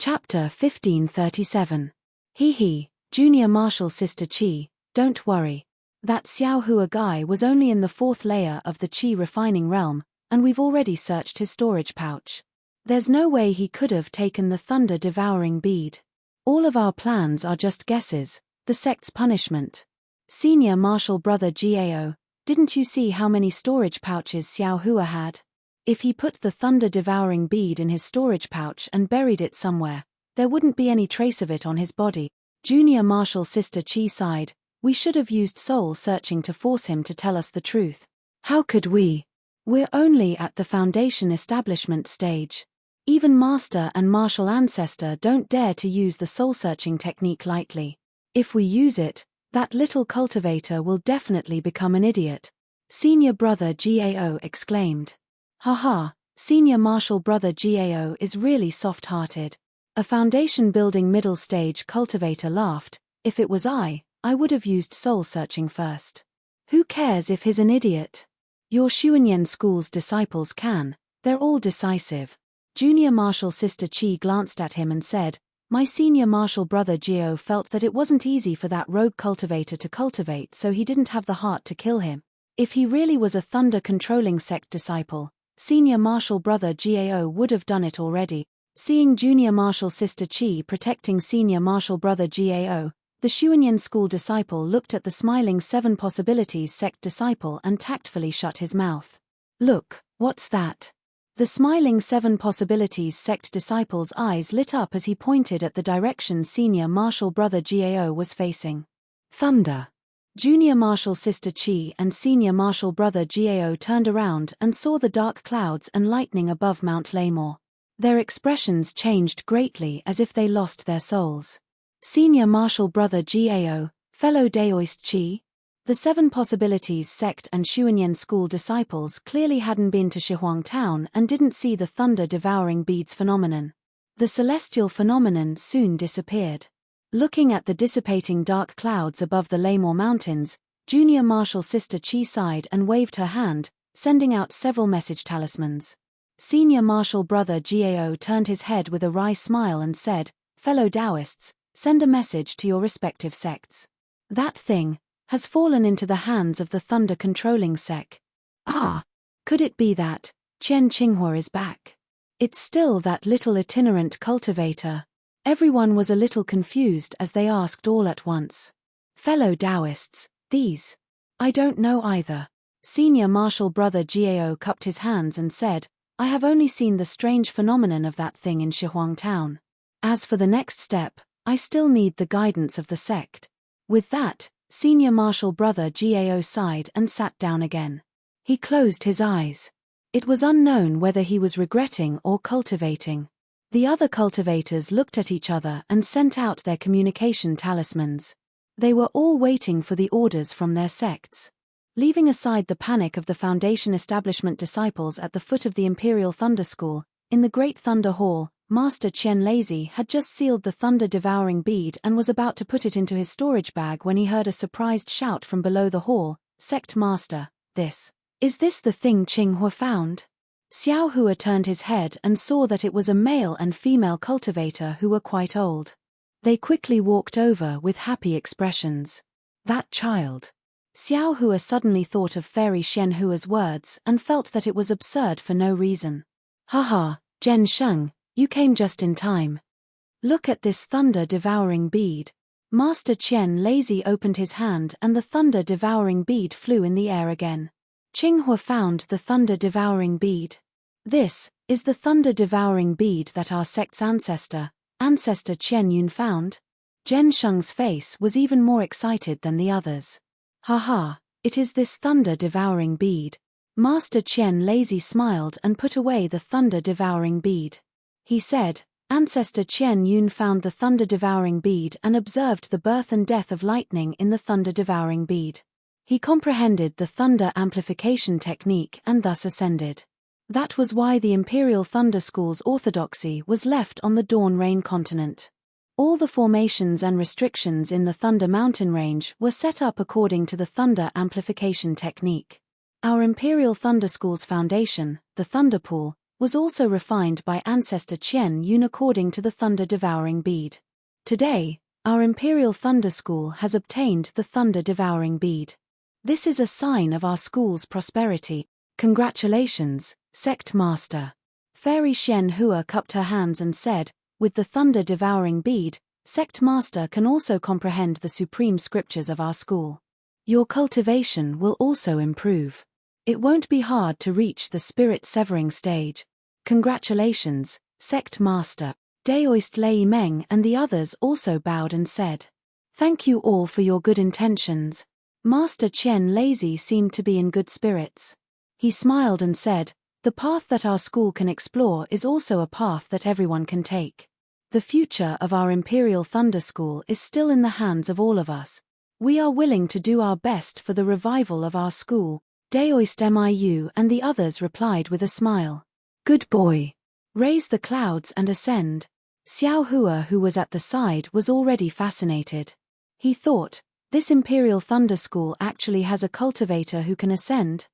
Chapter 1537. He, Junior Marshal Sister Qi, don't worry. That Xiao Hua guy was only in the 4th layer of the Qi refining realm, and we've already searched his storage pouch. There's no way he could have taken the thunder-devouring bead. All of our plans are just guesses, the sect's punishment. Senior Marshal Brother Gao, didn't you see how many storage pouches Xiao Hua had? If he put the thunder-devouring bead in his storage pouch and buried it somewhere, there wouldn't be any trace of it on his body. Junior Marshal Sister Qi sighed. We should have used soul searching to force him to tell us the truth. How could we? We're only at the foundation establishment stage. Even Master and Martial Ancestor don't dare to use the soul-searching technique lightly. If we use it, that little cultivator will definitely become an idiot. Senior Brother Gao exclaimed. Haha, Senior Marshal Brother Gao is really soft-hearted. A foundation-building middle-stage cultivator laughed. If it was I would have used soul-searching first. Who cares if he's an idiot? Your Xuanyan school's disciples can, they're all decisive. Junior Marshal Sister Qi glanced at him and said, My Senior Marshal Brother Gao felt that it wasn't easy for that rogue cultivator to cultivate, so he didn't have the heart to kill him. If he really was a thunder-controlling sect disciple, Senior Marshal Brother Gao would have done it already. Seeing Junior Marshal Sister Qi protecting Senior Marshal Brother Gao, the Xuanyan school disciple looked at the smiling 7 possibilities sect disciple and tactfully shut his mouth. Look, what's that? The smiling 7 possibilities sect disciple's eyes lit up as he pointed at the direction Senior Marshal Brother Gao was facing. Thunder. Junior Marshal Sister Qi and Senior Marshal Brother Gao turned around and saw the dark clouds and lightning above Mount Lamor. Their expressions changed greatly as if they lost their souls. Senior Marshal Brother Gao, fellow Daoist Qi? The 7 possibilities sect and Xuanyan school disciples clearly hadn't been to Shihuang town and didn't see the thunder-devouring beads phenomenon. The celestial phenomenon soon disappeared. Looking at the dissipating dark clouds above the Lamor Mountains, Junior Marshal Sister Qi sighed and waved her hand, sending out several message talismans. Senior Marshal Brother Gao turned his head with a wry smile and said, Fellow Taoists, send a message to your respective sects. That thing has fallen into the hands of the thunder-controlling sect. Ah! Could it be that Qian Qinghua is back? It's still that little itinerant cultivator. Everyone was a little confused as they asked all at once. Fellow Taoists, these? I don't know either. Senior Marshal Brother Gao cupped his hands and said, I have only seen the strange phenomenon of that thing in Shihuang town. As for the next step, I still need the guidance of the sect. With that, Senior Marshal Brother Gao sighed and sat down again. He closed his eyes. It was unknown whether he was regretting or cultivating. The other cultivators looked at each other and sent out their communication talismans. They were all waiting for the orders from their sects. Leaving aside the panic of the Foundation Establishment disciples at the foot of the Imperial Thunder School, in the Great Thunder Hall, Master Qian Lazy had just sealed the thunder-devouring bead and was about to put it into his storage bag when he heard a surprised shout from below the hall, Sect Master, is this the thing Qinghua found? Xiao Hua turned his head and saw that it was a male and female cultivator who were quite old. They quickly walked over with happy expressions. That child. Xiao Hua suddenly thought of Fairy Shen Hua's words and felt that it was absurd for no reason. Haha, Zhen Sheng, you came just in time. Look at this thunder-devouring bead. Master Qian Lazy opened his hand and the thunder-devouring bead flew in the air again. Qinghua found the thunder-devouring bead. This is the thunder-devouring bead that our sect's ancestor Qian Yun found. Zhen Sheng's face was even more excited than the others. Haha, it is this thunder-devouring bead. Master Qian Lazy smiled and put away the thunder-devouring bead. He said, Ancestor Qian Yun found the thunder-devouring bead and observed the birth and death of lightning in the thunder-devouring bead. He comprehended the thunder amplification technique and thus ascended. That was why the Imperial Thunder School's orthodoxy was left on the Dawn Rain continent. All the formations and restrictions in the Thunder Mountain range were set up according to the thunder amplification technique. Our Imperial Thunder School's foundation, the Thunder Pool, was also refined by ancestor Qian Yun according to the thunder-devouring bead. Today, our Imperial Thunder School has obtained the thunder-devouring bead. This is a sign of our school's prosperity. Congratulations, Sect Master. Fairy Shen Hua cupped her hands and said, with the thunder-devouring bead, Sect Master can also comprehend the supreme scriptures of our school. Your cultivation will also improve. It won't be hard to reach the spirit-severing stage. Congratulations, Sect Master. Daoist Lei Meng and the others also bowed and said, thank you all for your good intentions. Master Chen Lazy seemed to be in good spirits. He smiled and said, the path that our school can explore is also a path that everyone can take. The future of our Imperial Thunder School is still in the hands of all of us. We are willing to do our best for the revival of our school. Daoist Miu and the others replied with a smile. Good boy. Raise the clouds and ascend. Xiao Hua, who was at the side, was already fascinated. He thought, this Imperial Thunder School actually has a cultivator who can ascend?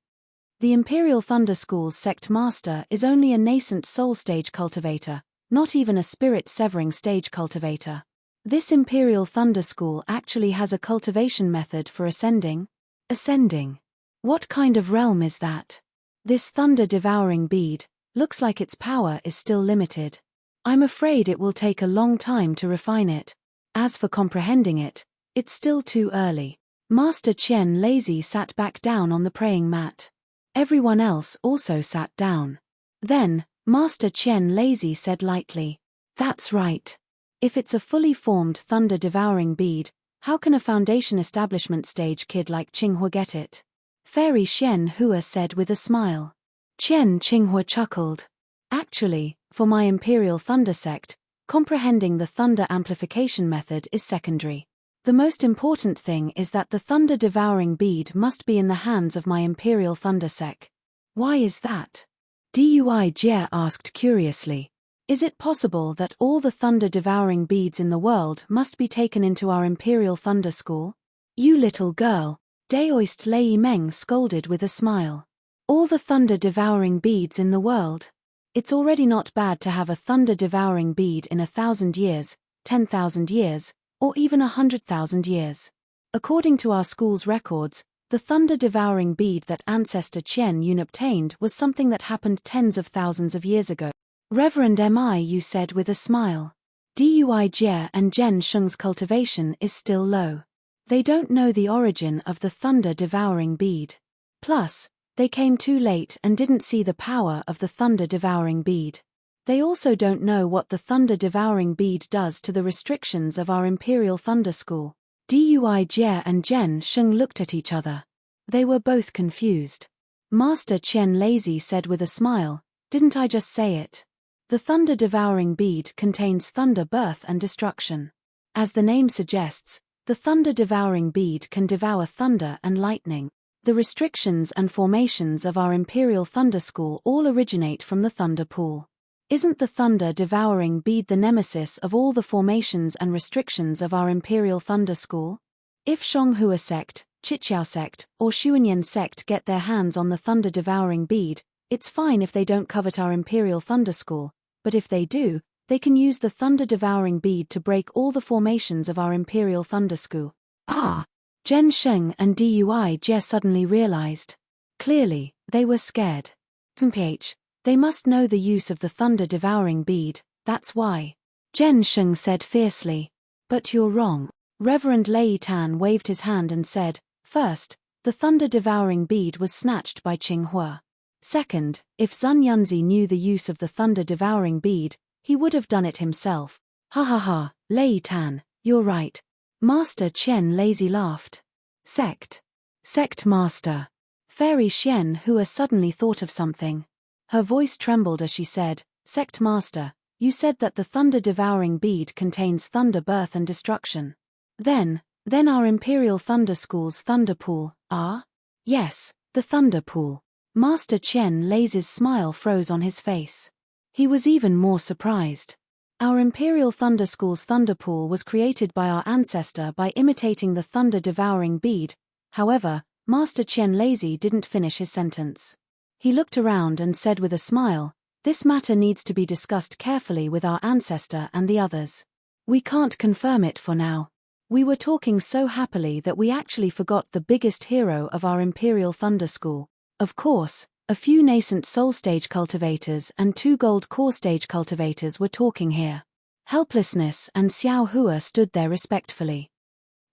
The Imperial Thunder School's Sect Master is only a nascent soul stage cultivator, not even a spirit-severing stage cultivator. This Imperial Thunder School actually has a cultivation method for ascending? Ascending? What kind of realm is that? This thunder-devouring bead, looks like its power is still limited. I'm afraid it will take a long time to refine it. As for comprehending it, it's still too early. Master Chen Lazy sat back down on the praying mat. Everyone else also sat down. Then, Master Chen Lazy said lightly, that's right. If it's a fully formed thunder-devouring bead, how can a foundation establishment stage kid like Qinghua get it? Fairy Shen Hua said with a smile. Qinghua chuckled. Actually, for my Imperial Thunder Sect, comprehending the thunder amplification method is secondary. The most important thing is that the thunder-devouring bead must be in the hands of my Imperial Thunder Sect. Why is that? Dui Jie asked curiously. Is it possible that all the thunder-devouring beads in the world must be taken into our Imperial Thunder School? You little girl, Daoist Lei Meng scolded with a smile. All the thunder-devouring beads in the world? It's already not bad to have a thunder-devouring bead in 1,000 years, 10,000 years, or even 100,000 years. According to our school's records, the thunder-devouring bead that ancestor Qian Yun obtained was something that happened tens of thousands of years ago. Reverend Miu said with a smile. Dui Jie and Zhen Sheng's cultivation is still low. They don't know the origin of the thunder-devouring bead. Plus, they came too late and didn't see the power of the thunder-devouring bead. They also don't know what the thunder-devouring bead does to the restrictions of our Imperial Thunder School. Dui Jie and Zhen Sheng looked at each other. They were both confused. Master Chen Lazy said with a smile, didn't I just say it? The thunder-devouring bead contains thunder birth and destruction. As the name suggests, the thunder-devouring bead can devour thunder and lightning. The restrictions and formations of our Imperial Thunder School all originate from the Thunder Pool. Isn't the thunder-devouring bead the nemesis of all the formations and restrictions of our Imperial Thunder School? If Shonghua Sect, Chiqiao Sect, or Xuanyan Sect get their hands on the thunder-devouring bead, it's fine if they don't covet our Imperial Thunder School, but if they do, they can use the thunder-devouring bead to break all the formations of our Imperial Thunder School. Ah! Zhen Sheng and Dui Jie suddenly realized. Clearly, they were scared. They must know the use of the thunder-devouring bead, that's why. Zhen Sheng said fiercely. But you're wrong. Reverend Lei Tan waved his hand and said, first, the thunder-devouring bead was snatched by Qinghua. Second, if Zun Yunzi knew the use of the thunder-devouring bead, he would have done it himself. Ha ha ha, Lei Tan, you're right. Master Chen Lazy laughed. Sect Master. Fairy Shen Hua suddenly thought of something. Her voice trembled as she said, Sect Master, you said that the thunder-devouring bead contains thunder birth and destruction. Then our Imperial Thunder School's Thunder Pool, Yes, the Thunder Pool. Master Chen Lazy's smile froze on his face. He was even more surprised. Our Imperial Thunder School's Thunder Pool was created by our ancestor by imitating the thunder-devouring bead. However, Master Chen Lazy didn't finish his sentence. He looked around and said with a smile, This matter needs to be discussed carefully with our ancestor and the others. We can't confirm it for now. We were talking so happily that we actually forgot the biggest hero of our Imperial Thunder School. Of course, a few nascent soul stage cultivators and 2 gold core stage cultivators were talking here. Helplessness and Xiao Hua stood there respectfully.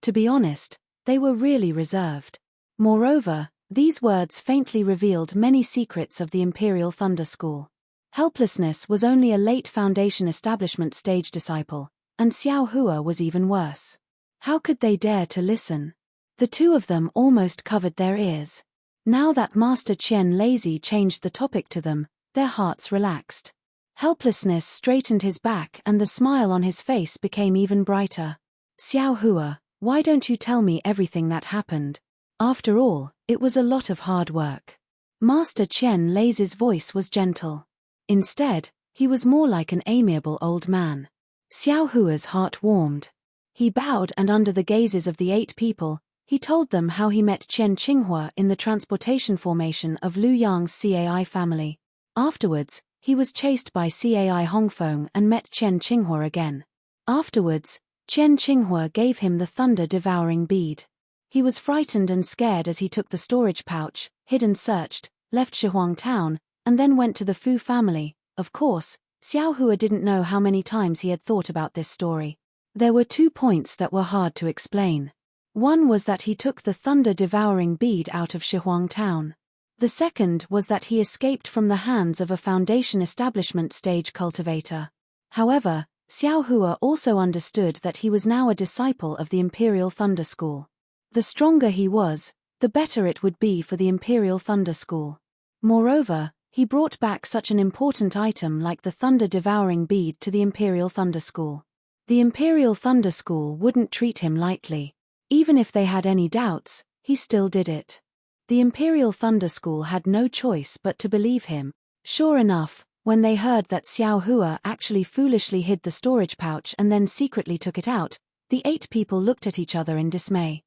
To be honest, they were really reserved. Moreover, these words faintly revealed many secrets of the Imperial Thunder School. Helplessness was only a late Foundation Establishment stage disciple, and Xiao Hua was even worse. How could they dare to listen? The 2 of them almost covered their ears. Now that Master Chen Lazy changed the topic to them, their hearts relaxed. Helplessness straightened his back and the smile on his face became even brighter. Xiao Hua, why don't you tell me everything that happened? After all, it was a lot of hard work. Master Chen Lazy's voice was gentle. Instead, he was more like an amiable old man. Xiao Hua's heart warmed. He bowed and under the gazes of the 8 people, he told them how he met Chen Qinghua in the transportation formation of Lu Yang's CAI family. Afterwards, he was chased by CAI Hongfeng and met Chen Qinghua again. Afterwards, Chen Qinghua gave him the thunder-devouring bead. He was frightened and scared as he took the storage pouch, hid and searched, left Shihuang town, and then went to the Fu family. Of course, Xiao Hua didn't know how many times he had thought about this story. There were 2 points that were hard to explain. One was that he took the thunder-devouring bead out of Shihuang town. The second was that he escaped from the hands of a Foundation Establishment stage cultivator. However, Xiao Hua also understood that he was now a disciple of the Imperial Thunder School. The stronger he was, the better it would be for the Imperial Thunder School. Moreover, he brought back such an important item like the thunder-devouring bead to the Imperial Thunder School. The Imperial Thunder School wouldn't treat him lightly. Even if they had any doubts, he still did it. The Imperial Thunder School had no choice but to believe him. Sure enough, when they heard that Xiao Hua actually foolishly hid the storage pouch and then secretly took it out, the 8 people looked at each other in dismay.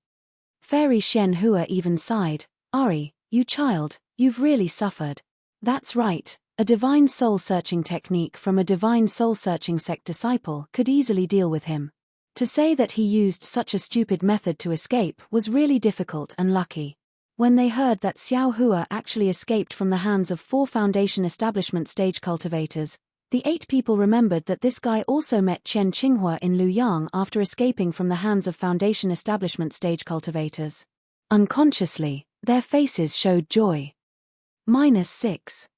Fairy Shen Hua even sighed, "Ari, you child, you've really suffered." That's right, a divine soul-searching technique from a divine soul-searching sect disciple could easily deal with him. To say that he used such a stupid method to escape was really difficult and lucky. When they heard that Xiao Hua actually escaped from the hands of 4 Foundation Establishment stage cultivators, the 8 people remembered that this guy also met Chen Qinghua in Luyang after escaping from the hands of Foundation Establishment stage cultivators. Unconsciously, their faces showed joy. -6.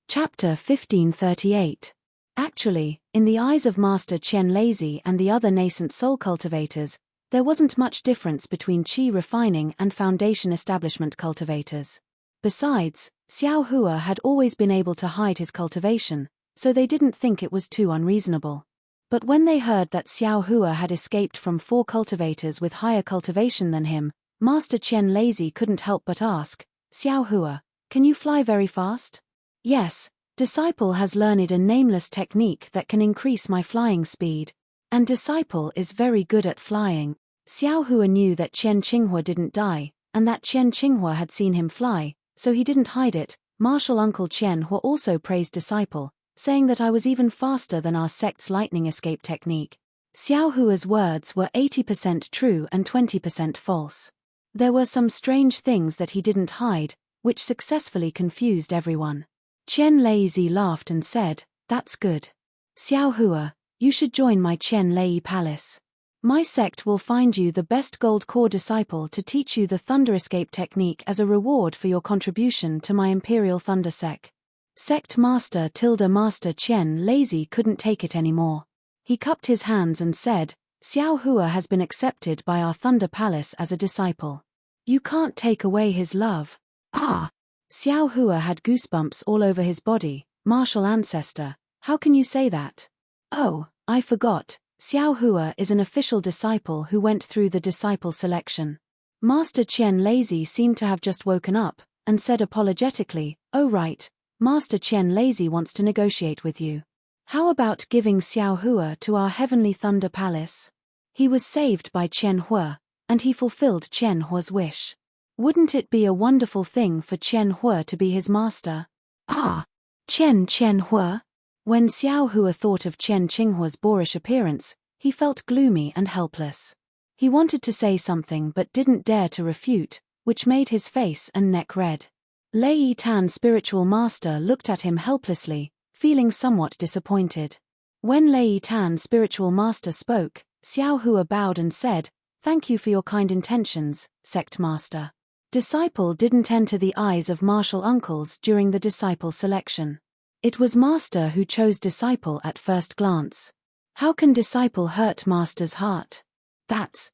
Chapter 1538. Actually, in the eyes of Master Chen Lazy and the other nascent soul cultivators, there wasn't much difference between Qi refining and Foundation Establishment cultivators. Besides, Xiao Hua had always been able to hide his cultivation, so they didn't think it was too unreasonable. But when they heard that Xiao Hua had escaped from 4 cultivators with higher cultivation than him, Master Chen Lazy couldn't help but ask, "Xiao Hua, can you fly very fast?" "Yes, Disciple has learned a nameless technique that can increase my flying speed. And Disciple is very good at flying." Xiao Hua knew that Chen Qinghua didn't die, and that Chen Qinghua had seen him fly, so he didn't hide it. Martial Uncle Chen Hua also praised Disciple, saying that I was even faster than our sect's lightning escape technique. Xiao Hua's words were 80% true and 20% false. There were some strange things that he didn't hide, which successfully confused everyone. Chen Lazy laughed and said, "That's good. Xiao Hua, you should join my Chen Lei Palace. My sect will find you the best gold core disciple to teach you the thunder escape technique as a reward for your contribution to my Imperial Thunder Sect." Sect Master Master Chen Lazy couldn't take it anymore. He cupped his hands and said, "Xiao Hua has been accepted by our Thunder Palace as a disciple. You can't take away his love." "Ah!" Xiao Hua had goosebumps all over his body. "Martial ancestor, how can you say that?" "Oh, I forgot. Xiao Hua is an official disciple who went through the disciple selection." Master Chen Lazy seemed to have just woken up, and said apologetically, "Oh right, Master Chen Lazy wants to negotiate with you. How about giving Xiao Hua to our Heavenly Thunder Palace?" He was saved by Chen Hua, and he fulfilled Chen Hua's wish. Wouldn't it be a wonderful thing for Chen Hua to be his master? "Ah!" Chen Qianhua? When Xiao Hua thought of Chen Qinghua's boorish appearance, he felt gloomy and helpless. He wanted to say something but didn't dare to refute, which made his face and neck red. Lei Yitan, spiritual master, looked at him helplessly, feeling somewhat disappointed. When Lei Yitan, spiritual master, spoke, Xiao Hua bowed and said, "Thank you for your kind intentions, sect master." Disciple didn't enter the eyes of martial uncles during the disciple selection. It was master who chose disciple at first glance. How can disciple hurt master's heart? That's.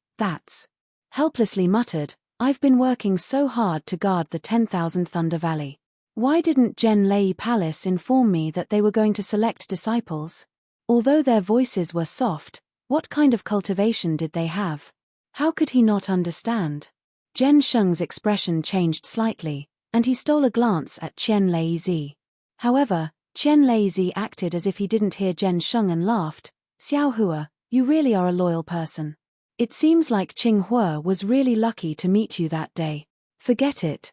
Helplessly muttered, "I've been working so hard to guard the 10,000 Thunder Valley. Why didn't Gen Lei Palace inform me that they were going to select disciples? Although their voices were soft, what kind of cultivation did they have? How could he not understand?" Zhen Sheng's expression changed slightly, and he stole a glance at Qian Leizi. However, Qian Leizi acted as if he didn't hear Zhen Sheng and laughed. "Xiao Hua, you really are a loyal person. It seems like Qinghua was really lucky to meet you that day. Forget it.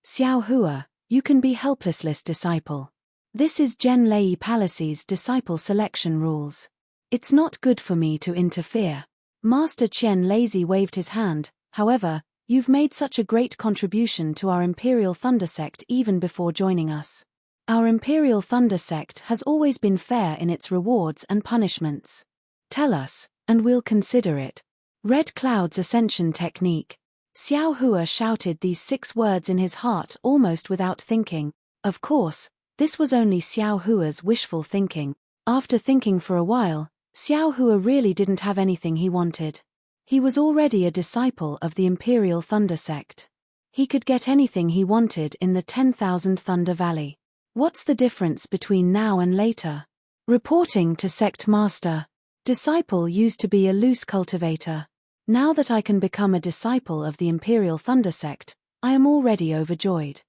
Xiao Hua, you can be helpless disciple. This is Gen Lei Palace's disciple selection rules. It's not good for me to interfere." Master Qian Leizi waved his hand. "However, you've made such a great contribution to our Imperial Thunder Sect even before joining us. Our Imperial Thunder Sect has always been fair in its rewards and punishments. Tell us, and we'll consider it." Red Cloud's Ascension Technique. Xiao Hua shouted these 6 words in his heart almost without thinking. Of course, this was only Xiao Hua's wishful thinking. After thinking for a while, Xiao Hua really didn't have anything he wanted. He was already a disciple of the Imperial Thunder Sect. He could get anything he wanted in the 10,000 Thunder Valley. What's the difference between now and later? Reporting to Sect Master. Disciple used to be a loose cultivator. Now that I can become a disciple of the Imperial Thunder Sect, I am already overjoyed.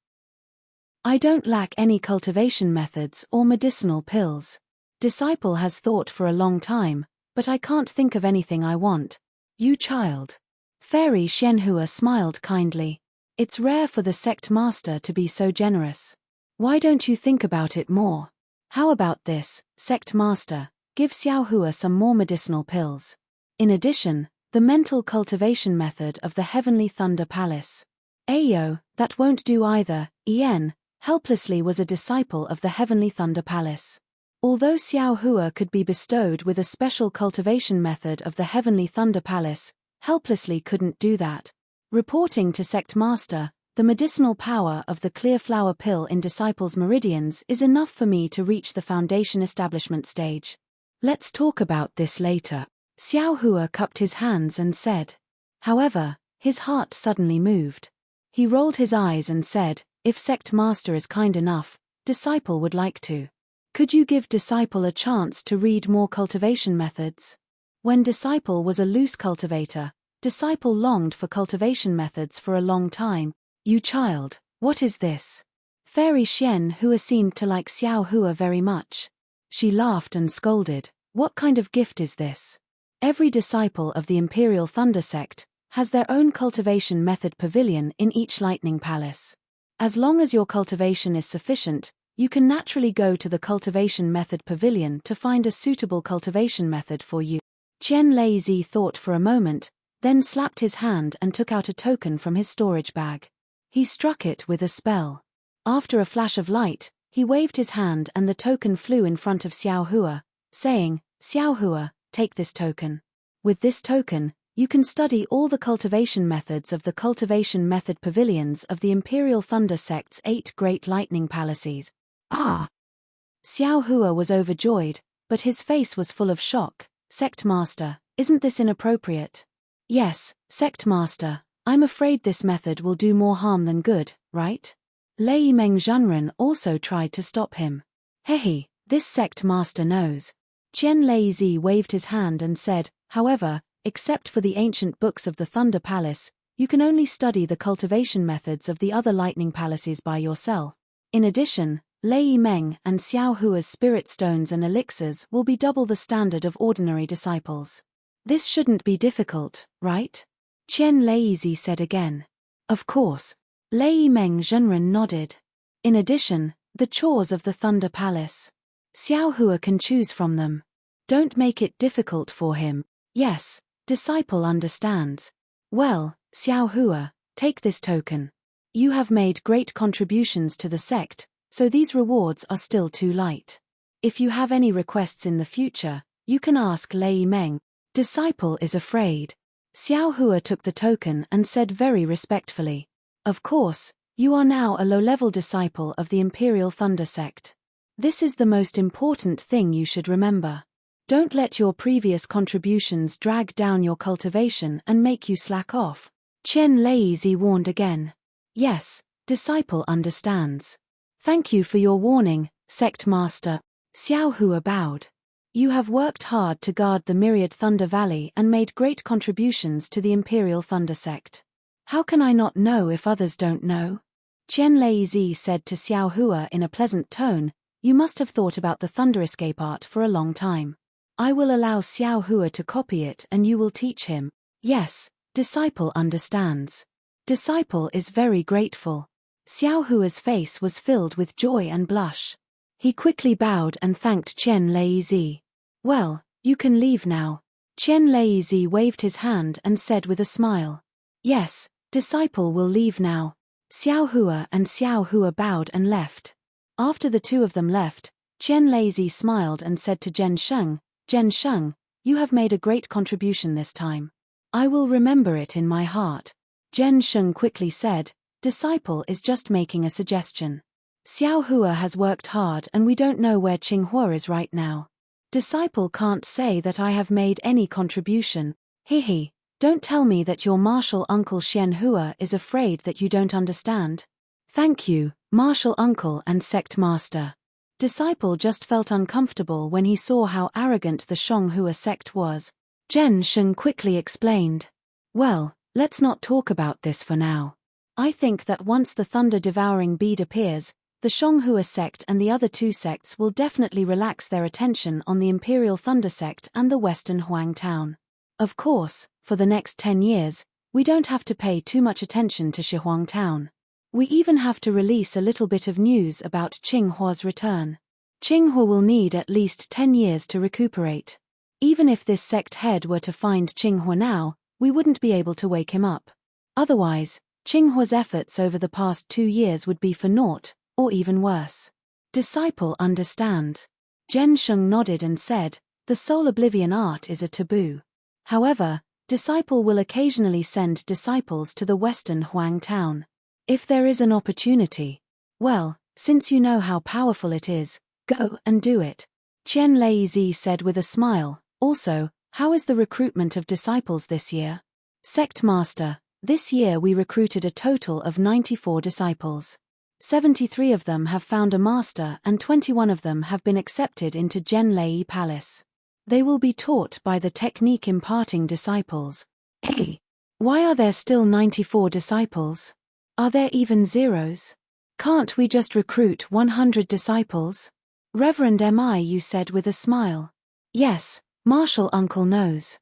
I don't lack any cultivation methods or medicinal pills. Disciple has thought for a long time, but I can't think of anything I want. You child. Fairy Shenhua smiled kindly. It's rare for the sect master to be so generous. Why don't you think about it more? How about this, sect master, give Xiao Hua some more medicinal pills. In addition, the mental cultivation method of the Heavenly Thunder Palace. Ayo, that won't do either. Ien, helplessly, was a disciple of the Heavenly Thunder Palace. Although Xiao Hua could be bestowed with a special cultivation method of the Heavenly Thunder Palace, helplessly couldn't do that. Reporting to Sect Master, the medicinal power of the clear flower pill in Disciples' meridians is enough for me to reach the foundation establishment stage. Let's talk about this later. Xiao Hua cupped his hands and said. However, his heart suddenly moved. He rolled his eyes and said, "If Sect Master is kind enough, Disciple would like to. Could you give Disciple a chance to read more cultivation methods?" When Disciple was a loose cultivator, Disciple longed for cultivation methods for a long time. "You child, what is this?" Fairy Shenhua seemed to like Xiao Hua very much. She laughed and scolded, "What kind of gift is this?" Every disciple of the Imperial Thunder Sect has their own cultivation method pavilion in each Lightning Palace. As long as your cultivation is sufficient, you can naturally go to the cultivation method pavilion to find a suitable cultivation method for you. Qian Leizi thought for a moment, then slapped his hand and took out a token from his storage bag. He struck it with a spell. After a flash of light, he waved his hand and the token flew in front of Xiao Hua, saying, "Xiao Hua, take this token. With this token, you can study all the cultivation methods of the cultivation method pavilions of the Imperial Thunder Sect's 8 great lightning palaces." Ah! Xiao Hua was overjoyed, but his face was full of shock. "Sect Master, isn't this inappropriate?" "Yes, Sect Master, I'm afraid this method will do more harm than good, right?" Lei Meng Zhenren also tried to stop him. "Hehe, this Sect Master knows." Qian Leizi waved his hand and said, "However, except for the ancient books of the Thunder Palace, you can only study the cultivation methods of the other lightning palaces by yourself. In addition, Lei Meng and Xiao Hua's spirit stones and elixirs will be double the standard of ordinary disciples. This shouldn't be difficult, right?" Qian Leizi said again. "Of course." Lei Meng Zhenren nodded. In addition, The chores of the Thunder Palace. Xiao Hua can choose from them. Don't make it difficult for him. Yes, disciple understands. Well, Xiao Hua, take this token. You have made great contributions to the sect, so these rewards are still too light. If you have any requests in the future, you can ask Lei Meng. Disciple is afraid. Xiao Hua took the token and said very respectfully. Of course, you are now a low-level disciple of the Imperial Thunder sect. This is the most important thing you should remember. Don't let your previous contributions drag down your cultivation and make you slack off. Chen Leizi warned again. Yes, disciple understands. Thank you for your warning, sect master. Xiao Hua bowed. You have worked hard to guard the Myriad Thunder Valley and made great contributions to the Imperial Thunder sect. How can I not know if others don't know? Chen Leizi said to Xiao Hua in a pleasant tone, you must have thought about the Thunder Escape art for a long time. I will allow Xiao Hua to copy it and you will teach him. Yes, disciple understands. Disciple is very grateful. Xiao Hua's face was filled with joy and blush. He quickly bowed and thanked Chen Leizi. Well, you can leave now. Chen Leizi waved his hand and said with a smile. Yes, disciple will leave now. Xiao Hua and Xiao Hua bowed and left. After the two of them left, Chen Leizi smiled and said to Zhen Sheng, Zhen Sheng, you have made a great contribution this time. I will remember it in my heart. Zhen Sheng quickly said, disciple is just making a suggestion. Xiao Hua has worked hard and we don't know where Qinghua is right now. Disciple can't say that I have made any contribution. Hihi, don't tell me that your martial uncle Xian Hua is afraid that you don't understand. Thank you, martial uncle and sect master. Disciple just felt uncomfortable when he saw how arrogant the Shonghua sect was. Zhen Sheng quickly explained. Well, let's not talk about this for now. I think that once the thunder-devouring bead appears, the Shonghua sect and the other two sects will definitely relax their attention on the Imperial Thunder sect and the Western Huang town. Of course, for the next 10 years, we don't have to pay too much attention to Shihuang town. We even have to release a little bit of news about Qinghua's return. Qinghua will need at least 10 years to recuperate. Even if this sect head were to find Qinghua now, we wouldn't be able to wake him up. Otherwise, Qinghua's efforts over the past 2 years would be for naught, or even worse. Disciple understand. Zhen Sheng nodded and said, the soul oblivion art is a taboo. However, disciple will occasionally send disciples to the Western Huang town. If there is an opportunity. Well, since you know how powerful it is, go and do it. Chen Leizi said with a smile. Also, how is the recruitment of disciples this year? Sect Master, this year we recruited a total of 94 disciples. 73 of them have found a master and 21 of them have been accepted into Zhenlei Palace. They will be taught by the technique imparting disciples. Hey, why are there still 94 disciples? Are there even zeros? Can't we just recruit 100 disciples? Reverend M.I. you said with a smile. Yes, Marshal Uncle knows.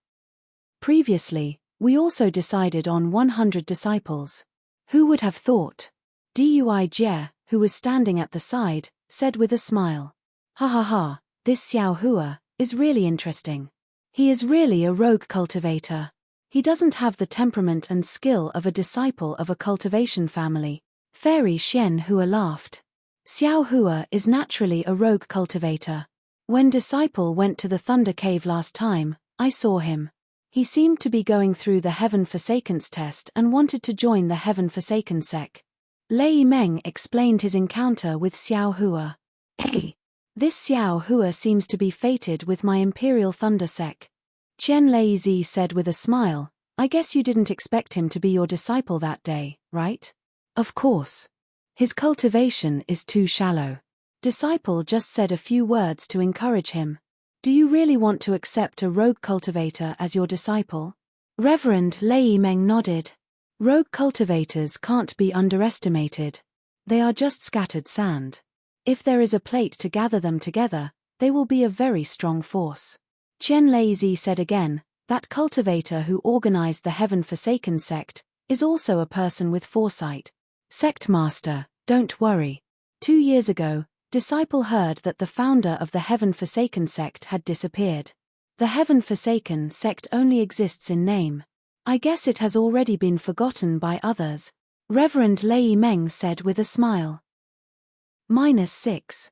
Previously, we also decided on 100 disciples. Who would have thought? Dui Jie, who was standing at the side, said with a smile. Ha ha ha, this Xiao Hua is really interesting. He is really a rogue cultivator. He doesn't have the temperament and skill of a disciple of a cultivation family. Fairy Xian Hua laughed. Xiao Hua is naturally a rogue cultivator. When disciple went to the Thunder Cave last time, I saw him. He seemed to be going through the Heaven Forsakens test and wanted to join the Heaven Forsaken sect. Lei Meng explained his encounter with Xiao Hua. Hey, this Xiao Hua seems to be fated with my Imperial Thunder sect. Chen Leizi said with a smile, I guess you didn't expect him to be your disciple that day, right? Of course. His cultivation is too shallow. Disciple just said a few words to encourage him. Do you really want to accept a rogue cultivator as your disciple? Reverend Lei Meng nodded. Rogue cultivators can't be underestimated. They are just scattered sand. If there is a plate to gather them together, they will be a very strong force. Chen Leizi said again, that cultivator who organized the Heaven Forsaken sect is also a person with foresight. Sect Master, don't worry. 2 years ago, Disciple heard that the founder of the Heaven Forsaken sect had disappeared. The Heaven Forsaken sect only exists in name. I guess it has already been forgotten by others, Reverend Lei Meng said with a smile. -6.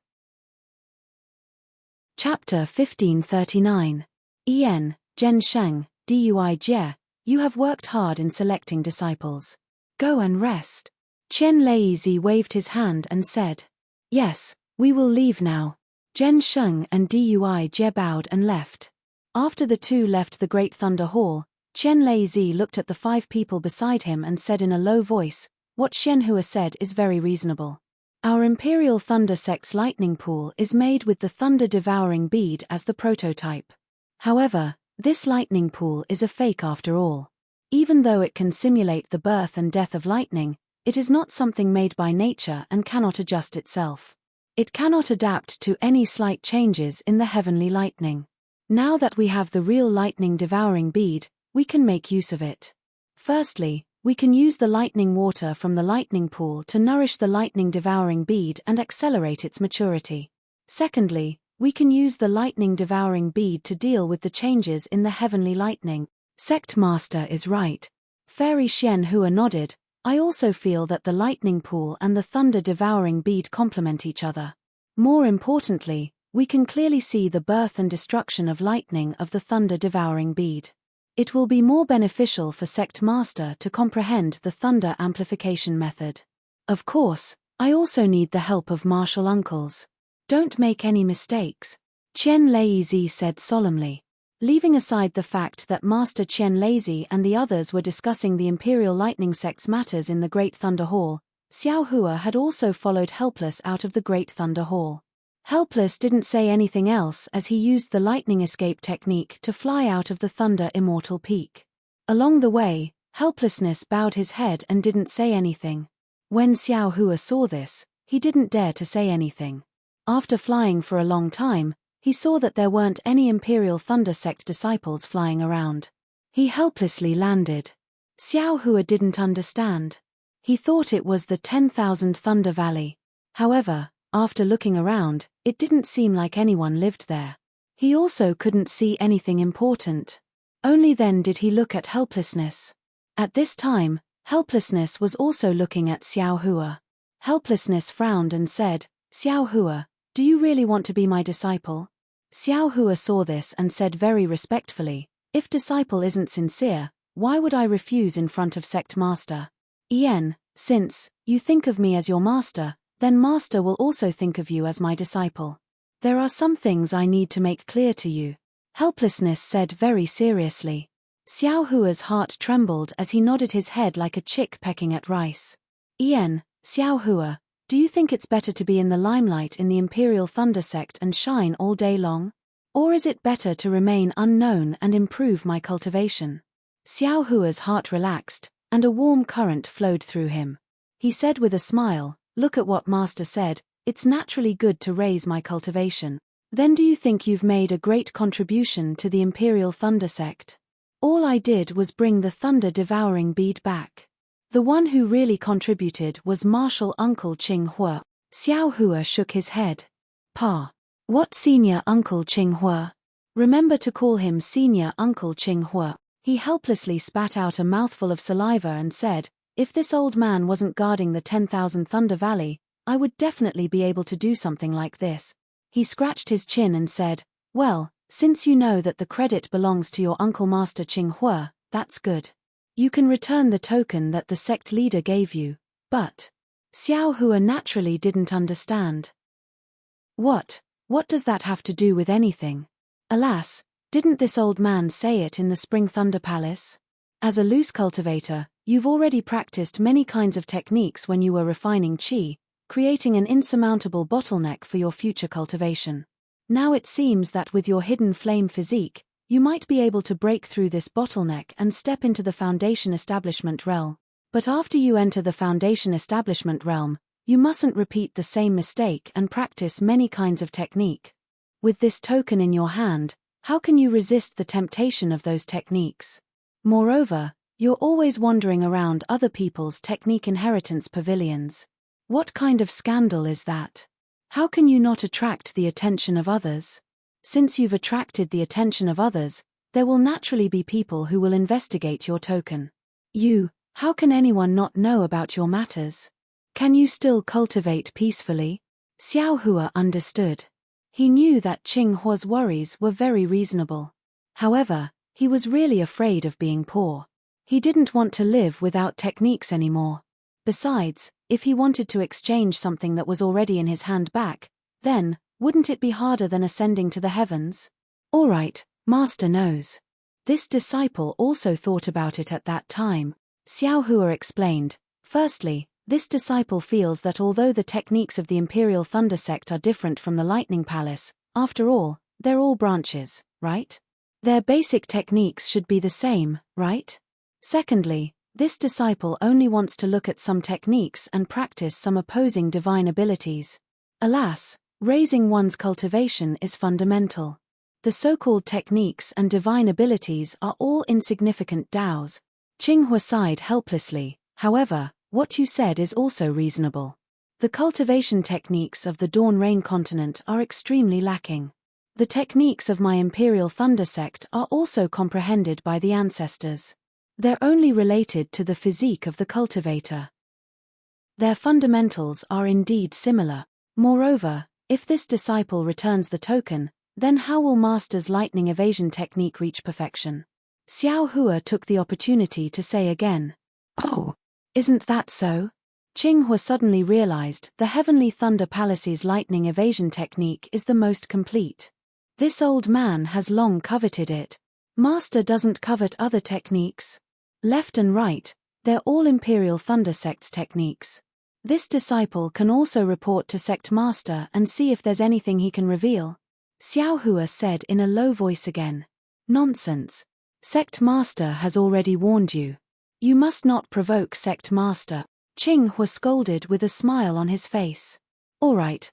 Chapter 1539. En, Zhen Sheng, Dui Jie, you have worked hard in selecting disciples. Go and rest. Qian Leizi waved his hand and said, Yes, we will leave now. Zhen Sheng and Dui Jie bowed and left. After the two left the Great Thunder Hall, Qian Leizi looked at the 5 people beside him and said in a low voice, What Xianhua said is very reasonable. Our Imperial Thunder Sect's lightning pool is made with the thunder-devouring bead as the prototype. However, this lightning pool is a fake after all. Even though it can simulate the birth and death of lightning, it is not something made by nature and cannot adjust itself. It cannot adapt to any slight changes in the heavenly lightning. Now that we have the real lightning-devouring bead, we can make use of it. Firstly, we can use the lightning water from the lightning pool to nourish the lightning-devouring bead and accelerate its maturity. Secondly, we can use the lightning-devouring bead to deal with the changes in the heavenly lightning. Sect Master is right. Fairy Xianhua nodded. I also feel that the lightning pool and the thunder-devouring bead complement each other. More importantly, we can clearly see the birth and destruction of lightning of the thunder-devouring bead. It will be more beneficial for Sect Master to comprehend the thunder amplification method. Of course, I also need the help of martial uncles. Don't make any mistakes, Qian Leizi said solemnly. Leaving aside the fact that Master Qian Leizi and the others were discussing the Imperial Lightning Sect's matters in the Great Thunder Hall, Xiaohua had also followed Helpless out of the Great Thunder Hall. Helpless didn't say anything else as he used the lightning escape technique to fly out of the Thunder Immortal Peak. Along the way, Helplessness bowed his head and didn't say anything. When Xiaohua saw this, he didn't dare to say anything. After flying for a long time, he saw that there weren't any Imperial Thunder Sect disciples flying around. He helplessly landed. Xiaohua didn't understand. He thought it was the 10,000 Thunder Valley. However, after looking around, it didn't seem like anyone lived there. He also couldn't see anything important. Only then did he look at Helplessness. At this time, Helplessness was also looking at Xiaohua. Helplessness frowned and said, Xiaohua, do you really want to be my disciple? Xiaohua saw this and said very respectfully, if disciple isn't sincere, why would I refuse in front of Sect Master? Since you think of me as your master, then Master will also think of you as my disciple. There are some things I need to make clear to you, Helplessness said very seriously. Xiaohua's heart trembled as he nodded his head like a chick pecking at rice. Xiaohua, do you think it's better to be in the limelight in the Imperial Thunder Sect and shine all day long? Or is it better to remain unknown and improve my cultivation? Xiaohua's heart relaxed, and a warm current flowed through him. He said with a smile, Look at what Master said, it's naturally good to raise my cultivation. Then do you think you've made a great contribution to the Imperial Thunder Sect? All I did was bring the thunder-devouring bead back. The one who really contributed was Martial Uncle Qinghua. Xiaohua shook his head. Pa. What Senior Uncle Qinghua? Remember to call him Senior Uncle Qinghua. He helplessly spat out a mouthful of saliva and said, If this old man wasn't guarding the 10,000 Thunder Valley, I would definitely be able to do something like this. He scratched his chin and said, Well, since you know that the credit belongs to your Uncle Master Qinghua, that's good. You can return the token that the sect leader gave you, but Xiaohua naturally didn't understand. What does that have to do with anything? Alas, didn't this old man say it in the Spring Thunder Palace? As a loose cultivator, you've already practiced many kinds of techniques when you were refining qi, creating an insurmountable bottleneck for your future cultivation. Now it seems that with your hidden flame physique, you might be able to break through this bottleneck and step into the Foundation Establishment realm. But after you enter the Foundation Establishment realm, you mustn't repeat the same mistake and practice many kinds of technique. With this token in your hand, how can you resist the temptation of those techniques? Moreover, you're always wandering around other people's technique inheritance pavilions. What kind of scandal is that? How can you not attract the attention of others? Since you've attracted the attention of others, there will naturally be people who will investigate your token. How can anyone not know about your matters? Can you still cultivate peacefully? Xiao Hua understood. He knew that Qing Hua's worries were very reasonable. However, he was really afraid of being poor. He didn't want to live without techniques anymore. Besides, if he wanted to exchange something that was already in his hand back, then, wouldn't it be harder than ascending to the heavens? All right, Master knows. This disciple also thought about it at that time. Xiao Hua explained. Firstly, this disciple feels that although the techniques of the Imperial Thunder Sect are different from the Lightning Palace, after all, they're all branches, right? Their basic techniques should be the same, right? Secondly, this disciple only wants to look at some techniques and practice some opposing divine abilities. Alas, raising one's cultivation is fundamental. The so-called techniques and divine abilities are all insignificant Daos. Qing Hua sighed helplessly. However, what you said is also reasonable. The cultivation techniques of the Dawn Rain continent are extremely lacking. The techniques of my Imperial Thunder Sect are also comprehended by the ancestors. They're only related to the physique of the cultivator. Their fundamentals are indeed similar. Moreover, if this disciple returns the token, then how will Master's lightning evasion technique reach perfection? Xiao Hua took the opportunity to say again. Oh, isn't that so? Qing Hua suddenly realized the Heavenly Thunder Palace's lightning evasion technique is the most complete. This old man has long coveted it. Master doesn't covet other techniques. Left and right, they're all Imperial Thunder Sect's techniques. This disciple can also report to Sect Master and see if there's anything he can reveal. Xiao Hua said in a low voice again. Nonsense. Sect Master has already warned you. You must not provoke Sect Master. Qing Hua scolded with a smile on his face. All right,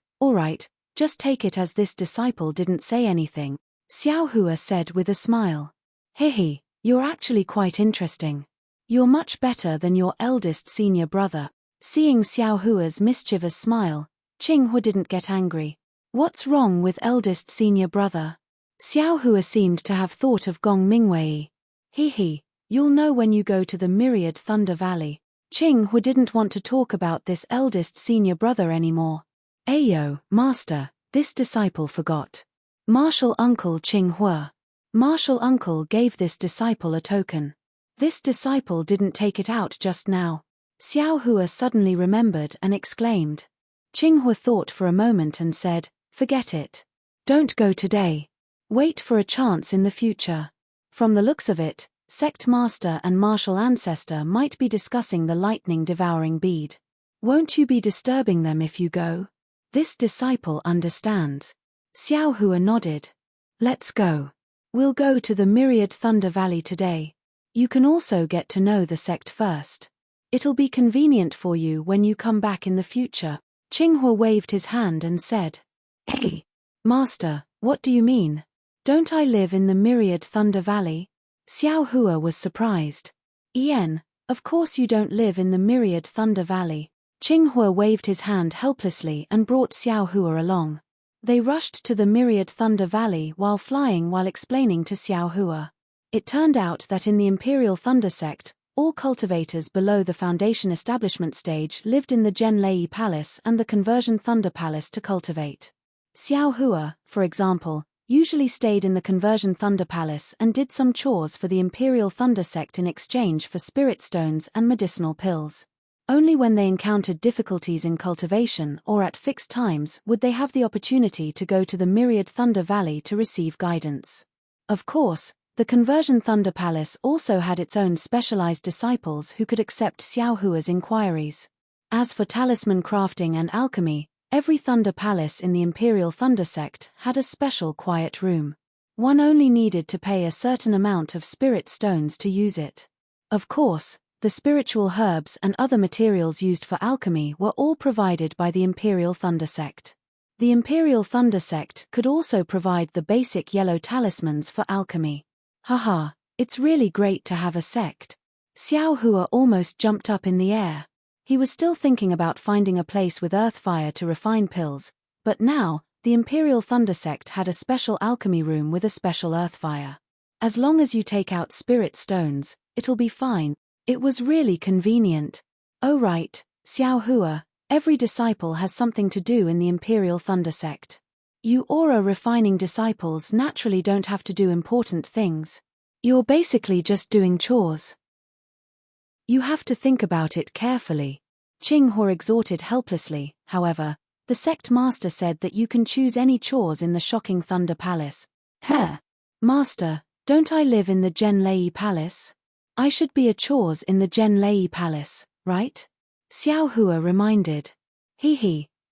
just take it as this disciple didn't say anything, Xiao Hua said with a smile. Hehe, you're actually quite interesting. You're much better than your eldest senior brother. Seeing Xiao Hua's mischievous smile, Qing Hua didn't get angry. What's wrong with eldest senior brother? Xiao Hua seemed to have thought of Gong Mingwei. Hehe, you'll know when you go to the Myriad Thunder Valley. Qing Hua didn't want to talk about this eldest senior brother anymore. Ayo, Master, this disciple forgot. Martial Uncle Qing Hua. Martial Uncle gave this disciple a token. This disciple didn't take it out just now. Xiao Hua suddenly remembered and exclaimed. Qing Hua thought for a moment and said, forget it. Don't go today. Wait for a chance in the future. From the looks of it, Sect Master and Martial Ancestor might be discussing the lightning devouring bead. Won't you be disturbing them if you go? This disciple understands. Xiao Hua nodded. Let's go. We'll go to the Myriad Thunder Valley today. You can also get to know the sect first. It'll be convenient for you when you come back in the future. Qing Hua waved his hand and said. Hey, Master, what do you mean? Don't I live in the Myriad Thunder Valley? Xiao Hua was surprised. Of course you don't live in the Myriad Thunder Valley. Qing Hua waved his hand helplessly and brought Xiao Hua along. They rushed to the Myriad Thunder Valley while explaining to Xiao Hua. It turned out that in the Imperial Thunder Sect, all cultivators below the Foundation Establishment stage lived in the Zhenlei Palace and the Conversion Thunder Palace to cultivate. Xiao Hua, for example, usually stayed in the Conversion Thunder Palace and did some chores for the Imperial Thunder Sect in exchange for spirit stones and medicinal pills. Only when they encountered difficulties in cultivation or at fixed times would they have the opportunity to go to the Myriad Thunder Valley to receive guidance. Of course, the Conversion Thunder Palace also had its own specialized disciples who could accept Xiao Hua's inquiries. As for talisman crafting and alchemy, every Thunder Palace in the Imperial Thunder Sect had a special quiet room. One only needed to pay a certain amount of spirit stones to use it. Of course, the spiritual herbs and other materials used for alchemy were all provided by the Imperial Thunder Sect. The Imperial Thunder Sect could also provide the basic yellow talismans for alchemy. Haha, it's really great to have a sect. Xiao Hua almost jumped up in the air. He was still thinking about finding a place with earth fire to refine pills, but now, the Imperial Thunder Sect had a special alchemy room with a special earth fire. As long as you take out spirit stones, it'll be fine. It was really convenient. Oh right, Xiao Hua, every disciple has something to do in the Imperial Thunder Sect. You aura refining disciples naturally don't have to do important things. You're basically just doing chores. You have to think about it carefully. Qinghua exhorted helplessly. However, the sect master said that you can choose any chores in the shocking Thunder Palace. Master, don't I live in the Genlei Palace? I should be a chores in the Genlei Palace, right? Xiao Hua reminded.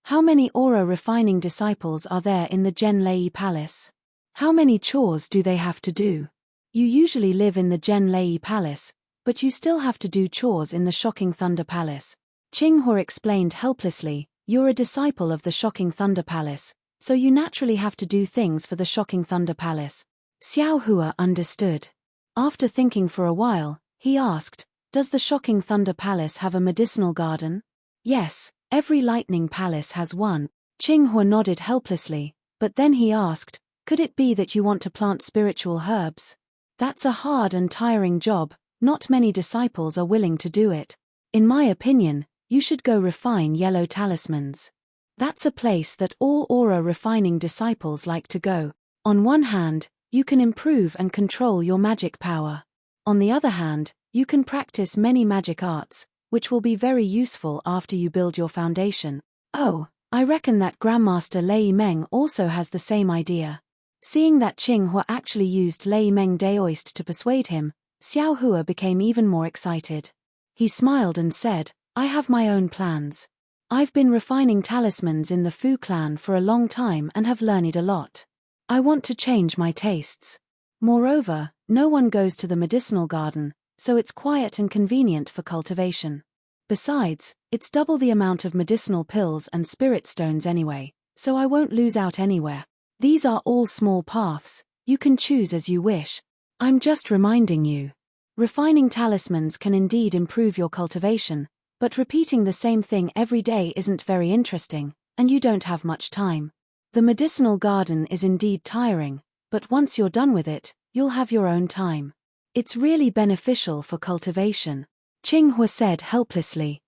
How many aura refining disciples are there in the Genlei Palace? How many chores do they have to do? You usually live in the Genlei Palace, but you still have to do chores in the shocking Thunder Palace. Qinghua explained helplessly. You're a disciple of the shocking Thunder Palace, so you naturally have to do things for the shocking Thunder Palace. Xiao Hua understood. After thinking for a while, he asked, does the shocking Thunder Palace have a medicinal garden? Yes, every lightning palace has one. Qinghua nodded helplessly, but then he asked, could it be that you want to plant spiritual herbs? That's a hard and tiring job, not many disciples are willing to do it. In my opinion, you should go refine yellow talismans. That's a place that all aura refining disciples like to go. On one hand, you can improve and control your magic power. On the other hand, you can practice many magic arts, which will be very useful after you build your foundation. Oh, I reckon that Grandmaster Lei Meng also has the same idea. Seeing that Qinghua actually used Lei Meng Daoist to persuade him, Xiao Hua became even more excited. He smiled and said, I have my own plans. I've been refining talismans in the Fu clan for a long time and have learned a lot. I want to change my tastes. Moreover, no one goes to the medicinal garden, so it's quiet and convenient for cultivation. Besides, it's double the amount of medicinal pills and spirit stones anyway, so I won't lose out anywhere. These are all small paths, you can choose as you wish. I'm just reminding you. Refining talismans can indeed improve your cultivation, but repeating the same thing every day isn't very interesting, and you don't have much time. The medicinal garden is indeed tiring, but once you're done with it, you'll have your own time. It's really beneficial for cultivation. Qinghua said helplessly.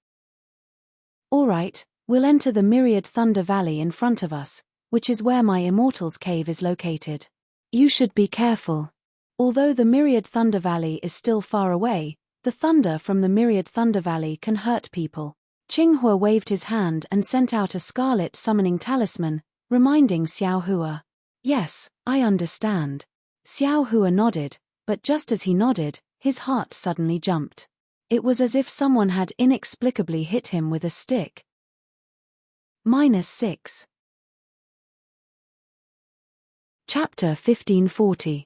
All right, we'll enter the Myriad Thunder Valley in front of us, which is where my Immortal's Cave is located. You should be careful. Although the Myriad Thunder Valley is still far away, the thunder from the Myriad Thunder Valley can hurt people. Qinghua waved his hand and sent out a scarlet summoning talisman, reminding Xiao Hua. Yes, I understand. Xiao Hua nodded, but just as he nodded, his heart suddenly jumped. It was as if someone had inexplicably hit him with a stick. -6. Chapter 1540.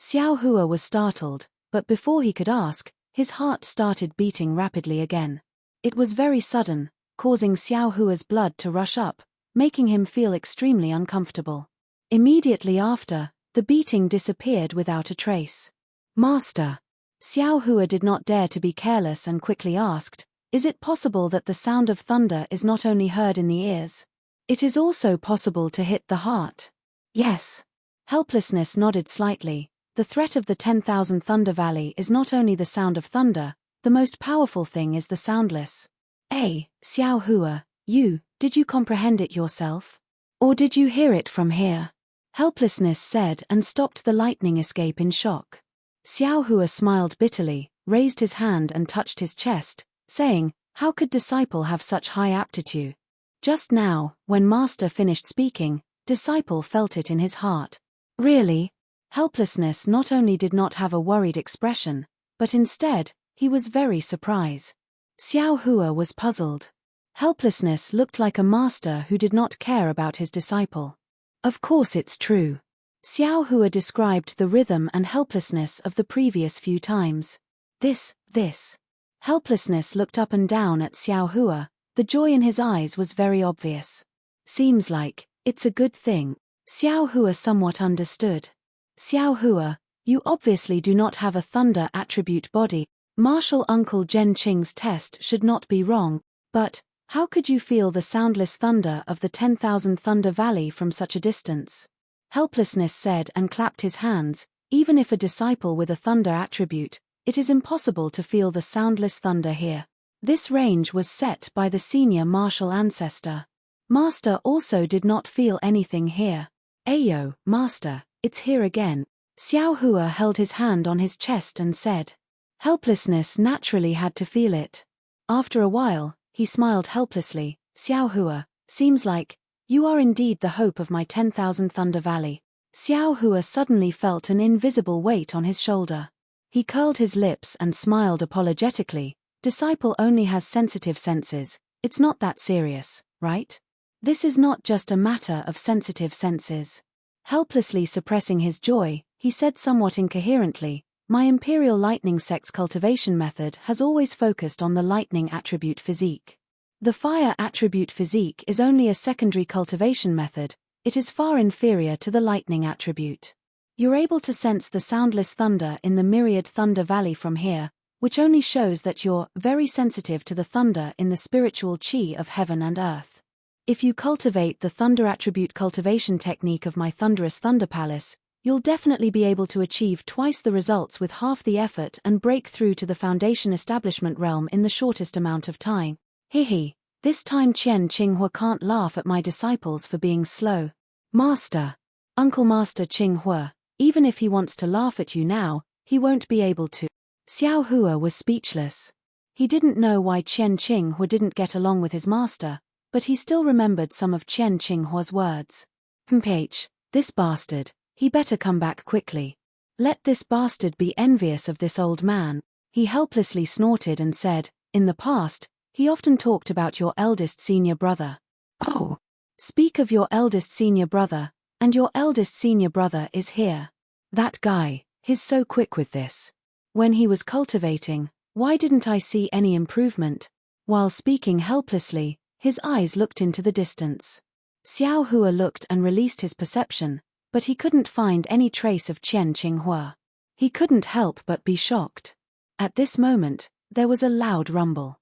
Xiao Hua was startled, but before he could ask, his heart started beating rapidly again. It was very sudden, causing Xiao Hua's blood to rush up, making him feel extremely uncomfortable. Immediately after, the beating disappeared without a trace. Master. Xiao Hua did not dare to be careless and quickly asked, is it possible that the sound of thunder is not only heard in the ears? It is also possible to hit the heart. Yes. Helplessness nodded slightly. The threat of the 10,000 Thunder Valley is not only the sound of thunder, the most powerful thing is the soundless. Xiao Hua, did you comprehend it yourself? Or did you hear it from here? Helplessness said and stopped the lightning escape in shock. Xiao Hua smiled bitterly, raised his hand and touched his chest, saying, how could Disciple have such high aptitude? Just now, when Master finished speaking, Disciple felt it in his heart. Really? Helplessness not only did not have a worried expression, but instead, he was very surprised. Xiao Hua was puzzled. Helplessness looked like a master who did not care about his disciple. Of course it's true. Xiao Hua described the rhythm and helplessness of the previous few times. This. Helplessness looked up and down at Xiao Hua, the joy in his eyes was very obvious. Seems like, it's a good thing. Xiao Hua somewhat understood. Xiao Hua, you obviously do not have a thunder attribute body. Martial Uncle Zhen Qing's test should not be wrong, but how could you feel the soundless thunder of the 10,000 Thunder Valley from such a distance? Helplessness said and clapped his hands. Even if a disciple with a thunder attribute, it is impossible to feel the soundless thunder here. This range was set by the senior martial ancestor. Master also did not feel anything here. Ayo, Master, it's here again. Xiao Hua held his hand on his chest and said. Helplessness naturally had to feel it. After a while, he smiled helplessly. Xiao Hua, seems like you are indeed the hope of my 10,000 Thunder Valley. Xiao Hua suddenly felt an invisible weight on his shoulder. He curled his lips and smiled apologetically. Disciple only has sensitive senses. It's not that serious, right? This is not just a matter of sensitive senses. Helplessly suppressing his joy, he said somewhat incoherently, my Imperial Lightning Sex cultivation method has always focused on the lightning attribute physique. The fire attribute physique is only a secondary cultivation method. It is far inferior to the lightning attribute. You're able to sense the soundless thunder in the myriad Thunder Valley from here, which only shows that you're very sensitive to the thunder in the spiritual chi of heaven and earth. If you cultivate the thunder attribute cultivation technique of my thunderous Thunder Palace, you'll definitely be able to achieve twice the results with half the effort and break through to the foundation establishment realm in the shortest amount of time. Hehe, this time Qian Qinghua can't laugh at my disciples for being slow. Master, Uncle Master Qinghua, even if he wants to laugh at you now, he won't be able to. Xiao Hua was speechless. He didn't know why Qian Qinghua didn't get along with his master, but he still remembered some of Qian Qinghua's words. This bastard, he better come back quickly. Let this bastard be envious of this old man. He helplessly snorted and said, in the past, he often talked about your eldest senior brother. Oh, speak of your eldest senior brother, and your eldest senior brother is here. That guy, he's so quick with this. When he was cultivating, why didn't I see any improvement? While speaking helplessly, his eyes looked into the distance. Xiao Hua looked and released his perception, but he couldn't find any trace of Qian Qinghua. He couldn't help but be shocked. At this moment, there was a loud rumble.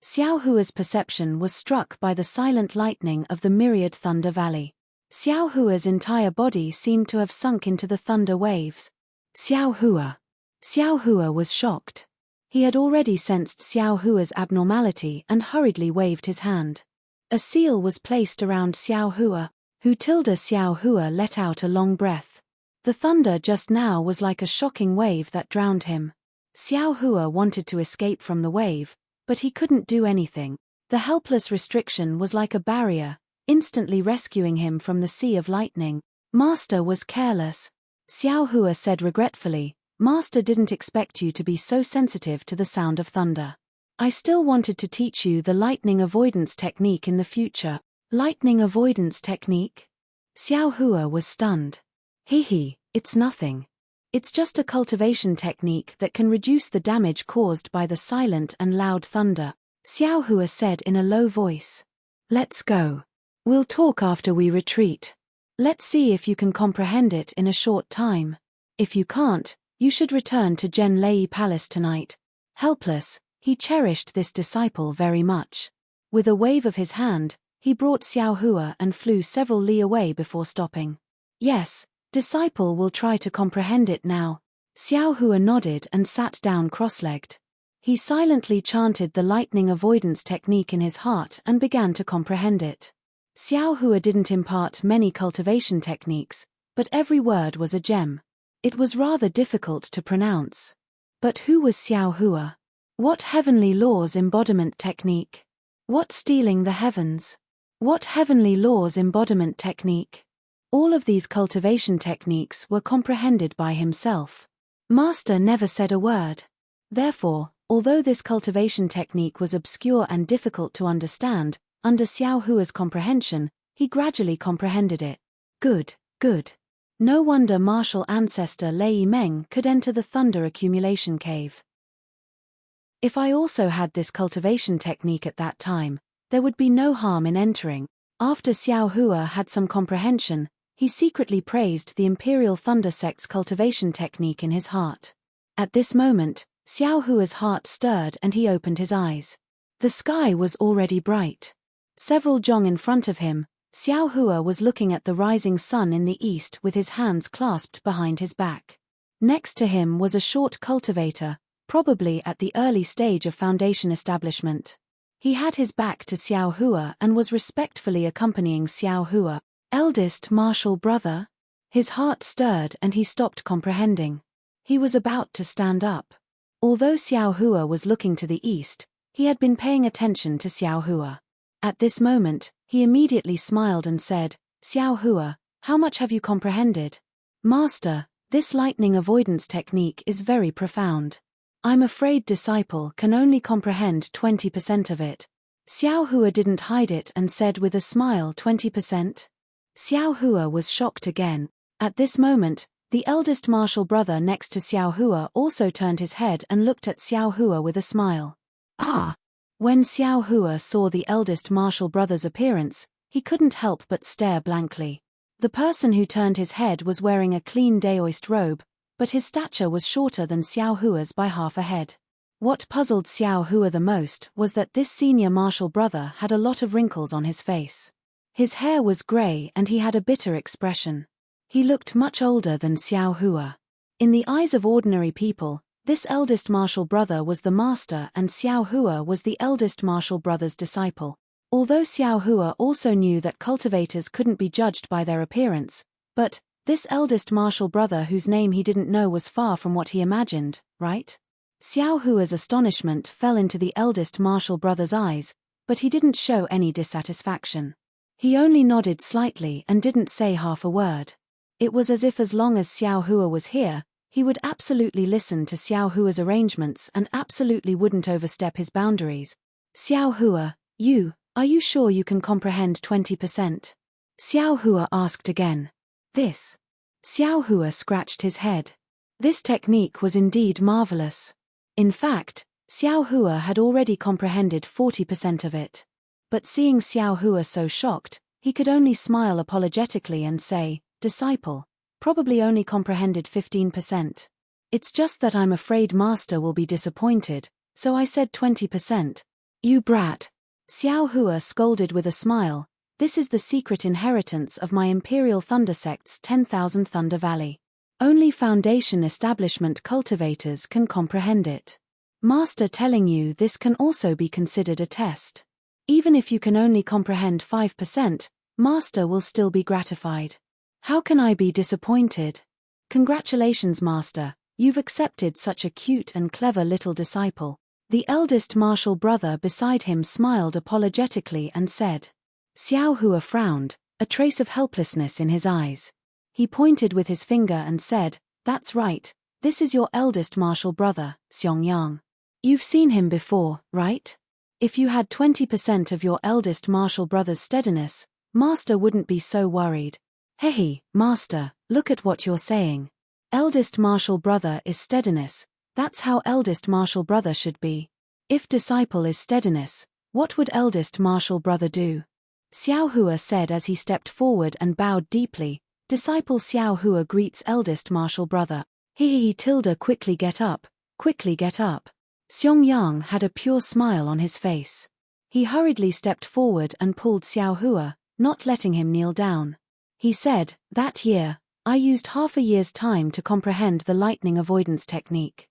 Xiao Hua's perception was struck by the silent lightning of the myriad Thunder Valley. Xiao Hua's entire body seemed to have sunk into the thunder waves. Xiao Hua was shocked. He had already sensed Xiao Hua's abnormality and hurriedly waved his hand. A seal was placed around Xiao Hua, Xiao Hua let out a long breath. The thunder just now was like a shocking wave that drowned him. Xiao Hua wanted to escape from the wave, but he couldn't do anything. The helpless restriction was like a barrier, instantly rescuing him from the sea of lightning. Master was careless. Xiao Hua said regretfully, Master didn't expect you to be so sensitive to the sound of thunder. I still wanted to teach you the lightning avoidance technique in the future. Lightning avoidance technique? Xiao Hua was stunned. It's nothing. It's just a cultivation technique that can reduce the damage caused by the silent and loud thunder, Xiao Hua said in a low voice. Let's go. We'll talk after we retreat. Let's see if you can comprehend it in a short time. If you can't, you should return to Zhen Lei Palace tonight. Helpless, he cherished this disciple very much. With a wave of his hand, he brought Xiao Hua and flew several li away before stopping. Yes, disciple will try to comprehend it now. Xiao Hua nodded and sat down cross-legged. He silently chanted the lightning avoidance technique in his heart and began to comprehend it. Xiao Hua didn't impart many cultivation techniques, but every word was a gem. It was rather difficult to pronounce. But who was Xiao Hua? What heavenly laws embodiment technique? What stealing the heavens? What heavenly laws embodiment technique? All of these cultivation techniques were comprehended by himself. Master never said a word. Therefore, although this cultivation technique was obscure and difficult to understand, under Xiao Hua's comprehension, he gradually comprehended it. Good. No wonder martial ancestor Lei Meng could enter the thunder accumulation cave. If I also had this cultivation technique at that time, there would be no harm in entering. After Xiao Hua had some comprehension, he secretly praised the Imperial Thunder Sect's cultivation technique in his heart. At this moment, Xiao Hua's heart stirred and he opened his eyes. The sky was already bright. Several zhong in front of him, Xiao Hua was looking at the rising sun in the east with his hands clasped behind his back. Next to him was a short cultivator, probably at the early stage of foundation establishment. He had his back to Xiao Hua and was respectfully accompanying Xiao Hua. Eldest martial brother? His heart stirred and he stopped comprehending. He was about to stand up. Although Xiao Hua was looking to the east, he had been paying attention to Xiao Hua. At this moment, he immediately smiled and said, Xiao Hua, how much have you comprehended? Master, this lightning avoidance technique is very profound. I'm afraid disciple can only comprehend 20% of it. Xiao Hua didn't hide it and said with a smile 20%. Xiao Hua was shocked again. At this moment, the eldest martial brother next to Xiao Hua also turned his head and looked at Xiao Hua with a smile. Ah! When Xiao Hua saw the eldest martial brother's appearance, he couldn't help but stare blankly. The person who turned his head was wearing a clean daoist robe, but his stature was shorter than Xiao Hua's by half a head. What puzzled Xiao Hua the most was that this senior martial brother had a lot of wrinkles on his face. His hair was grey and he had a bitter expression. He looked much older than Xiao Hua. In the eyes of ordinary people, this eldest martial brother was the master and Xiao Hua was the eldest martial brother's disciple. Although Xiao Hua also knew that cultivators couldn't be judged by their appearance, but this eldest martial brother whose name he didn't know was far from what he imagined, right? Xiao Hua's astonishment fell into the eldest martial brother's eyes, but he didn't show any dissatisfaction. He only nodded slightly and didn't say half a word. It was as if as long as Xiao Hua was here, he would absolutely listen to Xiao Hua's arrangements and absolutely wouldn't overstep his boundaries. Xiao Hua, are you sure you can comprehend 20%? Xiao Hua asked again. This. Xiao Hua scratched his head. This technique was indeed marvelous. In fact, Xiao Hua had already comprehended 40% of it. But seeing Xiao Hua so shocked, he could only smile apologetically and say, Disciple, probably only comprehended 15%. It's just that I'm afraid Master will be disappointed, so I said 20%. You brat. Xiao Hua scolded with a smile. This is the secret inheritance of my Imperial Thunder Sect's 10,000 Thunder Valley. Only foundation establishment cultivators can comprehend it. Master telling you this can also be considered a test. Even if you can only comprehend 5%, Master will still be gratified. How can I be disappointed? Congratulations, Master, you've accepted such a cute and clever little disciple. The eldest martial brother beside him smiled apologetically and said. Xiao Hua frowned, a trace of helplessness in his eyes. He pointed with his finger and said, That's right, this is your eldest martial brother, Xiong. You've seen him before, right? If you had 20% of your eldest martial brother's steadiness, Master wouldn't be so worried. Hey, Master, look at what you're saying. Eldest martial brother is steadiness, that's how eldest martial brother should be. If disciple is steadiness, what would eldest martial brother do? Xiao Hua said as he stepped forward and bowed deeply. Disciple Xiao Hua greets eldest martial brother. Quickly get up, quickly get up. Xiong had a pure smile on his face. He hurriedly stepped forward and pulled Xiao Hua, not letting him kneel down. He said, That year, I used half a year's time to comprehend the lightning avoidance technique.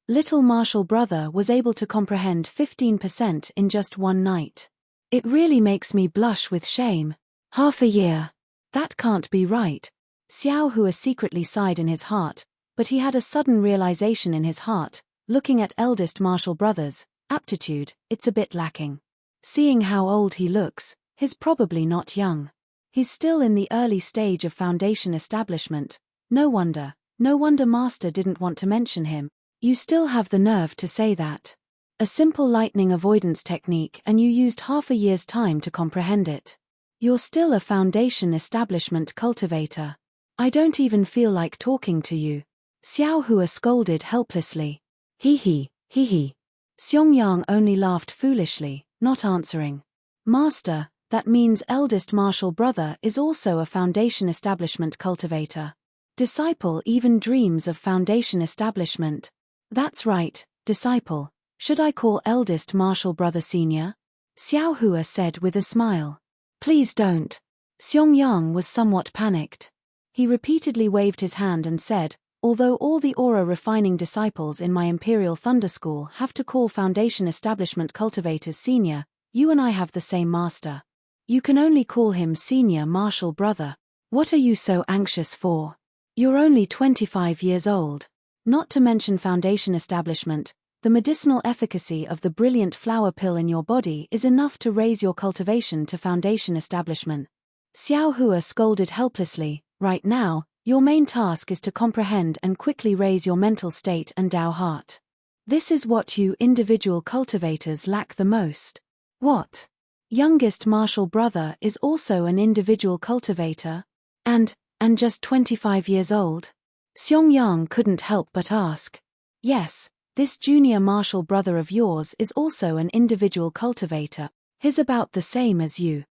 Little martial brother was able to comprehend 15% in just one night. It really makes me blush with shame. Half a year. That can't be right. Xiao Hua secretly sighed in his heart, but he had a sudden realization in his heart, looking at eldest martial brother's aptitude, it's a bit lacking. Seeing how old he looks, he's probably not young. He's still in the early stage of foundation establishment. No wonder Master didn't want to mention him. You still have the nerve to say that. A simple lightning avoidance technique and you used half a year's time to comprehend it. You're still a foundation establishment cultivator. I don't even feel like talking to you. Xiao Hua scolded helplessly. Hee. Xiong only laughed foolishly, not answering. Master, that means eldest martial brother is also a foundation establishment cultivator. Disciple even dreams of foundation establishment. That's right, disciple. Should I call eldest martial brother senior? Xiao Hua said with a smile. Please don't. Xiong Yang was somewhat panicked. He repeatedly waved his hand and said, although all the aura-refining disciples in my Imperial Thunder School have to call Foundation Establishment cultivators senior, you and I have the same master. You can only call him senior martial brother. What are you so anxious for? You're only 25 years old. Not to mention Foundation Establishment, the medicinal efficacy of the brilliant flower pill in your body is enough to raise your cultivation to Foundation Establishment. Xiao Hua scolded helplessly. Right now, your main task is to comprehend and quickly raise your mental state and Tao heart. This is what you individual cultivators lack the most. What? Youngest martial brother is also an individual cultivator? And just 25 years old? Xiong Yang couldn't help but ask. Yes, this junior martial brother of yours is also an individual cultivator. He's about the same as you.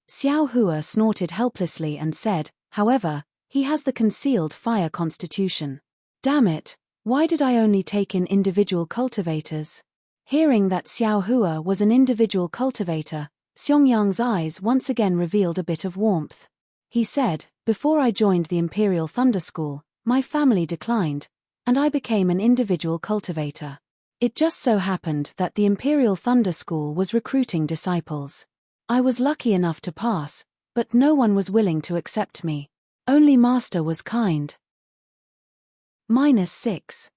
Xiao Hua snorted helplessly and said, however, he has the concealed fire constitution. Damn it, why did I only take in individual cultivators? Hearing that Xiao Hua was an individual cultivator, Xiong Yang's eyes once again revealed a bit of warmth. He said, before I joined the Imperial Thunder School, my family declined, and I became an individual cultivator. It just so happened that the Imperial Thunder School was recruiting disciples. I was lucky enough to pass, but no one was willing to accept me. Only Master was kind. -6.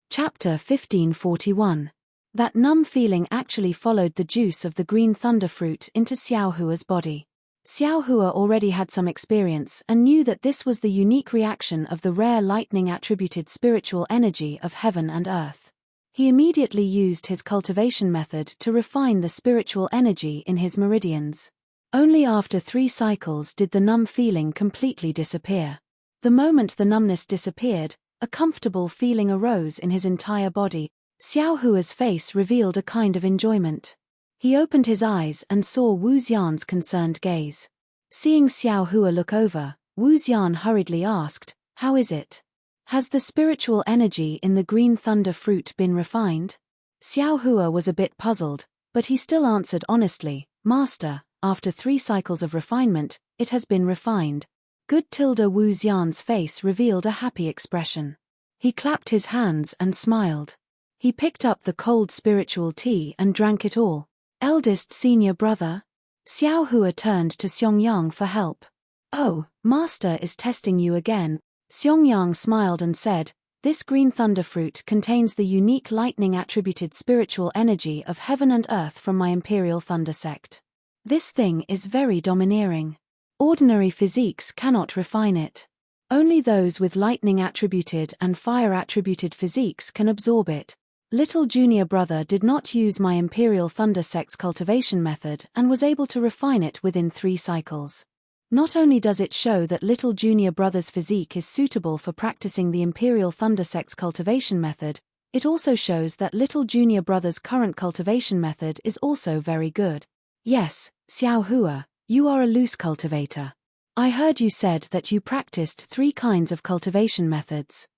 Chapter 1541. That numb feeling actually followed the juice of the green thunder fruit into Xiao Hua's body. Xiao Hua already had some experience and knew that this was the unique reaction of the rare lightning-attributed spiritual energy of heaven and earth. He immediately used his cultivation method to refine the spiritual energy in his meridians. Only after 3 cycles did the numb feeling completely disappear. The moment the numbness disappeared, a comfortable feeling arose in his entire body. Xiao Hua's face revealed a kind of enjoyment. He opened his eyes and saw Wu Xian's concerned gaze. Seeing Xiao Hua look over, Wu Xian hurriedly asked, "How is it? Has the spiritual energy in the green thunder fruit been refined?" Xiao Hua was a bit puzzled, but he still answered honestly, "Master, after 3 cycles of refinement, it has been refined." Good Wu Xian's face revealed a happy expression. He clapped his hands and smiled. He picked up the cold spiritual tea and drank it all. Eldest senior brother? Xiao Hua turned to Xiong Yang for help. "Oh, Master is testing you again." Xiong Yang smiled and said, "This green thunder fruit contains the unique lightning-attributed spiritual energy of heaven and earth from my Imperial Thunder sect. This thing is very domineering. Ordinary physiques cannot refine it. Only those with lightning-attributed and fire-attributed physiques can absorb it. Little junior brother did not use my Imperial Thunder sect's cultivation method and was able to refine it within 3 cycles. Not only does it show that little junior brother's physique is suitable for practicing the Imperial Thunder sect's cultivation method, it also shows that little junior brother's current cultivation method is also very good. Yes, Xiao Hua, you are a loose cultivator. I heard you said that you practiced 3 kinds of cultivation methods.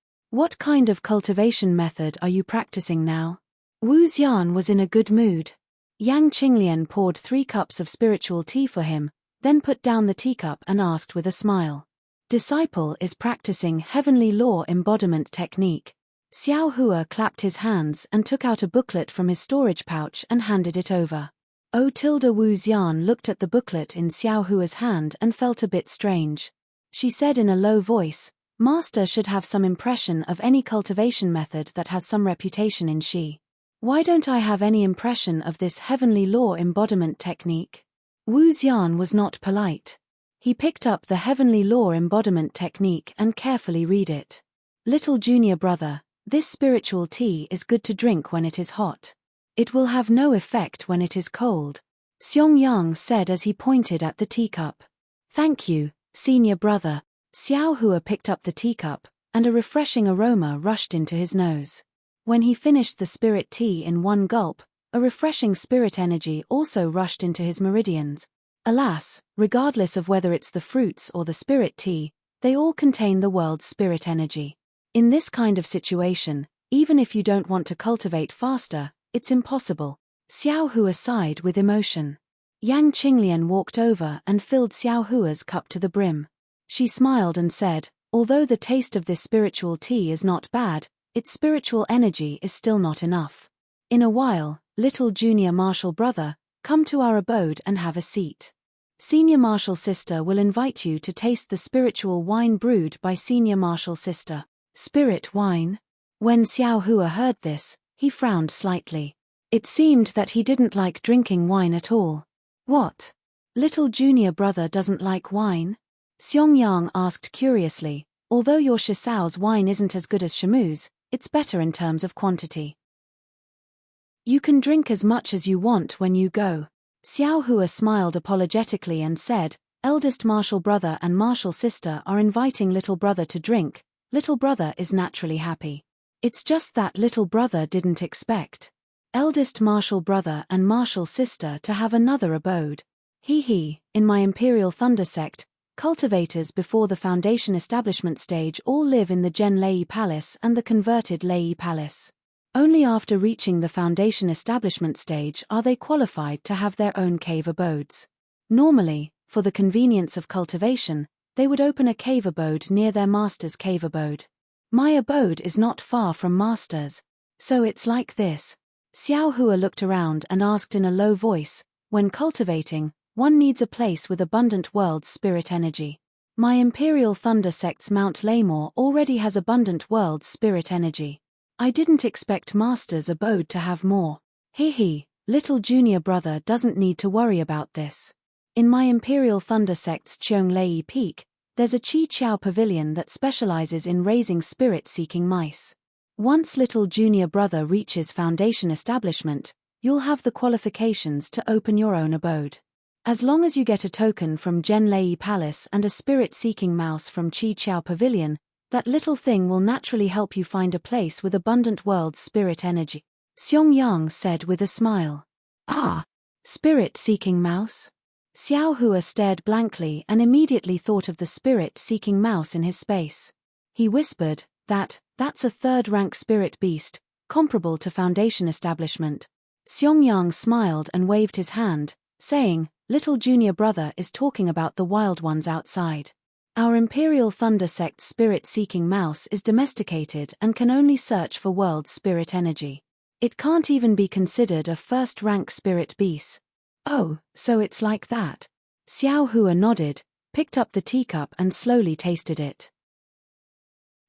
What kind of cultivation method are you practicing now?" Wu Xian was in a good mood. Yang Qinglian poured 3 cups of spiritual tea for him, then put down the teacup and asked with a smile. "Disciple is practicing heavenly law embodiment technique." Xiao Hua clapped his hands and took out a booklet from his storage pouch and handed it over. Wu Xian looked at the booklet in Xiao Hua's hand and felt a bit strange. She said in a low voice, "Master should have some impression of any cultivation method that has some reputation in Shi. Why don't I have any impression of this heavenly law embodiment technique?" Wu Xian was not polite. He picked up the heavenly law embodiment technique and carefully read it. "Little junior brother, this spiritual tea is good to drink when it is hot. It will have no effect when it is cold," Xiong Yang said as he pointed at the teacup. "Thank you, senior brother." Xiao Hua picked up the teacup, and a refreshing aroma rushed into his nose. When he finished the spirit tea in one gulp, a refreshing spirit energy also rushed into his meridians. Alas, regardless of whether it's the fruits or the spirit tea, They all contain the world's spirit energy. In this kind of situation, even if you don't want to cultivate faster, it's impossible. Xiao Hua sighed with emotion. Yang Qinglian walked over and filled Xiao Hua's cup to the brim. She smiled and said, although the taste of this spiritual tea is not bad, its spiritual energy is still not enough. In a while, little junior martial brother, come to our abode and have a seat. Senior martial sister will invite you to taste the spiritual wine brewed by senior martial sister. Spirit wine? When Xiao Hua heard this, he frowned slightly. It seemed that he didn't like drinking wine at all. What? Little junior brother doesn't like wine? Xiong Yang asked curiously. Although your Shisao's wine isn't as good as Shamu's, it's better in terms of quantity. You can drink as much as you want when you go. Xiao Hua smiled apologetically and said, eldest martial brother and martial sister are inviting little brother to drink. Little brother is naturally happy. It's just that little brother didn't expect eldest martial brother and martial sister to have another abode. In my Imperial Thunder sect, cultivators before the Foundation establishment stage all live in the Gen Lei Palace and the converted Lei Palace. Only after reaching the Foundation establishment stage are they qualified to have their own cave abodes. Normally, for the convenience of cultivation, they would open a cave abode near their master's cave abode. My abode is not far from master's, so it's like this. Xiao Hua looked around and asked in a low voice, when cultivating, one needs a place with abundant world's spirit energy. My Imperial Thunder sect's Mount Laymore already has abundant world's spirit energy. I didn't expect master's abode to have more. Little junior brother doesn't need to worry about this. In my Imperial Thunder sect's Cheonglei Peak, there's a Qi Qiao pavilion that specializes in raising spirit-seeking mice. Once little junior brother reaches Foundation establishment, you'll have the qualifications to open your own abode. As long as you get a token from Gen Lei Palace and a spirit-seeking mouse from Qi Qiao pavilion, that little thing will naturally help you find a place with abundant world's spirit energy. Xiong Yang said with a smile. Ah, spirit-seeking mouse? Xiao Hua stared blankly and immediately thought of the spirit-seeking mouse in his space. He whispered, that's a third-rank spirit beast, comparable to Foundation establishment. Xiong Yang smiled and waved his hand, saying, little junior brother is talking about the wild ones outside. Our Imperial Thunder sect's spirit-seeking mouse is domesticated and can only search for world's spirit energy. It can't even be considered a first-rank spirit beast. Oh, so it's like that. Xiao Hua nodded, picked up the teacup and slowly tasted it.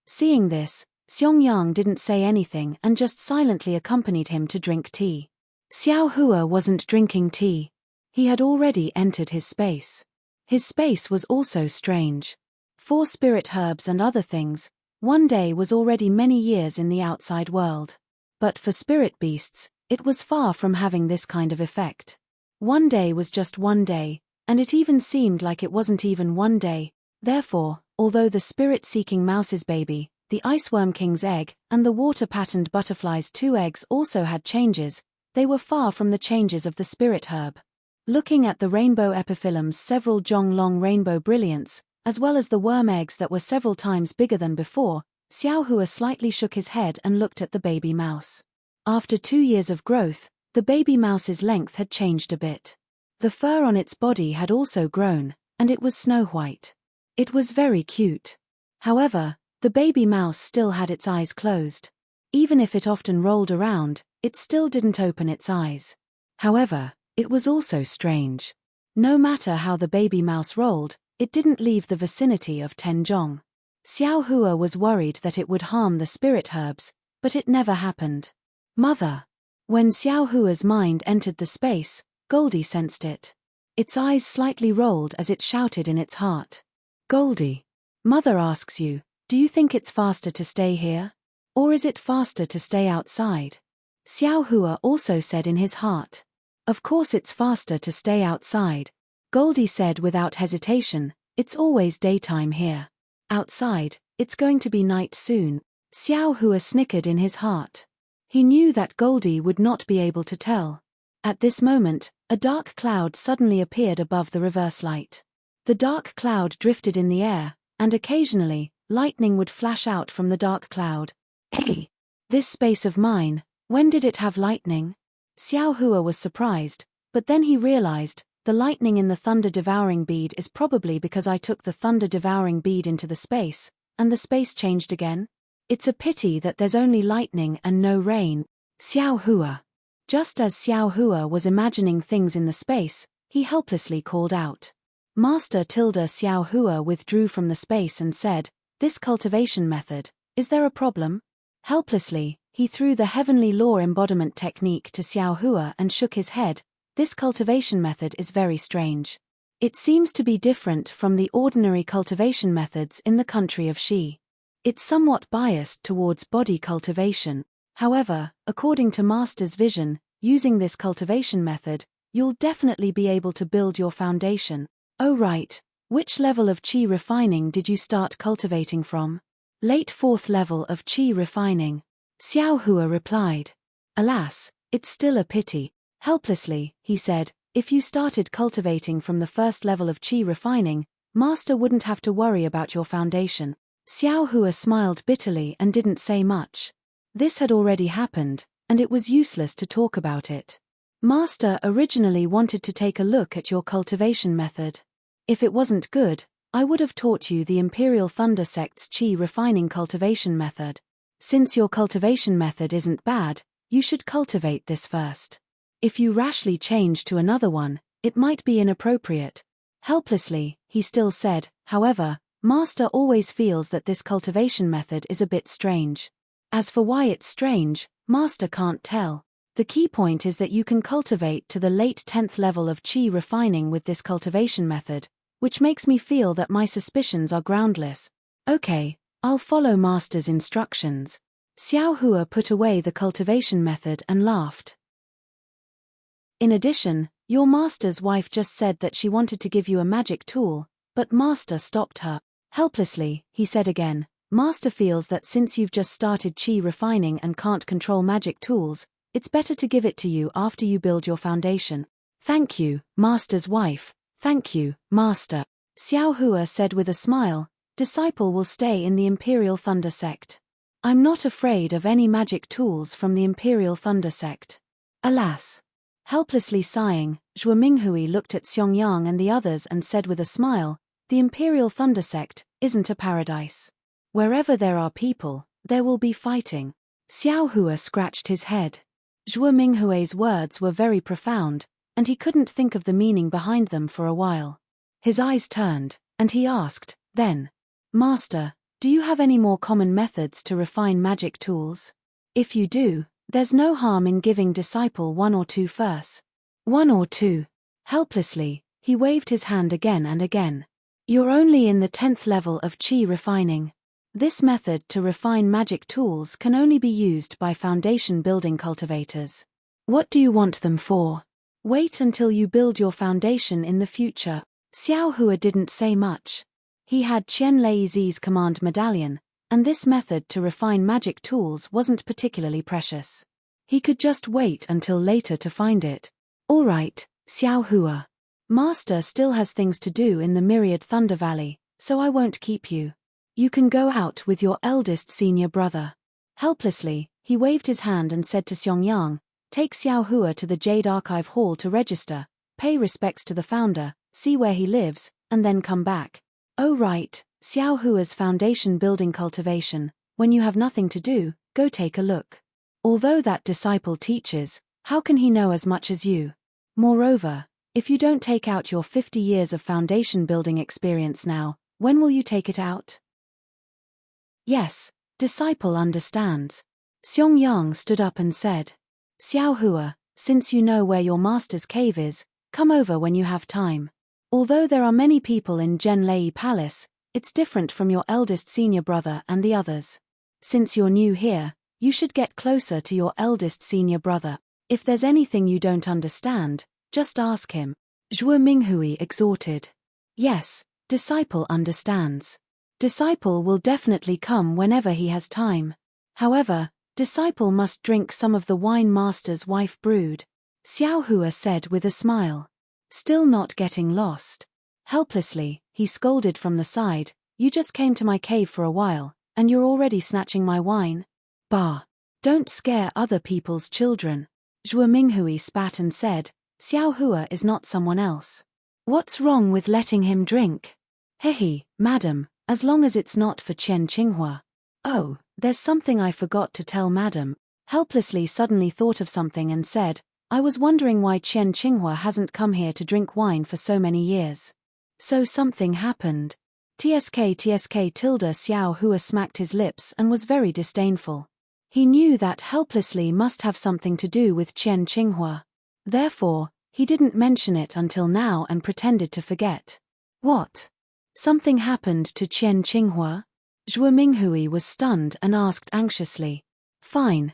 Seeing this, Xiong Yang didn't say anything and just silently accompanied him to drink tea. Xiao Hua wasn't drinking tea. He had already entered his space. His space was also strange. 4 spirit herbs and other things, one day was already many years in the outside world. But for spirit beasts, it was far from having this kind of effect. One day was just one day, and it even seemed like it wasn't even one day. Therefore, although the spirit-seeking mouse's baby, the iceworm king's egg, and the water-patterned butterfly's 2 eggs also had changes, they were far from the changes of the spirit herb. Looking at the rainbow epiphyllum's several Zhonglong rainbow brilliance, as well as the worm eggs that were several times bigger than before, Xiao Hua slightly shook his head and looked at the baby mouse. After 2 years of growth, the baby mouse's length had changed a bit. The fur on its body had also grown, and it was snow white. It was very cute. However, the baby mouse still had its eyes closed. Even if it often rolled around, it still didn't open its eyes. However, it was also strange. No matter how the baby mouse rolled, it didn't leave the vicinity of Tenjong. Xiao Hua was worried that it would harm the spirit herbs, but it never happened. Mother. When Xiao Hua's mind entered the space, Goldie sensed it. Its eyes slightly rolled as it shouted in its heart. Goldie. Mother asks you, do you think it's faster to stay here? Or is it faster to stay outside? Xiao Hua also said in his heart. Of course it's faster to stay outside. Goldie said without hesitation, it's always daytime here. Outside, it's going to be night soon. Xiao Hua snickered in his heart. He knew that Goldie would not be able to tell. At this moment, a dark cloud suddenly appeared above the reverse light. The dark cloud drifted in the air, and occasionally, lightning would flash out from the dark cloud. Hey! This space of mine, when did it have lightning? Xiao Hua was surprised, but then he realized, the lightning in the thunder-devouring bead is probably because I took the thunder-devouring bead into the space, and the space changed again? It's a pity that there's only lightning and no rain. Xiao Hua. Just as Xiao Hua was imagining things in the space, he helplessly called out. Master Tilda Xiao Hua withdrew from the space and said, "This cultivation method, is there a problem?" Helplessly, he threw the heavenly law embodiment technique to Xiao Hua and shook his head. This cultivation method is very strange. It seems to be different from the ordinary cultivation methods in the country of Shi. It's somewhat biased towards body cultivation. However, according to Master's vision, using this cultivation method, you'll definitely be able to build your foundation. Oh right, which level of Qi refining did you start cultivating from? Late 4th level of Qi refining. Xiao Hua replied. Alas, it's still a pity. Helplessly, he said, if you started cultivating from the 1st level of Qi refining, Master wouldn't have to worry about your foundation. Xiao Hua smiled bitterly and didn't say much. This had already happened, and it was useless to talk about it. Master originally wanted to take a look at your cultivation method. If it wasn't good, I would have taught you the Imperial Thunder Sect's Qi refining cultivation method. Since your cultivation method isn't bad, you should cultivate this first. If you rashly change to another one, it might be inappropriate. Helplessly, he still said, however, Master always feels that this cultivation method is a bit strange. As for why it's strange, Master can't tell. The key point is that you can cultivate to the late 10th level of Qi refining with this cultivation method, which makes me feel that my suspicions are groundless. Okay, I'll follow Master's instructions. Xiao Hua put away the cultivation method and laughed. In addition, your Master's wife just said that she wanted to give you a magic tool, but Master stopped her. Helplessly, he said again, Master feels that since you've just started Qi refining and can't control magic tools, it's better to give it to you after you build your foundation. Thank you, Master's wife. Thank you, Master. Xiao Hua said with a smile, disciple will stay in the Imperial Thunder Sect. I'm not afraid of any magic tools from the Imperial Thunder Sect. Alas. Helplessly sighing, Zhuo Minghui looked at Xiongyang and the others and said with a smile, the Imperial Thunder Sect isn't a paradise. Wherever there are people, there will be fighting. Xiao Hua scratched his head. Zhuo Minghui's words were very profound, and he couldn't think of the meaning behind them for a while. His eyes turned, and he asked, then, Master, do you have any more common methods to refine magic tools? If you do, there's no harm in giving disciple 1 or 2 first. 1 or 2. Helplessly, he waved his hand again and again. You're only in the 10th level of Qi refining. This method to refine magic tools can only be used by foundation building cultivators. What do you want them for? Wait until you build your foundation in the future. Xiao Hua didn't say much. He had Qian Leizi's command medallion, and this method to refine magic tools wasn't particularly precious. He could just wait until later to find it. All right, Xiao Hua. Master still has things to do in the Myriad Thunder Valley, so I won't keep you. You can go out with your eldest senior brother. Helplessly, he waved his hand and said to Xiongyang, take Xiao Hua to the Jade Archive Hall to register, pay respects to the founder, see where he lives, and then come back. Oh right, Xiao Hua's foundation building cultivation, when you have nothing to do, go take a look. Although that disciple teaches, how can he know as much as you? Moreover, if you don't take out your 50 years of foundation building experience now, when will you take it out? Yes, disciple understands. Xiongyang stood up and said, Xiao Hua, since you know where your master's cave is, come over when you have time. Although there are many people in Zhenlei Palace, it's different from your eldest senior brother and the others. Since you're new here, you should get closer to your eldest senior brother. If there's anything you don't understand, just ask him. Zhuo Minghui exhorted. Yes, disciple understands. Disciple will definitely come whenever he has time. However, disciple must drink some of the wine master's wife brewed. Xiao Hua said with a smile. Still not getting lost. Helplessly, he scolded from the side, You just came to my cave for a while, and you're already snatching my wine? Bah! Don't scare other people's children. Zhuo Minghui spat and said, Xiao Hua is not someone else. What's wrong with letting him drink? Hehe, madam, as long as it's not for Qian Qinghua. Oh, there's something I forgot to tell madam. Helplessly suddenly thought of something and said, I was wondering why Qian Qinghua hasn't come here to drink wine for so many years. So something happened. TSK tilde Xiao Hua smacked his lips and was very disdainful. He knew that helplessly must have something to do with Qian Qinghua. Therefore, he didn't mention it until now and pretended to forget. What? Something happened to Qian Qinghua? Zhuo Minghui was stunned and asked anxiously. Fine,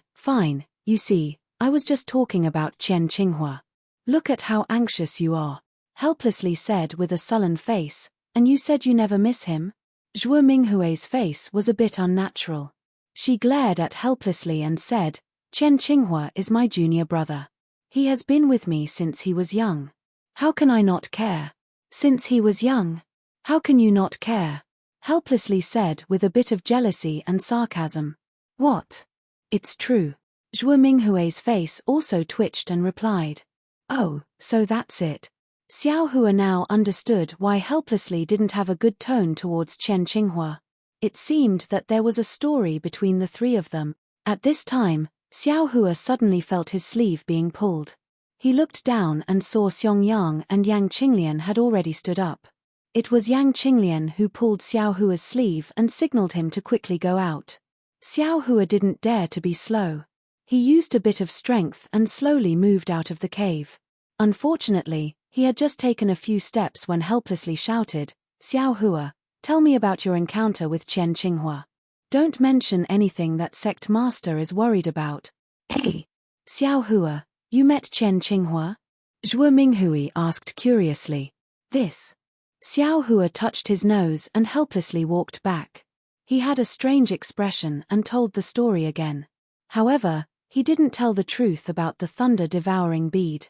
you see, I was just talking about Qian Qinghua. Look at how anxious you are, helplessly said with a sullen face, and you said you never miss him? Zhuo Minghui's face was a bit unnatural. She glared at helplessly and said, Qian Qinghua is my junior brother. He has been with me since he was young. How can I not care? Since he was young? How can you not care? Helplessly said with a bit of jealousy and sarcasm. What? It's true. Zhuo Minghui's face also twitched and replied. Oh, so that's it. Xiao Hua now understood why helplessly didn't have a good tone towards Qian Qinghua. It seemed that there was a story between the three of them. At this time, Xiao Hua suddenly felt his sleeve being pulled. He looked down and saw Xiong Yang and Yang Qinglian had already stood up. It was Yang Qinglian who pulled Xiao Hua's sleeve and signaled him to quickly go out. Xiao Hua didn't dare to be slow. He used a bit of strength and slowly moved out of the cave. Unfortunately, he had just taken a few steps when helplessly shouted, Xiao Hua, tell me about your encounter with Qian Qinghua. Don't mention anything that sect master is worried about. Hey, Xiao Hua, you met Qian Qinghua? Zhuo Minghui asked curiously. This. Xiao Hua touched his nose and helplessly walked back. He had a strange expression and told the story again. However, he didn't tell the truth about the thunder-devouring bead.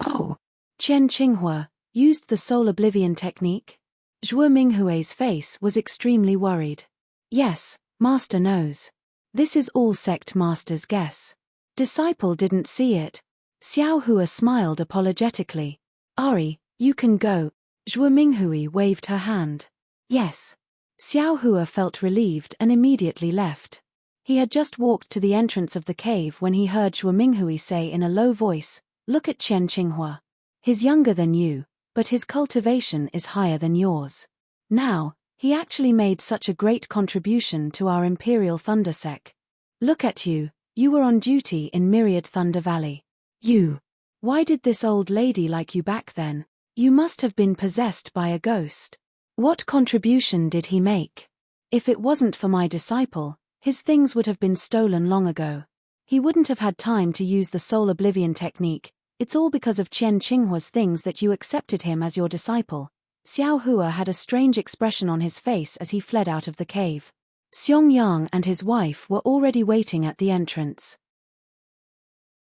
Oh! Qian Qinghua used the soul oblivion technique? Zhuo Minghui's face was extremely worried. Yes, master knows. This is all sect master's guess. Disciple didn't see it. Xiao Hua smiled apologetically. Ari, you can go. Zhuo Minghui waved her hand. Yes. Xiao Hua felt relieved and immediately left. He had just walked to the entrance of the cave when he heard Zhuo Minghui say in a low voice, Look at Qian Qinghua. He's younger than you, but his cultivation is higher than yours. Now, he actually made such a great contribution to our Imperial Thunder Sec. Look at you, you were on duty in Myriad Thunder Valley. You. Why did this old lady like you back then? You must have been possessed by a ghost. What contribution did he make? If it wasn't for my disciple, his things would have been stolen long ago. He wouldn't have had time to use the soul oblivion technique. It's all because of Qian Qinghua's things that you accepted him as your disciple. Xiao Hua had a strange expression on his face as he fled out of the cave. Xiong Yang and his wife were already waiting at the entrance.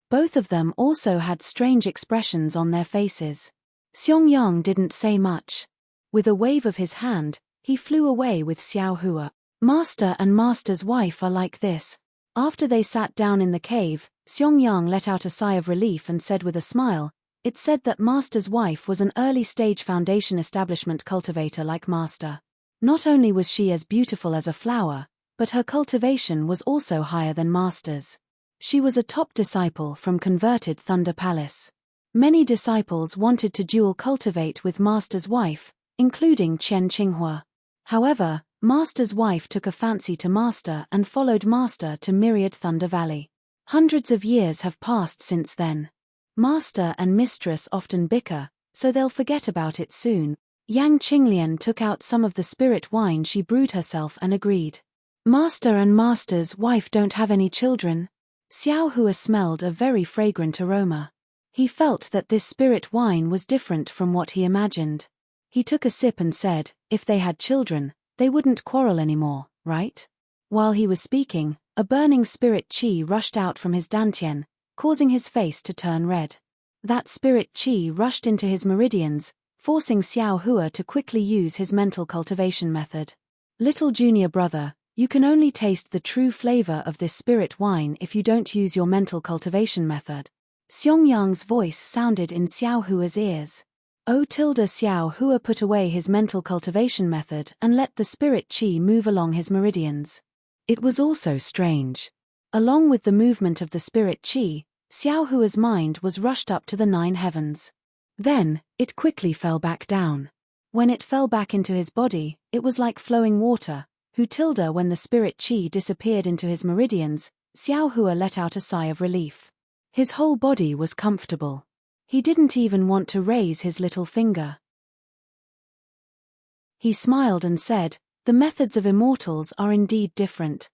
Both of them also had strange expressions on their faces. Xiong Yang didn't say much. With a wave of his hand, he flew away with Xiao Hua. Master and master's wife are like this. After they sat down in the cave, Xiong Yang let out a sigh of relief and said with a smile, It said that master's wife was an early-stage foundation establishment cultivator like master. Not only was she as beautiful as a flower, but her cultivation was also higher than master's. She was a top disciple from converted Thunder Palace. Many disciples wanted to dual cultivate with master's wife, including Qian Qinghua. However, master's wife took a fancy to master and followed master to Myriad Thunder Valley. Hundreds of years have passed since then. Master and mistress often bicker, so they'll forget about it soon. Yang Qinglian took out some of the spirit wine she brewed herself and agreed. Master and master's wife don't have any children. Xiao Hua smelled a very fragrant aroma. He felt that this spirit wine was different from what he imagined. He took a sip and said, if they had children, they wouldn't quarrel anymore, right? While he was speaking, a burning spirit qi rushed out from his dantian, causing his face to turn red. That spirit qi rushed into his meridians, forcing Xiao Hua to quickly use his mental cultivation method. Little junior brother, you can only taste the true flavor of this spirit wine if you don't use your mental cultivation method. Xiangyang's voice sounded in Xiao Hua's ears. Xiao Hua put away his mental cultivation method and let the spirit qi move along his meridians. It was also strange. Along with the movement of the spirit qi, Xiao Hua's mind was rushed up to the 9 heavens. Then, it quickly fell back down. When it fell back into his body, it was like flowing water. When the spirit qi disappeared into his meridians, Xiao Hua let out a sigh of relief. His whole body was comfortable. He didn't even want to raise his little finger. He smiled and said, "The methods of immortals are indeed different.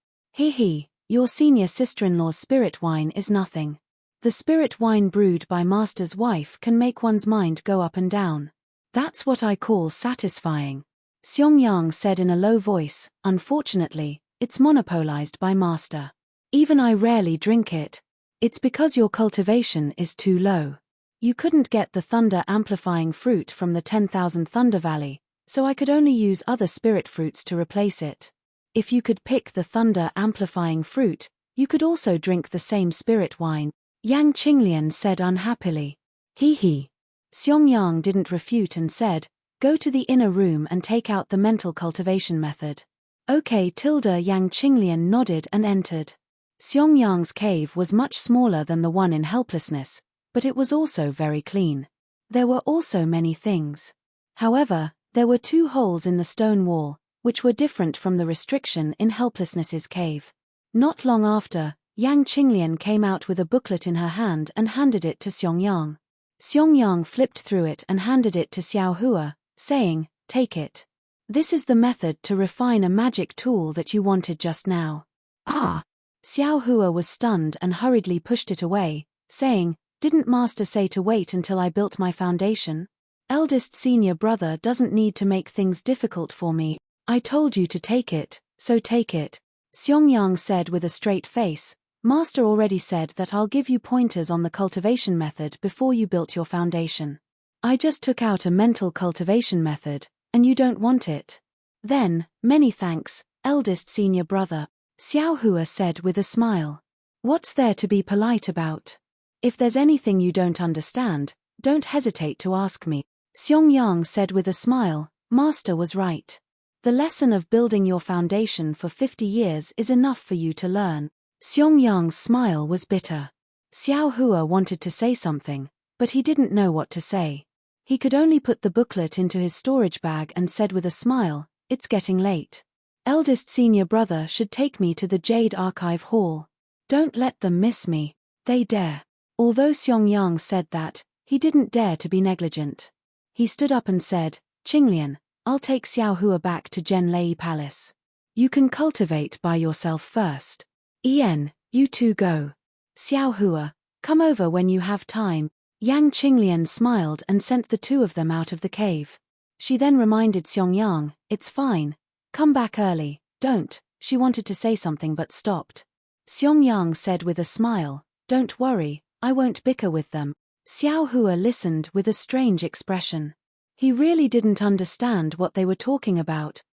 Your senior sister-in-law's spirit wine is nothing. The spirit wine brewed by Master's wife can make one's mind go up and down. That's what I call satisfying." Xiangyang said in a low voice, "Unfortunately, it's monopolized by Master. Even I rarely drink it. It's because your cultivation is too low. You couldn't get the thunder-amplifying fruit from the 10,000 Thunder Valley, so I could only use other spirit fruits to replace it. If you could pick the thunder-amplifying fruit, you could also drink the same spirit wine," Yang Qinglian said unhappily. Xiangyang didn't refute and said, "Go to the inner room and take out the mental cultivation method." Okay. Yang Qinglian nodded and entered. Xiangyang's cave was much smaller than the one in helplessness, but it was also very clean. There were also many things. However, there were 2 holes in the stone wall, which were different from the restriction in helplessness's cave. Not long after, Yang Qinglian came out with a booklet in her hand and handed it to Xiangyang. Xiangyang flipped through it and handed it to Xiao Hua, saying, "Take it. This is the method to refine a magic tool that you wanted just now." "Ah!" Xiao Hua was stunned and hurriedly pushed it away, saying, "Didn't Master say to wait until I built my foundation? Eldest senior brother doesn't need to make things difficult for me. I told you to take it, so take it." Xiangyang said with a straight face, "Master already said that I'll give you pointers on the cultivation method before you built your foundation. I just took out a mental cultivation method, and you don't want it. Then, many thanks, eldest senior brother," Xiao Hua said with a smile. "What's there to be polite about? If there's anything you don't understand, don't hesitate to ask me." Xiangyang said with a smile, "Master was right. The lesson of building your foundation for 50 years is enough for you to learn." Xiangyang's smile was bitter. Xiao Hua wanted to say something, but he didn't know what to say. He could only put the booklet into his storage bag and said with a smile, "It's getting late. Eldest senior brother should take me to the Jade Archive Hall. Don't let them miss me. They dare." Although Xiangyang said that, he didn't dare to be negligent. He stood up and said, "Qinglian, I'll take Xiao Hua back to Zhenlei Palace. You can cultivate by yourself first. You 2 go. Xiao Hua, come over when you have time." Yang Qinglian smiled and sent the 2 of them out of the cave. She then reminded Xiangyang, "It's fine. Come back early, don't." She wanted to say something but stopped. Xiangyang said with a smile, "Don't worry, I won't bicker with them." Xiao Hua listened with a strange expression. He really didn't understand what they were talking about.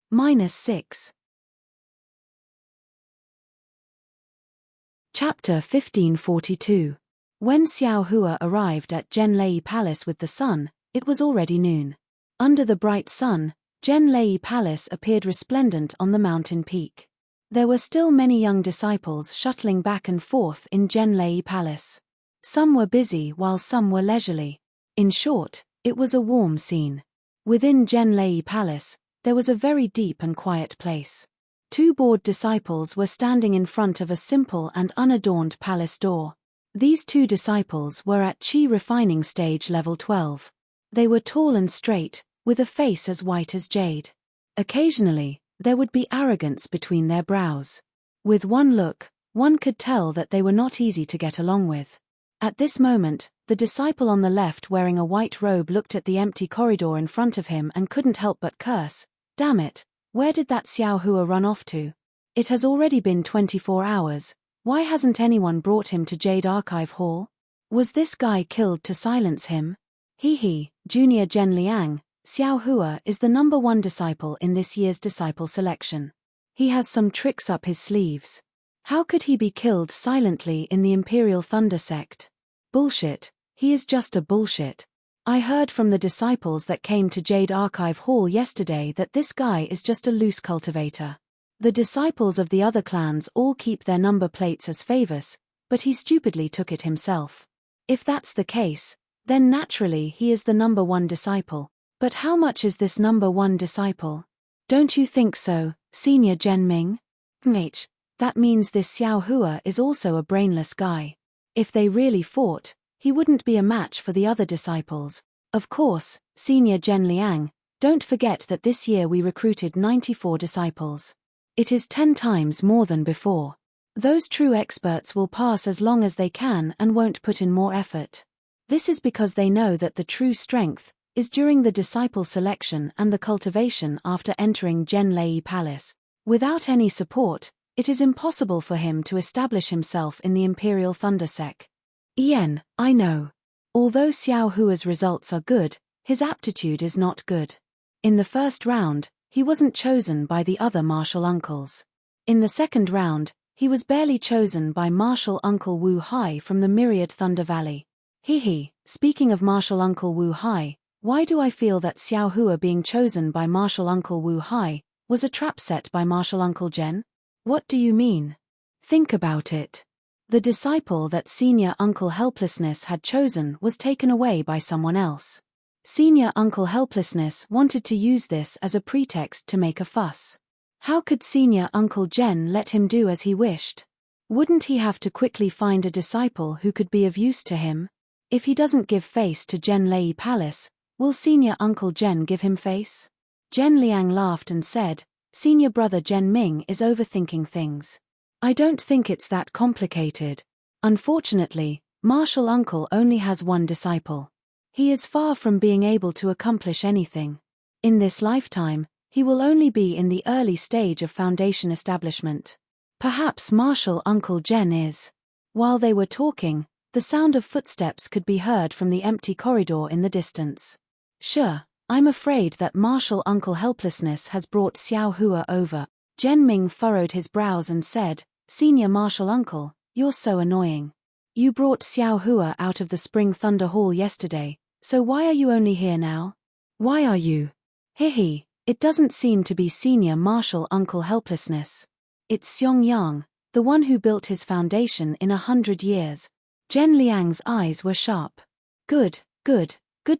-6. Chapter 1542. When Xiao Hua arrived at Zhenlei Palace with the sun, it was already noon. Under the bright sun, Zhenlei Palace appeared resplendent on the mountain peak. There were still many young disciples shuttling back and forth in Zhenlei Palace. Some were busy while some were leisurely. In short, it was a warm scene. Within Zhenlei Palace, there was a very deep and quiet place. 2 bored disciples were standing in front of a simple and unadorned palace door. These 2 disciples were at Qi refining stage level 12. They were tall and straight, with a face as white as jade. Occasionally, there would be arrogance between their brows. With one look, one could tell that they were not easy to get along with. At this moment, the disciple on the left wearing a white robe looked at the empty corridor in front of him and couldn't help but curse, "Damn it, where did that Xiao Hua run off to? It has already been 24 hours, why hasn't anyone brought him to Jade Archive Hall? Was this guy killed to silence him?" Junior Zhen Liang, Xiao Hua is the number 1 disciple in this year's disciple selection. He has some tricks up his sleeves. How could he be killed silently in the Imperial Thunder sect? Bullshit. He is just a bullshit. I heard from the disciples that came to Jade Archive Hall yesterday that this guy is just a loose cultivator. The disciples of the other clans all keep their number plates as favors, but he stupidly took it himself. If that's the case, then naturally he is the number 1 disciple. But how much is this number 1 disciple? Don't you think so, Senior Gen Ming? That means this Xiao Hua is also a brainless guy. If they really fought, he wouldn't be a match for the other disciples. Of course, Senior Gen Liang, don't forget that this year we recruited 94 disciples. It is 10 times more than before. Those true experts will pass as long as they can and won't put in more effort. This is because they know that the true strength is during the disciple selection and the cultivation after entering Gen Lei Palace. Without any support, it is impossible for him to establish himself in the Imperial Thunder Sec. I know. Although Xiao Hua's results are good, his aptitude is not good. In the first round, he wasn't chosen by the other martial uncles. In the second round, he was barely chosen by Martial Uncle Wu Hai from the Myriad Thunder Valley. Speaking of Martial Uncle Wu Hai, why do I feel that Xiao Hua being chosen by Martial Uncle Wu Hai was a trap set by Martial Uncle Gen? What do you mean? Think about it. The disciple that Senior Uncle Helplessness had chosen was taken away by someone else. Senior Uncle Helplessness wanted to use this as a pretext to make a fuss. How could Senior Uncle Gen let him do as he wished? Wouldn't he have to quickly find a disciple who could be of use to him? If he doesn't give face to Gen Lei Palace, will Senior Uncle Gen give him face? Gen Liang laughed and said, Senior Brother Gen Ming is overthinking things. I don't think it's that complicated. Unfortunately, Martial Uncle only has 1 disciple. He is far from being able to accomplish anything. In this lifetime, he will only be in the early stage of foundation establishment. Perhaps Martial Uncle Gen is. While they were talking, the sound of footsteps could be heard from the empty corridor in the distance. Sure, I'm afraid that Martial Uncle Helplessness has brought Xiao Hua over. Gen Ming furrowed his brows and said, Senior Martial Uncle, you're so annoying. You brought Xiao Hua out of the Spring Thunder Hall yesterday, so why are you only here now? Why are you? It doesn't seem to be Senior Martial Uncle Helplessness. It's Xiong Yang, the one who built his foundation in 100 years. Gen Liang's eyes were sharp. Good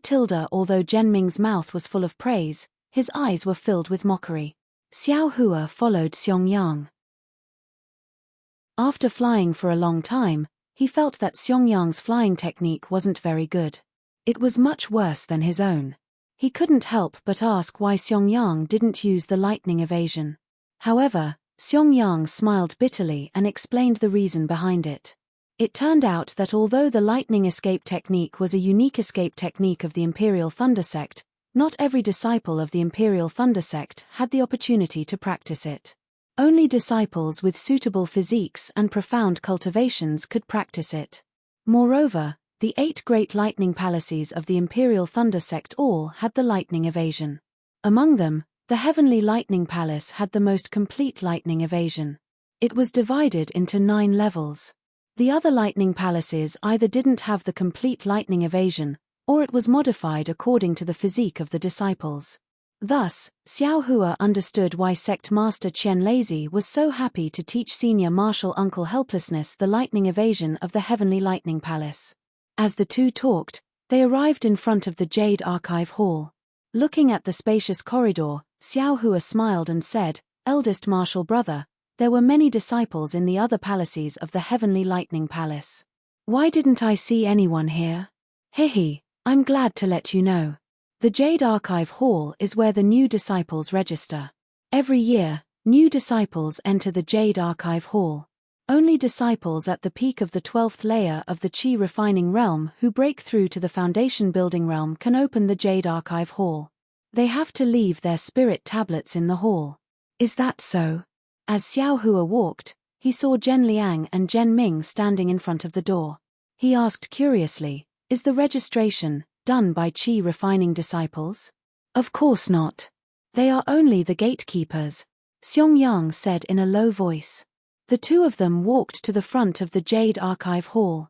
tilde. Although Gen Ming's mouth was full of praise, his eyes were filled with mockery. Xiao Hua followed Xiong Yang. After flying for a long time, he felt that Xiong Yang's flying technique wasn't very good. It was much worse than his own. He couldn't help but ask why Xiong Yang didn't use the lightning evasion. However, Xiong Yang smiled bitterly and explained the reason behind it. It turned out that although the lightning escape technique was a unique escape technique of the Imperial Thunder Sect, not every disciple of the Imperial Thunder Sect had the opportunity to practice it. Only disciples with suitable physiques and profound cultivations could practice it. Moreover, the 8 great lightning palaces of the Imperial Thunder Sect all had the lightning evasion. Among them, the Heavenly Lightning Palace had the most complete lightning evasion. It was divided into 9 levels. The other lightning palaces either didn't have the complete lightning evasion, or it was modified according to the physique of the disciples. Thus, Xiao Hua understood why Sect Master Qian Lazy was so happy to teach Senior Martial Uncle Helplessness the lightning evasion of the Heavenly Lightning Palace. As the two talked, they arrived in front of the Jade Archive Hall. Looking at the spacious corridor, Xiao Hua smiled and said, Eldest Martial Brother, there were many disciples in the other palaces of the Heavenly Lightning Palace. Why didn't I see anyone here? I'm glad to let you know. The Jade Archive Hall is where the new disciples register. Every year, new disciples enter the Jade Archive Hall. Only disciples at the peak of the 12th layer of the Qi refining realm who break through to the foundation building realm can open the Jade Archive Hall. They have to leave their spirit tablets in the hall. Is that so? As Xiao Hua walked, he saw Gen Liang and Gen Ming standing in front of the door. He asked curiously, is the registration done by Qi refining disciples? Of course not. They are only the gatekeepers, Xiong said in a low voice. The two of them walked to the front of the Jade Archive Hall.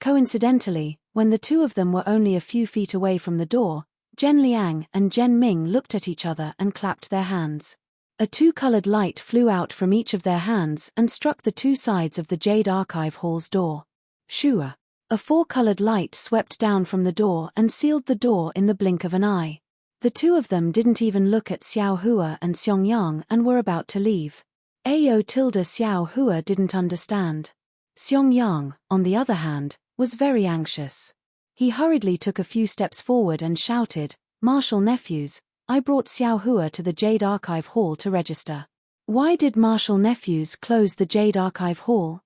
Coincidentally, when the two of them were only a few feet away from the door, Zhen Liang and Zhen Ming looked at each other and clapped their hands. A two-colored light flew out from each of their hands and struck the two sides of the Jade Archive Hall's door. Shua. A four-colored light swept down from the door and sealed the door in the blink of an eye. The two of them didn't even look at Xiao Hua and Xiong and were about to leave. Xiao Hua didn't understand. Xiong, on the other hand, was very anxious. He hurriedly took a few steps forward and shouted, "Martial nephews, I brought Xiao Hua to the Jade Archive Hall to register." Why did Martial nephews close the Jade Archive Hall?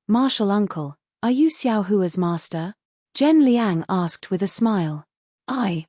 Martial uncle, are you Xiao Hua's master? Zhen Liang asked with a smile.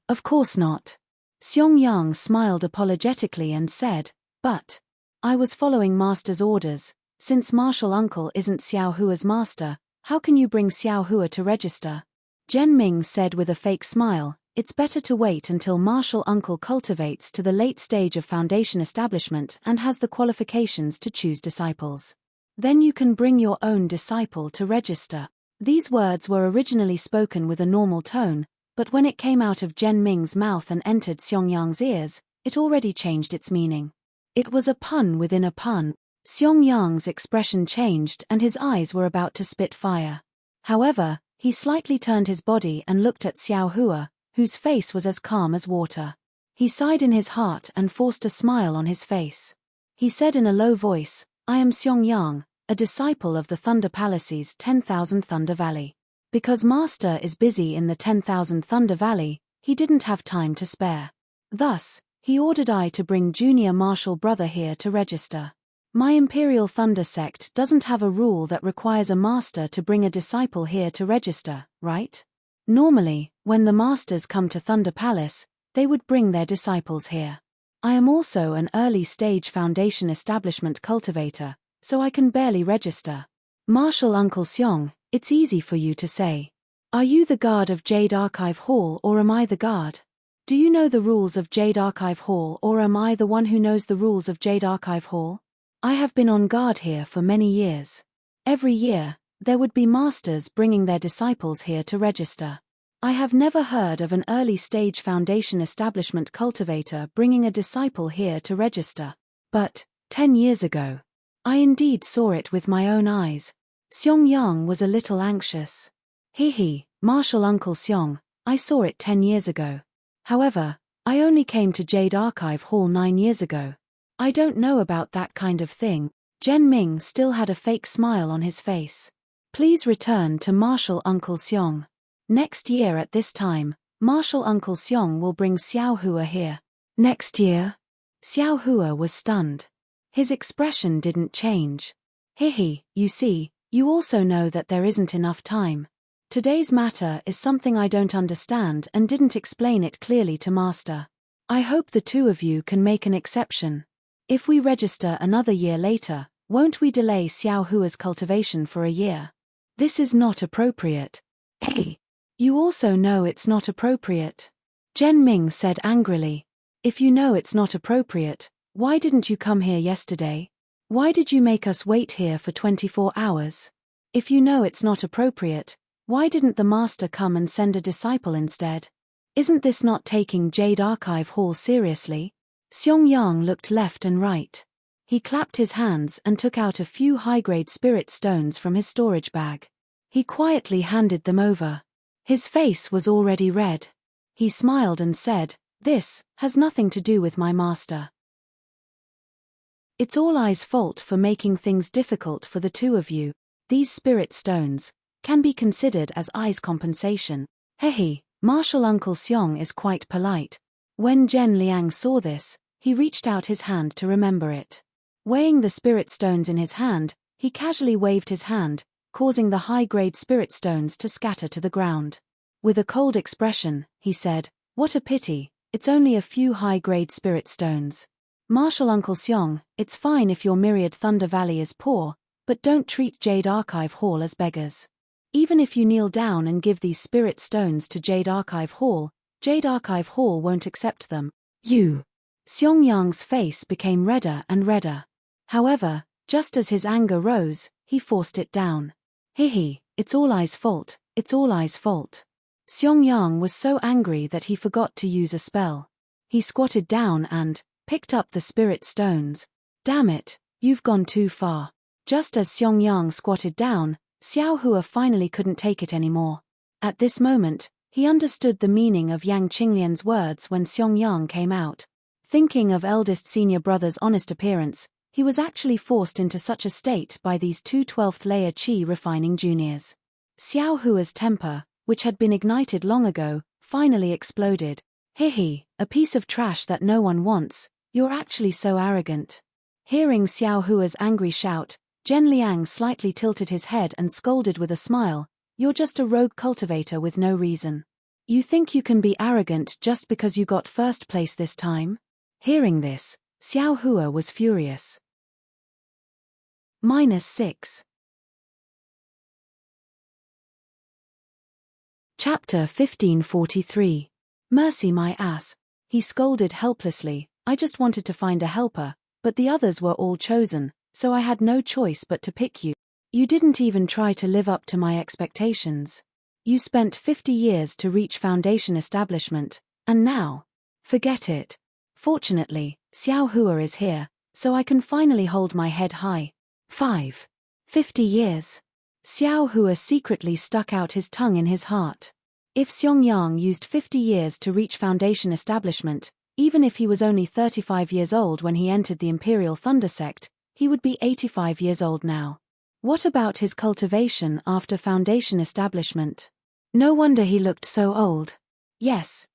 Of course not. Xiong smiled apologetically and said, "But I was following master's orders. Since Martial uncle isn't Xiao Hua's master, how can you bring Xiao Hua to register?" Zhen Ming said with a fake smile, "It's better to wait until Martial uncle cultivates to the late stage of foundation establishment and has the qualifications to choose disciples. Then you can bring your own disciple to register." These words were originally spoken with a normal tone, but when it came out of Zhen Ming's mouth and entered Xiong ears, it already changed its meaning. It was a pun within a pun. Xiong expression changed and his eyes were about to spit fire. However, he slightly turned his body and looked at Xiao Hua, whose face was as calm as water. He sighed in his heart and forced a smile on his face. He said in a low voice, "I am Xiong, a disciple of the Thunder Palace's 10,000 Thunder Valley. Because Master is busy in the 10,000 Thunder Valley, he didn't have time to spare. Thus, he ordered I to bring Junior Martial Brother here to register. My Imperial Thunder Sect doesn't have a rule that requires a master to bring a disciple here to register, right? Normally, when the masters come to Thunder Palace, they would bring their disciples here. I am also an early-stage foundation establishment cultivator, so I can barely register. Martial Uncle Xiong, it's easy for you to say. Are you the guard of Jade Archive Hall or am I the guard? Do you know the rules of Jade Archive Hall or am I the one who knows the rules of Jade Archive Hall? I have been on guard here for many years. Every year, there would be masters bringing their disciples here to register. I have never heard of an early-stage foundation establishment cultivator bringing a disciple here to register. But, 10 years ago, I indeed saw it with my own eyes." Xiong was a little anxious. Martial Uncle Xiong, I saw it 10 years ago. However, I only came to Jade Archive Hall 9 years ago. I don't know about that kind of thing. Zhen Ming still had a fake smile on his face. Please return to Martial Uncle Xiong. Next year at this time, Martial Uncle Xiong will bring Xiao Hua here. Next year? Xiao Hua was stunned. His expression didn't change. You see, you also know that there isn't enough time. Today's matter is something I don't understand and didn't explain it clearly to Master. I hope the two of you can make an exception. If we register another year later, won't we delay Xiao Hua's cultivation for a year? This is not appropriate. You also know it's not appropriate. Zhen Ming said angrily. If you know it's not appropriate, why didn't you come here yesterday? Why did you make us wait here for 24 hours? If you know it's not appropriate, why didn't the master come and send a disciple instead? Isn't this not taking Jade Archive Hall seriously? Xiong looked left and right. He clapped his hands and took out a few high-grade spirit stones from his storage bag. He quietly handed them over. His face was already red. He smiled and said, "This has nothing to do with my master. It's all I's fault for making things difficult for the two of you. These spirit stones can be considered as I's compensation." Martial Uncle Xiong is quite polite. When Zhen Liang saw this, he reached out his hand to remember it. Weighing the spirit stones in his hand, he casually waved his hand, causing the high-grade spirit stones to scatter to the ground. With a cold expression, he said, "What a pity, it's only a few high-grade spirit stones. Martial Uncle Xiong, it's fine if your Myriad Thunder Valley is poor, but don't treat Jade Archive Hall as beggars. Even if you kneel down and give these spirit stones to Jade Archive Hall, Jade Archive Hall won't accept them. You. Xiangyang's face became redder and redder. However, just as his anger rose, he forced it down. Hihi, it's all I's fault, it's all I's fault. Xiangyang was so angry that he forgot to use a spell. He squatted down and picked up the spirit stones. Damn it, you've gone too far. Just as Xiangyang squatted down, Xiao Hua finally couldn't take it anymore. At this moment, he understood the meaning of Yang Qinglian's words when Xiangyang came out. Thinking of eldest senior brother's honest appearance, he was actually forced into such a state by these two 12th layer qi refining juniors. Xiao Hua's temper, which had been ignited long ago, finally exploded. Hihi, a piece of trash that no one wants, you're actually so arrogant. Hearing Xiao Hua's angry shout, Zhen Liang slightly tilted his head and scolded with a smile, "You're just a rogue cultivator with no reason. You think you can be arrogant just because you got first place this time?" Hearing this, Xiao Hua was furious. -6. Chapter 1543. Mercy my ass. He scolded helplessly, "I just wanted to find a helper, but the others were all chosen, so I had no choice but to pick you. You didn't even try to live up to my expectations. You spent 50 years to reach foundation establishment, and now? Forget it. Fortunately, Xiao Hua is here, so I can finally hold my head high." 50 years. Xiao Hua secretly stuck out his tongue in his heart. If Xiangyang used 50 years to reach foundation establishment, even if he was only 35 years old when he entered the Imperial Thunder Sect, he would be 85 years old now. What about his cultivation after foundation establishment? No wonder he looked so old. Yes,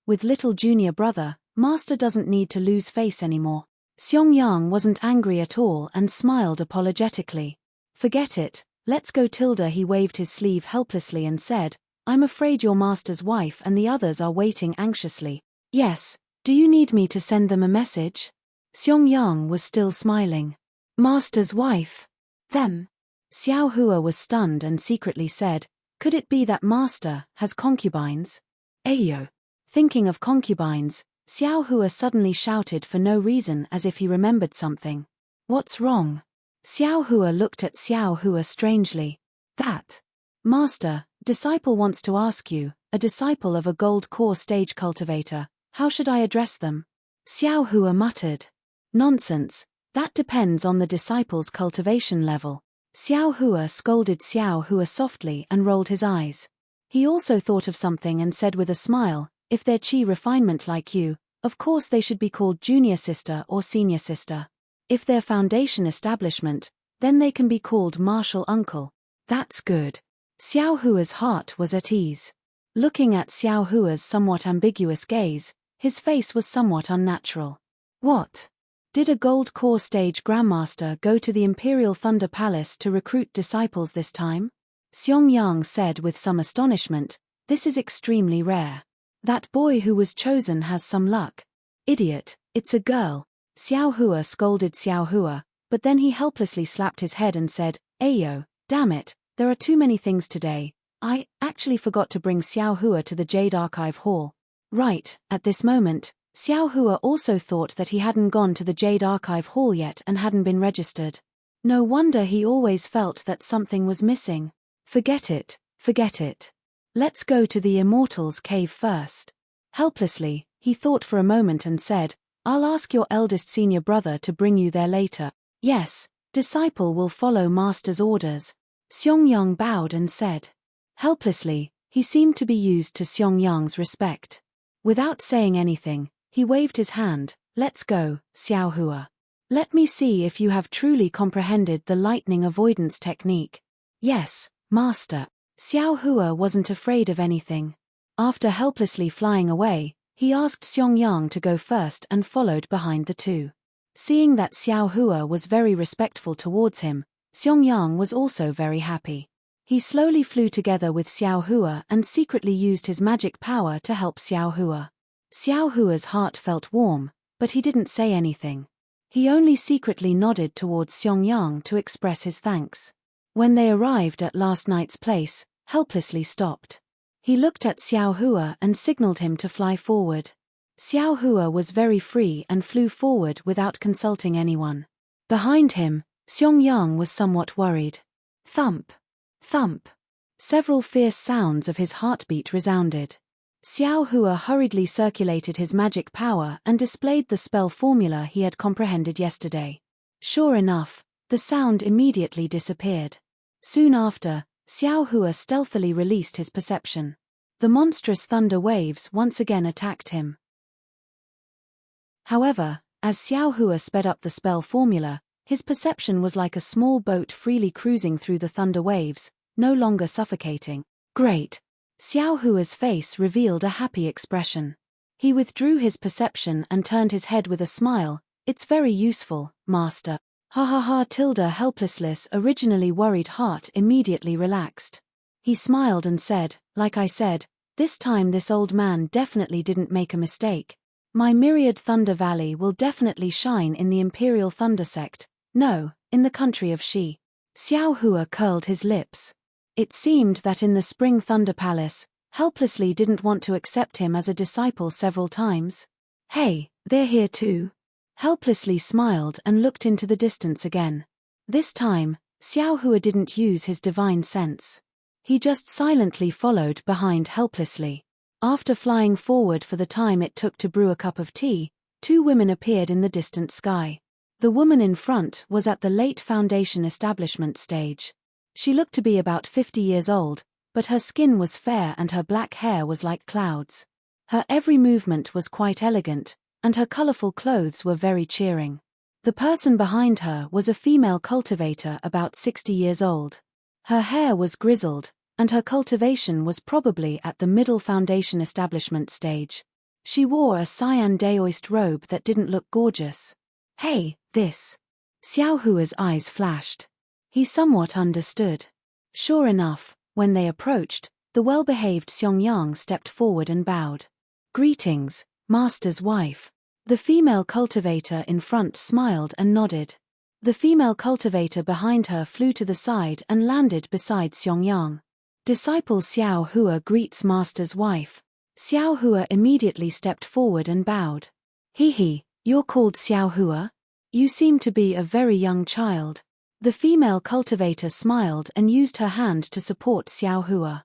with little junior brother, Master doesn't need to lose face anymore. Xiangyang wasn't angry at all and smiled apologetically. "Forget it, let's go Tilda." He waved his sleeve helplessly and said, "I'm afraid your master's wife and the others are waiting anxiously." "Yes, do you need me to send them a message?" Xiangyang was still smiling. "Master's wife? Them?" Xiao Hua was stunned and secretly said, "Could it be that Master has concubines?" Ayo. Thinking of concubines, Xiao Hua suddenly shouted for no reason as if he remembered something. "What's wrong?" Xiao Hua looked at Xiao Hua strangely. "That. Master, disciple wants to ask you, a disciple of a gold core stage cultivator, how should I address them?" Xiao Hua muttered. "Nonsense, that depends on the disciple's cultivation level." Xiao Hua scolded Xiao Hua softly and rolled his eyes. He also thought of something and said with a smile, "If they're qi refinement like you, of course they should be called junior sister or senior sister. If they're foundation establishment, then they can be called martial uncle." "That's good." Xiao Hua's heart was at ease. Looking at Xiao Hua's somewhat ambiguous gaze, his face was somewhat unnatural. "What? Did a gold core stage grandmaster go to the Imperial Thunder Palace to recruit disciples this time?" Xiangyang said with some astonishment, "This is extremely rare. That boy who was chosen has some luck." "Idiot, it's a girl." Xiao Hua scolded Xiao Hua, but then he helplessly slapped his head and said, "Ayo, damn it, there are too many things today. I actually forgot to bring Xiao Hua to the Jade Archive Hall." Right, at this moment, Xiao Hua also thought that he hadn't gone to the Jade Archive Hall yet and hadn't been registered. No wonder he always felt that something was missing. Forget it. Let's go to the Immortals' cave first. Helplessly, he thought for a moment and said, "I'll ask your eldest senior brother to bring you there later." "Yes, disciple will follow master's orders." Xiangyang bowed and said. Helplessly, he seemed to be used to Xiangyang's respect. Without saying anything, he waved his hand, "Let's go, Xiao Hua. Let me see if you have truly comprehended the lightning avoidance technique." "Yes, master." Xiao Hua wasn't afraid of anything. After helplessly flying away, he asked Xiangyang to go first and followed behind the two. Seeing that Xiao Hua was very respectful towards him, Xiangyang was also very happy. He slowly flew together with Xiao Hua and secretly used his magic power to help Xiao Hua. Xiao Hua's heart felt warm, but he didn't say anything. He only secretly nodded towards Xiangyang to express his thanks. When they arrived at last night's place, helplessly stopped. He looked at Xiao Hua and signaled him to fly forward. Xiao Hua was very free and flew forward without consulting anyone. Behind him, Xiong was somewhat worried. Thump! Thump! Several fierce sounds of his heartbeat resounded. Xiao Hua hurriedly circulated his magic power and displayed the spell formula he had comprehended yesterday. Sure enough, the sound immediately disappeared. Soon after, Xiao Hua stealthily released his perception. The monstrous thunder waves once again attacked him. However, as Xiao Hua sped up the spell formula, his perception was like a small boat freely cruising through the thunder waves, no longer suffocating. Great! Xiao Hua's face revealed a happy expression. He withdrew his perception and turned his head with a smile. It's very useful, Master. Ha ha ha! Helplessly's originally worried heart immediately relaxed. He smiled and said, like I said, this time this old man definitely didn't make a mistake. My myriad Thunder Valley will definitely shine in the Imperial Thunder Sect, no, in the country of Shi. Xiao Hua curled his lips. It seemed that in the Spring Thunder Palace, Helplessly didn't want to accept him as a disciple several times. Hey, they're here too. Helplessly smiled and looked into the distance again. This time, Xiao Hua didn't use his divine sense. He just silently followed behind Helplessly. After flying forward for the time it took to brew a cup of tea, two women appeared in the distant sky. The woman in front was at the late Foundation establishment stage. She looked to be about 50 years old, but her skin was fair and her black hair was like clouds. Her every movement was quite elegant, and her colorful clothes were very cheering. The person behind her was a female cultivator about 60 years old. Her hair was grizzled, and her cultivation was probably at the middle Foundation establishment stage. She wore a cyan daoist robe that didn't look gorgeous. Hey, this. Xiao Hua's eyes flashed. He somewhat understood. Sure enough, when they approached, the well-behaved Xiong stepped forward and bowed. Greetings, Master's wife. The female cultivator in front smiled and nodded. The female cultivator behind her flew to the side and landed beside Xiong. Disciple Xiao Hua greets Master's wife. Xiao Hua immediately stepped forward and bowed. He, you're called Xiao Hua? You seem to be a very young child. The female cultivator smiled and used her hand to support Xiao Hua.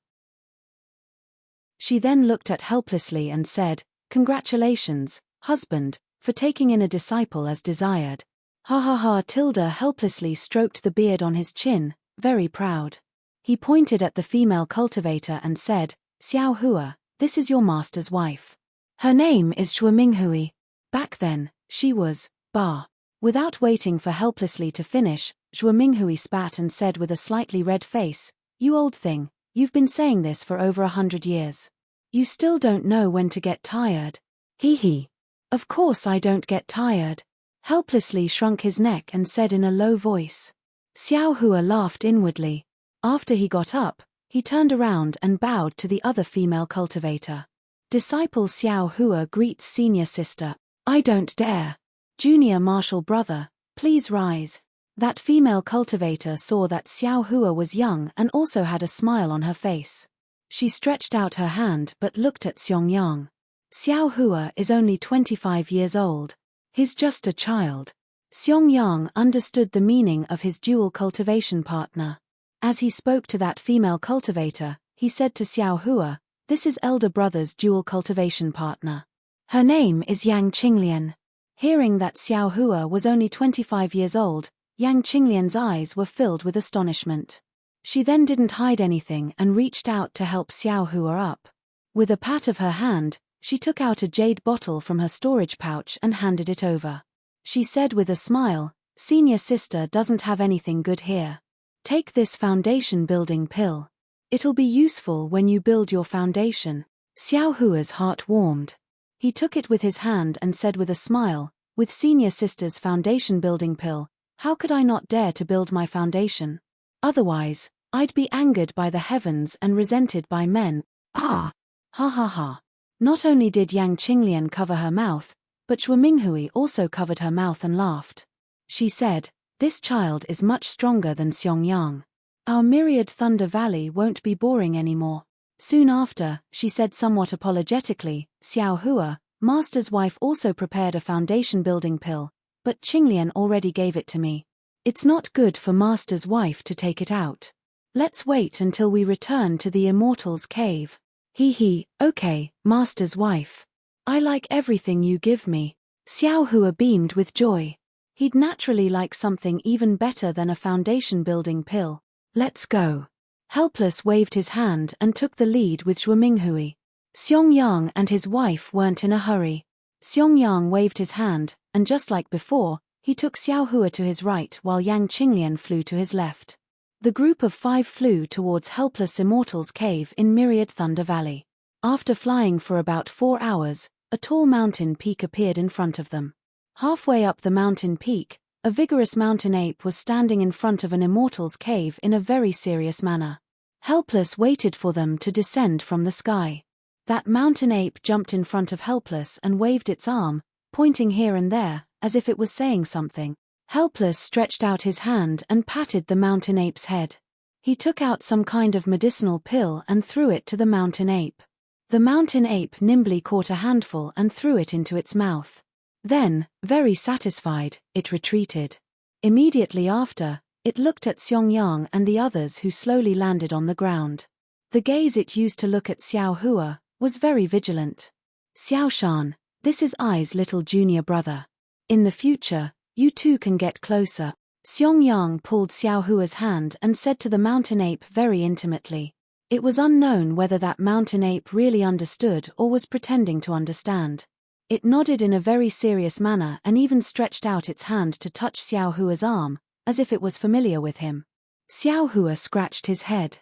She then looked at Helplessly and said, Congratulations, husband, for taking in a disciple as desired. Ha ha ha! Helplessly stroked the beard on his chin, very proud. He pointed at the female cultivator and said, Xiao Hua, this is your master's wife. Her name is Shuaminghui. Back then, she was, Ba. Without waiting for Helplessly to finish, Shuaminghui spat and said with a slightly red face, You old thing, you've been saying this for over 100 years. You still don't know when to get tired. He. Of course I don't get tired. Helplessly shrunk his neck and said in a low voice. Xiao Hua laughed inwardly. After he got up, he turned around and bowed to the other female cultivator. Disciple Xiao Hua greets senior sister. I don't dare. Junior martial brother, please rise. That female cultivator saw that Xiao Hua was young and also had a smile on her face. She stretched out her hand but looked at Xiong. Xiao Hua is only 25 years old. He's just a child. Xiong understood the meaning of his dual cultivation partner. As he spoke to that female cultivator, he said to Xiao Hua, This is elder brother's dual cultivation partner. Her name is Yang Qinglian. Hearing that Xiao Hua was only 25 years old, Yang Qinglian's eyes were filled with astonishment. She then didn't hide anything and reached out to help Xiao Hua up. With a pat of her hand, she took out a jade bottle from her storage pouch and handed it over. She said with a smile, Senior sister doesn't have anything good here. Take this foundation building pill. It'll be useful when you build your foundation. Xiao Hua's heart warmed. He took it with his hand and said with a smile, With senior sister's foundation building pill, how could I not dare to build my foundation? Otherwise, I'd be angered by the heavens and resented by men. Ah! Ha ha ha. Not only did Yang Qinglian cover her mouth, but Shuaminghui also covered her mouth and laughed. She said, This child is much stronger than Xiong. Our myriad Thunder Valley won't be boring anymore. Soon after, she said somewhat apologetically, Xiao Hua, master's wife also prepared a foundation-building pill, but Qinglian already gave it to me. It's not good for master's wife to take it out. Let's wait until we return to the Immortal's cave. Okay, master's wife. I like everything you give me. Xiao Hua beamed with joy. He'd naturally like something even better than a foundation-building pill. Let's go. Helpless waved his hand and took the lead with Zhuominghui. Xiong and his wife weren't in a hurry. Xiong waved his hand, and just like before, he took Xiao Hua to his right while Yang Qinglian flew to his left. The group of 5 flew towards Helpless Immortal's cave in Myriad Thunder Valley. After flying for about 4 hours, a tall mountain peak appeared in front of them. Halfway up the mountain peak, a vigorous mountain ape was standing in front of an Immortal's cave in a very serious manner. Helpless waited for them to descend from the sky. That mountain ape jumped in front of Helpless and waved its arm, pointing here and there, as if it was saying something. Helpless stretched out his hand and patted the mountain ape's head. He took out some kind of medicinal pill and threw it to the mountain ape. The mountain ape nimbly caught a handful and threw it into its mouth. Then, very satisfied, it retreated. Immediately after, it looked at Xiong and the others who slowly landed on the ground. The gaze it used to look at Xiao Hua was very vigilant. Xiao Shan, this is Ai's little junior brother. In the future, you two can get closer. Xiong pulled Xiao Hua's hand and said to the mountain ape very intimately. It was unknown whether that mountain ape really understood or was pretending to understand. It nodded in a very serious manner and even stretched out its hand to touch Xiao Hua's arm, as if it was familiar with him. Xiao Hua scratched his head.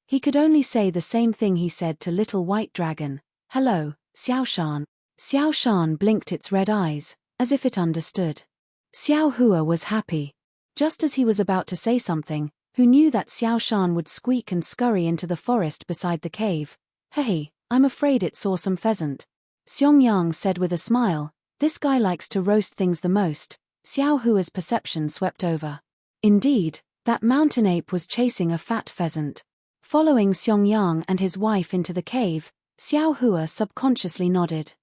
He could only say the same thing he said to Little White Dragon. Hello, Xiao Shan. Xiao Shan blinked its red eyes, as if it understood. Xiao Hua was happy. Just as he was about to say something, who knew that Xiao Shan would squeak and scurry into the forest beside the cave. Hey, I'm afraid it saw some pheasant. Xiong said with a smile, this guy likes to roast things the most. Xiao Hua's perception swept over. Indeed, that mountain ape was chasing a fat pheasant. Following Xiong and his wife into the cave, Xiao Hua subconsciously nodded.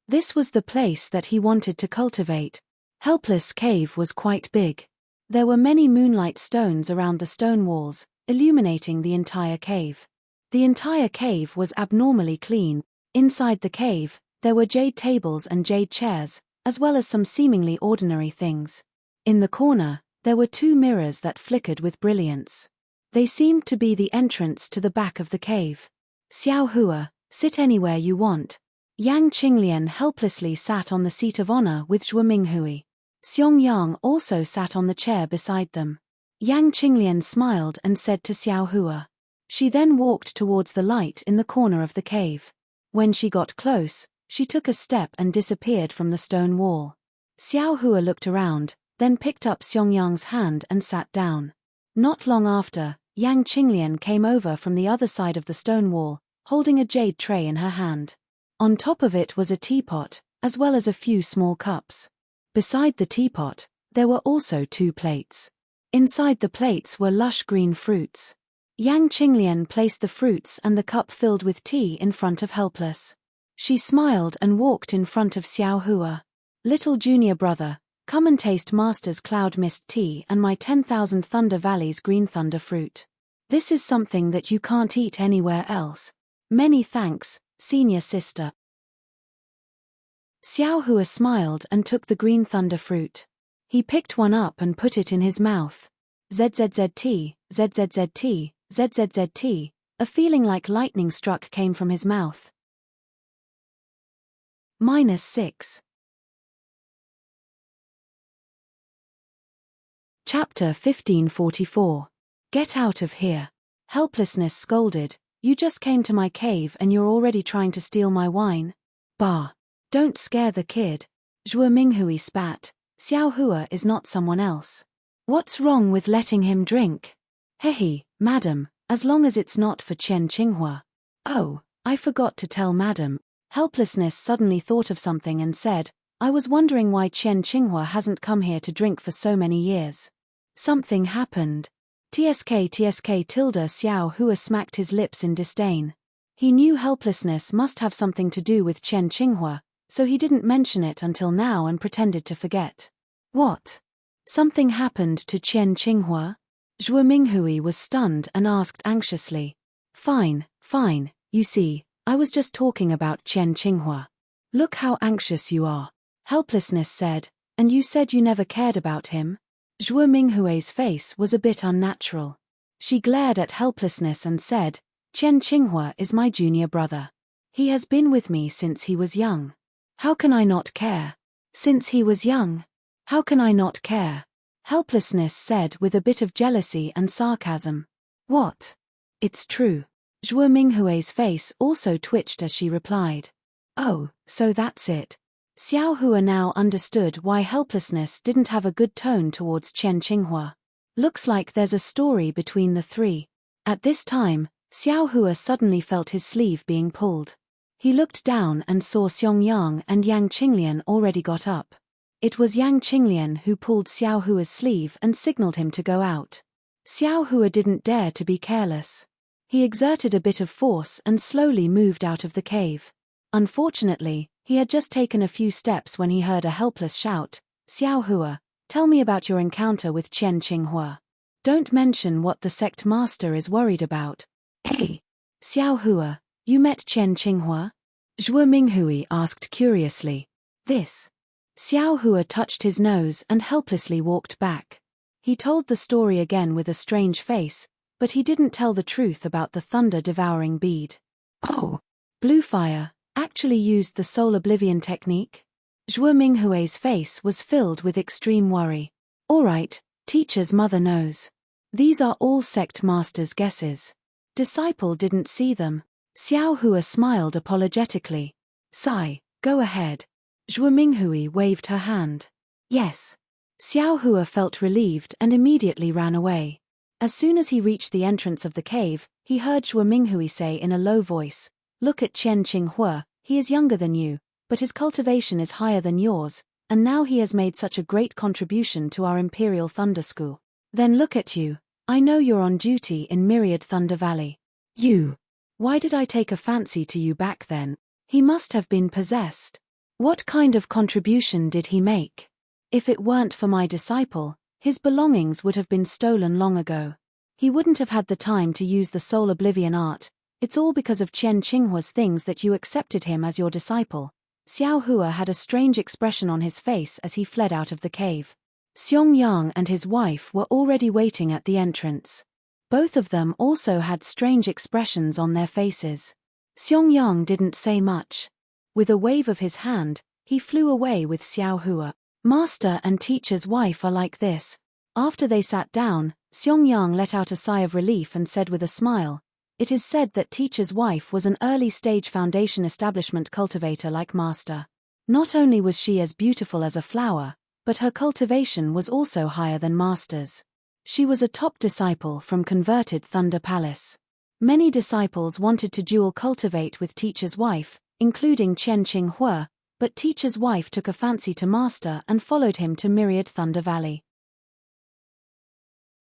This was the place that he wanted to cultivate. Helpless Cave was quite big. There were many moonlight stones around the stone walls, illuminating the entire cave. The entire cave was abnormally clean. Inside the cave, there were jade tables and jade chairs, as well as some seemingly ordinary things. In the corner, there were 2 mirrors that flickered with brilliance. They seemed to be the entrance to the back of the cave. Xiao Hua, sit anywhere you want. Yang Qinglian helplessly sat on the seat of honor with Zhuominghui. Xiong also sat on the chair beside them. Yang Qinglian smiled and said to Xiao Hua. She then walked towards the light in the corner of the cave. When she got close, she took a step and disappeared from the stone wall. Xiao Hua looked around, then picked up Xiong hand and sat down. Not long after, Yang Qinglian came over from the other side of the stone wall, holding a jade tray in her hand. On top of it was a teapot, as well as a few small cups. Beside the teapot, there were also 2 plates. Inside the plates were lush green fruits. Yang Qinglian placed the fruits and the cup filled with tea in front of Helpless. She smiled and walked in front of Xiao Hua. Little junior brother, come and taste Master's Cloud Mist tea and my 10,000 Thunder Valleys green thunder fruit. This is something that you can't eat anywhere else. Many thanks, senior sister. Xiao Hua smiled and took the green thunder fruit. He picked one up and put it in his mouth. ZZZT, ZZZT, ZZZT, a feeling like lightning struck came from his mouth. -6. Chapter 1544. Get out of here. Helplessness scolded, you just came to my cave and you're already trying to steal my wine? Bah. Don't scare the kid. Zhuominghui spat. Xiao Hua is not someone else. What's wrong with letting him drink? Hehe, madam, as long as it's not for Qian Qinghua. Oh, I forgot to tell madam. Helplessness suddenly thought of something and said, I was wondering why Qian Qinghua hasn't come here to drink for so many years. Something happened. Tsk tilde Xiao Hua smacked his lips in disdain. He knew helplessness must have something to do with Chen Qinghua, so he didn't mention it until now and pretended to forget. What? Something happened to Chen Qinghua? Zhuo Minghui was stunned and asked anxiously. Fine, you see, I was just talking about Chen Qinghua. Look how anxious you are. Helplessness said, and you said you never cared about him? Zhuo Minghui's face was a bit unnatural. She glared at helplessness and said, Chen Qinghua is my junior brother. He has been with me since he was young. How can I not care? Since he was young? How can I not care? Helplessness said with a bit of jealousy and sarcasm. What? It's true. Zhuo Minghui's face also twitched as she replied. Oh, so that's it. Xiao Hua now understood why helplessness didn't have a good tone towards Chen Qinghua. Looks like there's a story between the three. At this time, Xiao Hua suddenly felt his sleeve being pulled. He looked down and saw Xiong Yang and Yang Qinglian already got up. It was Yang Qinglian who pulled Xiao Hua's sleeve and signaled him to go out. Xiao Hua didn't dare to be careless. He exerted a bit of force and slowly moved out of the cave. Unfortunately, he had just taken a few steps when he heard a helpless shout, Xiao Hua, tell me about your encounter with Chen Qinghua. Don't mention what the sect master is worried about. Hey, Xiao Hua, you met Chen Qinghua? Zhuo Minghui asked curiously. This. Xiao Hua touched his nose and helplessly walked back. He told the story again with a strange face, but he didn't tell the truth about the thunder-devouring bead. Oh, Bluefire actually used the soul oblivion technique? Zhuo Minghui's face was filled with extreme worry. All right, teacher's mother knows. These are all sect master's guesses. Disciple didn't see them. Xiao Hua smiled apologetically. Sai, go ahead. Zhuo Minghui waved her hand. Yes. Xiao Hua felt relieved and immediately ran away. As soon as he reached the entrance of the cave, he heard Zhuo Minghui say in a low voice, Look at Chen Qinghua, he is younger than you, but his cultivation is higher than yours, and now he has made such a great contribution to our Imperial Thunder School. Then look at you, I know you're on duty in Myriad Thunder Valley. You. Why did I take a fancy to you back then? He must have been possessed. What kind of contribution did he make? If it weren't for my disciple, his belongings would have been stolen long ago. He wouldn't have had the time to use the soul oblivion art. It's all because of Chen Qinghua's things that you accepted him as your disciple. Xiao Hua had a strange expression on his face as he fled out of the cave. Xiong Yang and his wife were already waiting at the entrance. Both of them also had strange expressions on their faces. Xiong Yang didn't say much. With a wave of his hand, he flew away with Xiao Hua. Master and teacher's wife are like this. After they sat down, Xiong Yang let out a sigh of relief and said with a smile, It is said that teacher's wife was an early-stage foundation establishment cultivator like master. Not only was she as beautiful as a flower, but her cultivation was also higher than master's. She was a top disciple from converted Thunder Palace. Many disciples wanted to dual cultivate with teacher's wife, including Chen Qinghua, but teacher's wife took a fancy to master and followed him to Myriad Thunder Valley.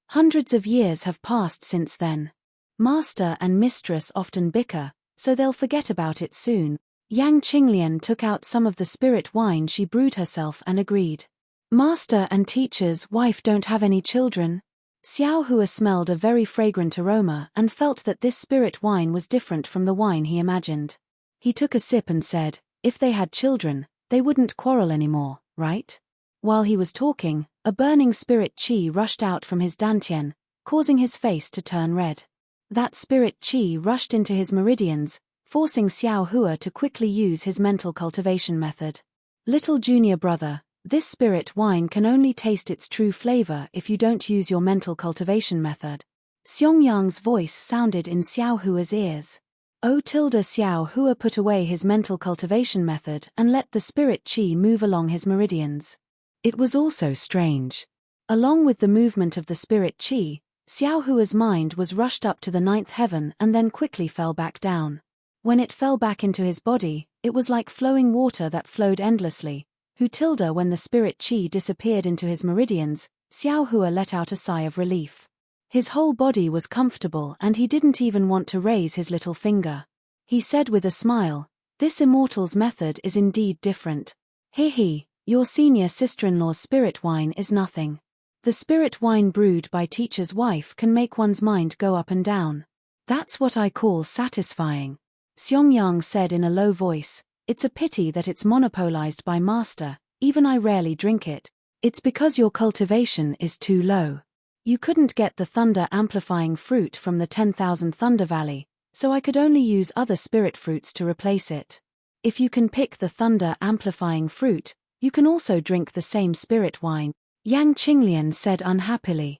Hundreds of years have passed since then. Master and mistress often bicker, so they'll forget about it soon. Yang Qinglian took out some of the spirit wine she brewed herself and agreed. Master and teacher's wife don't have any children. Xiao Hua smelled a very fragrant aroma and felt that this spirit wine was different from the wine he imagined. He took a sip and said, if they had children, they wouldn't quarrel anymore, right? While he was talking, a burning spirit qi rushed out from his dantian, causing his face to turn red. That spirit qi rushed into his meridians, forcing Xiao Hua to quickly use his mental cultivation method. Little junior brother, this spirit wine can only taste its true flavor if you don't use your mental cultivation method. Xiong Yang's voice sounded in Xiao Hua's ears. Xiao Hua put away his mental cultivation method and let the spirit qi move along his meridians. It was also strange. Along with the movement of the spirit qi, Xiao Hua's mind was rushed up to the ninth heaven and then quickly fell back down. When it fell back into his body, it was like flowing water that flowed endlessly. When the spirit qi disappeared into his meridians, Xiao Hua let out a sigh of relief. His whole body was comfortable and he didn't even want to raise his little finger. He said with a smile, "This immortal's method is indeed different. He, your senior sister-in-law's spirit wine is nothing. The spirit wine brewed by teacher's wife can make one's mind go up and down. That's what I call satisfying." Xiong said in a low voice, "It's a pity that it's monopolized by master, even I rarely drink it. It's because your cultivation is too low. You couldn't get the thunder-amplifying fruit from the 10,000 Thunder Valley, so I could only use other spirit fruits to replace it. If you can pick the thunder-amplifying fruit, you can also drink the same spirit wine," Yang Qinglian said unhappily.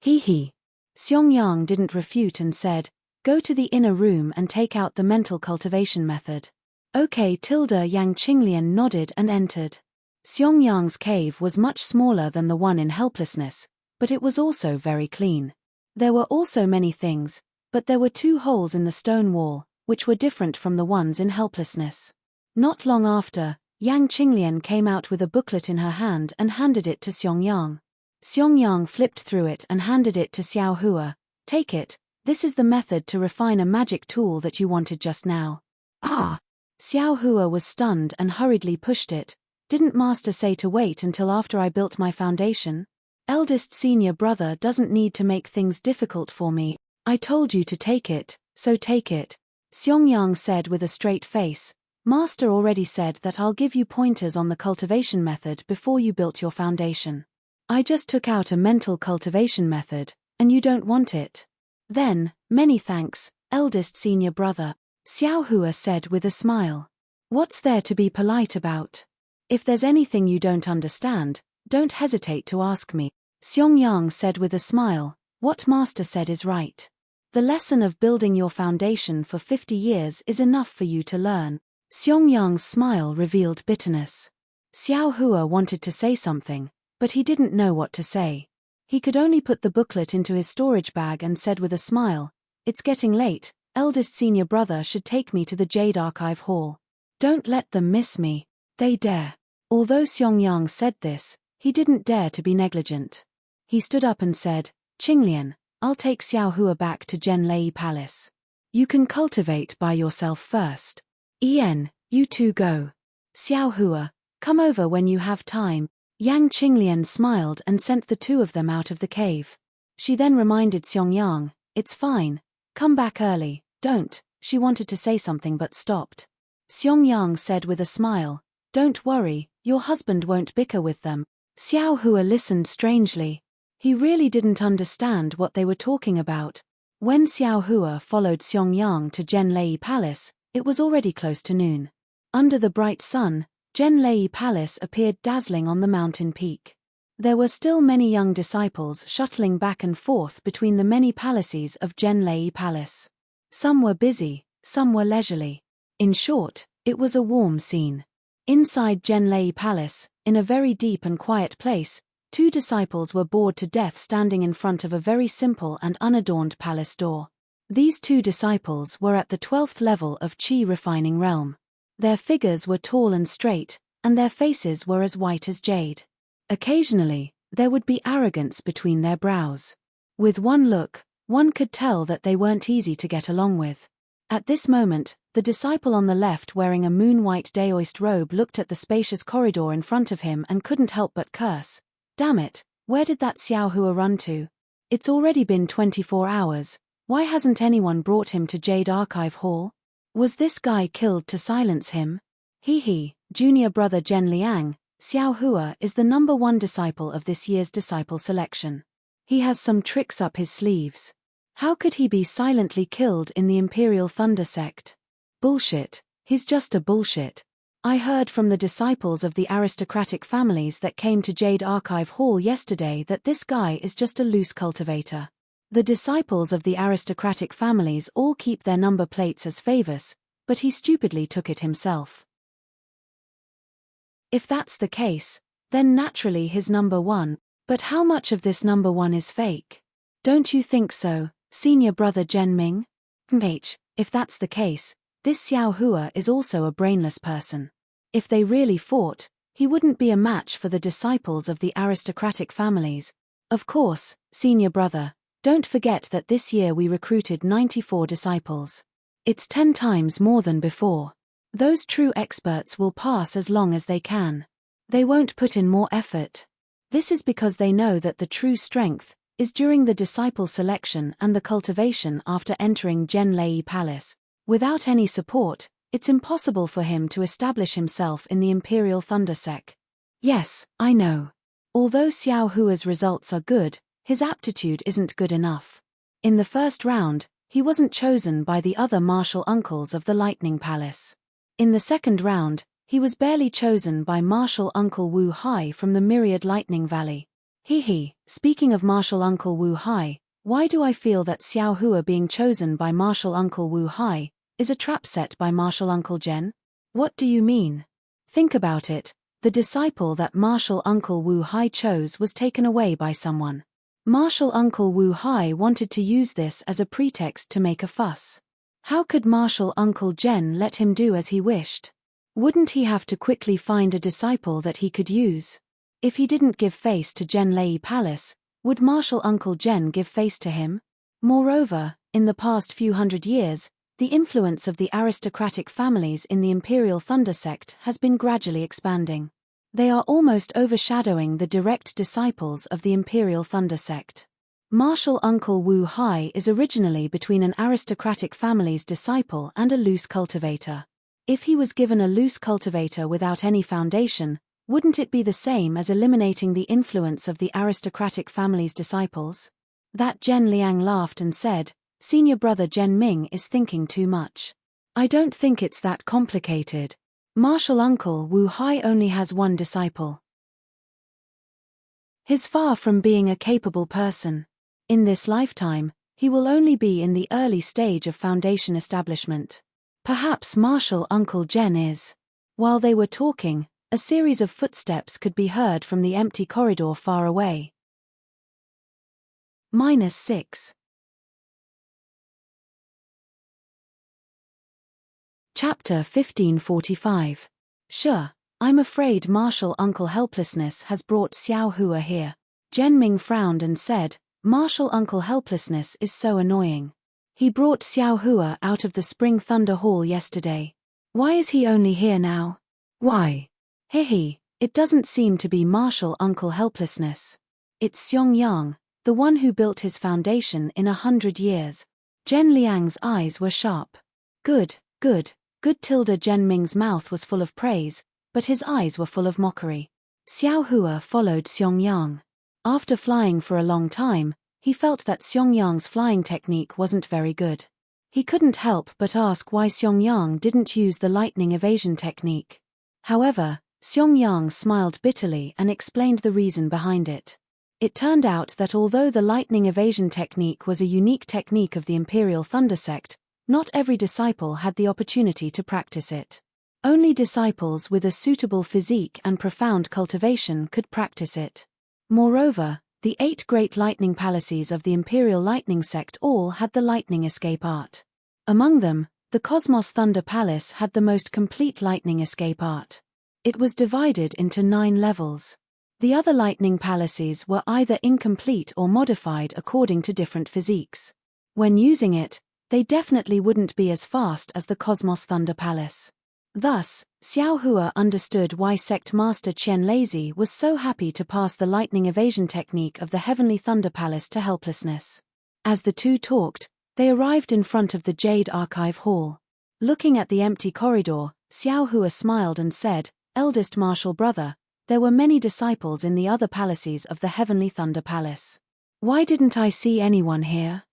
Xiong didn't refute and said, "Go to the inner room and take out the mental cultivation method." "Okay." Yang Qinglian nodded and entered. Xiong cave was much smaller than the one in helplessness, but it was also very clean. There were also many things, but there were 2 holes in the stone wall, which were different from the ones in helplessness. Not long after, Yang Qinglian came out with a booklet in her hand and handed it to Xiong. Xiong flipped through it and handed it to Xiao Hua. "Take it, this is the method to refine a magic tool that you wanted just now." "Ah!" Xiao Hua was stunned and hurriedly pushed it. "Didn't master say to wait until after I built my foundation? Eldest senior brother doesn't need to make things difficult for me. I told you to take it, so take it." Xiong said with a straight face, "Master already said that I'll give you pointers on the cultivation method before you built your foundation. I just took out a mental cultivation method, and you don't want it." "Then, many thanks, eldest senior brother," Xiao Hua said with a smile. "What's there to be polite about? If there's anything you don't understand, don't hesitate to ask me." Xiong said with a smile, "What master said is right. The lesson of building your foundation for 50 years is enough for you to learn." Xiong smile revealed bitterness. Xiao Hua wanted to say something, but he didn't know what to say. He could only put the booklet into his storage bag and said with a smile, "It's getting late, eldest senior brother should take me to the Jade Archive Hall. Don't let them miss me. They dare." Although Xiong said this, he didn't dare to be negligent. He stood up and said, "Qinglian, I'll take Xiao Hua back to Zhenlei Palace. You can cultivate by yourself first. You 2 go. Xiao Hua, come over when you have time." Yang Qinglian smiled and sent the 2 of them out of the cave. She then reminded Xiong, "It's fine. Come back early." "Don't," she wanted to say something but stopped. Xiong said with a smile, "Don't worry, your husband won't bicker with them." Xiao Hua listened strangely. He really didn't understand what they were talking about. When Xiao Hua followed Xiong to Zhenlei Palace, it was already close to noon. Under the bright sun, Zhenlei Palace appeared dazzling on the mountain peak. There were still many young disciples shuttling back and forth between the many palaces of Zhenlei Palace. Some were busy, some were leisurely. In short, it was a warm scene. Inside Zhenlei Palace, in a very deep and quiet place, 2 disciples were bored to death standing in front of a very simple and unadorned palace door. These 2 disciples were at the 12th level of Qi refining realm. Their figures were tall and straight, and their faces were as white as jade. Occasionally, there would be arrogance between their brows. With one look, one could tell that they weren't easy to get along with. At this moment, the disciple on the left wearing a moon-white daoist robe looked at the spacious corridor in front of him and couldn't help but curse. "Damn it, where did that Xiao Hua run to? It's already been 24 hours, why hasn't anyone brought him to Jade Archive Hall? Was this guy killed to silence him?" Junior brother Zhen Liang, Xiao Hua is the number 1 disciple of this year's disciple selection. He has some tricks up his sleeves. How could he be silently killed in the Imperial Thunder sect? Bullshit, he's just a bullshit. I heard from the disciples of the aristocratic families that came to Jade Archive Hall yesterday that this guy is just a loose cultivator. The disciples of the aristocratic families all keep their number plates as favors, but he stupidly took it himself. If that's the case, then naturally his number 1, but how much of this number 1 is fake? Don't you think so, senior brother Zhen Ming? If that's the case, this Xiao Hua is also a brainless person. If they really fought, he wouldn't be a match for the disciples of the aristocratic families. Of course, senior brother, don't forget that this year we recruited 94 disciples. It's 10 times more than before. Those true experts will pass as long as they can. They won't put in more effort. This is because they know that the true strength is during the disciple selection and the cultivation after entering Genlei Palace. Without any support, it's impossible for him to establish himself in the Imperial Thunder Sect. Yes, I know. Although Xiao Hua's results are good, his aptitude isn't good enough. In the first round, he wasn't chosen by the other martial uncles of the Lightning Palace. In the second round, he was barely chosen by Martial Uncle Wu Hai from the Myriad Lightning Valley. Speaking of Martial Uncle Wu Hai, why do I feel that Xiao Hua being chosen by Martial Uncle Wu Hai is a trap set by Martial Uncle Zhen? What do you mean? Think about it, the disciple that Martial Uncle Wu Hai chose was taken away by someone. Martial Uncle Wu Hai wanted to use this as a pretext to make a fuss. How could Martial Uncle Zhen let him do as he wished? Wouldn't he have to quickly find a disciple that he could use? If he didn't give face to Genlei Palace, would Martial Uncle Zhen give face to him? Moreover, in the past few hundred years, the influence of the aristocratic families in the Imperial Thunder Sect has been gradually expanding. They are almost overshadowing the direct disciples of the Imperial Thunder Sect. Martial Uncle Wu Hai is originally between an aristocratic family's disciple and a loose cultivator. If he was given a loose cultivator without any foundation, wouldn't it be the same as eliminating the influence of the aristocratic family's disciples? That Zhen Liang laughed and said, "Senior brother Zhen Ming is thinking too much. I don't think it's that complicated. Martial Uncle Wu Hai only has one disciple. He's far from being a capable person. In this lifetime, he will only be in the early stage of foundation establishment. Perhaps Martial Uncle Zhen is." While they were talking, a series of footsteps could be heard from the empty corridor far away. -6. Chapter 1545. Sure, I'm afraid Martial Uncle Helplessness has brought Xiao Hua here. Zhen Ming frowned and said, Martial Uncle Helplessness is so annoying. He brought Xiao Hua out of the Spring Thunder Hall yesterday. Why is he only here now? Why? It doesn't seem to be Martial Uncle Helplessness. It's Xiong Yang, the one who built his foundation in 100 years. Zhen Liang's eyes were sharp. Good. Zhen Ming's mouth was full of praise, but his eyes were full of mockery. Xiao Hua followed Xiong Yang. After flying for a long time, he felt that Xiong Yang's flying technique wasn't very good. He couldn't help but ask why Xiong Yang didn't use the lightning evasion technique. However, Xiong Yang smiled bitterly and explained the reason behind it. It turned out that although the lightning evasion technique was a unique technique of the Imperial Thunder Sect, not every disciple had the opportunity to practice it. Only disciples with a suitable physique and profound cultivation could practice it. Moreover, the 8 great lightning palaces of the Imperial Lightning Sect all had the lightning escape art. Among them, the Cosmos Thunder Palace had the most complete lightning escape art. It was divided into 9 levels. The other lightning palaces were either incomplete or modified according to different physiques. When using it, they definitely wouldn't be as fast as the Cosmos Thunder Palace. Thus, Xiao Hua understood why Sect Master Qian Lazy was so happy to pass the lightning evasion technique of the Heavenly Thunder Palace to Helplessness. As the two talked, they arrived in front of the Jade Archive Hall. Looking at the empty corridor, Xiao Hua smiled and said, Eldest Martial Brother, there were many disciples in the other palaces of the Heavenly Thunder Palace. Why didn't I see anyone here?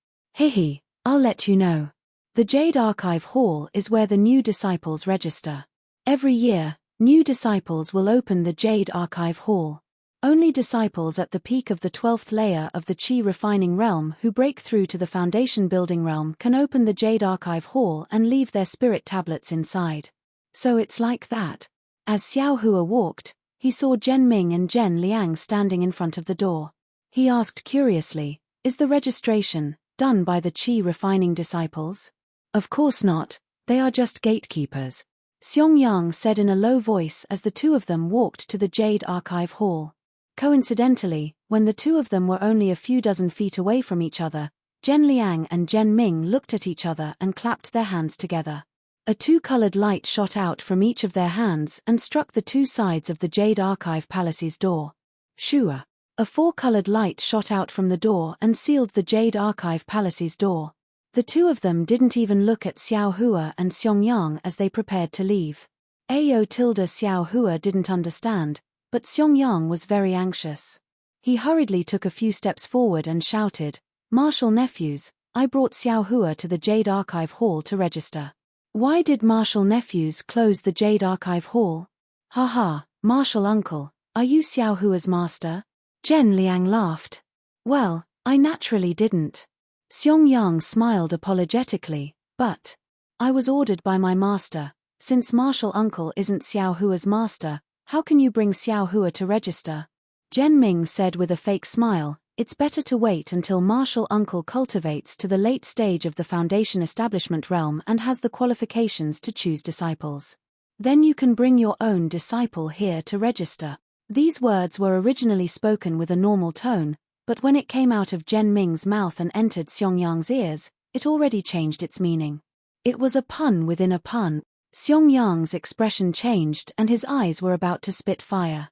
I'll let you know. The Jade Archive Hall is where the new disciples register. Every year, new disciples will open the Jade Archive Hall. Only disciples at the peak of the 12th layer of the Qi refining realm who break through to the foundation building realm can open the Jade Archive Hall and leave their spirit tablets inside. So it's like that. As Xiao Hua walked, he saw Zhen Ming and Zhen Liang standing in front of the door. He asked curiously, Is the registration done by the Qi refining disciples? Of course not, they are just gatekeepers. Xiong Yang said in a low voice as the two of them walked to the Jade Archive Hall. Coincidentally, When the two of them were only a few dozen feet away from each other, Zhen Liang and Zhen Ming looked at each other and clapped their hands together. A two-colored light shot out from each of their hands and struck the two sides of the Jade Archive Palace's door. Shua. A four-colored light shot out from the door and sealed the Jade Archive Palace's door. The two of them didn't even look at Xiao Hua and Xiong Yang as they prepared to leave. Xiao Hua didn't understand, but Xiong Yang was very anxious. He hurriedly took a few steps forward and shouted, "Martial nephews, I brought Xiao Hua to the Jade Archive Hall to register." Why did Martial nephews close the Jade Archive Hall? Haha, Martial uncle, are you Xiao Hua's master? Zhen Liang laughed. Well, I naturally didn't. Xiong Yang smiled apologetically, but I was ordered by my master. Since Martial uncle isn't Xiao Hua's master, how can you bring Xiao Hua to register? Zhen Ming said with a fake smile, it's better to wait until Martial uncle cultivates to the late stage of the foundation establishment realm and has the qualifications to choose disciples. Then you can bring your own disciple here to register. These words were originally spoken with a normal tone, but when it came out of Zhen Ming's mouth and entered Xiong Yang's ears, it already changed its meaning. It was a pun within a pun. Xiong Yang's expression changed and his eyes were about to spit fire.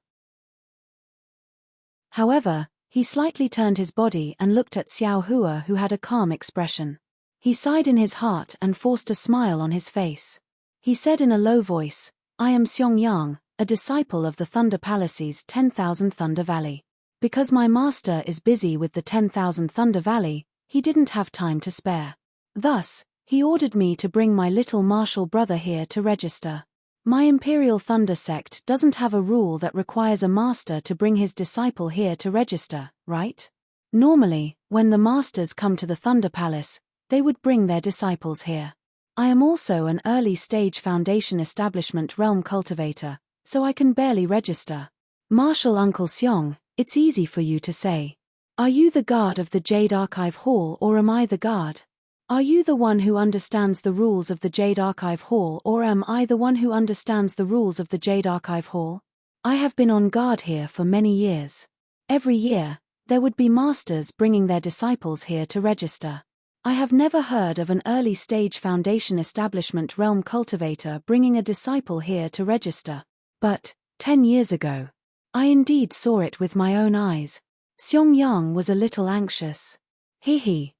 However, he slightly turned his body and looked at Xiao Hua, who had a calm expression. He sighed in his heart and forced a smile on his face. He said in a low voice, I am Xiong Yang, a disciple of the Thunder Palace's 10,000 Thunder Valley. Because my master is busy with the 10,000 Thunder Valley, he didn't have time to spare. Thus, he ordered me to bring my little martial brother here to register. My Imperial Thunder sect doesn't have a rule that requires a master to bring his disciple here to register, right? Normally, when the masters come to the Thunder Palace, they would bring their disciples here. I am also an early-stage foundation establishment realm cultivator, so I can barely register. Martial Uncle Xiong, it's easy for you to say. Are you the guard of the Jade Archive Hall or am I the guard? Are you the one who understands the rules of the Jade Archive Hall or am I the one who understands the rules of the Jade Archive Hall? I have been on guard here for many years. Every year, there would be masters bringing their disciples here to register. I have never heard of an early-stage foundation establishment realm cultivator bringing a disciple here to register. But, 10 years ago, I indeed saw it with my own eyes. Xiong Yang was a little anxious.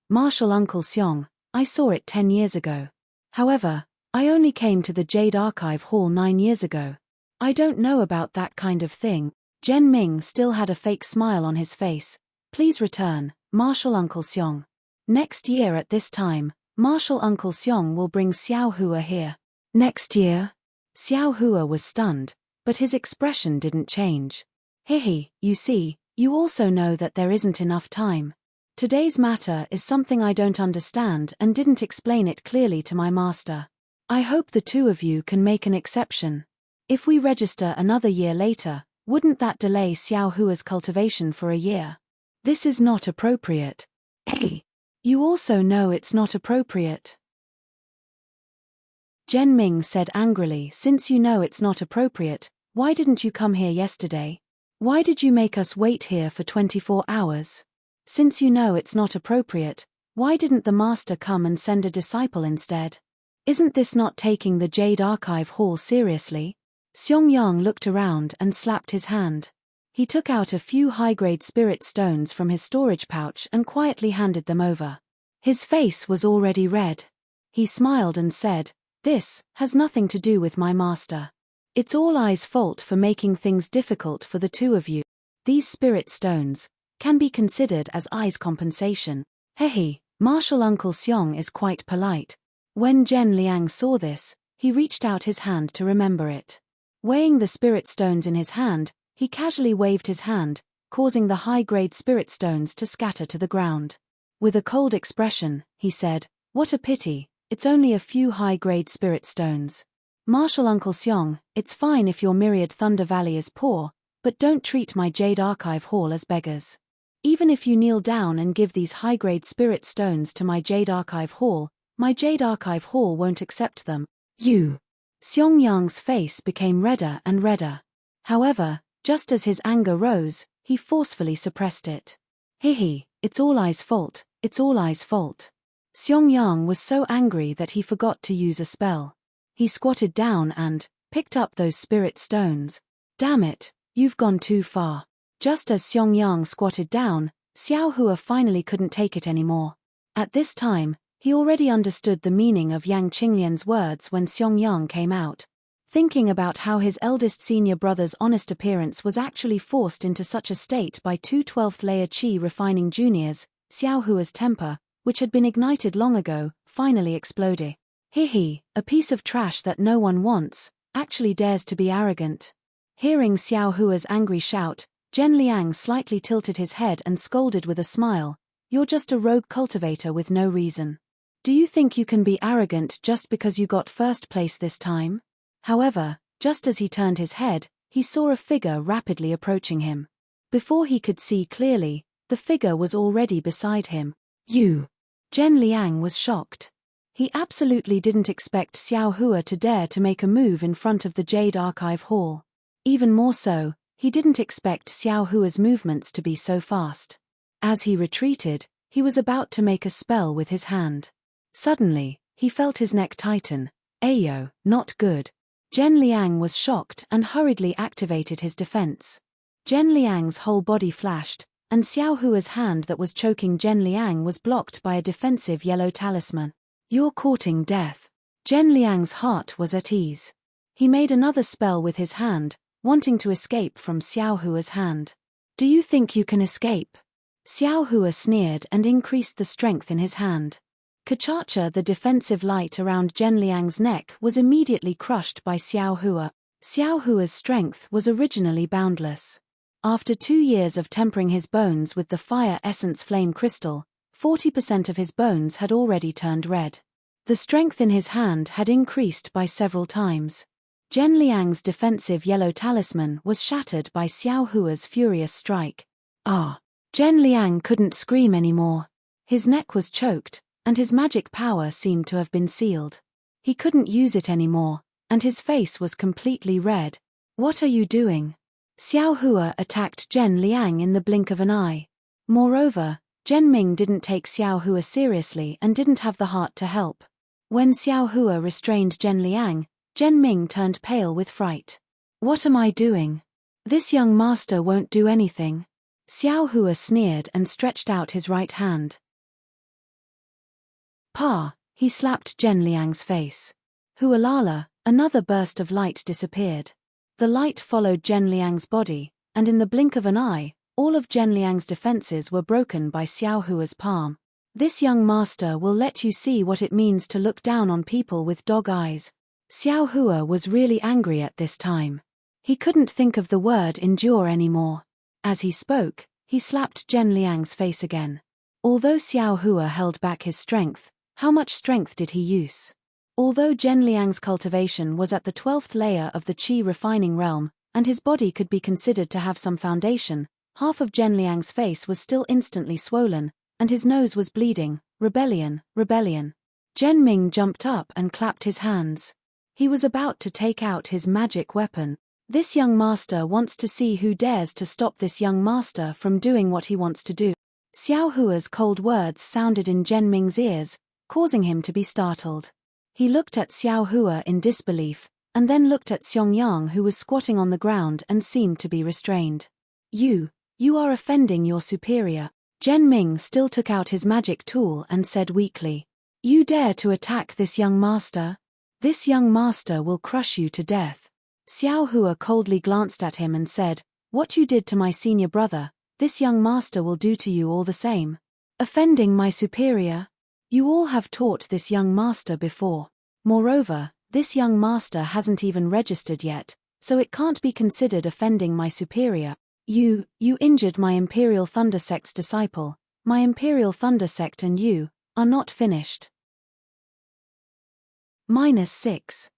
Martial Uncle Xiong, I saw it 10 years ago. However, I only came to the Jade Archive Hall 9 years ago. I don't know about that kind of thing. Zhen Ming still had a fake smile on his face. Please return, Martial Uncle Xiong. Next year at this time, Martial Uncle Xiong will bring Xiao Hua here. Next year? Xiao Hua was stunned, but his expression didn't change. You see, you also know that there isn't enough time. Today's matter is something I don't understand and didn't explain it clearly to my master. I hope the two of you can make an exception. If we register another year later, wouldn't that delay Xiao Hua's cultivation for a year? This is not appropriate. You also know it's not appropriate. Zhen Ming said angrily, since you know it's not appropriate, why didn't you come here yesterday? Why did you make us wait here for 24 hours? Since you know it's not appropriate, why didn't the master come and send a disciple instead? Isn't this not taking the Jade Archive Hall seriously? Xiong Yang looked around and slapped his hand. He took out a few high-grade spirit stones from his storage pouch and quietly handed them over. His face was already red. He smiled and said, this has nothing to do with my master. It's all I's fault for making things difficult for the two of you. These spirit stones can be considered as I's compensation. Martial Uncle Xiong is quite polite. When Zhen Liang saw this, he reached out his hand to remember it. Weighing the spirit stones in his hand, he casually waved his hand, causing the high-grade spirit stones to scatter to the ground. With a cold expression, he said, what a pity, it's only a few high-grade spirit stones. Martial Uncle Xiong, it's fine if your Myriad Thunder Valley is poor, but don't treat my Jade Archive Hall as beggars. Even if you kneel down and give these high-grade spirit stones to my Jade Archive Hall, my Jade Archive Hall won't accept them. You. Xiong Yang's face became redder and redder. However, just as his anger rose, he forcefully suppressed it. Hihi, it's all I's fault, it's all I's fault. Xiong was so angry that he forgot to use a spell. He squatted down and picked up those spirit stones. Damn it, you've gone too far. Just as Xiong squatted down, Xiao Hua finally couldn't take it anymore. At this time, he already understood the meaning of Yang Qinglian's words when Xiong came out. Thinking about how his eldest senior brother's honest appearance was actually forced into such a state by two 12th layer Qi refining juniors, Xiao Hua's temper, which had been ignited long ago, finally exploded. Hihi, a piece of trash that no one wants, actually dares to be arrogant. Hearing Xiao Hua's angry shout, Zhen Liang slightly tilted his head and scolded with a smile, "You're just a rogue cultivator with no reason. Do you think you can be arrogant just because you got first place this time?" However, just as he turned his head, he saw a figure rapidly approaching him. Before he could see clearly, the figure was already beside him. "You!" Zhen Liang was shocked. He absolutely didn't expect Xiao Hua to dare to make a move in front of the Jade Archive Hall. Even more so, he didn't expect Xiao Hua's movements to be so fast. As he retreated, he was about to make a spell with his hand. Suddenly, he felt his neck tighten. Ayo, not good. Zhen Liang was shocked and hurriedly activated his defense. Zhen Liang's whole body flashed, and Xiao Hua's hand that was choking Zhen Liang was blocked by a defensive yellow talisman. "You're courting death." Zhen Liang's heart was at ease. He made another spell with his hand, wanting to escape from Xiao Hua's hand. "Do you think you can escape?" Xiao Hua sneered and increased the strength in his hand. Kachacha, the defensive light around Zhen Liang's neck, was immediately crushed by Xiao Hua. Xiao Hua's strength was originally boundless. After 2 years of tempering his bones with the fire essence flame crystal, 40% of his bones had already turned red. The strength in his hand had increased by several times. Zhen Liang's defensive yellow talisman was shattered by Xiao Hua's furious strike. Ah! Zhen Liang couldn't scream anymore. His neck was choked, and his magic power seemed to have been sealed. He couldn't use it anymore, and his face was completely red. "What are you doing?" Xiao Hua attacked Zhen Liang in the blink of an eye. Moreover, Zhen Ming didn't take Xiao Hua seriously and didn't have the heart to help. When Xiao Hua restrained Zhen Liang, Zhen Ming turned pale with fright. "What am I doing? This young master won't do anything." Xiao Hua sneered and stretched out his right hand. "Pa!" He slapped Zhen Liang's face. Hualala, another burst of light disappeared. The light followed Zhen Liang's body, and in the blink of an eye, all of Zhen Liang's defenses were broken by Xiao Hua's palm. "This young master will let you see what it means to look down on people with dog eyes." Xiao Hua was really angry at this time. He couldn't think of the word endure anymore. As he spoke, he slapped Zhen Liang's face again. Although Xiao Hua held back his strength, how much strength did he use? Although Zhen Liang's cultivation was at the 12th layer of the Qi refining realm, and his body could be considered to have some foundation, half of Zhen Liang's face was still instantly swollen, and his nose was bleeding. Rebellion, rebellion. Zhen Ming jumped up and clapped his hands. He was about to take out his magic weapon. This young master wants to see who dares to stop this young master from doing what he wants to do. Xiao Hua's cold words sounded in Zhen Ming's ears, causing him to be startled. He looked at Xiao Hua in disbelief, and then looked at Xiong who was squatting on the ground and seemed to be restrained. You are offending your superior." Zhen Ming still took out his magic tool and said weakly, "You dare to attack this young master? This young master will crush you to death." Xiao Hua coldly glanced at him and said, "What you did to my senior brother, this young master will do to you all the same." "Offending my superior? You all have taught this young master before. Moreover, this young master hasn't even registered yet, so it can't be considered offending my superior. You injured my Imperial Thunder Sect's disciple. My Imperial Thunder Sect and you are not finished." -6.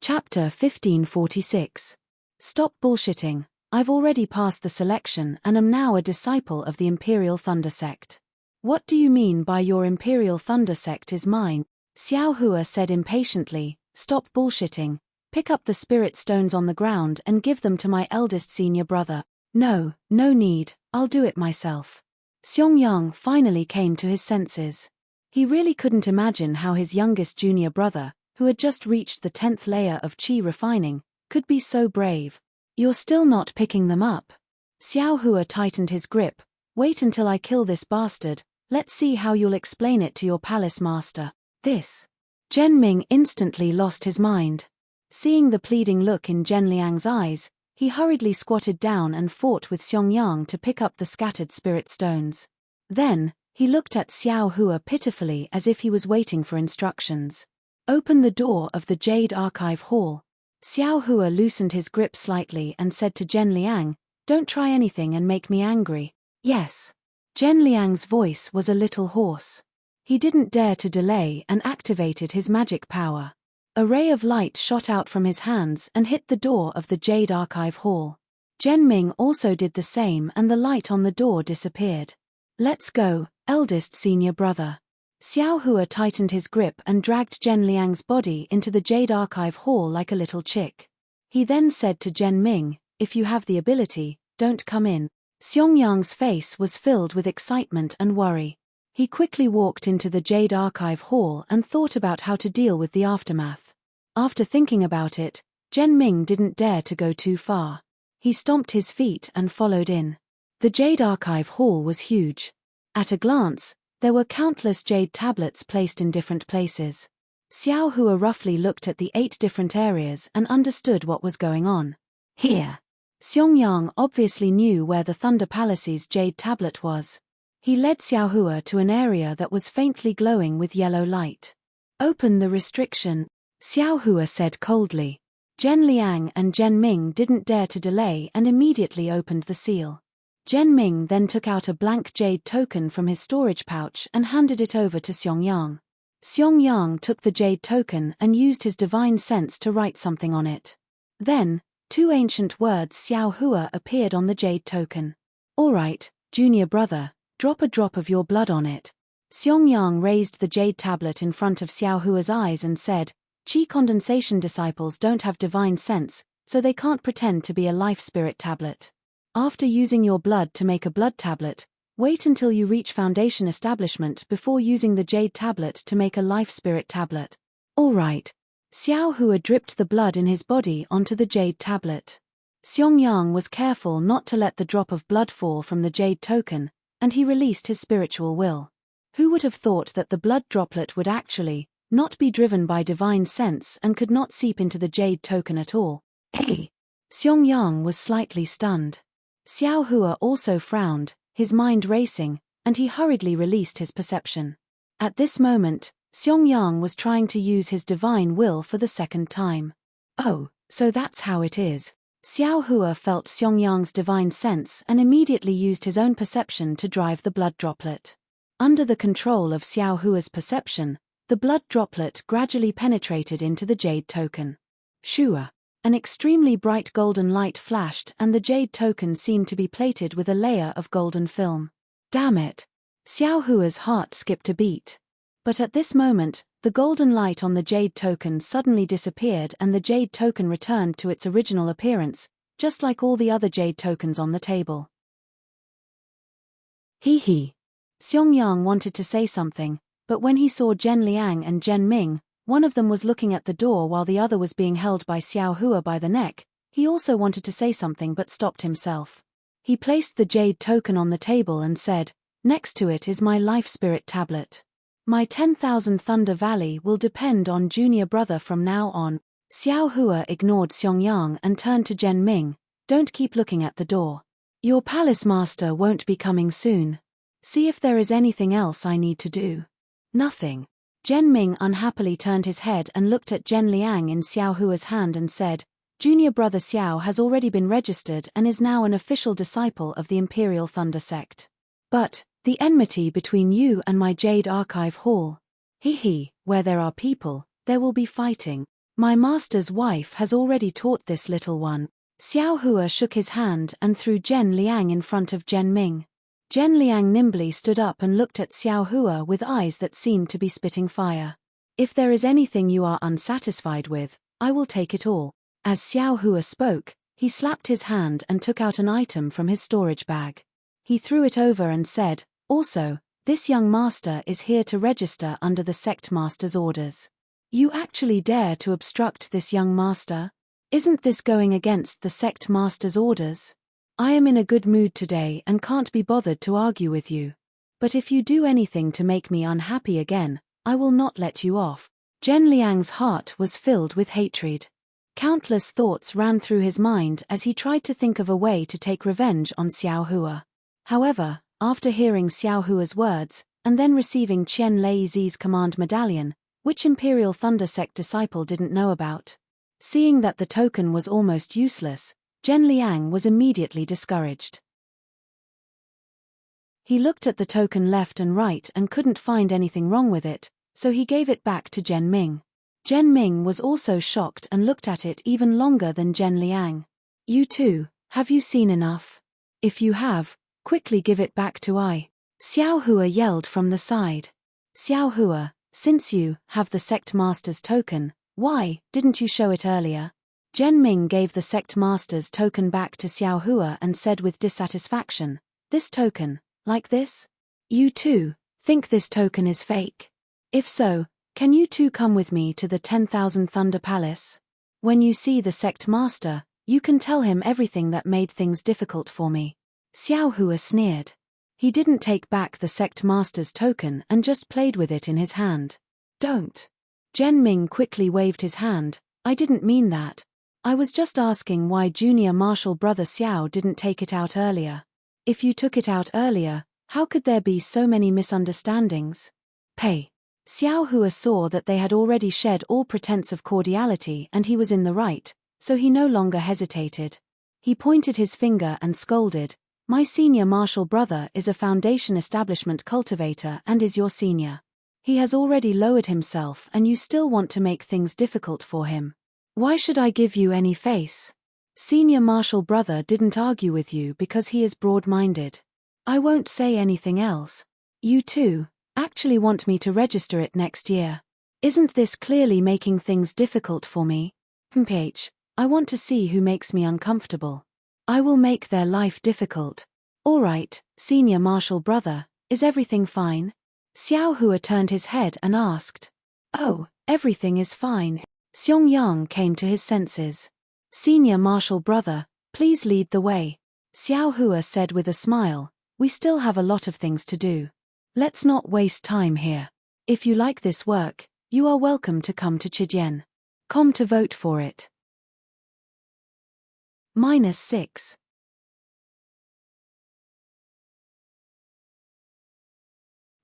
Chapter 1546. Stop bullshitting. I've already passed the selection and am now a disciple of the Imperial Thunder Sect. What do you mean by your Imperial Thunder Sect is mine? Xiao Hua said impatiently. Stop bullshitting. Pick up the spirit stones on the ground and give them to my eldest senior brother. No, no need, I'll do it myself. Xiong finally came to his senses. He really couldn't imagine how his youngest junior brother, who had just reached the 10th layer of qi refining, could be so brave. You're still not picking them up? Xiao Hua tightened his grip. Wait until I kill this bastard, let's see how you'll explain it to your palace master. This. Zhen Ming instantly lost his mind. Seeing the pleading look in Zhen Liang's eyes, he hurriedly squatted down and fought with Xiong to pick up the scattered spirit stones. Then, he looked at Xiao Hua pitifully as if he was waiting for instructions. Open the door of the Jade Archive Hall. Xiao Hua loosened his grip slightly and said to Zhen Liang, don't try anything and make me angry. Yes. Zhen Liang's voice was a little hoarse. He didn't dare to delay and activated his magic power. A ray of light shot out from his hands and hit the door of the Jade Archive Hall. Zhen Ming also did the same and the light on the door disappeared. Let's go, eldest senior brother. Xiao Hua tightened his grip and dragged Zhen Liang's body into the Jade Archive Hall like a little chick. He then said to Zhen Ming, if you have the ability, don't come in. Xiong face was filled with excitement and worry. He quickly walked into the Jade Archive Hall and thought about how to deal with the aftermath. After thinking about it, Zhen Ming didn't dare to go too far. He stomped his feet and followed in. The Jade Archive Hall was huge. At a glance, there were countless jade tablets placed in different places. Xiao Hua roughly looked at the 8 different areas and understood what was going on. Here. Xiong obviously knew where the Thunder Palace's jade tablet was. He led Xiao Hua to an area that was faintly glowing with yellow light. Open the restriction, Xiao Hua said coldly. Zhen Liang and Zhen Ming didn't dare to delay and immediately opened the seal. Zhen Ming then took out a blank jade token from his storage pouch and handed it over to Xiong. Xiong took the jade token and used his divine sense to write something on it. Then, 2 ancient words Xiao Hua appeared on the jade token. All right, junior brother, drop a drop of your blood on it. Xiong raised the jade tablet in front of Xiao Hua's eyes and said, Qi condensation disciples don't have divine sense, so they can't pretend to be a life spirit tablet. After using your blood to make a blood tablet, wait until you reach foundation establishment before using the jade tablet to make a life spirit tablet. All right. Xiao Hua dripped the blood in his body onto the jade tablet. Xiong was careful not to let the drop of blood fall from the jade token, and he released his spiritual will. Who would have thought that the blood droplet would actually not be driven by divine sense and could not seep into the jade token at all? Hey! Xiong was slightly stunned. Xiao Hua also frowned, his mind racing, and he hurriedly released his perception. At this moment, Xiong was trying to use his divine will for the second time. Oh, so that's how it is. Xiao Hua felt Xiong divine sense and immediately used his own perception to drive the blood droplet. Under the control of Xiao Hua's perception, the blood droplet gradually penetrated into the jade token. Shua. An extremely bright golden light flashed and the jade token seemed to be plated with a layer of golden film. Damn it! Xiao Hua's heart skipped a beat. But at this moment, the golden light on the jade token suddenly disappeared and the jade token returned to its original appearance, just like all the other jade tokens on the table. Hee. Xiong wanted to say something, but when he saw Zhen Liang and Zhen Ming, one of them was looking at the door while the other was being held by Xiao Hua by the neck, he also wanted to say something but stopped himself. He placed the jade token on the table and said, next to it is my life spirit tablet. My 10,000 Thunder Valley will depend on junior brother from now on. Xiao Hua ignored Xiong and turned to Zhen Ming, don't keep looking at the door. Your palace master won't be coming soon. See if there is anything else I need to do. Nothing. Zhen Ming unhappily turned his head and looked at Zhen Liang in Xiao Hua's hand and said, junior brother Xiao has already been registered and is now an official disciple of the Imperial Thunder Sect. But, the enmity between you and my Jade Archive Hall. Where there are people, there will be fighting. My master's wife has already taught this little one. Xiao Hua shook his hand and threw Zhen Liang in front of Zhen Ming. Zhen Liang nimbly stood up and looked at Xiao Hua with eyes that seemed to be spitting fire. If there is anything you are unsatisfied with, I will take it all. As Xiao Hua spoke, he slapped his hand and took out an item from his storage bag. He threw it over and said, "Also, this young master is here to register under the sect master's orders." You actually dare to obstruct this young master? Isn't this going against the sect master's orders? I am in a good mood today and can't be bothered to argue with you. But if you do anything to make me unhappy again, I will not let you off. Zhen Liang's heart was filled with hatred. Countless thoughts ran through his mind as he tried to think of a way to take revenge on Xiao Hua. However, after hearing Xiao Hua's words, and then receiving Qian Leizi's command medallion, which Imperial Thunder Sect disciple didn't know about, seeing that the token was almost useless, Zhen Liang was immediately discouraged. He looked at the token left and right and couldn't find anything wrong with it, so he gave it back to Zhen Ming. Zhen Ming was also shocked and looked at it even longer than Zhen Liang. You too, have you seen enough? If you have, quickly give it back to I. Xiao Hua yelled from the side. Xiao Hua, since you have the sect master's token, why didn't you show it earlier? Zhen Ming gave the sect master's token back to Xiao Hua and said with dissatisfaction, "This token, like this? You too, think this token is fake? If so, can you two come with me to the 10,000 Thunder Palace? When you see the sect master, you can tell him everything that made things difficult for me." Xiao Hua sneered. He didn't take back the sect master's token and just played with it in his hand. Don't. Zhen Ming quickly waved his hand. I didn't mean that. I was just asking why junior martial brother Xiao didn't take it out earlier. If you took it out earlier, how could there be so many misunderstandings? Pei. Xiao Hua saw that they had already shed all pretense of cordiality and he was in the right, so he no longer hesitated. He pointed his finger and scolded, "My senior martial brother is a foundation establishment cultivator and is your senior. He has already lowered himself and you still want to make things difficult for him. Why should I give you any face? Senior martial brother didn't argue with you because he is broad-minded. I won't say anything else. You too, actually want me to register it next year. Isn't this clearly making things difficult for me? I want to see who makes me uncomfortable. I will make their life difficult. Alright, senior martial brother, is everything fine?" Xiao Hua turned his head and asked. "Oh, everything is fine." Xiong Yang came to his senses. "Senior martial brother, please lead the way." Xiao Hua said with a smile, "We still have a lot of things to do. Let's not waste time here. If you like this work, you are welcome to come to Chijian. Come to vote for it." -6.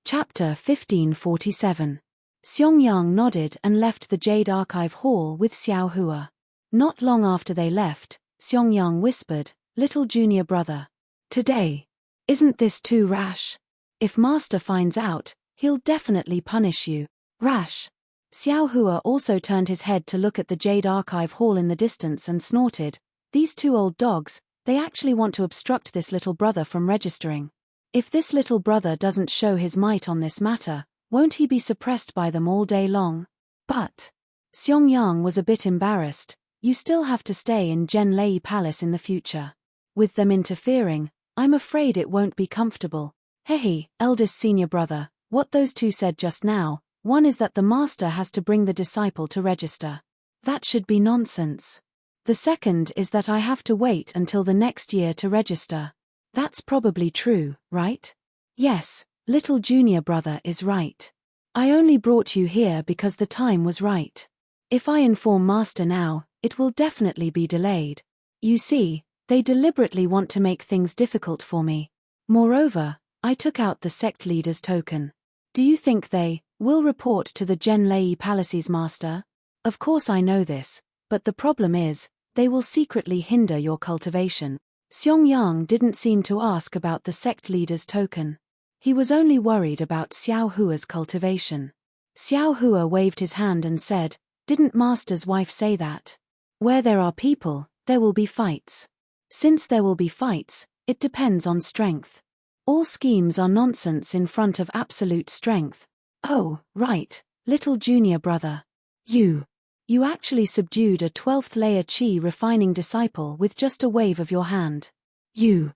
Chapter 1547. Xiong Yang nodded and left the Jade Archive Hall with Xiao Hua. Not long after they left, Xiong Yang whispered, "Little junior brother. Today. Isn't this too rash? If master finds out, he'll definitely punish you." Rash. Xiao Hua also turned his head to look at the Jade Archive Hall in the distance and snorted, "These two old dogs, they actually want to obstruct this little brother from registering. If this little brother doesn't show his might on this matter, won't he be suppressed by them all day long?" But Xiong Yang was a bit embarrassed. You still have to stay in Zhen Lei Palace in the future. With them interfering, I'm afraid it won't be comfortable. Hehe, eldest senior brother, what those two said just now, one is that the master has to bring the disciple to register. That should be nonsense. The second is that I have to wait until the next year to register. That's probably true, right? Yes, little junior brother is right. I only brought you here because the time was right. If I inform master now, it will definitely be delayed. You see, they deliberately want to make things difficult for me. Moreover, I took out the sect leader's token. Do you think they will report to the Zhen Lei Palace's master? Of course I know this, but the problem is, they will secretly hinder your cultivation. Xiong Yang didn't seem to ask about the sect leader's token. He was only worried about Xiao Hua's cultivation. Xiao Hua waved his hand and said, "Didn't master's wife say that? Where there are people, there will be fights. Since there will be fights, it depends on strength. All schemes are nonsense in front of absolute strength." Oh, right, little junior brother. You You actually subdued a 12th layer Qi refining disciple with just a wave of your hand. You.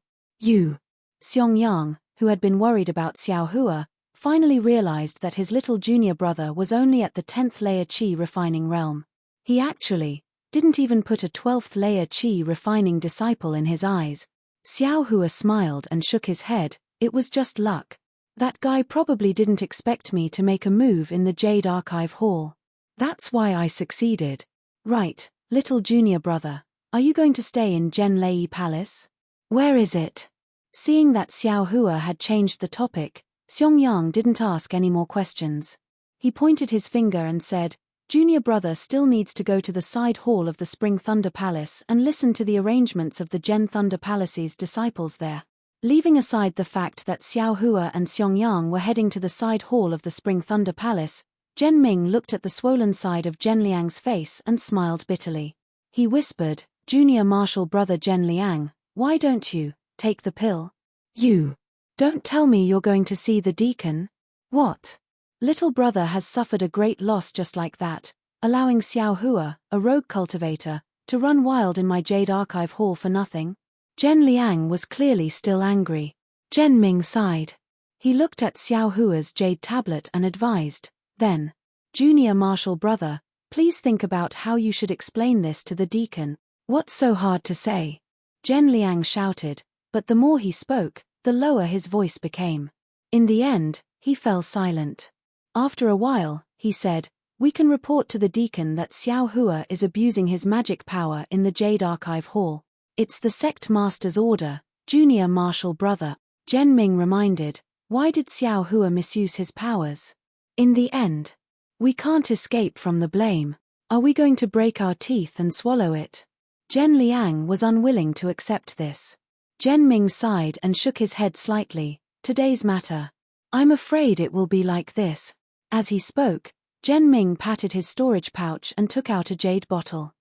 Xiong who had been worried about Xiao Hua, finally realized that his little junior brother was only at the 10th layer Qi refining realm. He actually didn't even put a 12th layer Qi refining disciple in his eyes. Xiao Hua smiled and shook his head. It was just luck. That guy probably didn't expect me to make a move in the Jade Archive Hall. That's why I succeeded. Right, little junior brother, are you going to stay in Zhenlei Palace? Where is it? Seeing that Xiao Hua had changed the topic, Xiong didn't ask any more questions. He pointed his finger and said, Junior brother still needs to go to the side hall of the Spring Thunder Palace and listen to the arrangements of the Gen Thunder Palace's disciples there. Leaving aside the fact that Xiao Hua and Xiong were heading to the side hall of the Spring Thunder Palace, Zhen Ming looked at the swollen side of Zhen Liang's face and smiled bitterly. He whispered, Junior martial brother Zhen Liang, why don't you take the pill? You. Don't tell me you're going to see the deacon. What? Little brother has suffered a great loss just like that, allowing Xiao Hua, a rogue cultivator, to run wild in my Jade Archive Hall for nothing? Zhen Liang was clearly still angry. Zhen Ming sighed. He looked at Xiao Hua's jade tablet and advised, then, Junior martial brother, please think about how you should explain this to the deacon. What's so hard to say? Zhen Liang shouted, but the more he spoke, the lower his voice became. In the end, he fell silent. After a while, he said, we can report to the deacon that Xiao Hua is abusing his magic power in the Jade Archive Hall. It's the sect master's order, junior martial brother. Zhen Ming reminded, why did Xiao Hua misuse his powers? In the end, we can't escape from the blame. Are we going to break our teeth and swallow it? Zhen Liang was unwilling to accept this. Zhen Ming sighed and shook his head slightly. Today's matter. I'm afraid it will be like this. As he spoke, Zhen Ming patted his storage pouch and took out a jade bottle.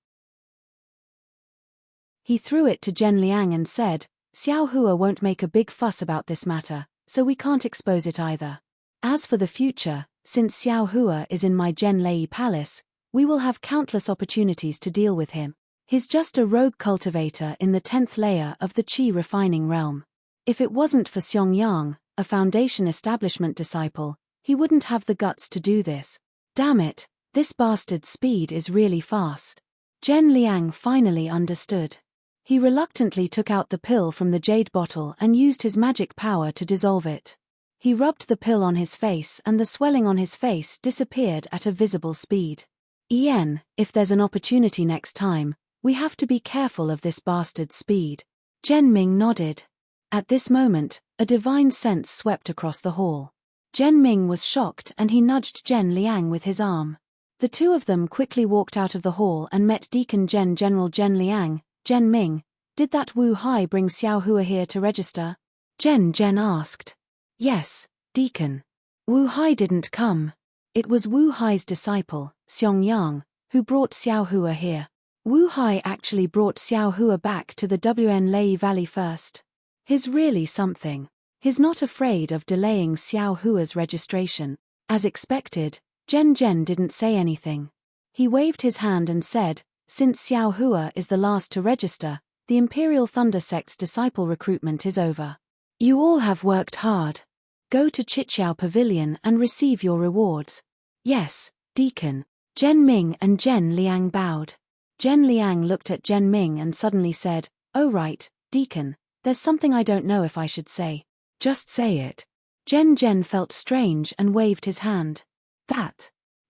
He threw it to Zhen Liang and said, Xiao Hua won't make a big fuss about this matter, so we can't expose it either. As for the future, since Xiao Hua is in my Zhenlei Palace, we will have countless opportunities to deal with him. He's just a rogue cultivator in the 10th layer of the Qi refining realm. If it wasn't for Xiong, a Foundation establishment disciple, he wouldn't have the guts to do this. Damn it, this bastard's speed is really fast. Zhen Liang finally understood. He reluctantly took out the pill from the jade bottle and used his magic power to dissolve it. He rubbed the pill on his face and the swelling on his face disappeared at a visible speed. If there's an opportunity next time, we have to be careful of this bastard's speed. Zhen Ming nodded. At this moment, a divine sense swept across the hall. Zhen Ming was shocked and he nudged Zhen Liang with his arm. The two of them quickly walked out of the hall and met Deacon General Zhen Liang. Zhen Ming, did that Wu Hai bring Xiao Hua here to register? Zhen asked. Yes, Deacon. Wu Hai didn't come. It was Wu Hai's disciple, Xiong, who brought Xiao Hua here. Wu Hai actually brought Xiao Hua back to the Zhenlei Valley first. He's really something. He's not afraid of delaying Xiao Hua's registration. As expected, Zhen didn't say anything. He waved his hand and said, since Xiao Hua is the last to register, the Imperial Thunder Sect's disciple recruitment is over. You all have worked hard. Go to Chiqiao Pavilion and receive your rewards. Yes, Deacon. Zhen Ming and Zhen Liang bowed. Zhen Liang looked at Zhen Ming and suddenly said, oh right, Deacon, there's something I don't know if I should say. Just say it. Zhen felt strange and waved his hand.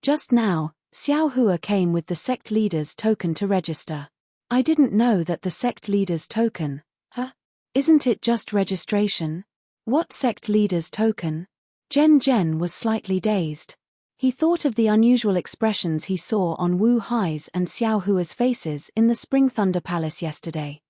Just now, Xiao Hua came with the sect leader's token to register. I didn't know that the sect leader's token. Isn't it just registration? What sect leader's token? Zhen was slightly dazed. He thought of the unusual expressions he saw on Wu Hai's and Xiao Hua's faces in the Spring Thunder Palace yesterday.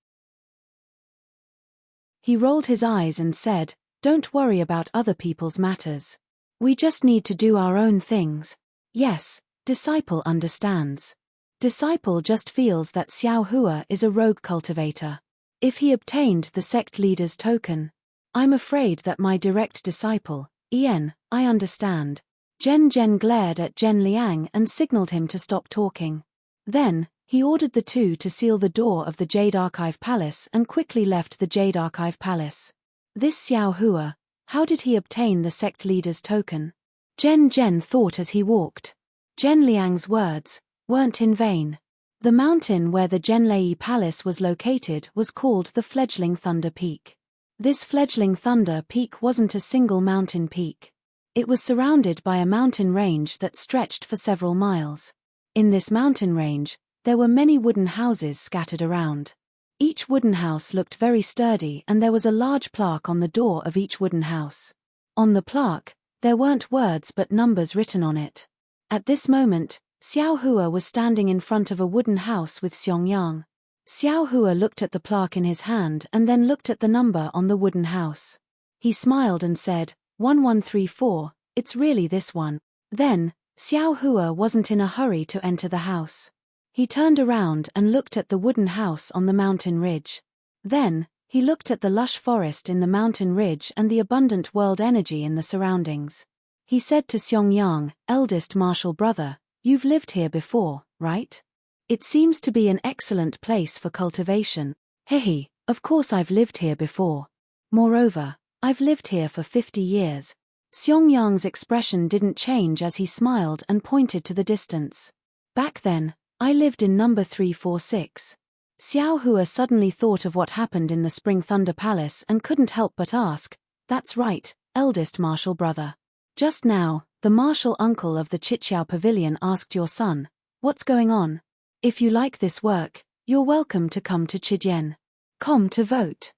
He rolled his eyes and said, don't worry about other people's matters. We just need to do our own things. Yes, Disciple understands. Disciple just feels that Xiao Hua is a rogue cultivator. If he obtained the sect leader's token, I'm afraid that my direct disciple, I understand. Zhen glared at Zhen Liang and signaled him to stop talking. Then, he ordered the two to seal the door of the Jade Archive Palace and quickly left the Jade Archive Palace. This Xiao Hua, how did he obtain the sect leader's token? Zhen thought as he walked. Zhen Liang's words weren't in vain. The mountain where the Zhenlei Palace was located was called the Fledgling Thunder Peak. This Fledgling Thunder Peak wasn't a single mountain peak. It was surrounded by a mountain range that stretched for several miles. In this mountain range, there were many wooden houses scattered around. Each wooden house looked very sturdy and there was a large plaque on the door of each wooden house. On the plaque, there weren't words but numbers written on it. At this moment, Xiao Hua was standing in front of a wooden house with Xiong. Xiao Hua looked at the plaque in his hand and then looked at the number on the wooden house. He smiled and said, 1134, it's really this one. Then, Xiao Hua wasn't in a hurry to enter the house. He turned around and looked at the wooden house on the mountain ridge. Then, he looked at the lush forest in the mountain ridge and the abundant world energy in the surroundings. He said to Xiong, eldest martial brother, you've lived here before, right? It seems to be an excellent place for cultivation. Hehe, of course I've lived here before. Moreover, I've lived here for 50 years. Xiong expression didn't change as he smiled and pointed to the distance. Back then, I lived in number 346. Xiao Hua suddenly thought of what happened in the Spring Thunder Palace and couldn't help but ask, that's right, eldest martial brother. Just now, the martial uncle of the Chiqiao Pavilion asked your son, what's going on? If you like this work, you're welcome to come to Chidian.com to vote.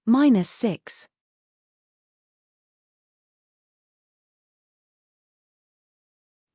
-6.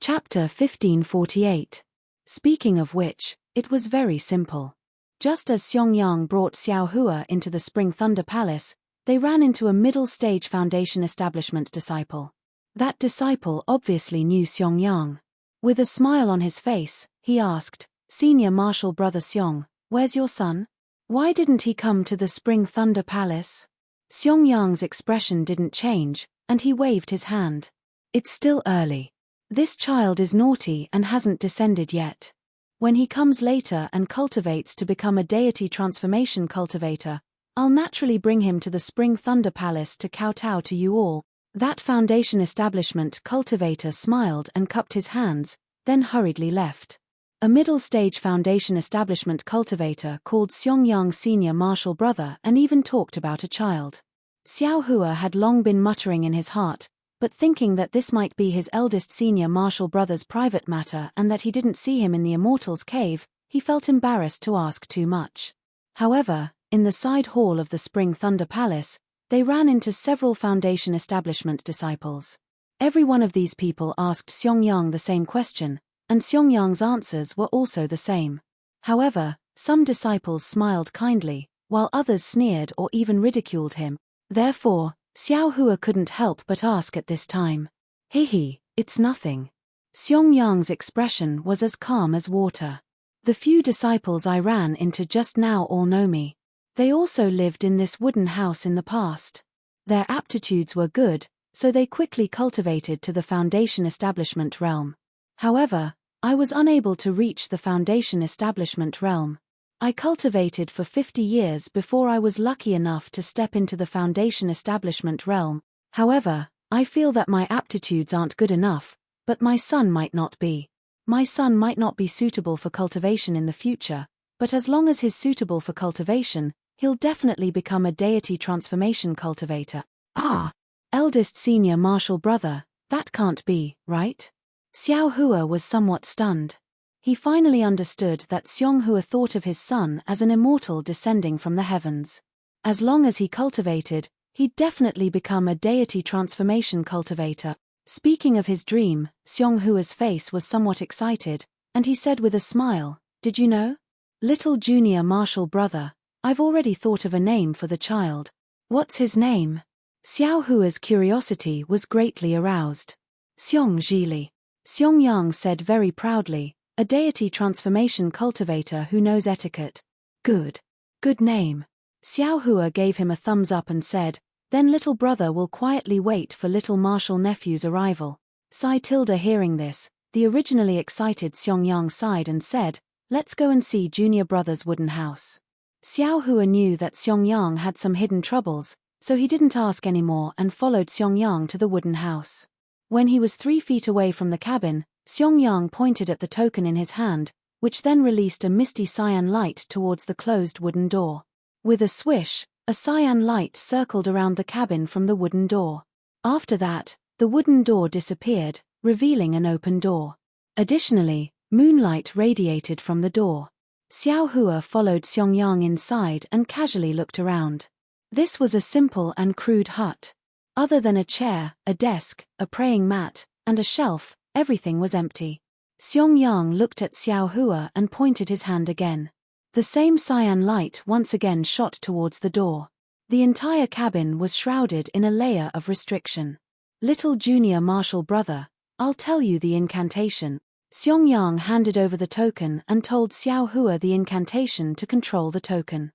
Chapter 1548. Speaking of which, it was very simple. Just as Xiong brought Xiao Hua into the Spring Thunder Palace, they ran into a middle-stage Foundation Establishment disciple. That disciple obviously knew Xiong. With a smile on his face, he asked, Senior Martial Brother Xiong, where's your son? Why didn't he come to the Spring Thunder Palace? Xiong's expression didn't change, and he waved his hand. It's still early. This child is naughty and hasn't descended yet. When he comes later and cultivates to become a deity transformation cultivator, I'll naturally bring him to the Spring Thunder Palace to kowtow to you all. That Foundation Establishment cultivator smiled and cupped his hands, then hurriedly left. A middle-stage Foundation Establishment cultivator called Xiong Senior Martial Brother and even talked about a child. Xiao Hua had long been muttering in his heart, but thinking that this might be his eldest senior martial brother's private matter and that he didn't see him in the Immortal's cave, he felt embarrassed to ask too much. However, in the side hall of the Spring Thunder Palace, they ran into several Foundation Establishment disciples. Every one of these people asked Xiong the same question, and Xiong's answers were also the same. However, some disciples smiled kindly, while others sneered or even ridiculed him. Therefore, Xiao Hua couldn't help but ask at this time. Hehe, it's nothing. Xiong's expression was as calm as water. The few disciples I ran into just now all know me. They also lived in this wooden house in the past. Their aptitudes were good, so they quickly cultivated to the Foundation Establishment realm. However, I was unable to reach the Foundation Establishment realm. I cultivated for 50 years before I was lucky enough to step into the Foundation Establishment realm. However, I feel that my aptitudes aren't good enough, but my son might not be. My son might not be suitable for cultivation in the future, but as long as he's suitable for cultivation, he'll definitely become a deity transformation cultivator. Ah! Eldest senior martial brother, that can't be, right? Xiao Hua was somewhat stunned. He finally understood that Xiong Hua thought of his son as an immortal descending from the heavens. As long as he cultivated, he'd definitely become a deity transformation cultivator. Speaking of his dream, Xiong Hua's face was somewhat excited, and he said with a smile, Did you know? Little junior martial brother, I've already thought of a name for the child. What's his name? Xiao Hua's curiosity was greatly aroused. Xiong Zhili. Xiong said very proudly, a deity transformation cultivator who knows etiquette. Good. Good name. Xiao Hua gave him a thumbs up and said, then little brother will quietly wait for little martial nephew's arrival. Sai Tilda hearing this, The originally excited Xiangyang sighed and said, "Let's go and see junior brother's wooden house." Xiao Hua knew that Xiangyang had some hidden troubles, so he didn't ask anymore and followed Xiangyang to the wooden house. When he was 3 feet away from the cabin, Xiangyang pointed at the token in his hand, which then released a misty cyan light towards the closed wooden door. With a swish, a cyan light circled around the cabin from the wooden door. After that, the wooden door disappeared, revealing an open door. Additionally, moonlight radiated from the door. Xiao Hua followed Xiangyang inside and casually looked around. This was a simple and crude hut. Other than a chair, a desk, a praying mat, and a shelf, everything was empty. Xiangyang looked at Xiao Hua and pointed his hand again. The same cyan light once again shot towards the door. The entire cabin was shrouded in a layer of restriction. "Little junior martial brother, I'll tell you the incantation." Xiangyang handed over the token and told Xiao Hua the incantation to control the token.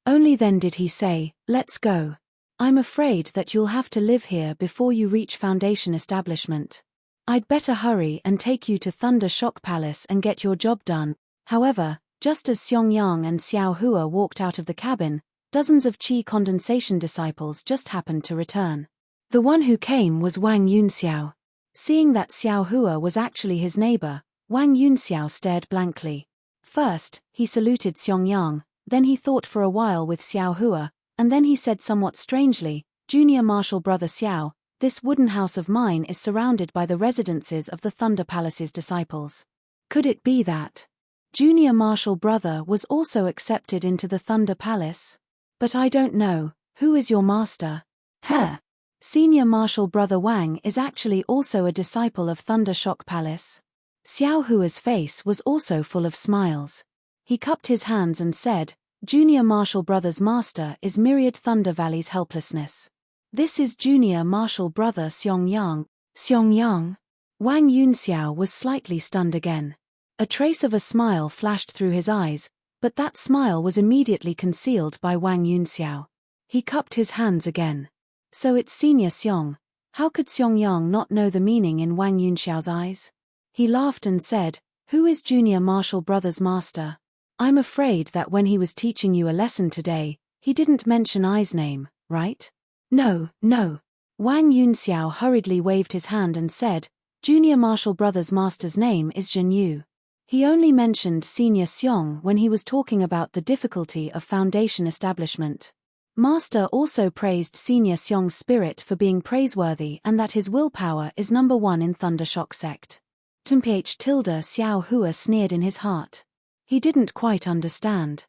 Only then did he say, "Let's go. I'm afraid that you'll have to live here before you reach Foundation establishment. I'd better hurry and take you to Thunder Shock Palace and get your job done." However, just as Xiangyang and Xiao Hua walked out of the cabin, dozens of Qi condensation disciples just happened to return. The one who came was Wang Yunxiao. Seeing that Xiao Hua was actually his neighbor, Wang Yunxiao stared blankly. First, he saluted Xiangyang, then he thought for a while with Xiao Hua, and then he said somewhat strangely, "Junior martial brother Xiao, this wooden house of mine is surrounded by the residences of the Thunder Palace's disciples. Could it be that junior martial brother was also accepted into the Thunder Palace? But I don't know, who is your master?" "Huh. Senior martial brother Wang is actually also a disciple of Thunder Shock Palace." Xiao Hua's face was also full of smiles. He cupped his hands and said, "Junior martial brother's master is Myriad Thunder Valley's helplessness. This is junior martial brother Xiangyang." "Xiangyang?" Wang Yunxiao was slightly stunned again. A trace of a smile flashed through his eyes, but that smile was immediately concealed by Wang Yunxiao. He cupped his hands again. So it's Senior Xiong. How could Xiangyang not know the meaning in Wang Yunxiao's eyes? He laughed and said, "Who is junior martial brother's master? I'm afraid that when he was teaching you a lesson today, he didn't mention Ai's name, right?" No. Wang Yunxiao hurriedly waved his hand and said, "Junior martial brother's master's name is Zhen Yu. He only mentioned Senior Xiong when he was talking about the difficulty of Foundation establishment. Master also praised Senior Xiong's spirit for being praiseworthy and that his willpower is number 1 in Thunder Shock sect." Xiao Hua sneered in his heart. He didn't quite understand.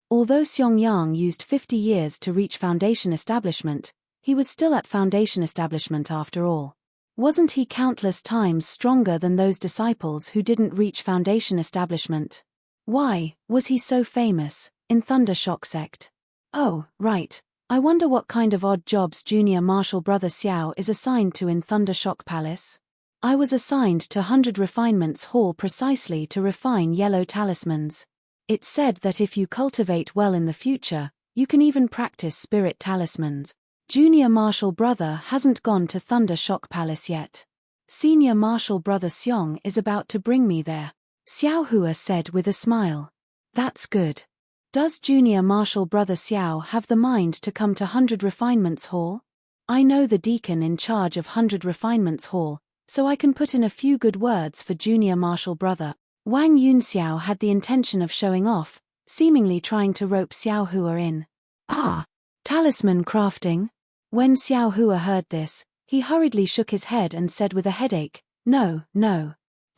Although Xiangyang used 50 years to reach Foundation establishment, he was still at Foundation establishment after all. Wasn't he countless times stronger than those disciples who didn't reach Foundation establishment? Why was he so famous in Thunder Shock sect? Oh, right. I wonder what kind of odd jobs junior martial brother Xiao is assigned to in Thunder Shock Palace. I was assigned to 100 Refinements Hall precisely to refine yellow talismans. It said that if you cultivate well in the future, you can even practice spirit talismans. Junior martial brother hasn't gone to Thunder Shock Palace yet. Senior martial brother Xiong is about to bring me there," Xiao Hua said with a smile. "That's good. Does junior martial brother Xiao have the mind to come to 100 Refinements Hall? I know the deacon in charge of 100 Refinements Hall, so I can put in a few good words for junior martial brother." Wang Yunxiao had the intention of showing off, seemingly trying to rope Xiao Hua in. "Ah, talisman crafting?" When Xiao Hua heard this, he hurriedly shook his head and said with a headache, No.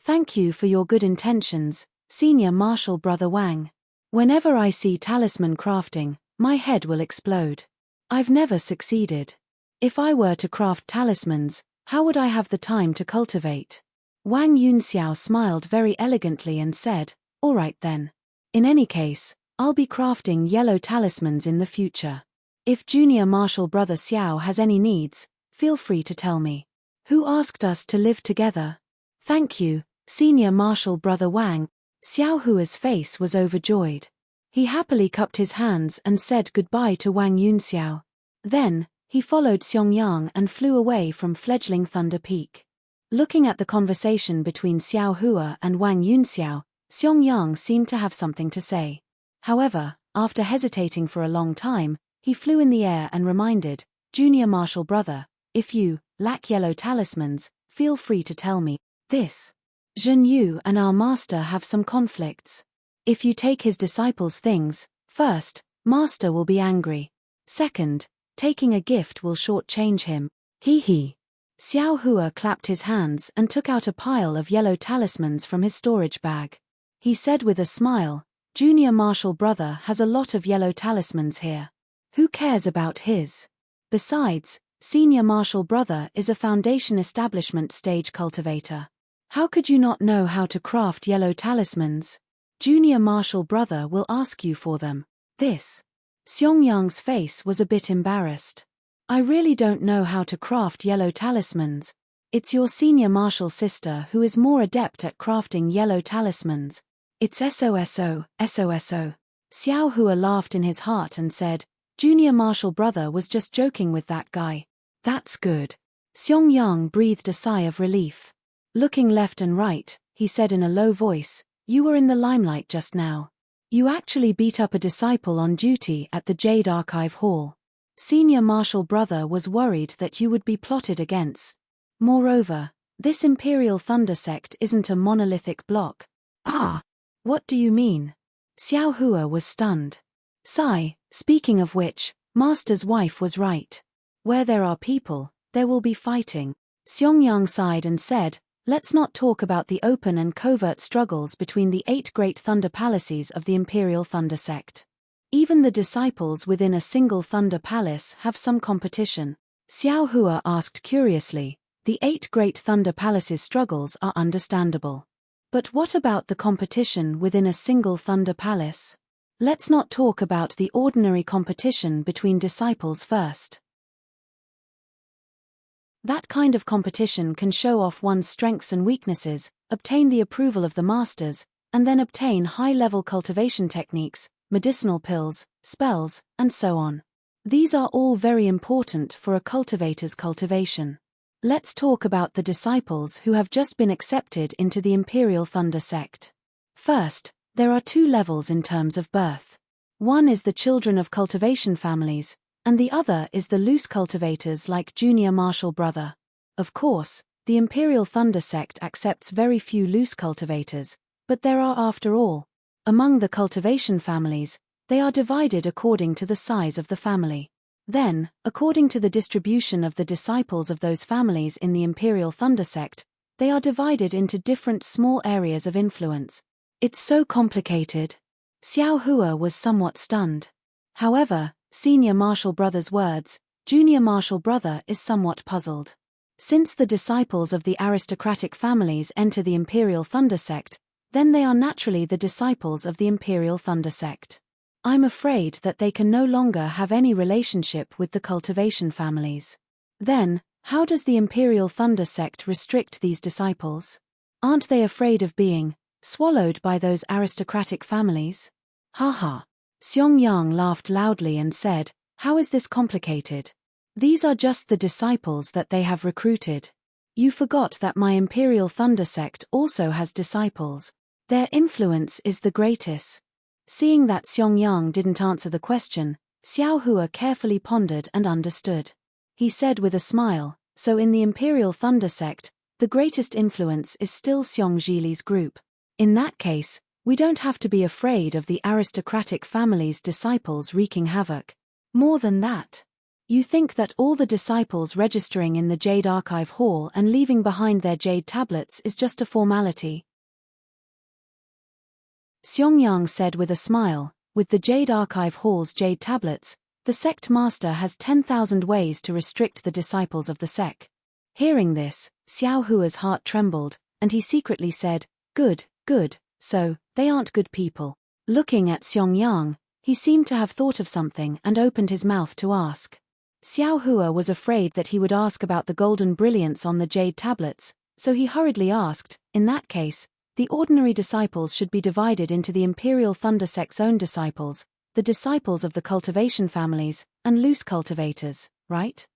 Thank you for your good intentions, senior martial brother Wang. Whenever I see talisman crafting, my head will explode. I've never succeeded. If I were to craft talismans, how would I have the time to cultivate?" Wang Yunxiao smiled very elegantly and said, "All right then. In any case, I'll be crafting yellow talismans in the future. If junior martial brother Xiao has any needs, feel free to tell me. Who asked us to live together?" "Thank you, senior martial brother Wang." Xiao Hua's face was overjoyed. He happily cupped his hands and said goodbye to Wang Yunxiao. Then, He followed Xiangyang and flew away from fledgling Thunder Peak. Looking at the conversation between Xiao Hua and Wang Yunxiao, Xiangyang seemed to have something to say. However, after hesitating for a long time, he flew in the air and reminded, "Junior Marshal Brother, if you lack yellow talismans, feel free to tell me. This Zhen Yu and our master have some conflicts. If you take his disciples' things, first, master will be angry. Second, taking a gift will shortchange him. He. Xiao Hua clapped his hands and took out a pile of yellow talismans from his storage bag. He said with a smile, "Junior Marshal Brother has a lot of yellow talismans here. Who cares about his? Besides, Senior Marshal Brother is a Foundation Establishment stage cultivator. How could you not know how to craft yellow talismans? Junior Marshal Brother will ask you for them." This. Xiangyang's face was a bit embarrassed. "I really don't know how to craft yellow talismans. It's your senior marshal sister who is more adept at crafting yellow talismans. It's SOSO. Xiao Hua laughed in his heart and said, "Junior Marshal Brother was just joking with that guy." "That's good." Xiangyang breathed a sigh of relief. Looking left and right, he said in a low voice, "You were in the limelight just now. You actually beat up a disciple on duty at the Jade Archive Hall. Senior Marshal Brother was worried that you would be plotted against. Moreover, this Imperial Thunder sect isn't a monolithic block." "Ah! What do you mean?" Xiao Hua was stunned. "Sigh, speaking of which, Master's wife was right. Where there are people, there will be fighting." Xiangyang sighed and said, "Let's not talk about the open and covert struggles between the 8 great thunder palaces of the Imperial Thunder sect. Even the disciples within a single thunder palace have some competition." Xiao Hua asked curiously, "The 8 great thunder palaces' struggles are understandable. But what about the competition within a single thunder palace? Let's not talk about the ordinary competition between disciples first. That kind of competition can show off one's strengths and weaknesses, obtain the approval of the masters, and then obtain high-level cultivation techniques, medicinal pills, spells, and so on. These are all very important for a cultivator's cultivation. Let's talk about the disciples who have just been accepted into the Imperial Thunder sect. First, there are 2 levels in terms of birth. One is the children of cultivation families, and the other is the loose cultivators like Junior Marshal Brother. Of course, the Imperial Thunder sect accepts very few loose cultivators, but there are after all. Among the cultivation families, they are divided according to the size of the family. Then, according to the distribution of the disciples of those families in the Imperial Thunder sect, they are divided into different small areas of influence. It's so complicated. Xiao Hua was somewhat stunned. However, Senior Marshal Brother's words, Junior Marshal Brother is somewhat puzzled. Since the disciples of the aristocratic families enter the Imperial Thunder sect, then they are naturally the disciples of the Imperial Thunder sect. I'm afraid that they can no longer have any relationship with the cultivation families. Then, how does the Imperial Thunder sect restrict these disciples? Aren't they afraid of being swallowed by those aristocratic families? Haha. Xiangyang laughed loudly and said, "How is this complicated? These are just the disciples that they have recruited. You forgot that my Imperial Thunder sect also has disciples. Their influence is the greatest." Seeing that Xiangyang didn't answer the question, Xiao Hua carefully pondered and understood. He said with a smile, "So in the Imperial Thunder sect, the greatest influence is still Xiongzhili's group. In that case, we don't have to be afraid of the aristocratic family's disciples wreaking havoc. More than that. You think that all the disciples registering in the Jade Archive Hall and leaving behind their jade tablets is just a formality?" Xiangyang said with a smile, "With the Jade Archive Hall's jade tablets, the sect master has 10,000 ways to restrict the disciples of the sect." Hearing this, Xiao Hua's heart trembled, and he secretly said, Good. So, they aren't good people." Looking at Xiangyang, he seemed to have thought of something and opened his mouth to ask. Xiao Hua was afraid that he would ask about the golden brilliance on the jade tablets, so he hurriedly asked, "In that case, the ordinary disciples should be divided into the Imperial Thunder sect's own disciples, the disciples of the cultivation families, and loose cultivators. right?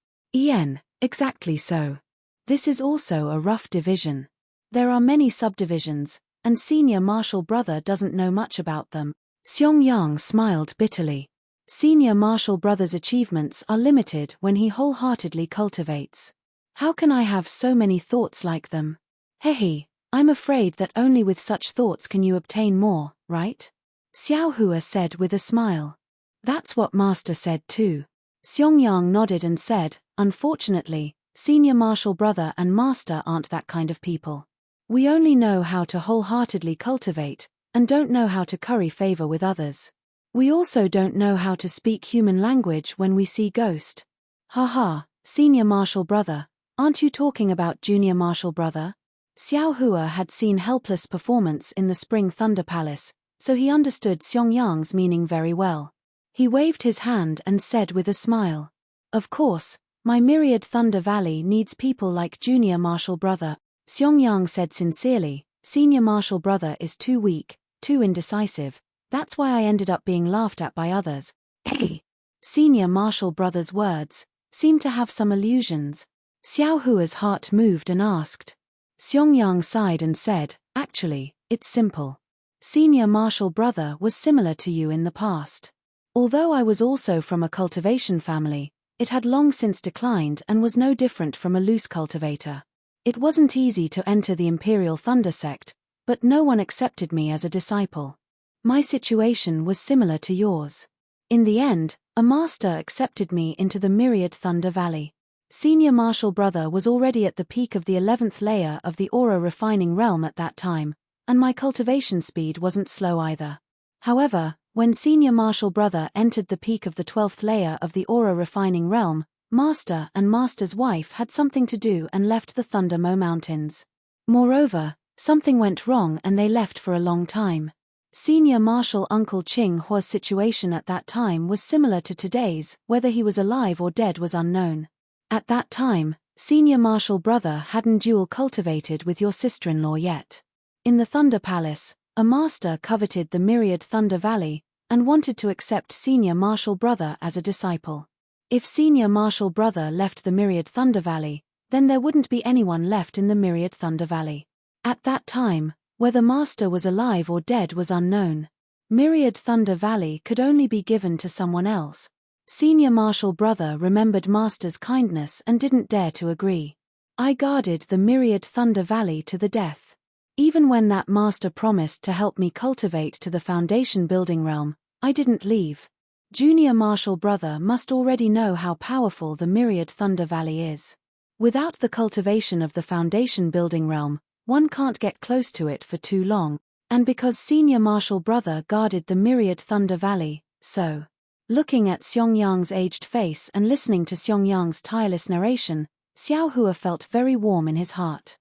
Exactly so. This is also a rough division. There are many subdivisions, and senior martial brother doesn't know much about them. Xiong smiled bitterly. Senior martial brother's achievements are limited when he wholeheartedly cultivates. How can I have so many thoughts like them? Hehe, I'm afraid that only with such thoughts can you obtain more, right? Xiao Hua said with a smile. That's what Master said too. Xiong nodded and said, unfortunately, senior martial brother and Master aren't that kind of people. We only know how to wholeheartedly cultivate, and don't know how to curry favor with others. We also don't know how to speak human language when we see ghost. Haha, senior martial brother, aren't you talking about junior martial brother? Xiao Hua had seen helpless performance in the Spring Thunder Palace, so he understood Xiong meaning very well. He waved his hand and said with a smile. Of course, my myriad Thunder Valley needs people like junior martial brother. Xiong said sincerely, senior martial brother is too weak, too indecisive. That's why I ended up being laughed at by others. Hey! Senior martial brother's words seemed to have some illusions. Xiao Hua's heart moved and asked. Xiong sighed and said, actually, it's simple. Senior martial brother was similar to you in the past. Although I was also from a cultivation family, it had long since declined and was no different from a loose cultivator. It wasn't easy to enter the Imperial Thunder sect, but no one accepted me as a disciple. My situation was similar to yours. In the end, a master accepted me into the myriad Thunder Valley. Senior martial brother was already at the peak of the 11th layer of the aura refining realm at that time, and my cultivation speed wasn't slow either. However, when senior martial brother entered the peak of the 12th layer of the aura refining realm, Master and Master's wife had something to do and left the Thunder Mo Mountains. Moreover, something went wrong and they left for a long time. Senior Marshal Uncle Ching Hua's situation at that time was similar to today's, whether he was alive or dead was unknown. At that time, Senior Marshal brother hadn't dual cultivated with your sister-in-law yet. In the Thunder Palace, a master coveted the myriad Thunder Valley, and wanted to accept Senior Marshal brother as a disciple. If Senior Marshal brother left the myriad Thunder Valley, then there wouldn't be anyone left in the myriad Thunder Valley. At that time, whether Master was alive or dead was unknown. Myriad Thunder Valley could only be given to someone else. Senior Marshal brother remembered Master's kindness and didn't dare to agree. I guarded the myriad Thunder Valley to the death. Even when that Master promised to help me cultivate to the foundation building realm, I didn't leave. Junior Marshal brother must already know how powerful the myriad Thunder Valley is. Without the cultivation of the foundation building realm, one can't get close to it for too long, and because Senior Marshal brother guarded the myriad Thunder Valley, so. Looking at Xiong aged face and listening to Xiong tireless narration, Xiao Hua felt very warm in his heart.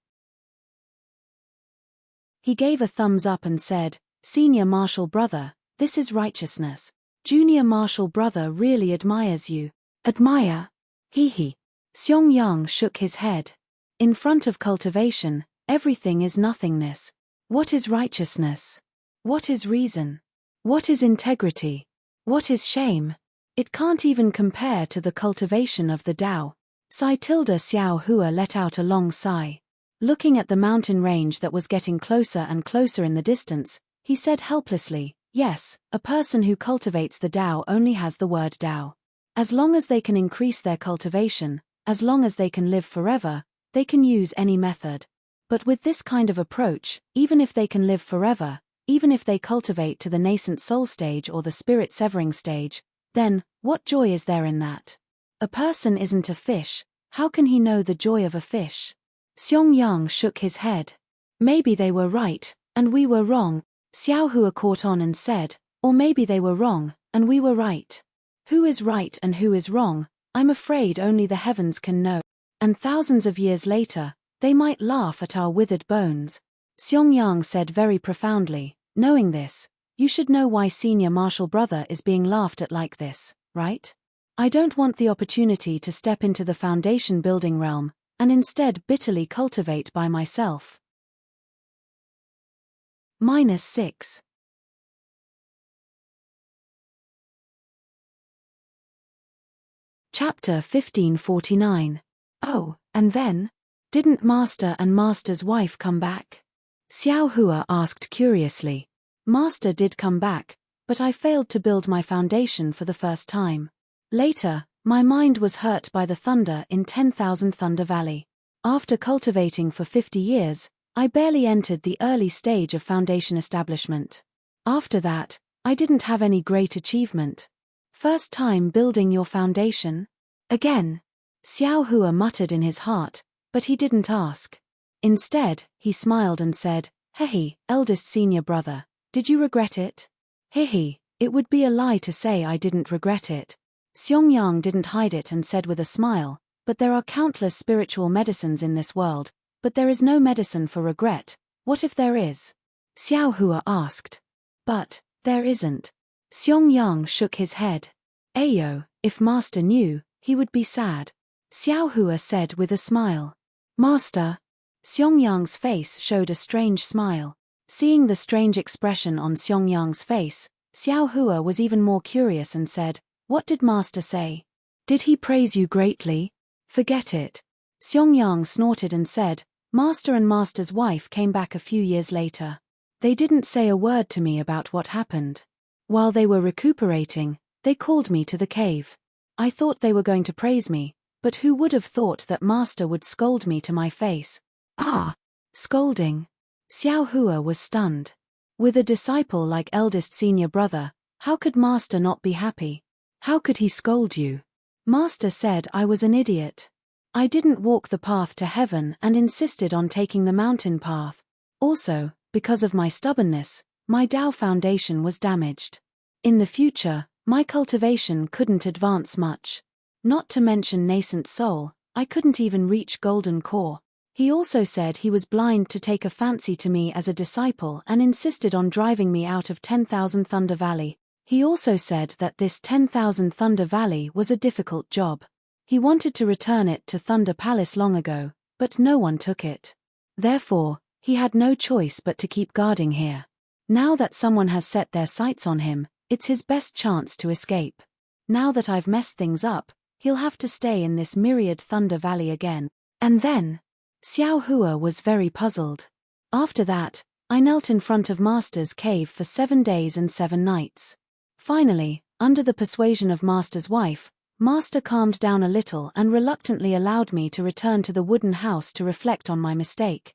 He gave a thumbs up and said, Senior Marshal brother, this is righteousness. Junior Marshal brother really admires you. Admire? Hee. Xiong shook his head. In front of cultivation, everything is nothingness. What is righteousness? What is reason? What is integrity? What is shame? It can't even compare to the cultivation of the Tao. Xiao Hua let out a long sigh. Looking at the mountain range that was getting closer and closer in the distance, he said helplessly, yes, a person who cultivates the Tao only has the word Tao. As long as they can increase their cultivation, as long as they can live forever, they can use any method. But with this kind of approach, even if they can live forever, even if they cultivate to the nascent soul stage or the spirit severing stage, then, what joy is there in that? A person isn't a fish, how can he know the joy of a fish? Xiong shook his head. Maybe they were right, and we were wrong. Xiao Hua caught on and said, or maybe they were wrong, and we were right. Who is right and who is wrong, I'm afraid only the heavens can know. And thousands of years later, they might laugh at our withered bones. Xiong said very profoundly, knowing this, you should know why Senior Marshal brother is being laughed at like this, right? I don't want the opportunity to step into the foundation building realm, and instead bitterly cultivate by myself. -6. Chapter 1549. Oh, and then? Didn't Master and Master's wife come back? Xiao Hua asked curiously. Master did come back, but I failed to build my foundation for the first time. Later, my mind was hurt by the thunder in 10,000 Thunder Valley. After cultivating for 50 years, I barely entered the early stage of foundation establishment. After that, I didn't have any great achievement. First time building your foundation? Again. Xiao Hua muttered in his heart, but he didn't ask. Instead, he smiled and said, "Hehe, eldest senior brother, did you regret it?" Hehe, it would be a lie to say I didn't regret it. Xiangyang didn't hide it and said with a smile, but there are countless spiritual medicines in this world, but there is no medicine for regret. What if there is? Xiao Hua asked. But there isn't. Xiangyang shook his head. Ayo, if Master knew, he would be sad. Xiao Hua said with a smile. Master? Xiangyang's face showed a strange smile. Seeing the strange expression on Xiangyang's face, Xiao Hua was even more curious and said, "What did Master say? Did he praise you greatly?" "Forget it." Xiangyang snorted and said, "Master and Master's wife came back a few years later. They didn't say a word to me about what happened. While they were recuperating, they called me to the cave. I thought they were going to praise me, but who would have thought that Master would scold me to my face?" "Ah! Scolding?" Xiao Hua was stunned. With a disciple like eldest senior brother, how could Master not be happy? How could he scold you? Master said I was an idiot. I didn't walk the path to heaven and insisted on taking the mountain path. Also, because of my stubbornness, my Tao foundation was damaged. In the future, my cultivation couldn't advance much. Not to mention nascent soul, I couldn't even reach golden core. He also said he was blind to take a fancy to me as a disciple and insisted on driving me out of 10,000 Thunder Valley. He also said that this 10,000 Thunder Valley was a difficult job. He wanted to return it to Thunder Palace long ago, but no one took it. Therefore, he had no choice but to keep guarding here. Now that someone has set their sights on him, it's his best chance to escape. Now that I've messed things up, he'll have to stay in this myriad Thunder Valley again. And then? Xiao Hua was very puzzled. After that, I knelt in front of Master's cave for 7 days and 7 nights. Finally, under the persuasion of Master's wife, Master calmed down a little and reluctantly allowed me to return to the wooden house to reflect on my mistake.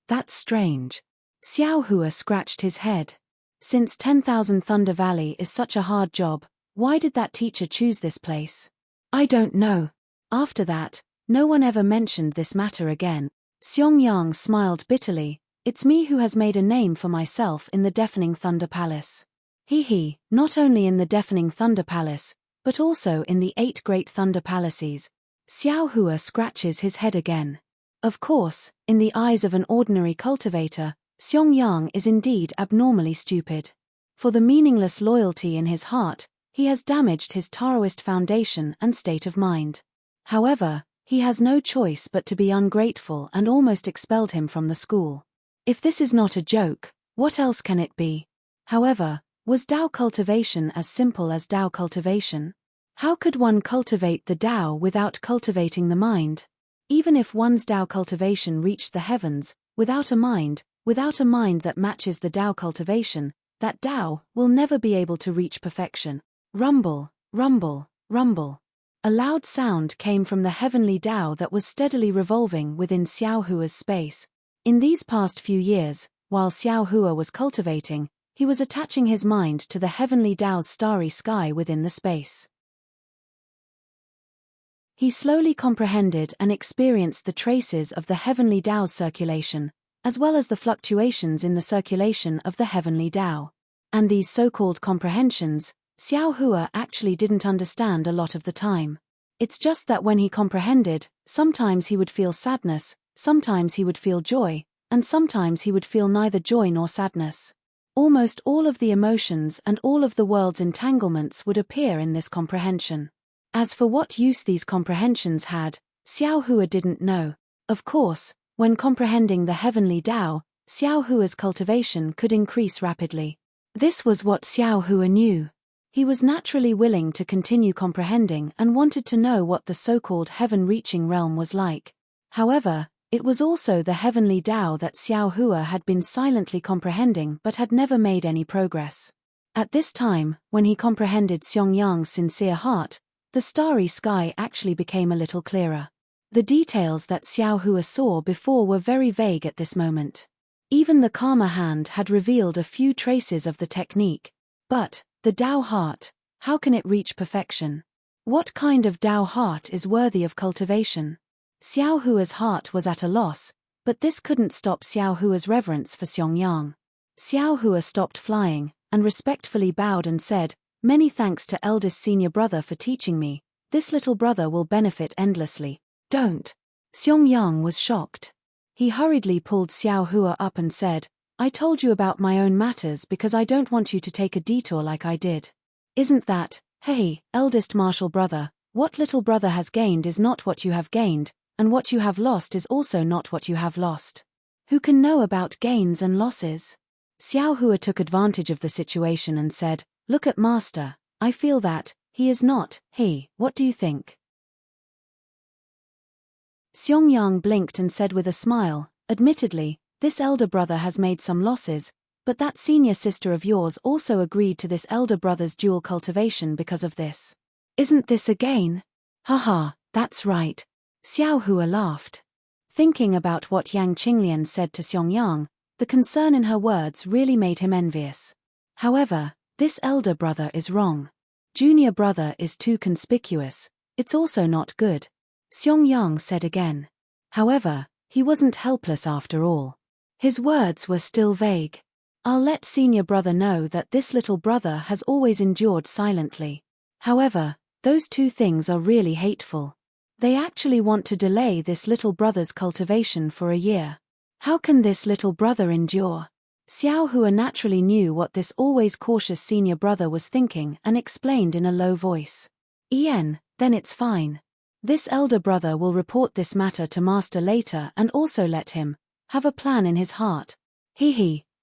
That's strange. Xiao Hua scratched his head. Since 10,000 Thunder Valley is such a hard job, why did that teacher choose this place? I don't know. After that, no one ever mentioned this matter again. Xiangyang smiled bitterly. It's me who has made a name for myself in the deafening Thunder Palace. He, not only in the deafening Thunder Palace, but also in the 8 great Thunder Palaces. Xiao Hua scratches his head again. Of course, in the eyes of an ordinary cultivator, Xiangyang is indeed abnormally stupid. For the meaningless loyalty in his heart, he has damaged his Taoist foundation and state of mind. However, he has no choice but to be ungrateful and almost expelled him from the school. If this is not a joke, what else can it be? However, was Tao cultivation as simple as Tao cultivation? How could one cultivate the Tao without cultivating the mind? Even if one's Tao cultivation reached the heavens, without a mind that matches the Tao cultivation, that Tao will never be able to reach perfection. Rumble, rumble, rumble. A loud sound came from the heavenly Tao that was steadily revolving within Xiao Hua's space. In these past few years, while Xiao Hua was cultivating, he was attaching his mind to the heavenly Tao's starry sky within the space. He slowly comprehended and experienced the traces of the heavenly Tao's circulation, as well as the fluctuations in the circulation of the heavenly Tao. And these so-called comprehensions, Xiao Hua actually didn't understand a lot of the time. It's just that when he comprehended, sometimes he would feel sadness, sometimes he would feel joy, and sometimes he would feel neither joy nor sadness. Almost all of the emotions and all of the world's entanglements would appear in this comprehension. As for what use these comprehensions had, Xiao Hua didn't know. Of course, when comprehending the heavenly Tao, Xiao Hua's cultivation could increase rapidly. This was what Xiao Hua knew. He was naturally willing to continue comprehending and wanted to know what the so-called heaven-reaching realm was like. However, it was also the heavenly Tao that Xiao Hua had been silently comprehending but had never made any progress. At this time, when he comprehended Xiong sincere heart, the starry sky actually became a little clearer. The details that Xiao Hua saw before were very vague at this moment. Even the Karma hand had revealed a few traces of the technique. But, the Tao heart, how can it reach perfection? What kind of Tao heart is worthy of cultivation? Xiao Hua's heart was at a loss, but this couldn't stop Xiao Hua's reverence for Xiong. Xiao Hua stopped flying, and respectfully bowed and said, "Many thanks to eldest senior brother for teaching me. This little brother will benefit endlessly." "Don't." Xiong was shocked. He hurriedly pulled Xiao Hua up and said, "I told you about my own matters because I don't want you to take a detour like I did. Isn't that, hey, eldest martial brother, what little brother has gained is not what you have gained, and what you have lost is also not what you have lost. Who can know about gains and losses?" Xiao Hua took advantage of the situation and said, "Look at master, I feel that, he is not, hey, what do you think?" Xiong blinked and said with a smile, "Admittedly, this elder brother has made some losses, but that senior sister of yours also agreed to this elder brother's dual cultivation because of this. Isn't this a gain?" "Haha, that's right." Xiao Hua laughed. Thinking about what Yang Qinglian said to Xiong, the concern in her words really made him envious. However, this elder brother is wrong. Junior brother is too conspicuous, it's also not good. Xiong said again. However, he wasn't helpless after all. His words were still vague. "I'll let senior brother know that this little brother has always endured silently. However, those two things are really hateful. They actually want to delay this little brother's cultivation for a year. How can this little brother endure?" Xiao Hua naturally knew what this always cautious senior brother was thinking and explained in a low voice. "Then it's fine. This elder brother will report this matter to master later and also let him have a plan in his heart.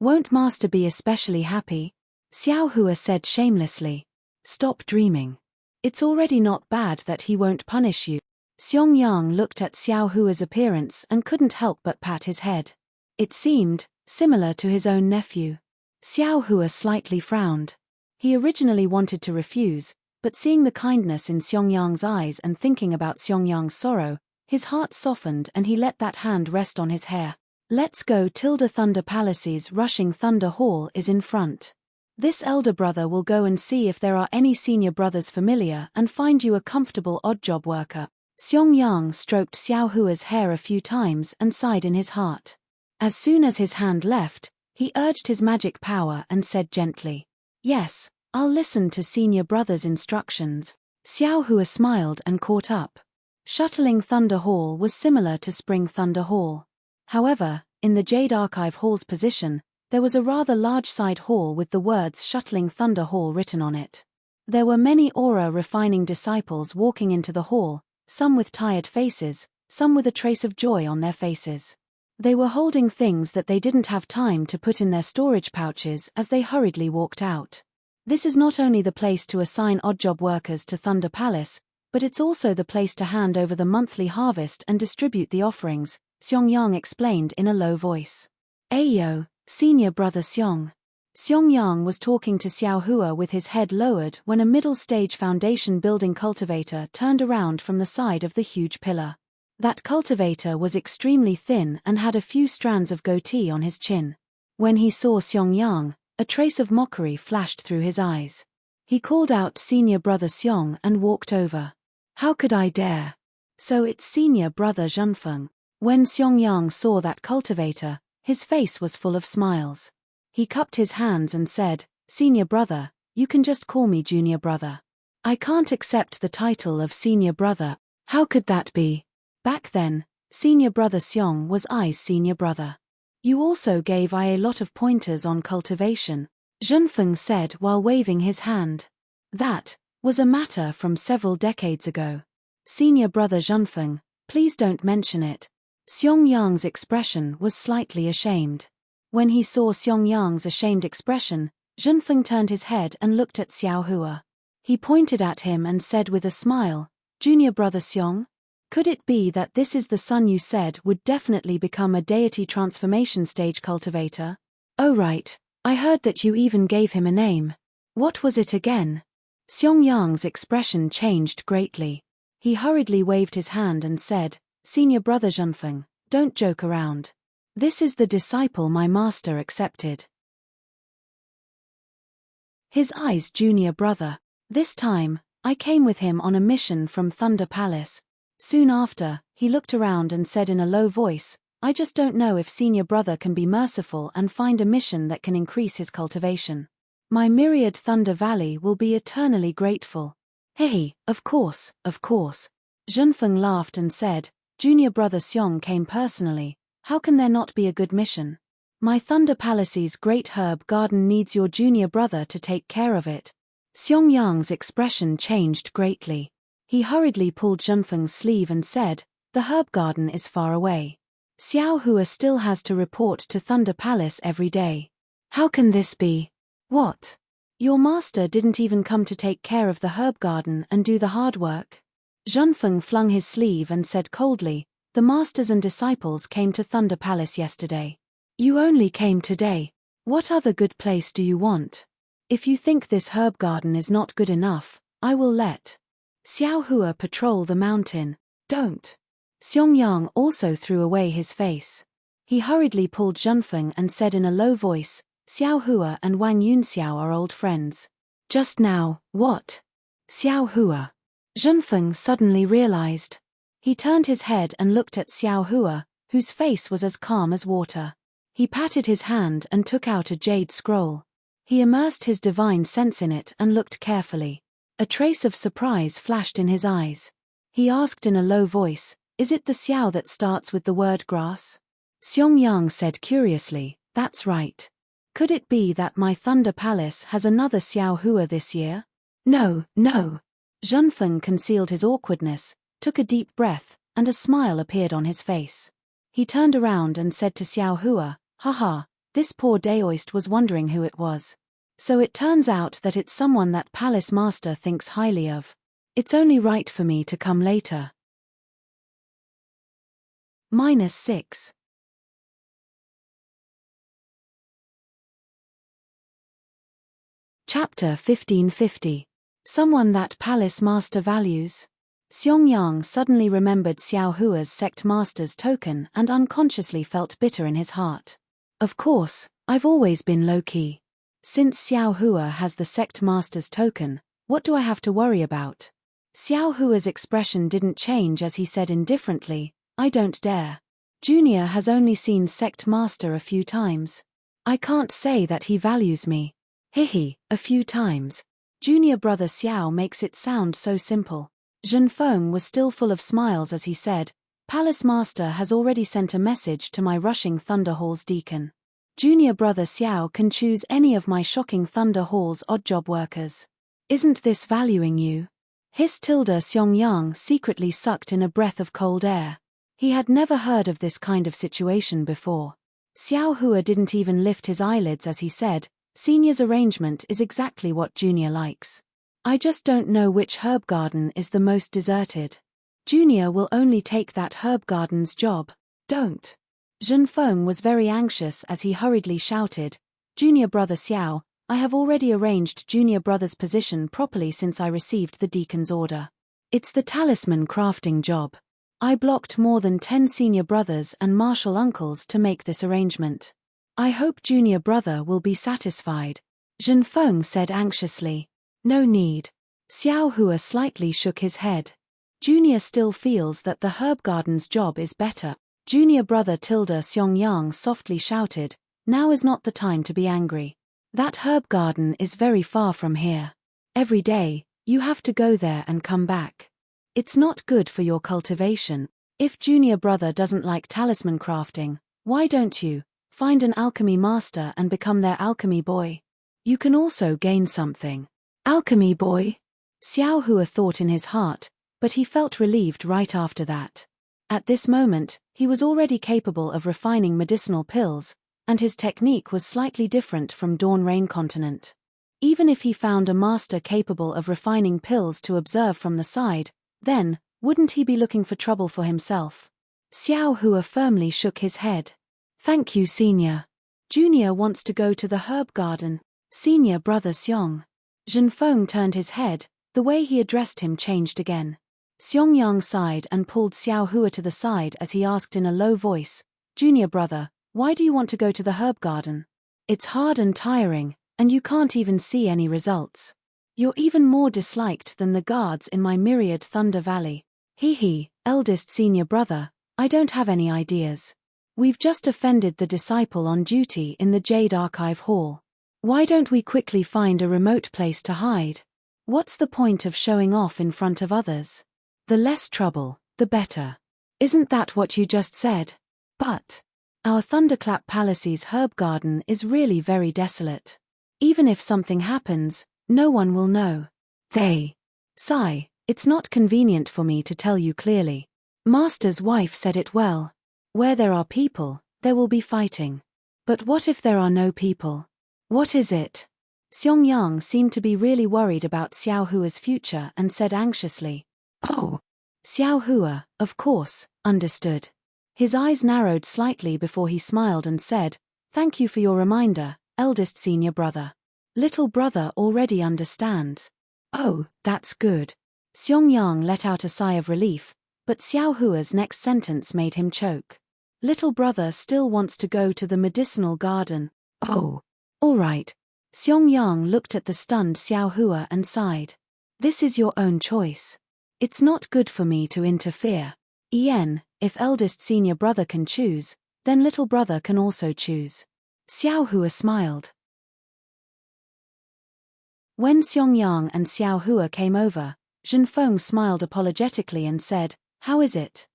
Won't master be especially happy?" Xiao Hua said shamelessly. "Stop dreaming. It's already not bad that he won't punish you." Xiong looked at Xiao Hua's appearance and couldn't help but pat his head. It seemed similar to his own nephew. Xiao Hua slightly frowned. He originally wanted to refuse, but seeing the kindness in Xiong eyes and thinking about Xiong sorrow, his heart softened and he let that hand rest on his hair. "Let's go. Thunder Palace's rushing Thunder Hall is in front. This elder brother will go and see if there are any senior brothers familiar and find you a comfortable odd job worker." Xiong stroked Xiao Hua's hair a few times and sighed in his heart. As soon as his hand left, he urged his magic power and said gently, "Yes, I'll listen to senior brother's instructions." Xiao Hua smiled and caught up. Shuttling Thunder Hall was similar to Spring Thunder Hall. However, in the Jade Archive Hall's position, there was a rather large side hall with the words Shuttling Thunder Hall written on it. There were many aura-refining disciples walking into the hall, some with tired faces, some with a trace of joy on their faces. They were holding things that they didn't have time to put in their storage pouches as they hurriedly walked out. This is not only the place to assign odd job workers to Thunder Palace, but it's also the place to hand over the monthly harvest and distribute the offerings, Xiong explained in a low voice. "Ayo, senior brother Xiong." Xiong was talking to Xiao Hua with his head lowered when a middle-stage foundation building cultivator turned around from the side of the huge pillar. That cultivator was extremely thin and had a few strands of goatee on his chin. When he saw Xiong, a trace of mockery flashed through his eyes. He called out senior brother Xiong and walked over. "How could I dare? So it's senior brother Zhenfeng." When Xiong saw that cultivator, his face was full of smiles. He cupped his hands and said, "Senior brother, you can just call me junior brother. I can't accept the title of senior brother." "How could that be?" Back then, senior brother Xiong was I's senior brother. "You also gave I a lot of pointers on cultivation," Zhenfeng said while waving his hand. "That was a matter from several decades ago. Senior brother Zhenfeng, please don't mention it." Xiong expression was slightly ashamed. When he saw Xiong ashamed expression, Zhenfeng turned his head and looked at Xiao Hua. He pointed at him and said with a smile, "Junior brother Xiong? Could it be that this is the son you said would definitely become a deity transformation stage cultivator? Oh right, I heard that you even gave him a name. What was it again?" Xiong Yang's expression changed greatly. He hurriedly waved his hand and said, "Senior brother Zhenfeng, don't joke around. This is the disciple my master accepted. His eyes junior brother. This time, I came with him on a mission from Thunder Palace." Soon after, he looked around and said in a low voice, "I just don't know if senior brother can be merciful and find a mission that can increase his cultivation. My myriad Thunder Valley will be eternally grateful." "Hey, of course, of course." Zhenfeng laughed and said, "Junior brother Xiong came personally, how can there not be a good mission? My Thunder Palace's great herb garden needs your junior brother to take care of it." Xiong Yang's expression changed greatly. He hurriedly pulled Zhenfeng's sleeve and said, "The herb garden is far away. Xiao Hua still has to report to Thunder Palace every day." "How can this be? What? Your master didn't even come to take care of the herb garden and do the hard work?" Zhenfeng flung his sleeve and said coldly, "The masters and disciples came to Thunder Palace yesterday. You only came today. What other good place do you want? If you think this herb garden is not good enough, I will let Xiao Hua patrol the mountain." "Don't." Xiong Yang also threw away his face. He hurriedly pulled Zhenfeng and said in a low voice, "Xiao Hua and Wang Yunxiao are old friends." "Just now, what? Xiao Hua?" Zhenfeng suddenly realized. He turned his head and looked at Xiao Hua, whose face was as calm as water. He patted his hand and took out a jade scroll. He immersed his divine sense in it and looked carefully. A trace of surprise flashed in his eyes. He asked in a low voice, "Is it the Xiao that starts with the word grass?" Xiong Yang said curiously, "That's right. Could it be that my Thunder Palace has another Xiao Hua this year?" "No, no." Zhenfeng concealed his awkwardness, took a deep breath, and a smile appeared on his face. He turned around and said to Xiao Hua, "Haha, this poor Daoist was wondering who it was. So it turns out that it's someone that Palace Master thinks highly of. It's only right for me to come later." -6. Chapter 1550. Someone that Palace Master values. Xiong Yang suddenly remembered Xiao Hua's sect master's token and unconsciously felt bitter in his heart. "Of course, I've always been low-key. Since Xiao Hua has the sect master's token, what do I have to worry about?" Xiao Hua's expression didn't change as he said indifferently, "I don't dare. Junior has only seen sect master a few times. I can't say that he values me." "Hihi, a few times. Junior brother Xiao makes it sound so simple." Zhenfeng was still full of smiles as he said, "Palace Master has already sent a message to my rushing Thunder Hall's deacon. Junior brother Xiao can choose any of my shocking Thunder Hall's odd-job workers. Isn't this valuing you?" Xiong Yang secretly sucked in a breath of cold air. He had never heard of this kind of situation before. Xiao Hua didn't even lift his eyelids as he said, "Senior's arrangement is exactly what Junior likes. I just don't know which herb garden is the most deserted. Junior will only take that herb garden's job. Don't." Zhenfeng was very anxious as he hurriedly shouted, "Junior brother Xiao, I have already arranged junior brother's position properly since I received the deacon's order. It's the talisman crafting job. I blocked more than 10 senior brothers and martial uncles to make this arrangement. I hope junior brother will be satisfied." Zhenfeng said anxiously. "No need." Xiao Hua slightly shook his head. "Junior still feels that the herb garden's job is better." Junior brother Xiong Yang softly shouted, "Now is not the time to be angry. That herb garden is very far from here. Every day, you have to go there and come back. It's not good for your cultivation. If junior brother doesn't like talisman crafting, why don't you find an alchemy master and become their alchemy boy? You can also gain something." "Alchemy boy?" Xiao Hua thought in his heart, but he felt relieved right after that. At this moment, he was already capable of refining medicinal pills, and his technique was slightly different from Dawn Rain Continent. Even if he found a master capable of refining pills to observe from the side, then, wouldn't he be looking for trouble for himself? Xiao Hua firmly shook his head. Thank you, Senior. Junior wants to go to the herb garden. Senior brother Xiong. Zhenfeng turned his head, the way he addressed him changed again. Xiong sighed and pulled Xiao Hua to the side as he asked in a low voice, Junior brother, why do you want to go to the herb garden? It's hard and tiring, and you can't even see any results. You're even more disliked than the guards in my myriad Thunder Valley. Eldest senior brother, I don't have any ideas. We've just offended the disciple on duty in the Jade Archive Hall. Why don't we quickly find a remote place to hide? What's the point of showing off in front of others? The less trouble, the better. Isn't that what you just said? But our Thunderclap Palace's herb garden is really very desolate. Even if something happens, no one will know. Sigh, it's not convenient for me to tell you clearly. Master's wife said it well. Where there are people, there will be fighting. But what if there are no people? What is it? Xiong seemed to be really worried about Xiao Hua's future and said anxiously. Oh. Xiao Hua, of course, understood. His eyes narrowed slightly before he smiled and said, Thank you for your reminder, eldest senior brother. Little brother already understands. Oh, that's good. Xiong let out a sigh of relief, but Xiao Hua's next sentence made him choke. Little brother still wants to go to the medicinal garden. Oh. All right. Xiong looked at the stunned Xiao Hua and sighed. This is your own choice. It's not good for me to interfere. If eldest senior brother can choose, then little brother can also choose. Xiao Hua smiled. When Xiong and Xiao Hua came over, Zhenfeng smiled apologetically and said, How is it?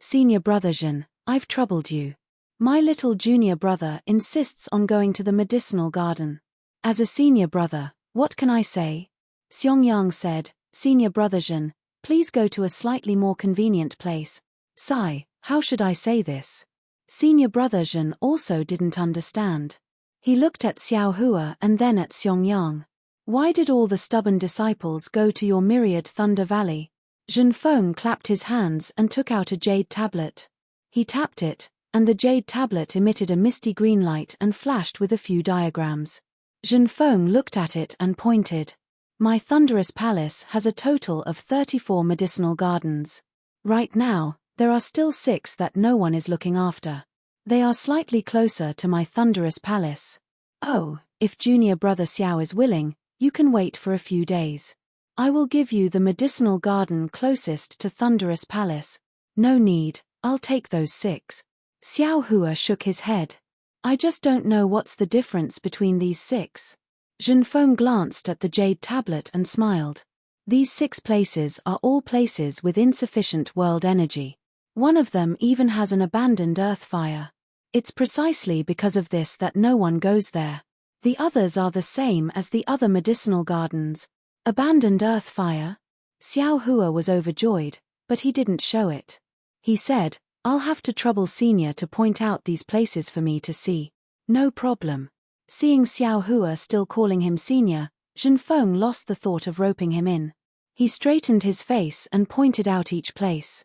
Senior brother Zhen, I've troubled you. My little junior brother insists on going to the medicinal garden. As a senior brother, what can I say? Xiong said, Senior brother Zhen, please go to a slightly more convenient place. Sigh, how should I say this? Senior brother Zhen also didn't understand. He looked at Xiao Hua and then at Xiong. Why did all the stubborn disciples go to your myriad Thunder Valley? Zhenfeng clapped his hands and took out a jade tablet. He tapped it, and the jade tablet emitted a misty green light and flashed with a few diagrams. Zhenfeng looked at it and pointed. My thunderous palace has a total of 34 medicinal gardens. Right now, there are still 6 that no one is looking after. They are slightly closer to my thunderous palace. Oh, if junior brother Xiao is willing, you can wait for a few days. I will give you the medicinal garden closest to thunderous palace. No need, I'll take those 6. Xiao Hua shook his head. I just don't know what's the difference between these 6. Zhenfeng glanced at the jade tablet and smiled. These 6 places are all places with insufficient world energy. One of them even has an abandoned earth fire. It's precisely because of this that no one goes there. The others are the same as the other medicinal gardens. Abandoned earth fire? Xiao Hua was overjoyed, but he didn't show it. He said, I'll have to trouble Senior to point out these places for me to see. No problem. Seeing Xiao Hua still calling him Senior, Zhenfeng lost the thought of roping him in. He straightened his face and pointed out each place.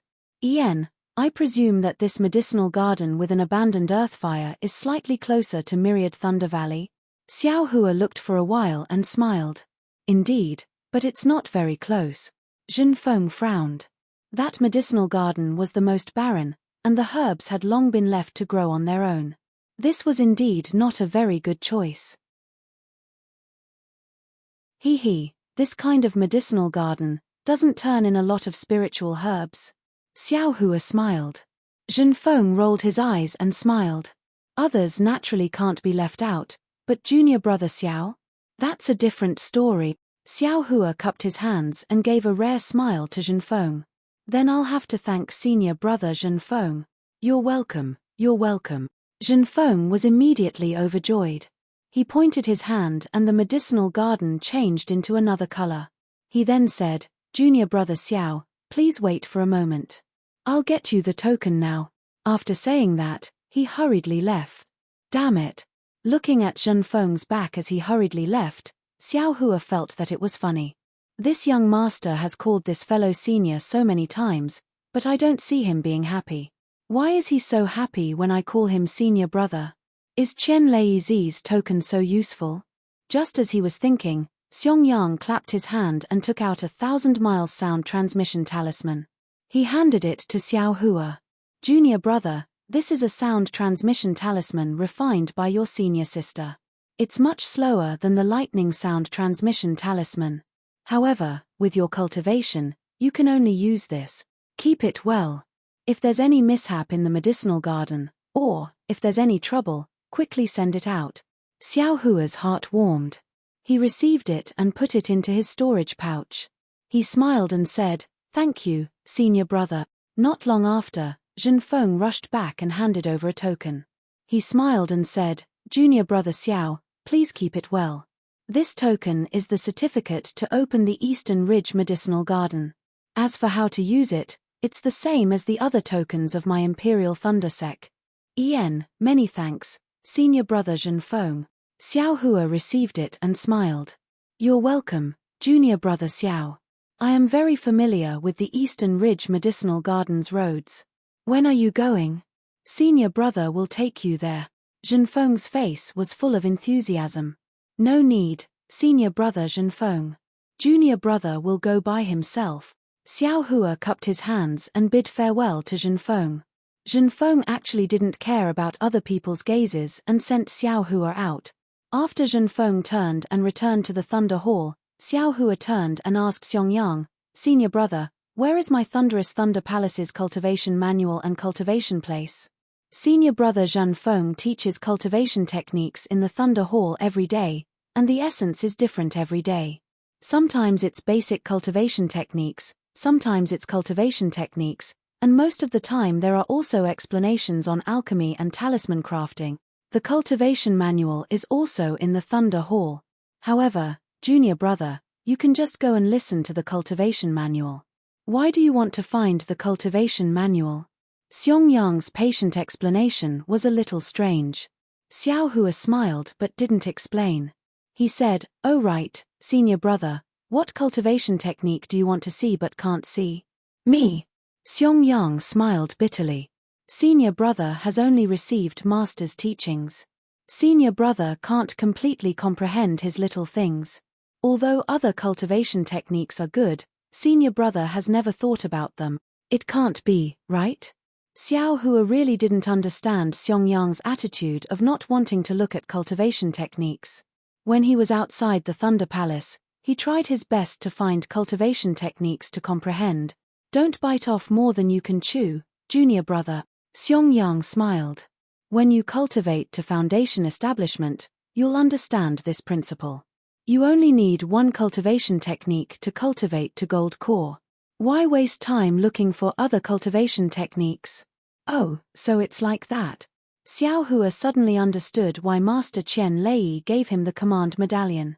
I presume that this medicinal garden with an abandoned earth fire is slightly closer to Myriad Thunder Valley? Xiao Hua looked for a while and smiled. Indeed, but it's not very close. Zhenfeng frowned. That medicinal garden was the most barren, and the herbs had long been left to grow on their own. This was indeed not a very good choice. This kind of medicinal garden doesn't turn in a lot of spiritual herbs. Xiao Hua smiled. Zhenfeng rolled his eyes and smiled. Others naturally can't be left out, but junior brother Xiao? That's a different story. Xiao Hua cupped his hands and gave a rare smile to Zhenfeng. Then I'll have to thank senior brother Zhenfeng. You're welcome, you're welcome. Zhenfeng was immediately overjoyed. He pointed his hand and the medicinal garden changed into another color. He then said, Junior brother Xiao, please wait for a moment. I'll get you the token now. After saying that, he hurriedly left. Damn it. Looking at Zhenfeng's back as he hurriedly left, Xiao Hua felt that it was funny. This young master has called this fellow senior so many times, but I don't see him being happy. Why is he so happy when I call him senior brother? Is Chen Leizi's token so useful? Just as he was thinking, Xiong clapped his hand and took out a 1,000 miles sound transmission talisman. He handed it to Xiao Hua. Junior brother, this is a sound transmission talisman refined by your senior sister. It's much slower than the lightning sound transmission talisman. However, with your cultivation, you can only use this. Keep it well. If there's any mishap in the medicinal garden, or, if there's any trouble, quickly send it out. Xiao Hua's heart warmed. He received it and put it into his storage pouch. He smiled and said, "Thank you, senior brother." Not long after, Zhenfeng rushed back and handed over a token. He smiled and said, "Junior brother Xiao, please keep it well. This token is the certificate to open the Eastern Ridge Medicinal Garden. As for how to use it, it's the same as the other tokens of my Imperial Thunder Sec. Many thanks, senior brother Zhenfeng." Xiao Hua received it and smiled. "You're welcome, junior brother Xiao. I am very familiar with the Eastern Ridge Medicinal Gardens roads. When are you going? Senior brother will take you there." Zhenfeng's face was full of enthusiasm. "No need, senior brother Zhenfeng. Junior brother will go by himself." Xiao Hua cupped his hands and bid farewell to Zhenfeng. Zhenfeng actually didn't care about other people's gazes and sent Xiao Hua out. After Zhenfeng turned and returned to the Thunder Hall, Xiao Hua turned and asked Xiong, "Senior brother, where is my Thunderous Thunder Palace's cultivation manual and cultivation place?" Senior brother Zhenfeng teaches cultivation techniques in the Thunder Hall every day, and the essence is different every day. Sometimes it's basic cultivation techniques, sometimes it's cultivation techniques, and most of the time there are also explanations on alchemy and talisman crafting. The cultivation manual is also in the Thunder Hall. However, junior brother, you can just go and listen to the cultivation manual. Why do you want to find the cultivation manual? Xiong patient explanation was a little strange. Xiao Hua smiled but didn't explain. He said, "Oh right, senior brother, what cultivation technique do you want to see but can't see?" "Me." Xiong smiled bitterly. Senior brother has only received master's teachings. Senior brother can't completely comprehend his little things. Although other cultivation techniques are good, senior brother has never thought about them. It can't be, right? Xiao Hua really didn't understand Xiong attitude of not wanting to look at cultivation techniques. When he was outside the Thunder Palace, he tried his best to find cultivation techniques to comprehend. "Don't bite off more than you can chew, junior brother." Xiong smiled. "When you cultivate to foundation establishment, you'll understand this principle. You only need one cultivation technique to cultivate to gold core. Why waste time looking for other cultivation techniques?" "Oh, so it's like that." Xiao Hua suddenly understood why Master Chen Lei gave him the command medallion.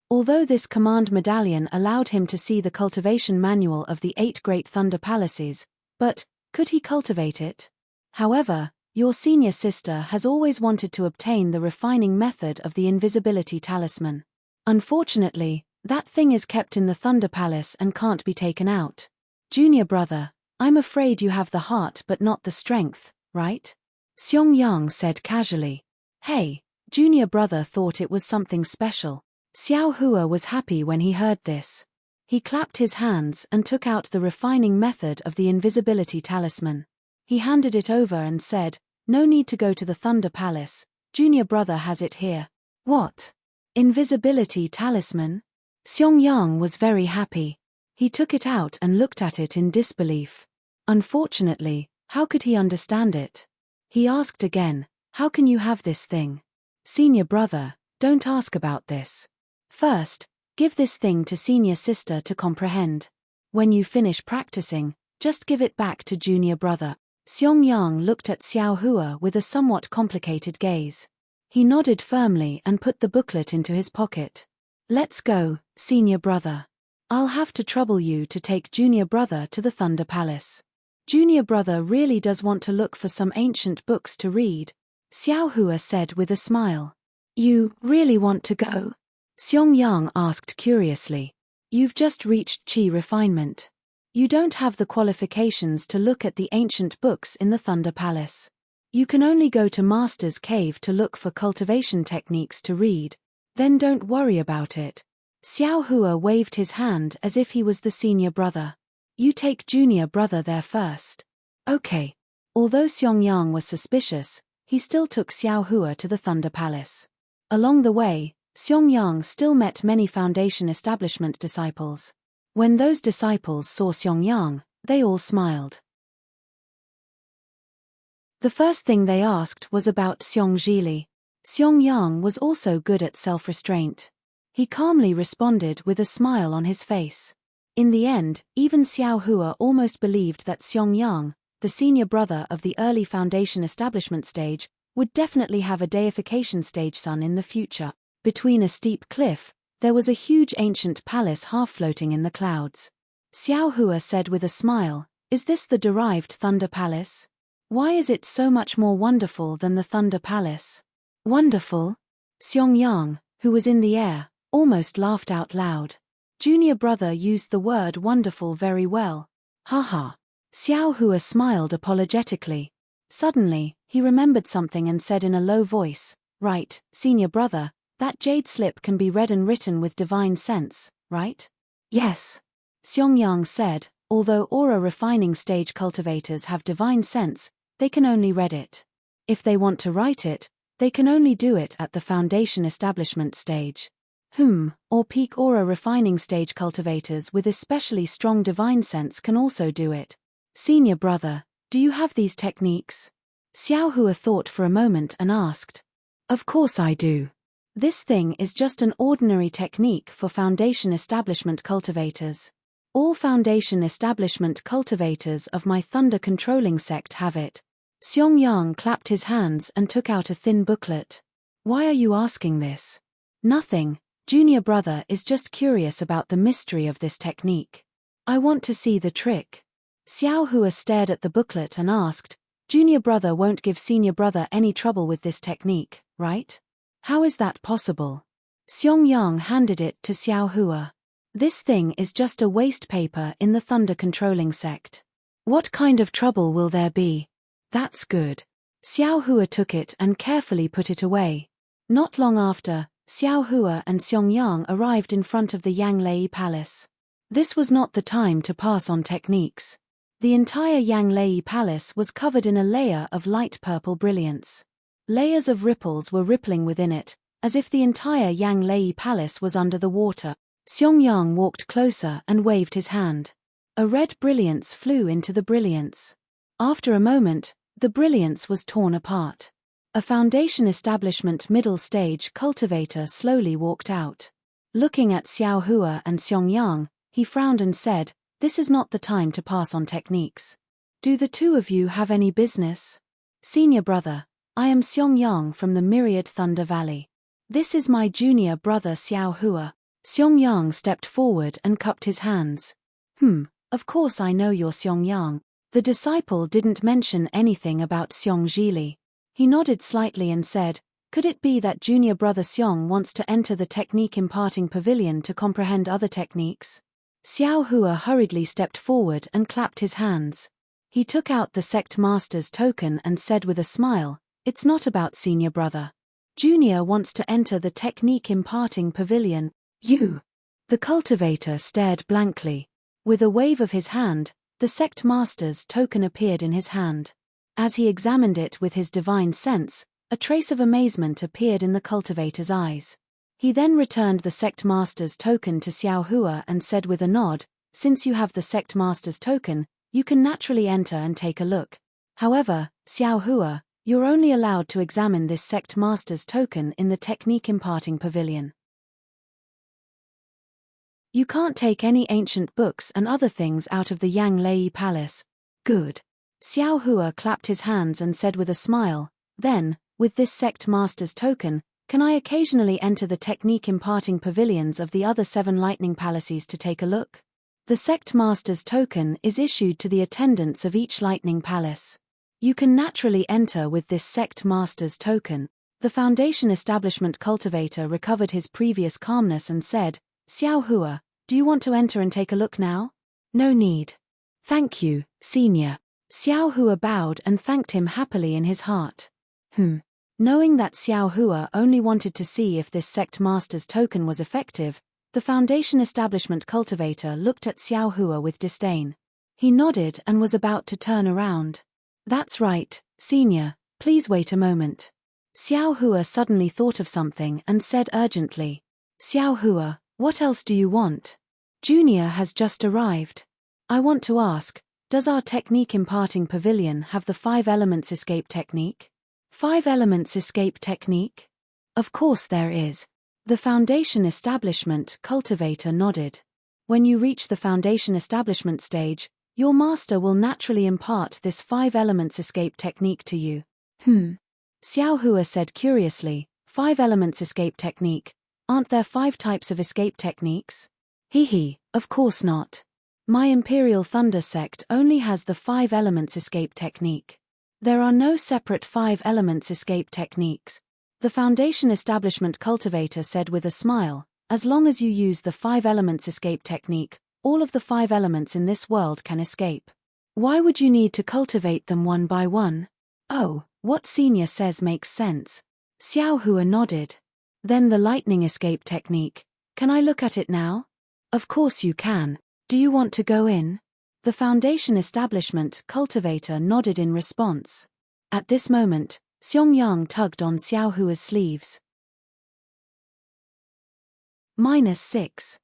Although this command medallion allowed him to see the cultivation manual of the 8 Great Thunder Palaces, but, could he cultivate it? However, your senior sister has always wanted to obtain the refining method of the invisibility talisman. Unfortunately, that thing is kept in the Thunder Palace and can't be taken out. Junior brother, I'm afraid you have the heart but not the strength, right? Xiong said casually. Hey, junior brother thought it was something special. Xiao Hua was happy when he heard this. He clapped his hands and took out the refining method of the invisibility talisman. He handed it over and said, "No need to go to the Thunder Palace, junior brother has it here." "What? Invisibility talisman?" Xiong was very happy. He took it out and looked at it in disbelief. Unfortunately, how could he understand it? He asked again, "How can you have this thing?" "Senior brother, don't ask about this. First, give this thing to senior sister to comprehend. When you finish practicing, just give it back to junior brother." Xiong looked at Xiao Hua with a somewhat complicated gaze. He nodded firmly and put the booklet into his pocket. "Let's go, senior brother. I'll have to trouble you to take junior brother to the Thunder Palace." Junior brother really does want to look for some ancient books to read, Xiao Hua said with a smile. You really want to go? Xiong Yang asked curiously. You've just reached Qi refinement. You don't have the qualifications to look at the ancient books in the Thunder Palace. You can only go to Master's Cave to look for cultivation techniques to read. Then don't worry about it. Xiao Hua waved his hand as if he was the senior brother. You take junior brother there first. Okay. Although Xiong Yang was suspicious, he still took Xiao Hua to the Thunder Palace. Along the way, Xiong Yang still met many Foundation establishment disciples. When those disciples saw Xiong Yang, they all smiled. The first thing they asked was about Xiong Zhili. Xiong Yang was also good at self-restraint. He calmly responded with a smile on his face. In the end, even Xiao Hua almost believed that Xiong Yang, the senior brother of the early Foundation establishment stage, would definitely have a deification stage son in the future. Between a steep cliff, there was a huge ancient palace half-floating in the clouds. Xiao Hua said with a smile, "Is this the derived Thunder Palace? Why is it so much more wonderful than the Thunder Palace?" Wonderful? Xiong Yang, who was in the air, almost laughed out loud. Junior brother used the word wonderful very well. Haha. Xiao Hua smiled apologetically. Suddenly, he remembered something and said in a low voice, "Right, senior brother, that jade slip can be read and written with divine sense, right?" "Yes." Xiong Yang said, "Although aura refining stage cultivators have divine sense, they can only read it. If they want to write it, they can only do it at the Foundation establishment stage. Or peak aura refining stage cultivators with especially strong divine sense can also do it. Senior brother, do you have these techniques?" Xiao Hua thought for a moment and asked. "Of course I do. This thing is just an ordinary technique for Foundation establishment cultivators. All Foundation establishment cultivators of my Thunder controlling sect have it." Xiong Yang clapped his hands and took out a thin booklet. "Why are you asking this?" "Nothing. Junior brother is just curious about the mystery of this technique. I want to see the trick." Xiao Hua stared at the booklet and asked, "Junior brother won't give senior brother any trouble with this technique, right? How is that possible?" Xiong Yang handed it to Xiao Hua. "This thing is just a waste paper in the Thunder controlling sect. What kind of trouble will there be?" "That's good." Xiao Hua took it and carefully put it away. Not long after, Xiao Hua and Xiong Yang arrived in front of the Yang Lei Palace. This was not the time to pass on techniques. The entire Yang Lei Palace was covered in a layer of light purple brilliance. Layers of ripples were rippling within it, as if the entire Yang Lei Palace was under the water. Xiong Yang walked closer and waved his hand. A red brilliance flew into the brilliance. After a moment, the brilliance was torn apart. A Foundation establishment middle stage cultivator slowly walked out. Looking at Xiao Hua and Xiong Yang, he frowned and said, "This is not the time to pass on techniques. Do the two of you have any business?" "Senior brother, I am Xiong Yang from the Myriad Thunder Valley. This is my junior brother Xiao Hua." Xiong Yang stepped forward and cupped his hands. Of course I know you're Xiong Yang." The disciple didn't mention anything about Xiong Zhili. He nodded slightly and said, "Could it be that junior brother Xiong wants to enter the technique imparting pavilion to comprehend other techniques?" Xiao Hua hurriedly stepped forward and clapped his hands. He took out the sect master's token and said with a smile, "It's not about senior brother. Junior wants to enter the technique imparting pavilion." "You?" The cultivator stared blankly. With a wave of his hand, the sect master's token appeared in his hand. As he examined it with his divine sense, a trace of amazement appeared in the cultivator's eyes. He then returned the sect master's token to Xiao Hua and said with a nod, "Since you have the sect master's token, you can naturally enter and take a look. However, Xiao Hua, you're only allowed to examine this sect master's token in the technique imparting pavilion. You can't take any ancient books and other things out of the Yang Lei Palace." "Good." Xiao Hua clapped his hands and said with a smile, "Then, with this sect master's token, can I occasionally enter the technique imparting pavilions of the other 7 lightning palaces to take a look?" The sect master's token is issued to the attendants of each lightning palace. You can naturally enter with this sect master's token. The Foundation establishment cultivator recovered his previous calmness and said, Xiao Hua, do you want to enter and take a look now? No need. Thank you, senior. Xiao Hua bowed and thanked him happily in his heart. Knowing that Xiao Hua only wanted to see if this sect master's token was effective, the Foundation establishment cultivator looked at Xiao Hua with disdain. He nodded and was about to turn around. That's right, senior, please wait a moment. Xiao Hua suddenly thought of something and said urgently, Xiao Hua, what else do you want? Junior has just arrived. I want to ask, does our technique imparting pavilion have the 5 elements escape technique? 5 elements escape technique? Of course there is. The Foundation establishment cultivator nodded. When you reach the Foundation establishment stage, your master will naturally impart this 5 elements escape technique to you. Xiao Hua said curiously, 5 elements escape technique, aren't there 5 types of escape techniques? Of course not. My Imperial Thunder sect only has the 5 elements escape technique. There are no separate 5 elements escape techniques. The Foundation establishment cultivator said with a smile, as long as you use the 5 elements escape technique, all of the 5 elements in this world can escape. Why would you need to cultivate them one by one? Oh, what senior says makes sense. Xiao Hua nodded. Then the lightning escape technique. Can I look at it now? Of course you can. Do you want to go in? The Foundation establishment cultivator nodded in response. At this moment, Xiong tugged on Xiao Hua's sleeves. -6.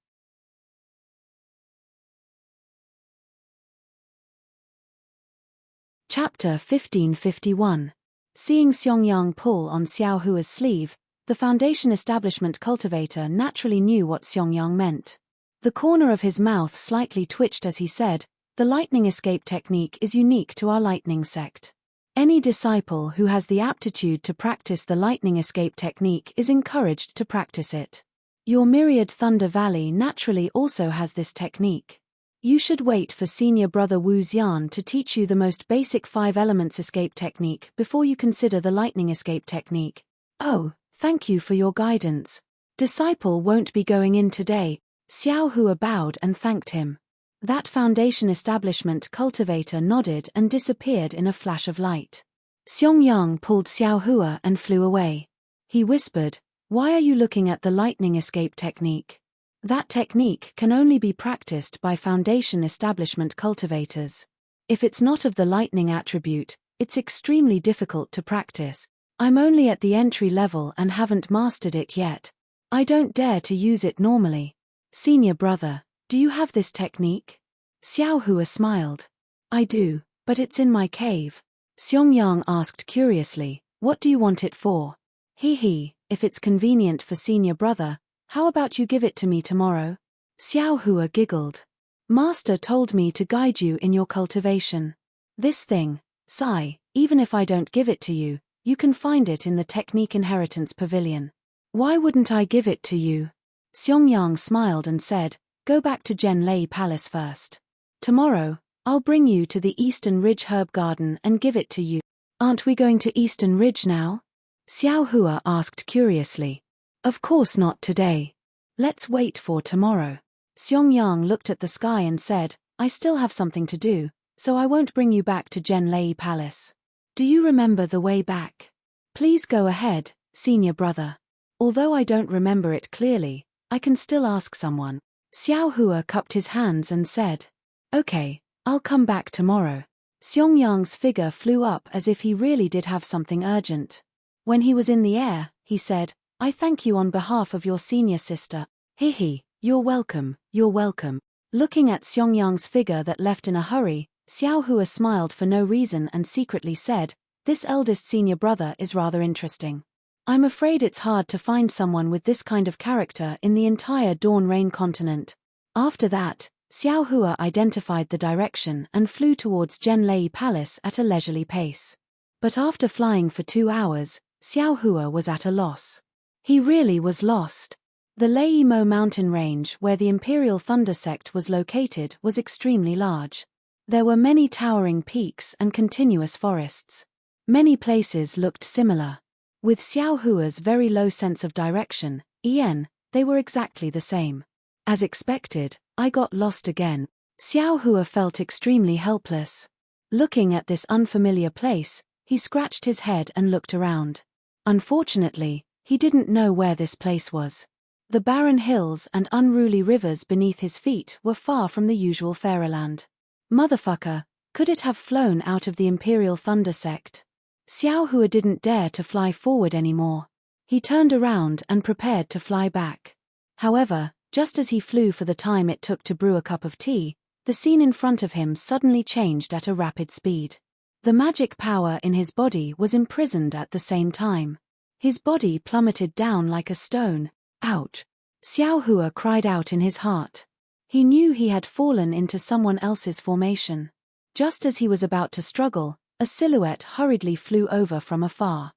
Chapter 1551. Seeing Xiong pull on Xiao Hua's sleeve, the Foundation establishment cultivator naturally knew what Xiong meant. The corner of his mouth slightly twitched as he said, the lightning escape technique is unique to our lightning sect. Any disciple who has the aptitude to practice the lightning escape technique is encouraged to practice it. Your Myriad Thunder Valley naturally also has this technique. You should wait for senior brother Wu Xian to teach you the most basic 5 elements escape technique before you consider the lightning escape technique. Oh, thank you for your guidance. Disciple won't be going in today. Xiao Hua bowed and thanked him. That Foundation establishment cultivator nodded and disappeared in a flash of light. Xiong pulled Xiao Hua and flew away. He whispered, Why are you looking at the lightning escape technique? That technique can only be practiced by Foundation establishment cultivators. If it's not of the lightning attribute, it's extremely difficult to practice. I'm only at the entry level and haven't mastered it yet. I don't dare to use it normally. Senior brother, do you have this technique? Xiao Hua smiled. I do, but it's in my cave. Xiong asked curiously, what do you want it for? If it's convenient for senior brother, how about you give it to me tomorrow? Xiao Hua giggled. Master told me to guide you in your cultivation. This thing, Sai, even if I don't give it to you, you can find it in the Technique Inheritance Pavilion. Why wouldn't I give it to you? Xiong smiled and said, Go back to Zhenlei Palace first. Tomorrow, I'll bring you to the Eastern Ridge Herb Garden and give it to you. Aren't we going to Eastern Ridge now? Xiao Hua asked curiously. Of course not today. Let's wait for tomorrow. Xiong looked at the sky and said, I still have something to do, so I won't bring you back to Zhenlei Palace. Do you remember the way back? Please go ahead, senior brother. Although I don't remember it clearly, I can still ask someone. Xiao Hua cupped his hands and said, Okay, I'll come back tomorrow. Xiong figure flew up as if he really did have something urgent. When he was in the air, he said, I thank you on behalf of your senior sister. You're welcome, you're welcome. Looking at Xiong figure that left in a hurry, Xiao Hua smiled for no reason and secretly said, This eldest senior brother is rather interesting. I'm afraid it's hard to find someone with this kind of character in the entire Dawn Rain continent. After that, Xiao Hua identified the direction and flew towards Zhenlei Palace at a leisurely pace. But after flying for 2 hours, Xiao Hua was at a loss. He really was lost. The Laimo mountain range where the Imperial Thunder Sect was located was extremely large. There were many towering peaks and continuous forests. Many places looked similar. With Xiao Hua's very low sense of direction, they were exactly the same. As expected, I got lost again. Xiao Hua felt extremely helpless. Looking at this unfamiliar place, he scratched his head and looked around. Unfortunately, he didn't know where this place was. The barren hills and unruly rivers beneath his feet were far from the usual fairyland. Motherfucker, could it have flown out of the Imperial Thunder Sect? Xiao Hua didn't dare to fly forward anymore. He turned around and prepared to fly back. However, just as he flew for the time it took to brew a cup of tea, the scene in front of him suddenly changed at a rapid speed. The magic power in his body was imprisoned at the same time. His body plummeted down like a stone. Ouch! Xiao Hua cried out in his heart. He knew he had fallen into someone else's formation. Just as he was about to struggle, a silhouette hurriedly flew over from afar.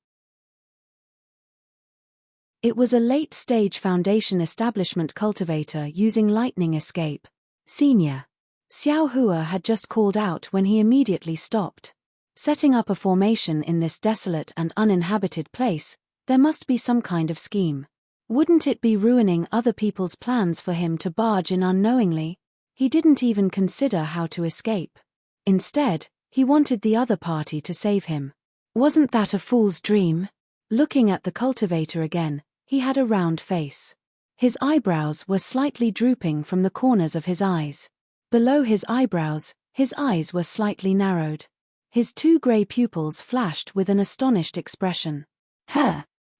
It was a late-stage Foundation establishment cultivator using lightning escape. Senior. Xiao Hua had just called out when he immediately stopped. Setting up a formation in this desolate and uninhabited place, there must be some kind of scheme. Wouldn't it be ruining other people's plans for him to barge in unknowingly? He didn't even consider how to escape. Instead, he wanted the other party to save him. Wasn't that a fool's dream? Looking at the cultivator again, he had a round face. His eyebrows were slightly drooping from the corners of his eyes. Below his eyebrows, his eyes were slightly narrowed. His two grey pupils flashed with an astonished expression.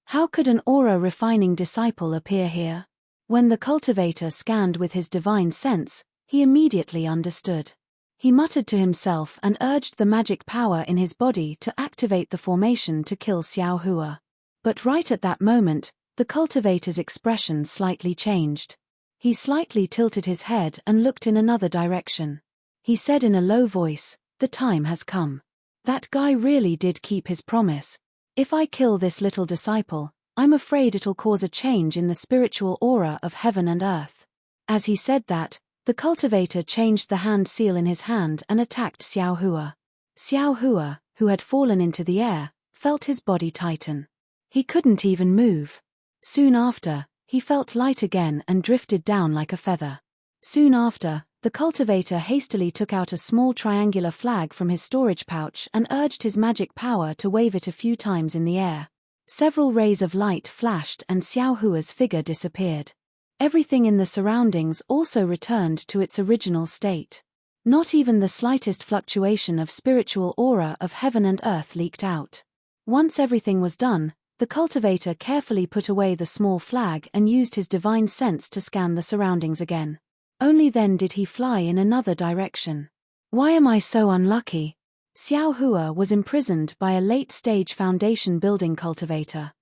How could an aura-refining disciple appear here? When the cultivator scanned with his divine sense, he immediately understood. He muttered to himself and urged the magic power in his body to activate the formation to kill Xiao Hua. But right at that moment, the cultivator's expression slightly changed. He slightly tilted his head and looked in another direction. He said in a low voice, "The time has come." That guy really did keep his promise. If I kill this little disciple, I'm afraid it'll cause a change in the spiritual aura of heaven and earth. As he said that, the cultivator changed the hand seal in his hand and attacked Xiao Hua. Xiao Hua, who had fallen into the air, felt his body tighten. He couldn't even move. Soon after, he felt light again and drifted down like a feather. Soon after, the cultivator hastily took out a small triangular flag from his storage pouch and urged his magic power to wave it a few times in the air. Several rays of light flashed and Xiao Hua's figure disappeared. Everything in the surroundings also returned to its original state. Not even the slightest fluctuation of spiritual aura of heaven and earth leaked out. Once everything was done, the cultivator carefully put away the small flag and used his divine sense to scan the surroundings again. Only then did he fly in another direction. Why am I so unlucky? Xiao Hua was imprisoned by a late-stage foundation building cultivator.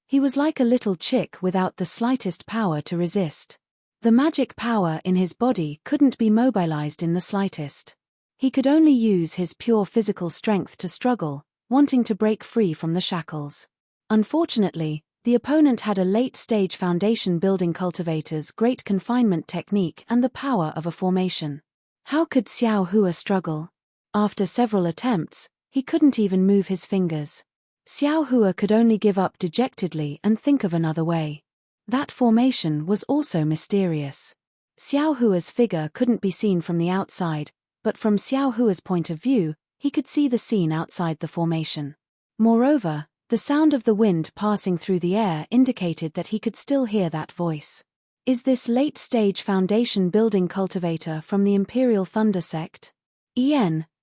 He was like a little chick without the slightest power to resist. The magic power in his body couldn't be mobilized in the slightest. He could only use his pure physical strength to struggle, wanting to break free from the shackles. Unfortunately, the opponent had a late-stage foundation building cultivator's great confinement technique and the power of a formation. How could Xiao Hua struggle? After several attempts, he couldn't even move his fingers. Xiao Hua could only give up dejectedly and think of another way. That formation was also mysterious. Xiao Hua's figure couldn't be seen from the outside, but from Xiao Hua's point of view, he could see the scene outside the formation. Moreover, the sound of the wind passing through the air indicated that he could still hear that voice. Is this late-stage foundation building cultivator from the Imperial Thunder Sect?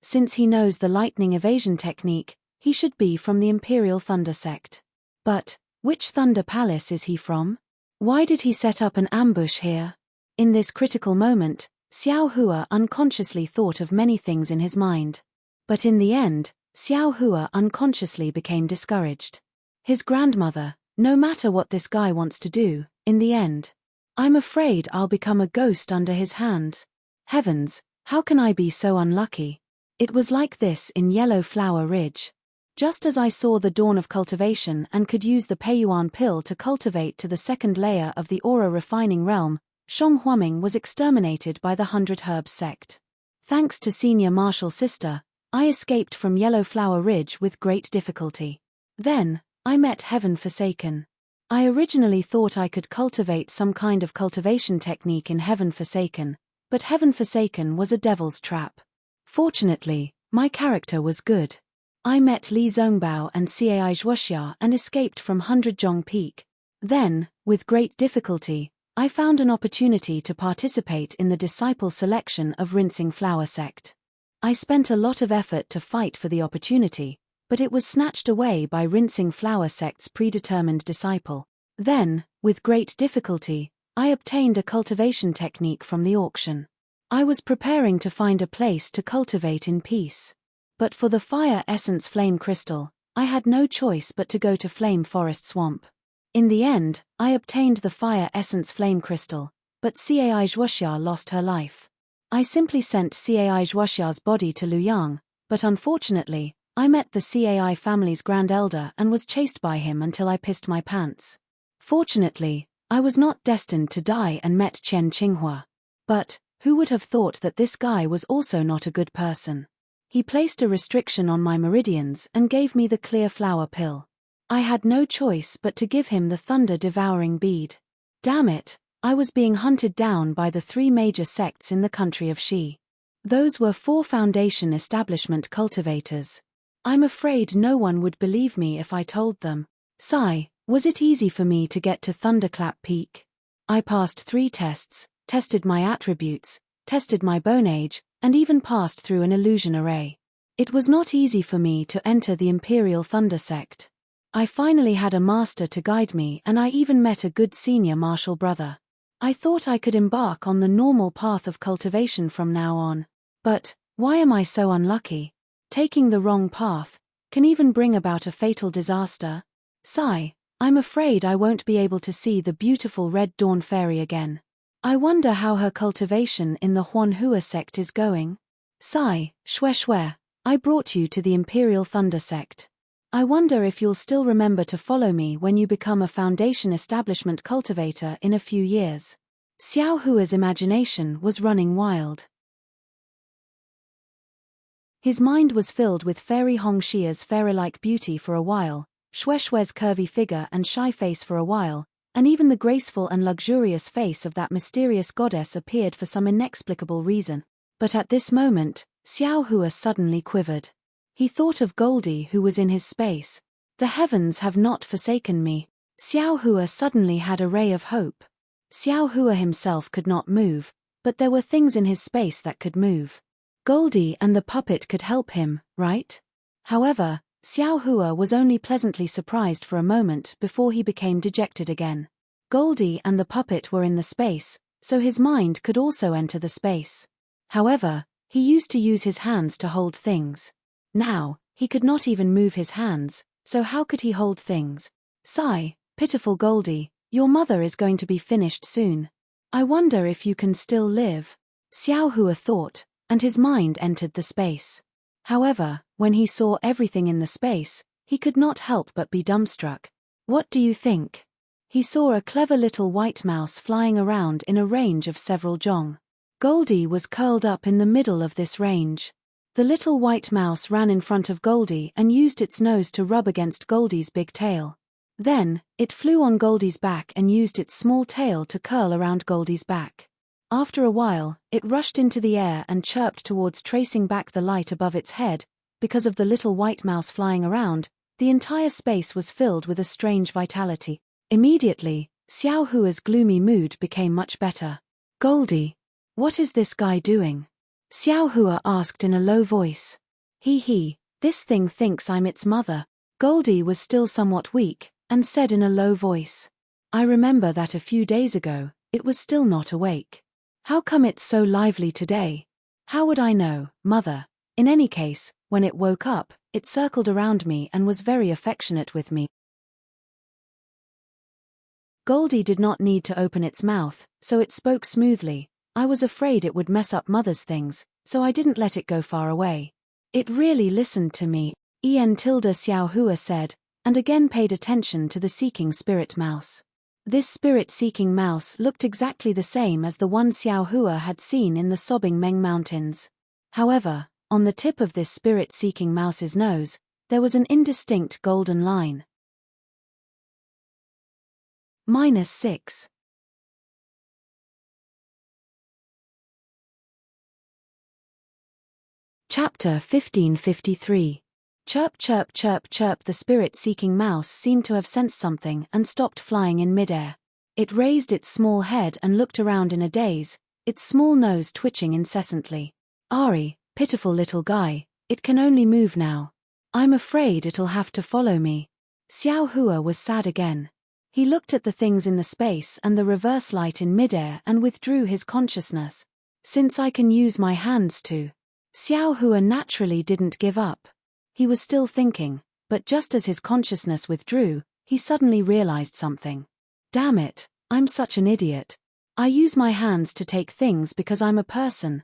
Since he knows the lightning evasion technique, he should be from the Imperial Thunder Sect. But, which Thunder Palace is he from? Why did he set up an ambush here? In this critical moment, Xiao Hua unconsciously thought of many things in his mind. But in the end, Xiao Hua unconsciously became discouraged. His grandmother, no matter what this guy wants to do, in the end, I'm afraid I'll become a ghost under his hands. Heavens, how can I be so unlucky? It was like this in Yellow Flower Ridge. Just as I saw the dawn of cultivation and could use the Peiyuan pill to cultivate to the second layer of the aura refining realm, Shang Huaming was exterminated by the 100 Herbs sect. Thanks to Senior Martial Sister, I escaped from Yellow Flower Ridge with great difficulty. Then, I met Heaven Forsaken. I originally thought I could cultivate some kind of cultivation technique in Heaven Forsaken, but Heaven Forsaken was a devil's trap. Fortunately, my character was good. I met Li Zongbao and Cai Zhuoxia and escaped from 100 Zhong Peak. Then, with great difficulty, I found an opportunity to participate in the disciple selection of Rinsing Flower Sect. I spent a lot of effort to fight for the opportunity, but it was snatched away by Rinsing Flower Sect's predetermined disciple. Then, with great difficulty, I obtained a cultivation technique from the auction. I was preparing to find a place to cultivate in peace. But for the Fire Essence Flame Crystal, I had no choice but to go to Flame Forest Swamp. In the end, I obtained the Fire Essence Flame Crystal, but Cai Zhuoxia lost her life. I simply sent Cai Zhuoxia's body to Luyang, but unfortunately, I met the Cai family's Grand Elder and was chased by him until I pissed my pants. Fortunately, I was not destined to die and met Chen Qinghua. But, who would have thought that this guy was also not a good person? He placed a restriction on my meridians and gave me the clear flower pill. I had no choice but to give him the thunder-devouring bead. Damn it, I was being hunted down by the 3 major sects in the country of Xi. Those were 4 foundation establishment cultivators. I'm afraid no one would believe me if I told them. Sigh, was it easy for me to get to Thunderclap Peak? I passed 3 tests, tested my attributes, tested my bone age, and even passed through an illusion array. It was not easy for me to enter the Imperial Thunder Sect. I finally had a master to guide me and I even met a good senior martial brother. I thought I could embark on the normal path of cultivation from now on. But, why am I so unlucky? Taking the wrong path can even bring about a fatal disaster. Sigh, I'm afraid I won't be able to see the beautiful Red Dawn Fairy again. I wonder how her cultivation in the Huanhua sect is going. Sigh, Shue, I brought you to the Imperial Thunder Sect. I wonder if you'll still remember to follow me when you become a foundation establishment cultivator in a few years. Xiao Hua's imagination was running wild. His mind was filled with Fairy Hongxia's fairy-like beauty for a while, Shue's curvy figure and shy face for a while, and even the graceful and luxurious face of that mysterious goddess appeared for some inexplicable reason. But at this moment, Xiao Hua suddenly quivered. He thought of Goldie who was in his space. The heavens have not forsaken me. Xiao Hua suddenly had a ray of hope. Xiao Hua himself could not move, but there were things in his space that could move. Goldie and the puppet could help him, right? However, Xiao Hua was only pleasantly surprised for a moment before he became dejected again. Goldie and the puppet were in the space, so his mind could also enter the space. However, he used to use his hands to hold things. Now, he could not even move his hands, so how could he hold things? Sigh, pitiful Goldie, your mother is going to be finished soon. I wonder if you can still live. Xiao Hua thought, and his mind entered the space. However, when he saw everything in the space, he could not help but be dumbstruck. What do you think? He saw a clever little white mouse flying around in a range of several zhong. Goldie was curled up in the middle of this range. The little white mouse ran in front of Goldie and used its nose to rub against Goldie's big tail. Then, it flew on Goldie's back and used its small tail to curl around Goldie's back. After a while, it rushed into the air and chirped towards tracing back the light above its head. Because of the little white mouse flying around, the entire space was filled with a strange vitality. Immediately, Xiao Hua's gloomy mood became much better. Goldie, what is this guy doing? Xiao Hua asked in a low voice. This thing thinks I'm its mother. Goldie was still somewhat weak, and said in a low voice. I remember that a few days ago, it was still not awake. How come it's so lively today? How would I know, mother? In any case, when it woke up, it circled around me and was very affectionate with me. Goldie did not need to open its mouth, so it spoke smoothly. I was afraid it would mess up mother's things, so I didn't let it go far away. It really listened to me. Xiao Hua said, and again paid attention to the seeking spirit mouse. This spirit-seeking mouse looked exactly the same as the one Xiao Hua had seen in the sobbing Meng Mountains. However, on the tip of this spirit-seeking mouse's nose, there was an indistinct golden line. -6. Chapter 1553. Chirp chirp chirp chirp. The spirit-seeking mouse seemed to have sensed something and stopped flying in midair. It raised its small head and looked around in a daze, its small nose twitching incessantly. Ari, pitiful little guy, it can only move now. I'm afraid it'll have to follow me. Xiao Hua was sad again. He looked at the things in the space and the reverse light in midair and withdrew his consciousness. Since I can use my hands to. Xiao Hua naturally didn't give up. He was still thinking, but just as his consciousness withdrew, he suddenly realized something. Damn it, I'm such an idiot. I use my hands to take things because I'm a person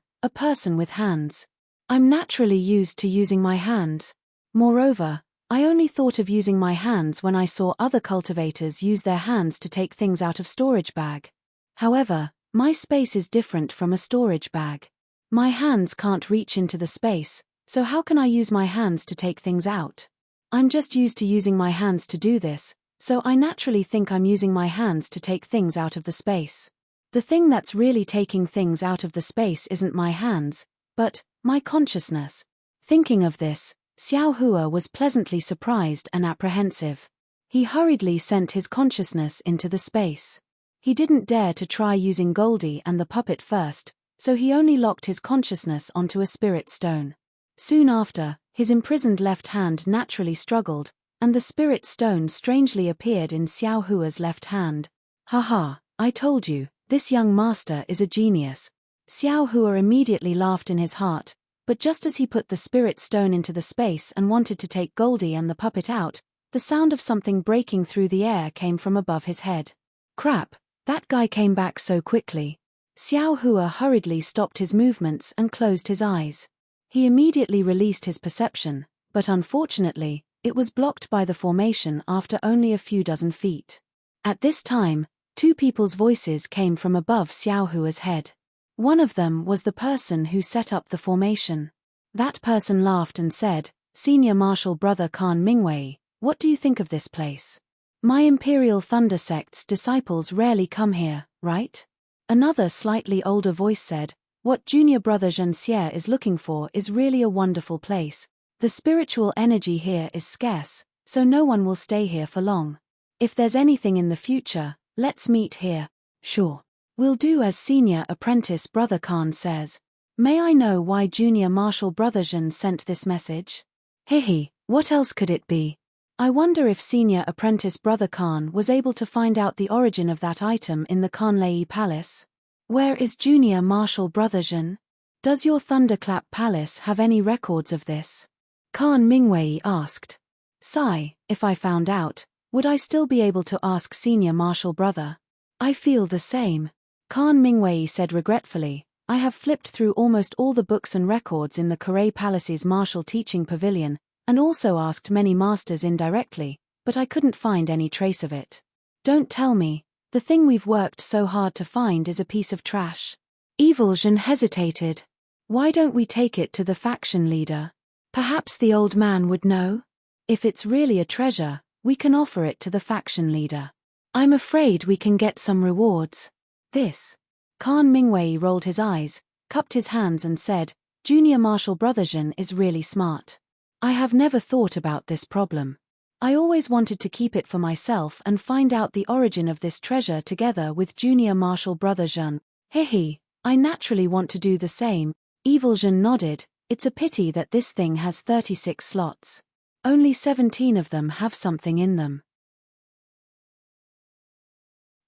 with hands. I'm naturally used to using my hands. Moreover, I only thought of using my hands when I saw other cultivators use their hands to take things out of storage bag. However, my space is different from a storage bag. My hands can't reach into the space, so how can I use my hands to take things out? I'm just used to using my hands to do this, so I naturally think I'm using my hands to take things out of the space. The thing that's really taking things out of the space isn't my hands, but my consciousness. Thinking of this, Xiao Hua was pleasantly surprised and apprehensive. He hurriedly sent his consciousness into the space. He didn't dare to try using Goldie and the puppet first, so he only locked his consciousness onto a spirit stone. Soon after, his imprisoned left hand naturally struggled, and the spirit stone strangely appeared in Xiao Hua's left hand. Haha, I told you, this young master is a genius. Xiao Hua immediately laughed in his heart, but just as he put the spirit stone into the space and wanted to take Goldie and the puppet out, the sound of something breaking through the air came from above his head. Crap, that guy came back so quickly. Xiao Hua hurriedly stopped his movements and closed his eyes. He immediately released his perception, but unfortunately, it was blocked by the formation after only a few dozen feet. At this time, two people's voices came from above Xiao Hua's head. One of them was the person who set up the formation. That person laughed and said, "Senior Marshal Brother Khan Mingwei, what do you think of this place? My Imperial Thunder Sect's disciples rarely come here, right?" Another slightly older voice said, "What Junior Brother Zhenxie is looking for is really a wonderful place. The spiritual energy here is scarce, so no one will stay here for long. If there's anything in the future, let's meet here." "Sure. We'll do as Senior Apprentice Brother Khan says. May I know why Junior Marshal Brother Zhen sent this message?" "Hehe, what else could it be? I wonder if Senior Apprentice Brother Khan was able to find out the origin of that item in the Khanlei Palace. Where is Junior Marshal Brother Zhen? Does your Thunderclap Palace have any records of this?" Khan Mingwei asked. "Sigh, if I found out, would I still be able to ask Senior Marshal Brother? I feel the same." Khan Mingwei said regretfully, "I have flipped through almost all the books and records in the Kuray Palace's Martial Teaching Pavilion, and also asked many masters indirectly, but I couldn't find any trace of it. Don't tell me, the thing we've worked so hard to find is a piece of trash." Evil Zhen hesitated. "Why don't we take it to the faction leader? Perhaps the old man would know? If it's really a treasure, we can offer it to the faction leader. I'm afraid we can get some rewards." This. Khan Mingwei rolled his eyes, cupped his hands and said, "Junior Marshal Brother Zhen is really smart. I have never thought about this problem. I always wanted to keep it for myself and find out the origin of this treasure together with Junior Marshal Brother Zhen. Hehe, I naturally want to do the same." Evil Zhen nodded. "It's a pity that this thing has 36 slots. Only 17 of them have something in them.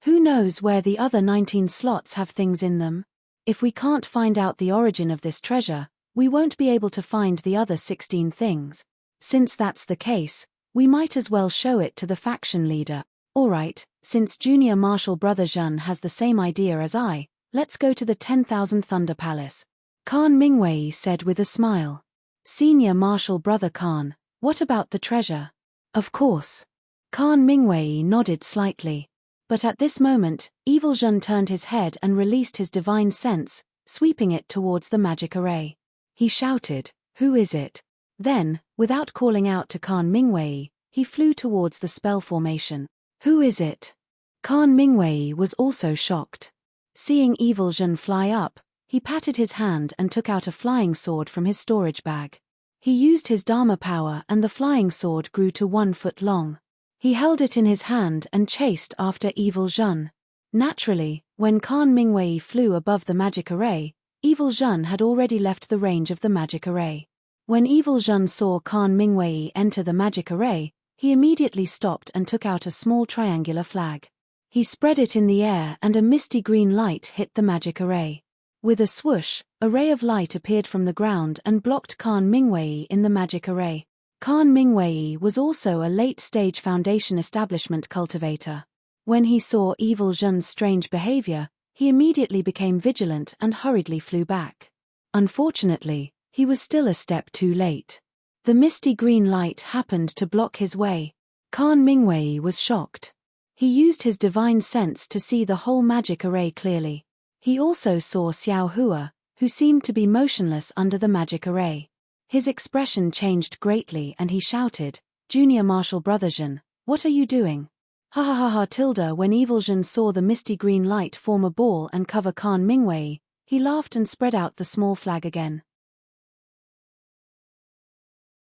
Who knows where the other 19 slots have things in them? If we can't find out the origin of this treasure, we won't be able to find the other 16 things. Since that's the case, we might as well show it to the faction leader. Alright, since Junior Marshal Brother Zhen has the same idea as I, let's go to the 10,000 Thunder Palace." Khan Mingwei said with a smile. "Senior Marshal Brother Khan, What about the treasure? Of course. Khan Mingwei nodded slightly. But at this moment, Evil Zhen turned his head and released his divine sense, sweeping it towards the magic array. He shouted, "Who is it?" Then, without calling out to Khan Mingwei, he flew towards the spell formation. "Who is it?" Khan Mingwei was also shocked. Seeing Evil Zhen fly up, he patted his hand and took out a flying sword from his storage bag. He used his Dharma power and the flying sword grew to 1 foot long. He held it in his hand and chased after Evil Zhen. Naturally, when Khan Mingwei flew above the magic array, Evil Zhen had already left the range of the magic array. When Evil Zhen saw Khan Mingwei enter the magic array, he immediately stopped and took out a small triangular flag. He spread it in the air and a misty green light hit the magic array. With a swoosh, a ray of light appeared from the ground and blocked Khan Mingwei in the magic array. Khan Mingwei was also a late-stage Foundation establishment cultivator. When he saw Evil Zhen's strange behavior, he immediately became vigilant and hurriedly flew back. Unfortunately, he was still a step too late. The misty green light happened to block his way. Khan Mingwei was shocked. He used his divine sense to see the whole magic array clearly. He also saw Xiao Hua, who seemed to be motionless under the magic array. His expression changed greatly and he shouted, "Junior Martial Brother Zhen, what are you doing?" Ha ha ha ha tilde. When Evil Zhen saw the misty green light form a ball and cover Khan Mingwei, he laughed and spread out the small flag again.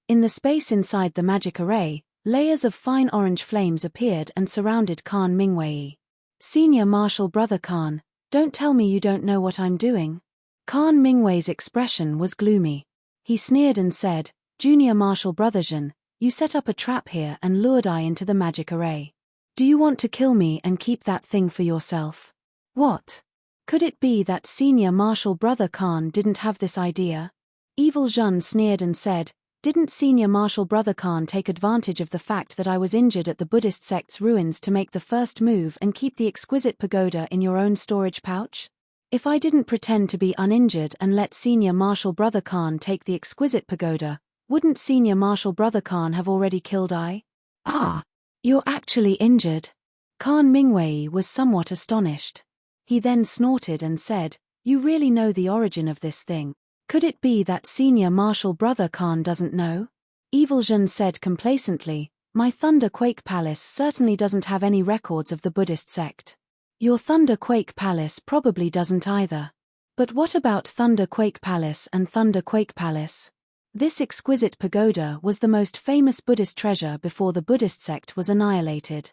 In the space inside the magic array, layers of fine orange flames appeared and surrounded Khan Mingwei. "Senior Martial Brother Khan, don't tell me you don't know what I'm doing." Khan Mingwei's expression was gloomy. He sneered and said, "Junior Martial Brother Zhen, you set up a trap here and lured I into the magic array. Do you want to kill me and keep that thing for yourself?" What? Could it be that Senior Martial Brother Khan didn't have this idea? Evil Zhen sneered and said, "Didn't Senior Martial Brother Khan take advantage of the fact that I was injured at the Buddhist sect's ruins to make the first move and keep the exquisite pagoda in your own storage pouch? If I didn't pretend to be uninjured and let Senior Martial Brother Khan take the exquisite pagoda, wouldn't Senior Martial Brother Khan have already killed I?" "Ah, you're actually injured?" Khan Mingwei was somewhat astonished. He then snorted and said, "You really know the origin of this thing? Could it be that Senior Martial Brother Khan doesn't know?" Evil Zhen said complacently, "My Thunder Quake Palace certainly doesn't have any records of the Buddhist sect. Your Thunder Quake Palace probably doesn't either. But what about Thunder Quake Palace and Thunder Quake Palace? This exquisite pagoda was the most famous Buddhist treasure before the Buddhist sect was annihilated.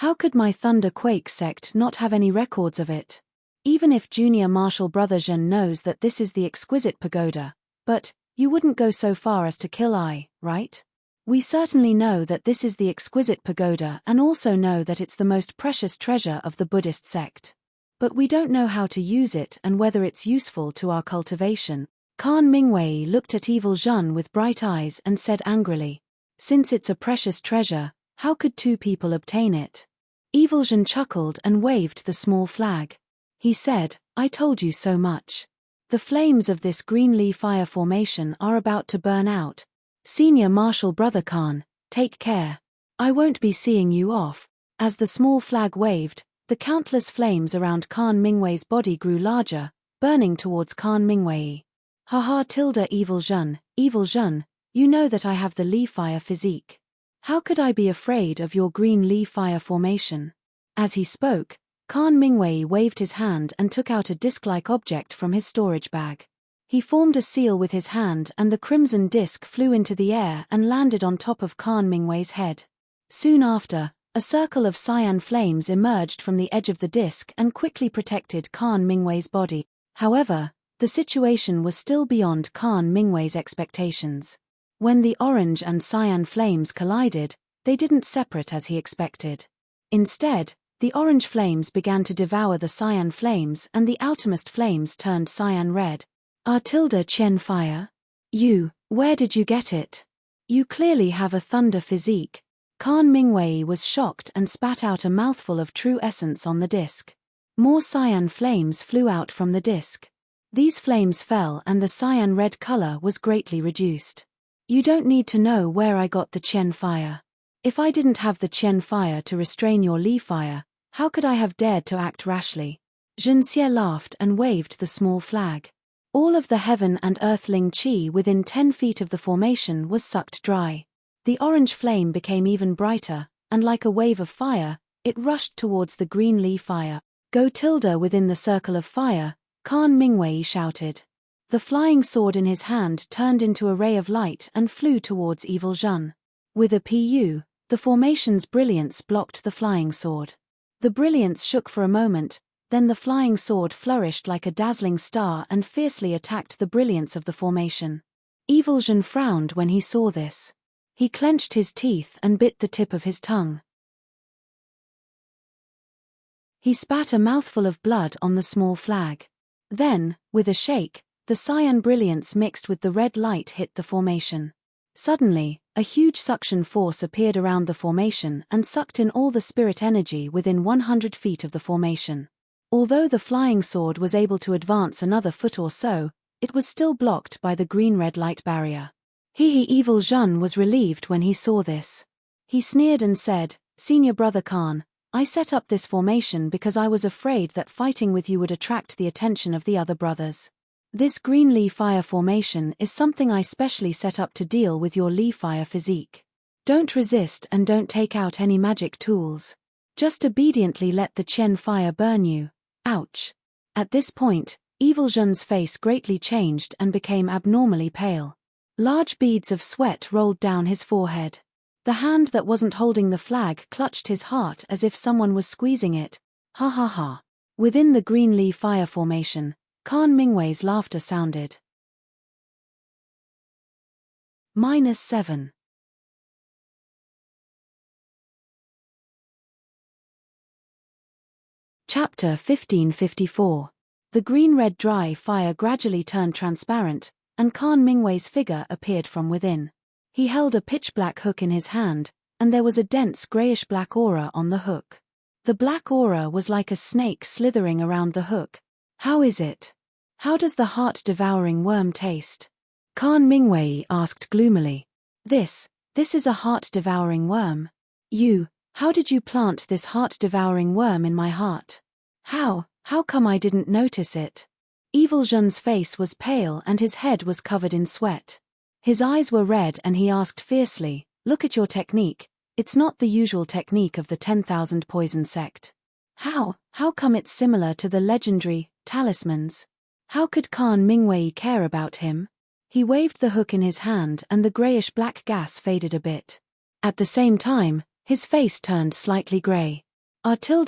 How could my Thunder Quake sect not have any records of it? Even if Junior Martial Brother Zhen knows that this is the exquisite pagoda, but you wouldn't go so far as to kill I, right? We certainly know that this is the exquisite pagoda and also know that it's the most precious treasure of the Buddhist sect. But we don't know how to use it and whether it's useful to our cultivation." Khan Mingwei looked at Evil Zhen with bright eyes and said angrily, "Since it's a precious treasure, how could 2 people obtain it?" Evil Zhen chuckled and waved the small flag. He said, "I told you so much. The flames of this green leaf fire formation are about to burn out. Senior Martial Brother Khan, take care. I won't be seeing you off." As the small flag waved, the countless flames around Khan Mingwei's body grew larger, burning towards Khan Mingwei. "Haha tilde Evil Zhen, you know that I have the leaf fire physique. How could I be afraid of your green leaf fire formation?" As he spoke, Khan Mingwei waved his hand and took out a disc-like object from his storage bag. He formed a seal with his hand and the crimson disc flew into the air and landed on top of Khan Mingwei's head. Soon after, a circle of cyan flames emerged from the edge of the disc and quickly protected Khan Mingwei's body. However, the situation was still beyond Khan Mingwei's expectations. When the orange and cyan flames collided, they didn't separate as he expected. Instead, the orange flames began to devour the cyan flames and the outermost flames turned cyan red. Tilde Chen fire? Where did you get it? You clearly have a thunder physique." Khan Mingwei was shocked and spat out a mouthful of true essence on the disc. More cyan flames flew out from the disc. These flames fell and the cyan red color was greatly reduced. You don't need to know where I got the Qian fire. If I didn't have the Qian fire to restrain your Li fire, how could I have dared to act rashly? Zhenxie laughed and waved the small flag. All of the heaven and earthling qi within 10 feet of the formation was sucked dry. The orange flame became even brighter, and like a wave of fire, it rushed towards the green Li fire. Go tilde within the circle of fire, Khan Mingwei shouted. The flying sword in his hand turned into a ray of light and flew towards Evil Zhen. With a pu, the formation's brilliance blocked the flying sword. The brilliance shook for a moment, then the flying sword flourished like a dazzling star and fiercely attacked the brilliance of the formation. Evil Zhen frowned when he saw this. He clenched his teeth and bit the tip of his tongue. He spat a mouthful of blood on the small flag. Then, with a shake, the cyan brilliance mixed with the red light hit the formation. Suddenly, a huge suction force appeared around the formation and sucked in all the spirit energy within 100 feet of the formation. Although the flying sword was able to advance another foot or so, it was still blocked by the green-red light barrier. Evil Zhen was relieved when he saw this. He sneered and said, "Senior Brother Khan, I set up this formation because I was afraid that fighting with you would attract the attention of the other brothers. This green Li fire formation is something I specially set up to deal with your Li fire physique. Don't resist and don't take out any magic tools. Just obediently let the Qian fire burn you. Ouch." At this point, Evil Zhen's face greatly changed and became abnormally pale. Large beads of sweat rolled down his forehead. The hand that wasn't holding the flag clutched his heart as if someone was squeezing it. Ha ha ha. Within the green Li fire formation, Khan Mingwei's laughter sounded. -7. Chapter 1554. The green-red dry fire gradually turned transparent, and Khan Mingwei's figure appeared from within. He held a pitch-black hook in his hand, and there was a dense grayish-black aura on the hook. The black aura was like a snake slithering around the hook. How is it? How does the heart-devouring worm taste? Khan Mingwei asked gloomily. This is a heart-devouring worm. How did you plant this heart-devouring worm in my heart? How come I didn't notice it? Evil Zhen's face was pale and his head was covered in sweat. His eyes were red and he asked fiercely, "Look at your technique, it's not the usual technique of the 10,000 poison sect. How come it's similar to the legendary talismans? How could Khan Mingwei care about him?" He waved the hook in his hand and the grayish-black gas faded a bit. At the same time, his face turned slightly gray. Evil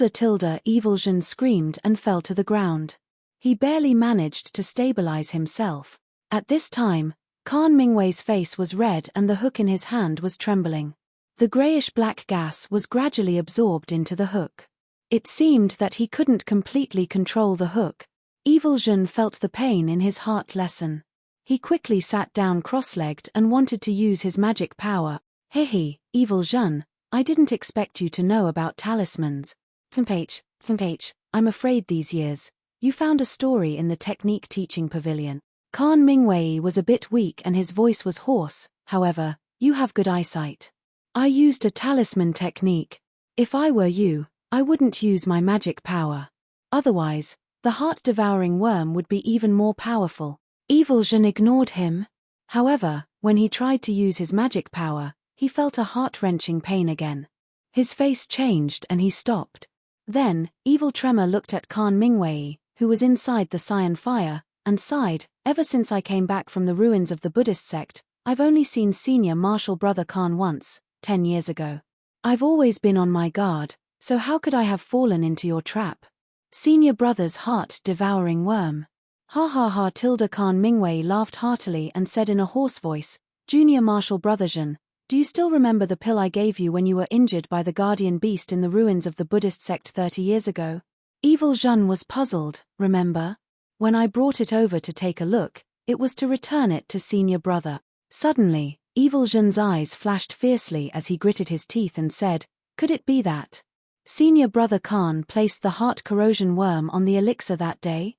Zhen screamed and fell to the ground. He barely managed to stabilize himself. At this time, Khan Mingwei's face was red and the hook in his hand was trembling. The grayish-black gas was gradually absorbed into the hook. It seemed that he couldn't completely control the hook. Evil Zhen felt the pain in his heart lessen. He quickly sat down cross-legged and wanted to use his magic power. Evil Zhen, I didn't expect you to know about talismans. I'm afraid these years, you found a story in the technique teaching pavilion. Khan Mingwei was a bit weak and his voice was hoarse. However, you have good eyesight. I used a talisman technique. If I were you, I wouldn't use my magic power. Otherwise, the heart-devouring worm would be even more powerful. Evil Zhen ignored him. However, when he tried to use his magic power, he felt a heart-wrenching pain again. His face changed and he stopped. Then, Evil Tremor looked at Khan Mingwei, who was inside the cyan fire, and sighed, "Ever since I came back from the ruins of the Buddhist sect, I've only seen Senior Martial Brother Khan once, 10 years ago. I've always been on my guard, so how could I have fallen into your trap? Senior Brother's heart-devouring worm." Ha ha ha. Khan Mingwei laughed heartily and said in a hoarse voice, "Junior Martial Brother Zhen, do you still remember the pill I gave you when you were injured by the guardian beast in the ruins of the Buddhist sect 30 years ago? Evil Zhen was puzzled. Remember? When I brought it over to take a look, it was to return it to Senior Brother. Suddenly, Evil Zhen's eyes flashed fiercely as he gritted his teeth and said, "Could it be that Senior Brother Khan placed the heart corrosion worm on the elixir that day?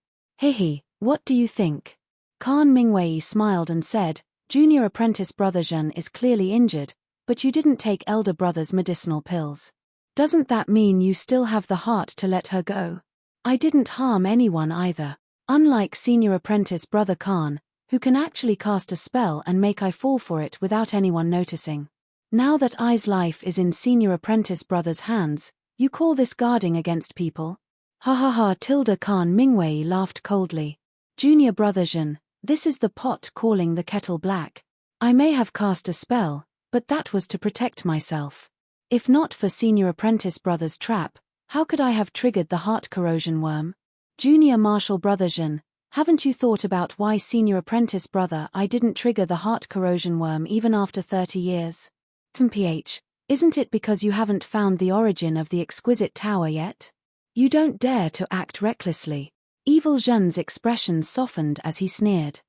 What do you think?" Khan Mingwei smiled and said, Junior apprentice brother Jean is clearly injured, but you didn't take elder brother's medicinal pills. Doesn't that mean you still have the heart to let her go? I didn't harm anyone either. Unlike senior apprentice brother Khan, who can actually cast a spell and make I fall for it without anyone noticing. Now that I's life is in senior apprentice brother's hands, you call this guarding against people? Ha ha ha. Tilda Khan Mingwei laughed coldly. Junior brother Jean, this is the pot calling the kettle black. I may have cast a spell, but that was to protect myself. If not for senior apprentice brother's trap, how could I have triggered the heart corrosion worm? Junior martial brother Jean, haven't you thought about why senior apprentice brother I didn't trigger the heart corrosion worm even after 30 years? PH, isn't it because you haven't found the origin of the exquisite tower yet? You don't dare to act recklessly. Evil Jean's expression softened as he sneered.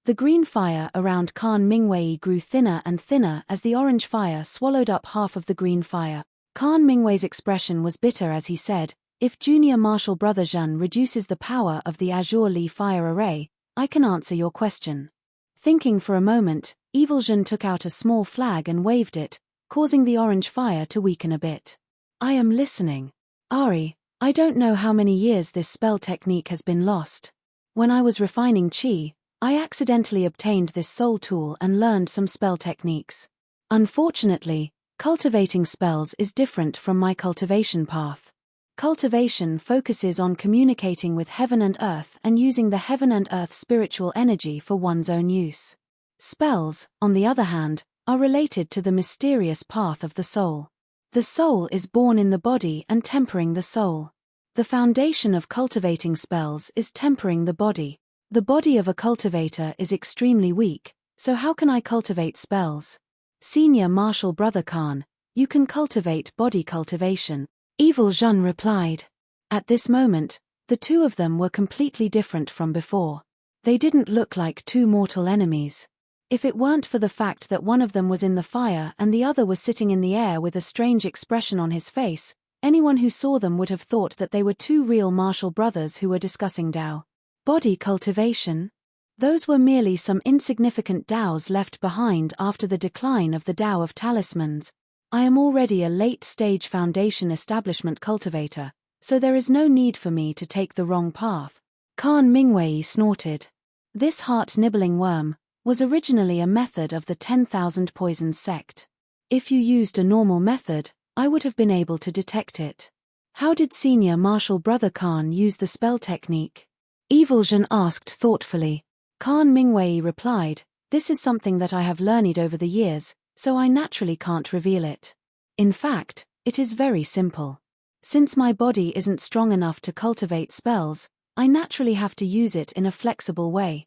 The green fire around Khan Mingwei grew thinner and thinner as the orange fire swallowed up half of the green fire. Khan Mingwei's expression was bitter as he said, if junior martial brother Jean reduces the power of the Azure Lee fire array, I can answer your question. Thinking for a moment, Evil Jean took out a small flag and waved it, causing the orange fire to weaken a bit. I am listening. Ari, I don't know how many years this spell technique has been lost. When I was refining Qi, I accidentally obtained this soul tool and learned some spell techniques. Unfortunately, cultivating spells is different from my cultivation path. Cultivation focuses on communicating with heaven and earth and using the heaven and earth spiritual energy for one's own use. Spells, on the other hand, are related to the mysterious path of the soul. The soul is born in the body and tempering the soul. The foundation of cultivating spells is tempering the body. The body of a cultivator is extremely weak, so how can I cultivate spells? Senior martial brother Khan, you can cultivate body cultivation. Evil Jean replied. At this moment, the two of them were completely different from before. They didn't look like two mortal enemies. If it weren't for the fact that one of them was in the fire and the other was sitting in the air with a strange expression on his face, anyone who saw them would have thought that they were two real martial brothers who were discussing Dao. Body cultivation? Those were merely some insignificant Daos left behind after the decline of the Dao of talismans. I am already a late-stage foundation establishment cultivator, so there is no need for me to take the wrong path. Khan Mingwei snorted. This heart-nibbling worm was originally a method of the 10,000 Poisons sect. If you used a normal method, I would have been able to detect it. How did senior martial brother Khan use the spell technique? Evil Jean asked thoughtfully. Khan Mingwei replied, this is something that I have learned over the years, so I naturally can't reveal it. In fact, it is very simple. Since my body isn't strong enough to cultivate spells, I naturally have to use it in a flexible way.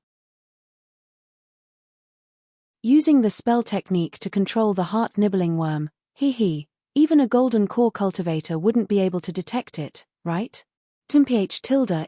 Using the spell technique to control the heart-nibbling worm, even a golden core cultivator wouldn't be able to detect it, right?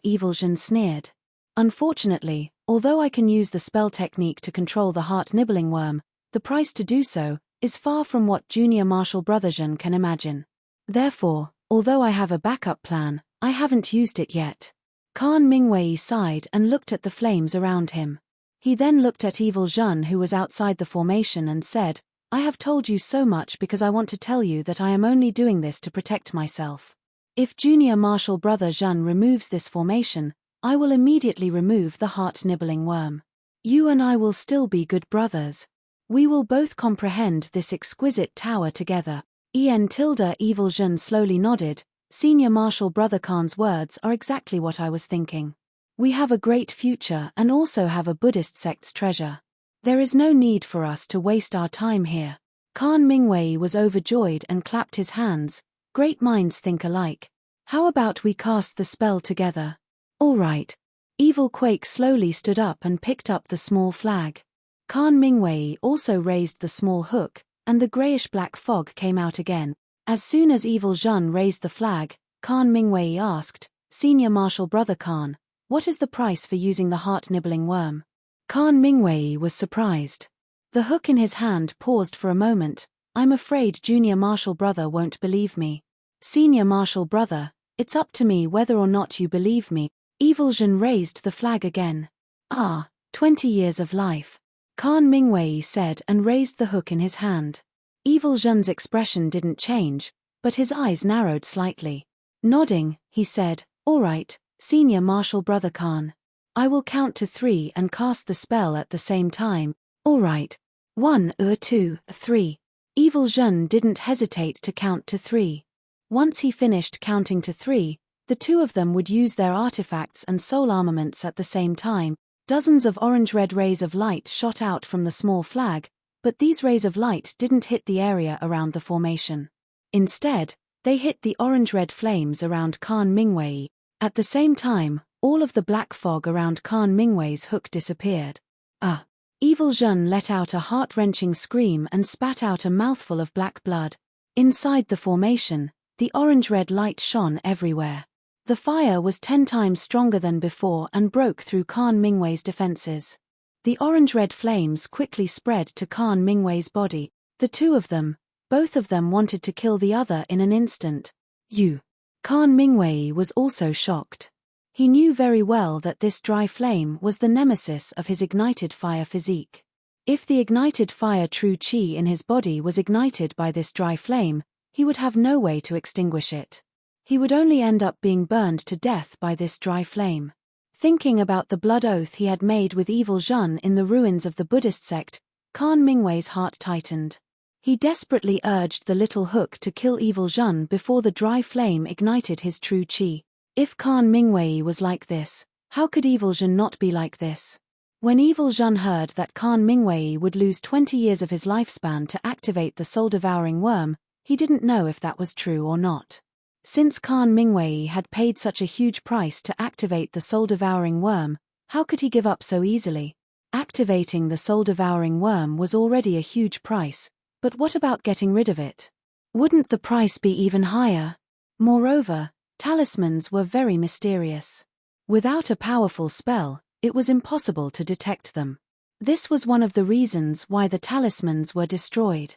Evil Jean sneered. Unfortunately, although I can use the spell technique to control the heart-nibbling worm, the price to do so is far from what junior martial brother Jean can imagine. Therefore, although I have a backup plan, I haven't used it yet. Khan Mingwei sighed and looked at the flames around him. He then looked at Evil Jean who was outside the formation and said, I have told you so much because I want to tell you that I am only doing this to protect myself. If junior martial brother Jean removes this formation, I will immediately remove the heart-nibbling worm. You and I will still be good brothers. We will both comprehend this exquisite tower together. Evil Jean slowly nodded. Senior martial brother Khan's words are exactly what I was thinking. We have a great future and also have a Buddhist sect's treasure. There is no need for us to waste our time here. Khan Mingwei was overjoyed and clapped his hands. Great minds think alike. How about we cast the spell together? All right. Evil Quake slowly stood up and picked up the small flag. Khan Mingwei also raised the small hook, and the greyish-black fog came out again. As soon as Evil Jean raised the flag, Khan Mingwei asked, Senior Martial Brother Khan, what is the price for using the heart-nibbling worm? Khan Mingwei was surprised. The hook in his hand paused for a moment. I'm afraid Junior Martial Brother won't believe me. Senior Martial Brother, it's up to me whether or not you believe me. Evil Jean raised the flag again. Ah, 20 years of life. Khan Mingwei said and raised the hook in his hand. Evil Zhen's expression didn't change, but his eyes narrowed slightly. Nodding, he said, "All right, Senior Marshal Brother Khan. I will count to 3 and cast the spell at the same time." "All right. 1, 2, 3. Evil Zhen didn't hesitate to count to 3. Once he finished counting to 3, the two of them would use their artifacts and soul armaments at the same time. Dozens of orange-red rays of light shot out from the small flag, but these rays of light didn't hit the area around the formation. Instead, they hit the orange-red flames around Khan Mingwei. At the same time, all of the black fog around Khan Mingwei's hook disappeared. "Ah!" Evil Zhen let out a heart-wrenching scream and spat out a mouthful of black blood. Inside the formation, the orange-red light shone everywhere. The fire was 10 times stronger than before and broke through Khan Mingwei's defenses. The orange-red flames quickly spread to Khan Mingwei's body. The two of them, both of them wanted to kill the other in an instant. "You." Khan Mingwei was also shocked. He knew very well that this dry flame was the nemesis of his ignited fire physique. If the ignited fire true qi in his body was ignited by this dry flame, he would have no way to extinguish it. He would only end up being burned to death by this dry flame. Thinking about the blood oath he had made with Evil Zhen in the ruins of the Buddhist sect, Khan Mingwei's heart tightened. He desperately urged the little hook to kill Evil Zhen before the dry flame ignited his true qi. If Khan Mingwei was like this, how could Evil Zhen not be like this? When Evil Zhen heard that Khan Mingwei would lose 20 years of his lifespan to activate the soul-devouring worm, he didn't know if that was true or not. Since Khan Mingwei had paid such a huge price to activate the soul-devouring worm, how could he give up so easily? Activating the soul-devouring worm was already a huge price, but what about getting rid of it? Wouldn't the price be even higher? Moreover, talismans were very mysterious. Without a powerful spell, it was impossible to detect them. This was one of the reasons why the talismans were destroyed.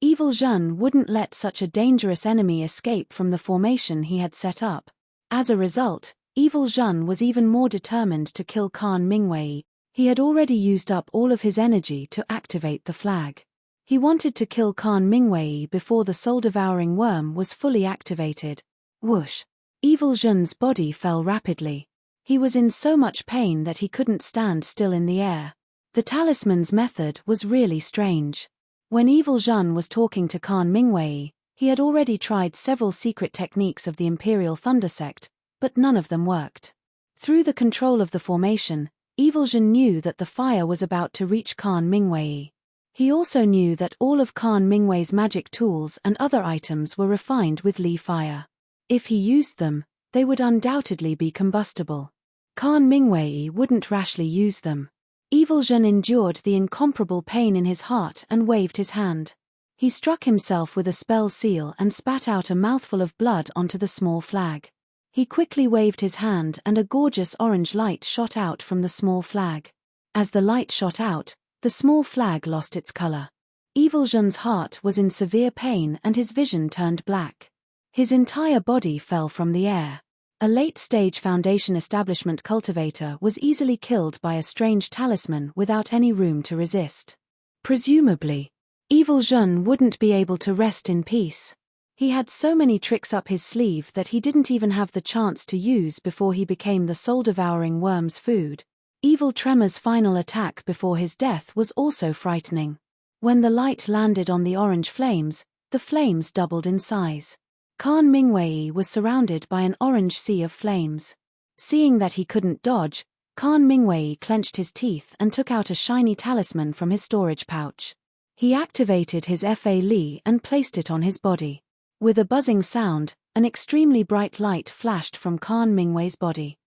Evil Zhen wouldn't let such a dangerous enemy escape from the formation he had set up. As a result, Evil Zhen was even more determined to kill Khan Mingwei. He had already used up all of his energy to activate the flag. He wanted to kill Khan Mingwei before the soul-devouring worm was fully activated. Whoosh! Evil Zhen's body fell rapidly. He was in so much pain that he couldn't stand still in the air. The talisman's method was really strange. When Evil Zhen was talking to Khan Mingwei, he had already tried several secret techniques of the Imperial Thunder Sect, but none of them worked. Through the control of the formation, Evil Zhen knew that the fire was about to reach Khan Mingwei. He also knew that all of Khan Mingwei's magic tools and other items were refined with Li fire. If he used them, they would undoubtedly be combustible. Khan Mingwei wouldn't rashly use them. Evil Zhen endured the incomparable pain in his heart and waved his hand. He struck himself with a spell seal and spat out a mouthful of blood onto the small flag. He quickly waved his hand and a gorgeous orange light shot out from the small flag. As the light shot out, the small flag lost its color. Evil Zhen's heart was in severe pain and his vision turned black. His entire body fell from the air. A late-stage Foundation establishment cultivator was easily killed by a strange talisman without any room to resist. Presumably, Evil Zhen wouldn't be able to rest in peace. He had so many tricks up his sleeve that he didn't even have the chance to use before he became the soul-devouring worm's food. Evil Tremor's final attack before his death was also frightening. When the light landed on the orange flames, the flames doubled in size. Khan Mingwei was surrounded by an orange sea of flames. Seeing that he couldn't dodge, Khan Mingwei clenched his teeth and took out a shiny talisman from his storage pouch. He activated his Fa Li and placed it on his body. With a buzzing sound, an extremely bright light flashed from Khan Mingwei's body.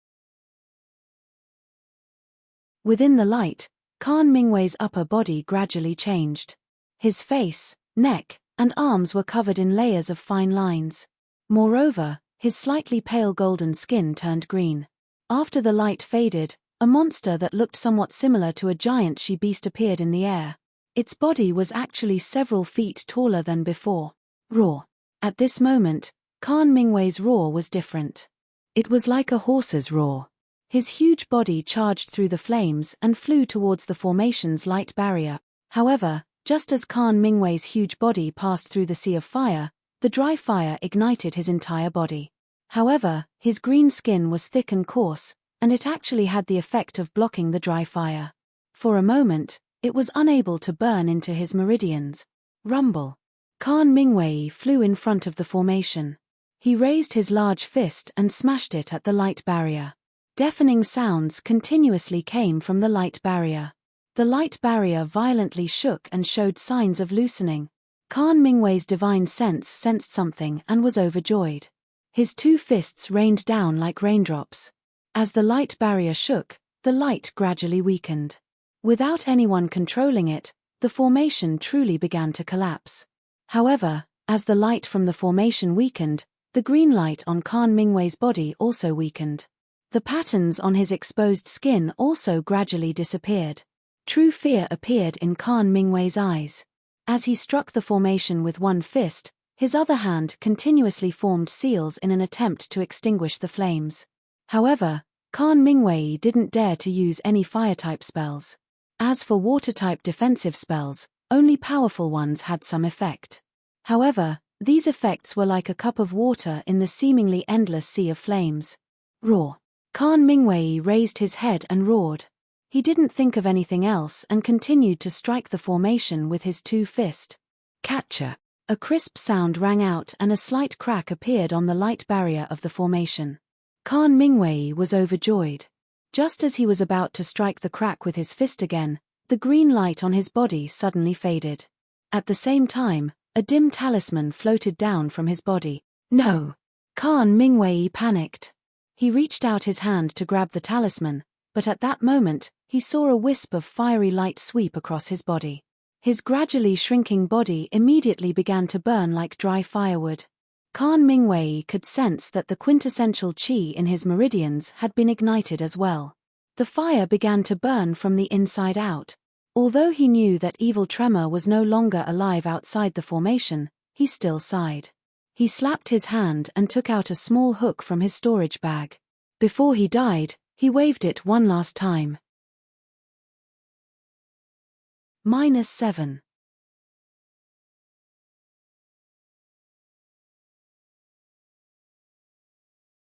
Within the light, Khan Mingwei's upper body gradually changed. His face, neck, and arms were covered in layers of fine lines. Moreover, his slightly pale golden skin turned green. After the light faded, a monster that looked somewhat similar to a giant she-beast appeared in the air. Its body was actually several feet taller than before. Roar. At this moment, Khan Mingwei's roar was different. It was like a horse's roar. His huge body charged through the flames and flew towards the formation's light barrier. However, just as Khan Mingwei's huge body passed through the sea of fire, the dry fire ignited his entire body. However, his green skin was thick and coarse, and it actually had the effect of blocking the dry fire. For a moment, it was unable to burn into his meridians. Rumble. Khan Mingwei flew in front of the formation. He raised his large fist and smashed it at the light barrier. Deafening sounds continuously came from the light barrier. The light barrier violently shook and showed signs of loosening. Khan Mingwei's divine sense sensed something and was overjoyed. His two fists rained down like raindrops. As the light barrier shook, the light gradually weakened. Without anyone controlling it, the formation truly began to collapse. However, as the light from the formation weakened, the green light on Khan Mingwei's body also weakened. The patterns on his exposed skin also gradually disappeared. True fear appeared in Khan Mingwei's eyes. As he struck the formation with one fist, his other hand continuously formed seals in an attempt to extinguish the flames. However, Khan Mingwei didn't dare to use any fire-type spells. As for water-type defensive spells, only powerful ones had some effect. However, these effects were like a cup of water in the seemingly endless sea of flames. Roar. Khan Mingwei raised his head and roared. He didn't think of anything else and continued to strike the formation with his two fists. Catcher. A crisp sound rang out and a slight crack appeared on the light barrier of the formation. Khan Mingwei was overjoyed. Just as he was about to strike the crack with his fist again, the green light on his body suddenly faded. At the same time, a dim talisman floated down from his body. No! Khan Mingwei panicked. He reached out his hand to grab the talisman, but at that moment, he saw a wisp of fiery light sweep across his body. His gradually shrinking body immediately began to burn like dry firewood. Khan Mingwei could sense that the quintessential qi in his meridians had been ignited as well. The fire began to burn from the inside out. Although he knew that evil Tremor was no longer alive outside the formation, he still sighed. He slapped his hand and took out a small hook from his storage bag. Before he died, he waved it one last time. -7.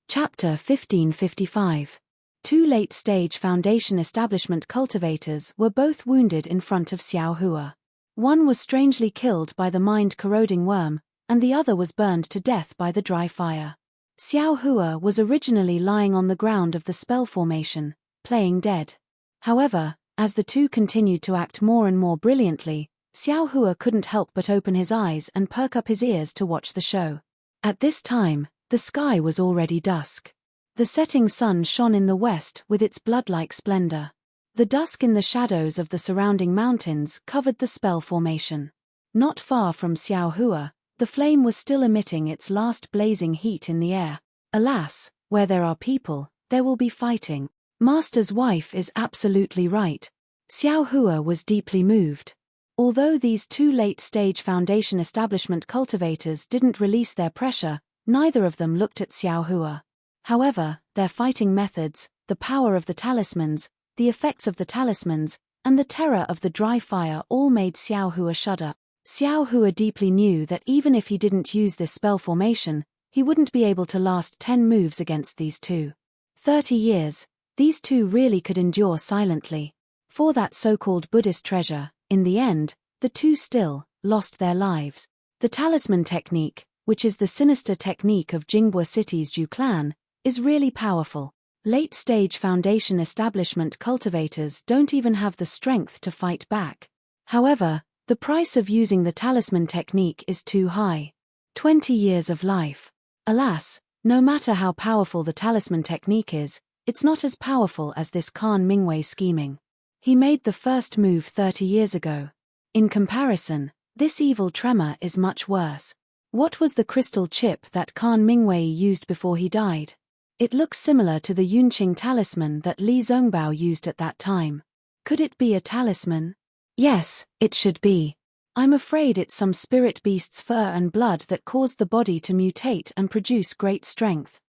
Chapter 1555. Two late-stage Foundation establishment cultivators were both wounded in front of Xiao Hua. One was strangely killed by the mind-corroding worm, and the other was burned to death by the dry fire. Xiao Hua was originally lying on the ground of the spell formation, playing dead. However, as the two continued to act more and more brilliantly, Xiao Hua couldn't help but open his eyes and perk up his ears to watch the show. At this time, the sky was already dusk. The setting sun shone in the west with its blood-like splendor. The dusk in the shadows of the surrounding mountains covered the spell formation. Not far from Xiao Hua, the flame was still emitting its last blazing heat in the air. Alas, where there are people, there will be fighting. Master's wife is absolutely right. Xiao Hua was deeply moved. Although these two late-stage Foundation establishment cultivators didn't release their pressure, neither of them looked at Xiao Hua. However, their fighting methods, the power of the talismans, the effects of the talismans, and the terror of the dry fire all made Xiao Hua shudder. Xiao Hua deeply knew that even if he didn't use this spell formation, he wouldn't be able to last 10 moves against these two. 30 years, these two really could endure silently. For that so-called Buddhist treasure, in the end, the two still lost their lives. The talisman technique, which is the sinister technique of Jingbua City's Zhu clan, is really powerful. Late-stage Foundation establishment cultivators don't even have the strength to fight back. However, the price of using the talisman technique is too high. 20 years of life. Alas, no matter how powerful the talisman technique is, it's not as powerful as this Khan Mingwei scheming. He made the first move 30 years ago. In comparison, this evil Tremor is much worse. What was the crystal chip that Khan Mingwei used before he died? It looks similar to the Yunqing talisman that Li Zongbao used at that time. Could it be a talisman? Yes, it should be. I'm afraid it's some spirit beast's fur and blood that caused the body to mutate and produce great strength.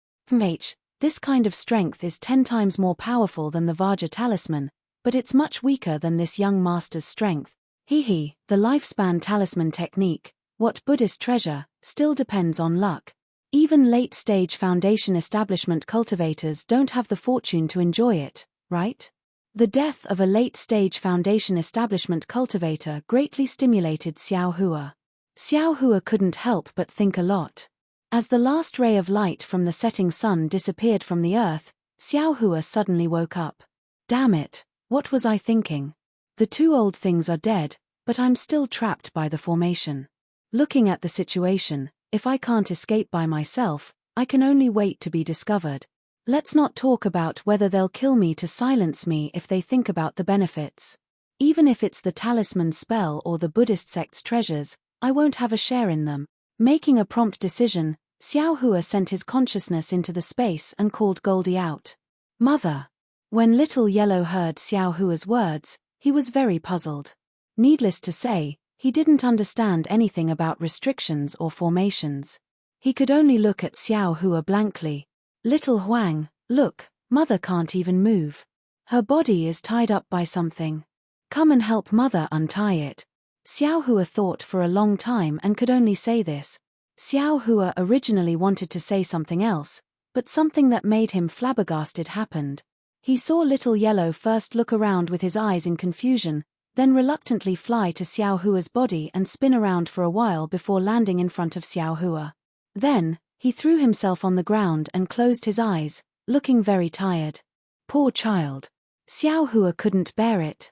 This kind of strength is 10 times more powerful than the Vajra talisman, but it's much weaker than this young master's strength. The lifespan talisman technique, what Buddhist treasure, still depends on luck. Even late-stage foundation establishment cultivators don't have the fortune to enjoy it, right? The death of a late-stage foundation establishment cultivator greatly stimulated Xiao Hua. Xiao Hua couldn't help but think a lot. As the last ray of light from the setting sun disappeared from the earth, Xiao Hua suddenly woke up. Damn it, what was I thinking? The two old things are dead, but I'm still trapped by the formation. Looking at the situation, if I can't escape by myself, I can only wait to be discovered. Let's not talk about whether they'll kill me to silence me if they think about the benefits. Even if it's the talisman spell or the Buddhist sect's treasures, I won't have a share in them. Making a prompt decision, Xiao Hua sent his consciousness into the space and called Goldie out. Mother. When Little Yellow heard Xiao Hua's words, he was very puzzled. Needless to say, he didn't understand anything about restrictions or formations. He could only look at Xiao Hua blankly. Little Huang, look, Mother can't even move. Her body is tied up by something. Come and help Mother untie it. Xiao Hua thought for a long time and could only say this. Xiao Hua originally wanted to say something else, but something that made him flabbergasted happened. He saw Little Yellow first look around with his eyes in confusion, then reluctantly fly to Xiao Hua's body and spin around for a while before landing in front of Xiao Hua. Then, he threw himself on the ground and closed his eyes, looking very tired. Poor child. Xiao Hua couldn't bear it.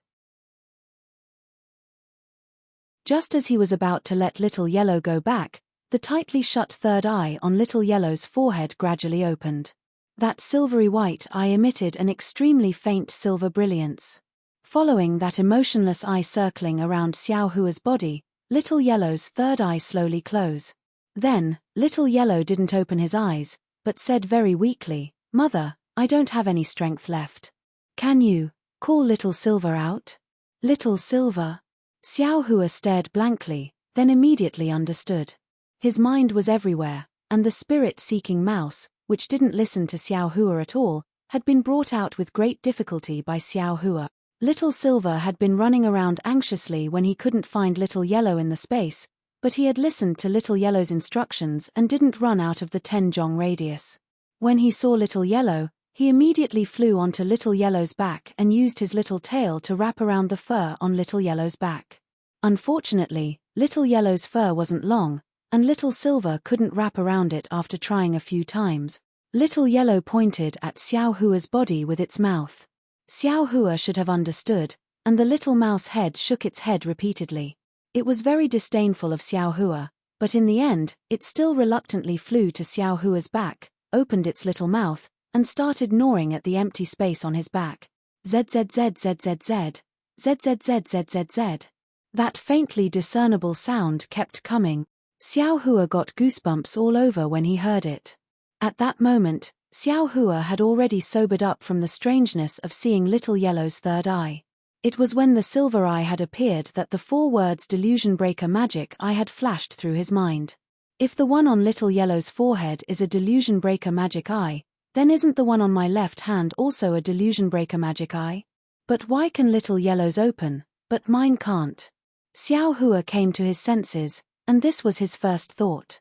Just as he was about to let Little Yellow go back, the tightly shut third eye on Little Yellow's forehead gradually opened. That silvery white eye emitted an extremely faint silver brilliance. Following that emotionless eye circling around Xiao Hua's body, Little Yellow's third eye slowly closed. Then, Little Yellow didn't open his eyes, but said very weakly, Mother, I don't have any strength left. Can you call Little Silver out? Little Silver? Xiao Hua stared blankly, then immediately understood. His mind was everywhere, and the spirit-seeking mouse, which didn't listen to Xiao Hua at all, had been brought out with great difficulty by Xiao Hua. Little Silver had been running around anxiously when he couldn't find Little Yellow in the space, but he had listened to Little Yellow's instructions and didn't run out of the 10 jong radius. When he saw Little Yellow, he immediately flew onto Little Yellow's back and used his little tail to wrap around the fur on Little Yellow's back. Unfortunately, Little Yellow's fur wasn't long, and Little Silver couldn't wrap around it after trying a few times. Little Yellow pointed at Xiao Hua's body with its mouth. Xiao Hua should have understood, and the little mouse head shook its head repeatedly. It was very disdainful of Xiao Hua, but in the end, it still reluctantly flew to Xiao Hua's back, opened its little mouth, and started gnawing at the empty space on his back. ZZZZZZ. ZZZZZZ. That faintly discernible sound kept coming. Xiao Hua got goosebumps all over when he heard it. At that moment, Xiao Hua had already sobered up from the strangeness of seeing Little Yellow's third eye. It was when the silver eye had appeared that the 4 words delusion breaker magic eye had flashed through his mind. If the one on Little Yellow's forehead is a delusion breaker magic eye, then isn't the one on my left hand also a delusion breaker magic eye? But why can Little Yellow's open, but mine can't? Xiao Hua came to his senses, and this was his first thought.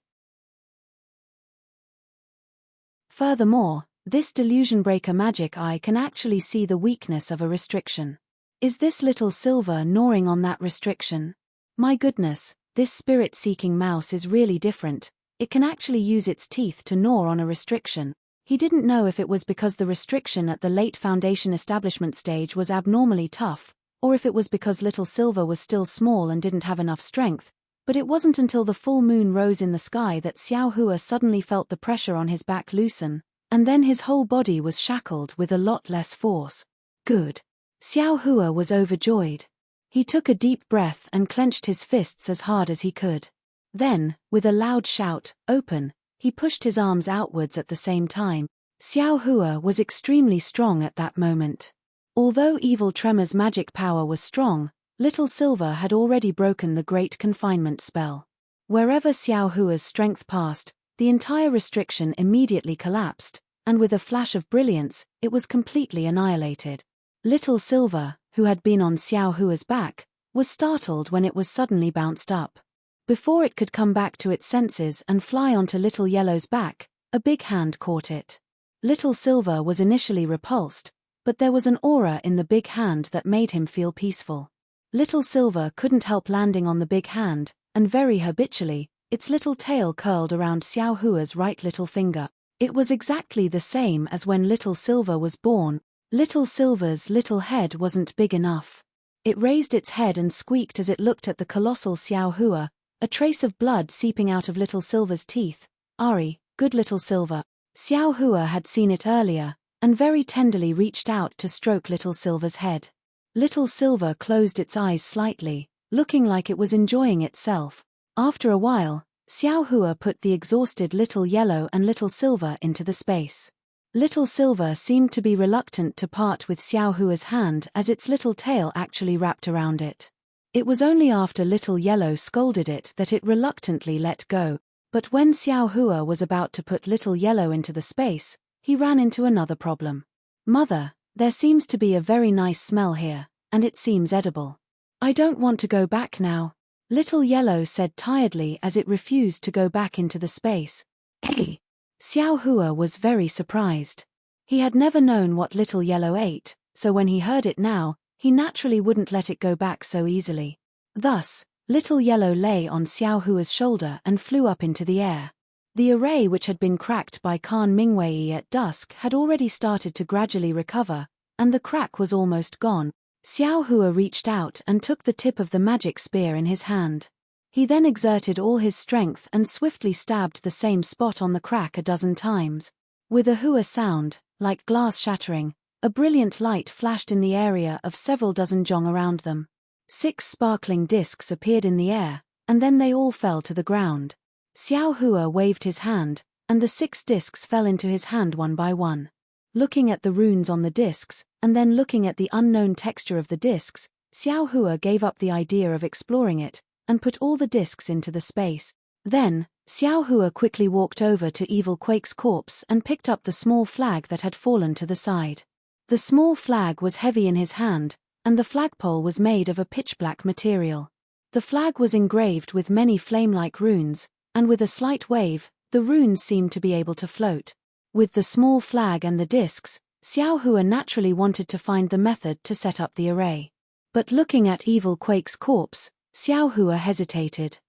Furthermore, this delusion breaker magic eye can actually see the weakness of a restriction. Is this Little Silver gnawing on that restriction? My goodness, this spirit-seeking mouse is really different. It can actually use its teeth to gnaw on a restriction. He didn't know if it was because the restriction at the late foundation establishment stage was abnormally tough, or if it was because Little Silver was still small and didn't have enough strength, but it wasn't until the full moon rose in the sky that Xiao Hua suddenly felt the pressure on his back loosen, and then his whole body was shackled with a lot less force. Good. Xiao Hua was overjoyed. He took a deep breath and clenched his fists as hard as he could. Then, with a loud shout, "Open!" he pushed his arms outwards at the same time. Xiao Hua was extremely strong at that moment. Although Evil Tremor's magic power was strong, Little Silver had already broken the Great Confinement spell. Wherever Xiao Hua's strength passed, the entire restriction immediately collapsed, and with a flash of brilliance, it was completely annihilated. Little Silver, who had been on Xiao Hua's back, was startled when it was suddenly bounced up. Before it could come back to its senses and fly onto Little Yellow's back, a big hand caught it. Little Silver was initially repulsed, but there was an aura in the big hand that made him feel peaceful. Little Silver couldn't help landing on the big hand, and very habitually, its little tail curled around Xiao Hua's right little finger. It was exactly the same as when Little Silver was born. Little Silver's little head wasn't big enough. It raised its head and squeaked as it looked at the colossal Xiao Hua, a trace of blood seeping out of Little Silver's teeth. Ari, good Little Silver. Xiao Hua had seen it earlier, and very tenderly reached out to stroke Little Silver's head. Little Silver closed its eyes slightly, looking like it was enjoying itself. After a while, Xiao Hua put the exhausted Little Yellow and Little Silver into the space. Little Silver seemed to be reluctant to part with Xiao Hua's hand as its little tail actually wrapped around it. It was only after Little Yellow scolded it that it reluctantly let go, but when Xiao Hua was about to put Little Yellow into the space, he ran into another problem. Mother, there seems to be a very nice smell here, and it seems edible. I don't want to go back now, Little Yellow said tiredly as it refused to go back into the space. Hey! Xiao Hua was very surprised. He had never known what Little Yellow ate, so when he heard it now, he naturally wouldn't let it go back so easily. Thus, Little Yellow lay on Xiao Hua's shoulder and flew up into the air. The array which had been cracked by Khan Mingwei at dusk had already started to gradually recover, and the crack was almost gone. Xiao Hua reached out and took the tip of the magic spear in his hand. He then exerted all his strength and swiftly stabbed the same spot on the crack a dozen times. With a hua sound, like glass shattering, a brilliant light flashed in the area of several dozen zhong around them. 6 sparkling discs appeared in the air, and then they all fell to the ground. Xiao Hua waved his hand, and the 6 discs fell into his hand one by one. Looking at the runes on the discs, and then looking at the unknown texture of the discs, Xiao Hua gave up the idea of exploring it, and put all the discs into the space. Then, Xiao Hua quickly walked over to Evil Quake's corpse and picked up the small flag that had fallen to the side. The small flag was heavy in his hand, and the flagpole was made of a pitch-black material. The flag was engraved with many flame-like runes, and with a slight wave, the runes seemed to be able to float. With the small flag and the discs, Xiao Hua naturally wanted to find the method to set up the array. But looking at Evil Quake's corpse, Xiao Hua hesitated.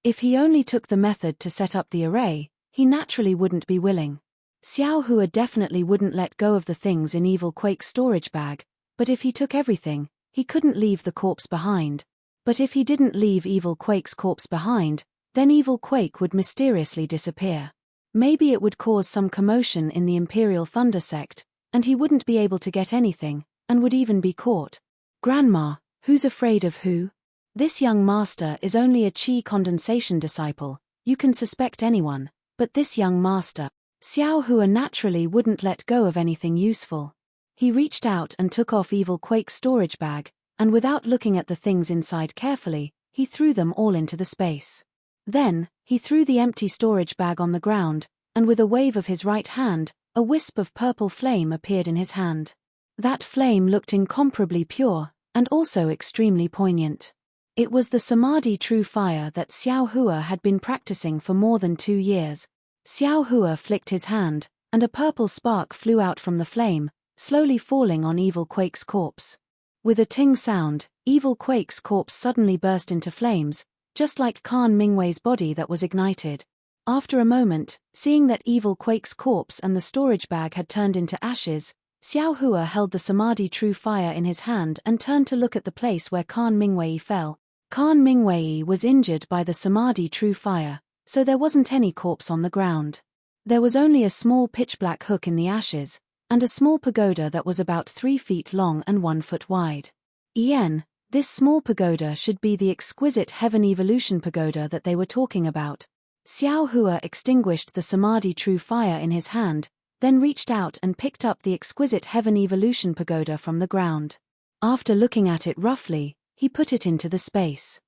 If he only took the method to set up the array, he naturally wouldn't be willing. Xiao Hua definitely wouldn't let go of the things in Evil Quake's storage bag, but if he took everything, he couldn't leave the corpse behind. But if he didn't leave Evil Quake's corpse behind, then Evil Quake would mysteriously disappear. Maybe it would cause some commotion in the Imperial Thunder sect, and he wouldn't be able to get anything, and would even be caught. Grandma, who's afraid of who? This young master is only a Qi condensation disciple, you can suspect anyone, but this young master, Xiao Hua naturally wouldn't let go of anything useful. He reached out and took off Evil Quake's storage bag, and without looking at the things inside carefully, he threw them all into the space. Then, he threw the empty storage bag on the ground, and with a wave of his right hand, a wisp of purple flame appeared in his hand. That flame looked incomparably pure, and also extremely poignant. It was the Samadhi true fire that Xiao Hua had been practicing for more than 2 years. Xiao Hua flicked his hand, and a purple spark flew out from the flame, slowly falling on Evil Quake's corpse. With a ting sound, Evil Quake's corpse suddenly burst into flames, just like Khan Mingwei's body that was ignited. After a moment, seeing that Evil Quake's corpse and the storage bag had turned into ashes, Xiao Hua held the Samadhi true fire in his hand and turned to look at the place where Khan Mingwei fell. Khan Mingwei was injured by the Samadhi true fire, so there wasn't any corpse on the ground. There was only a small pitch-black hook in the ashes, and a small pagoda that was about 3 feet long and 1 foot wide. This small pagoda should be the exquisite Heaven Evolution pagoda that they were talking about. Xiao Hua extinguished the Samadhi true fire in his hand, then reached out and picked up the exquisite Heaven Evolution pagoda from the ground. After looking at it roughly, he put it into the space.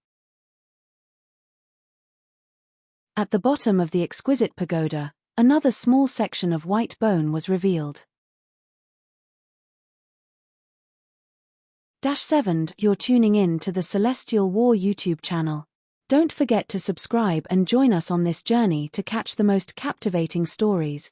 At the bottom of the exquisite pagoda, another small section of white bone was revealed. 7. You're tuning in to the Celestial War YouTube channel. Don't forget to subscribe and join us on this journey to catch the most captivating stories,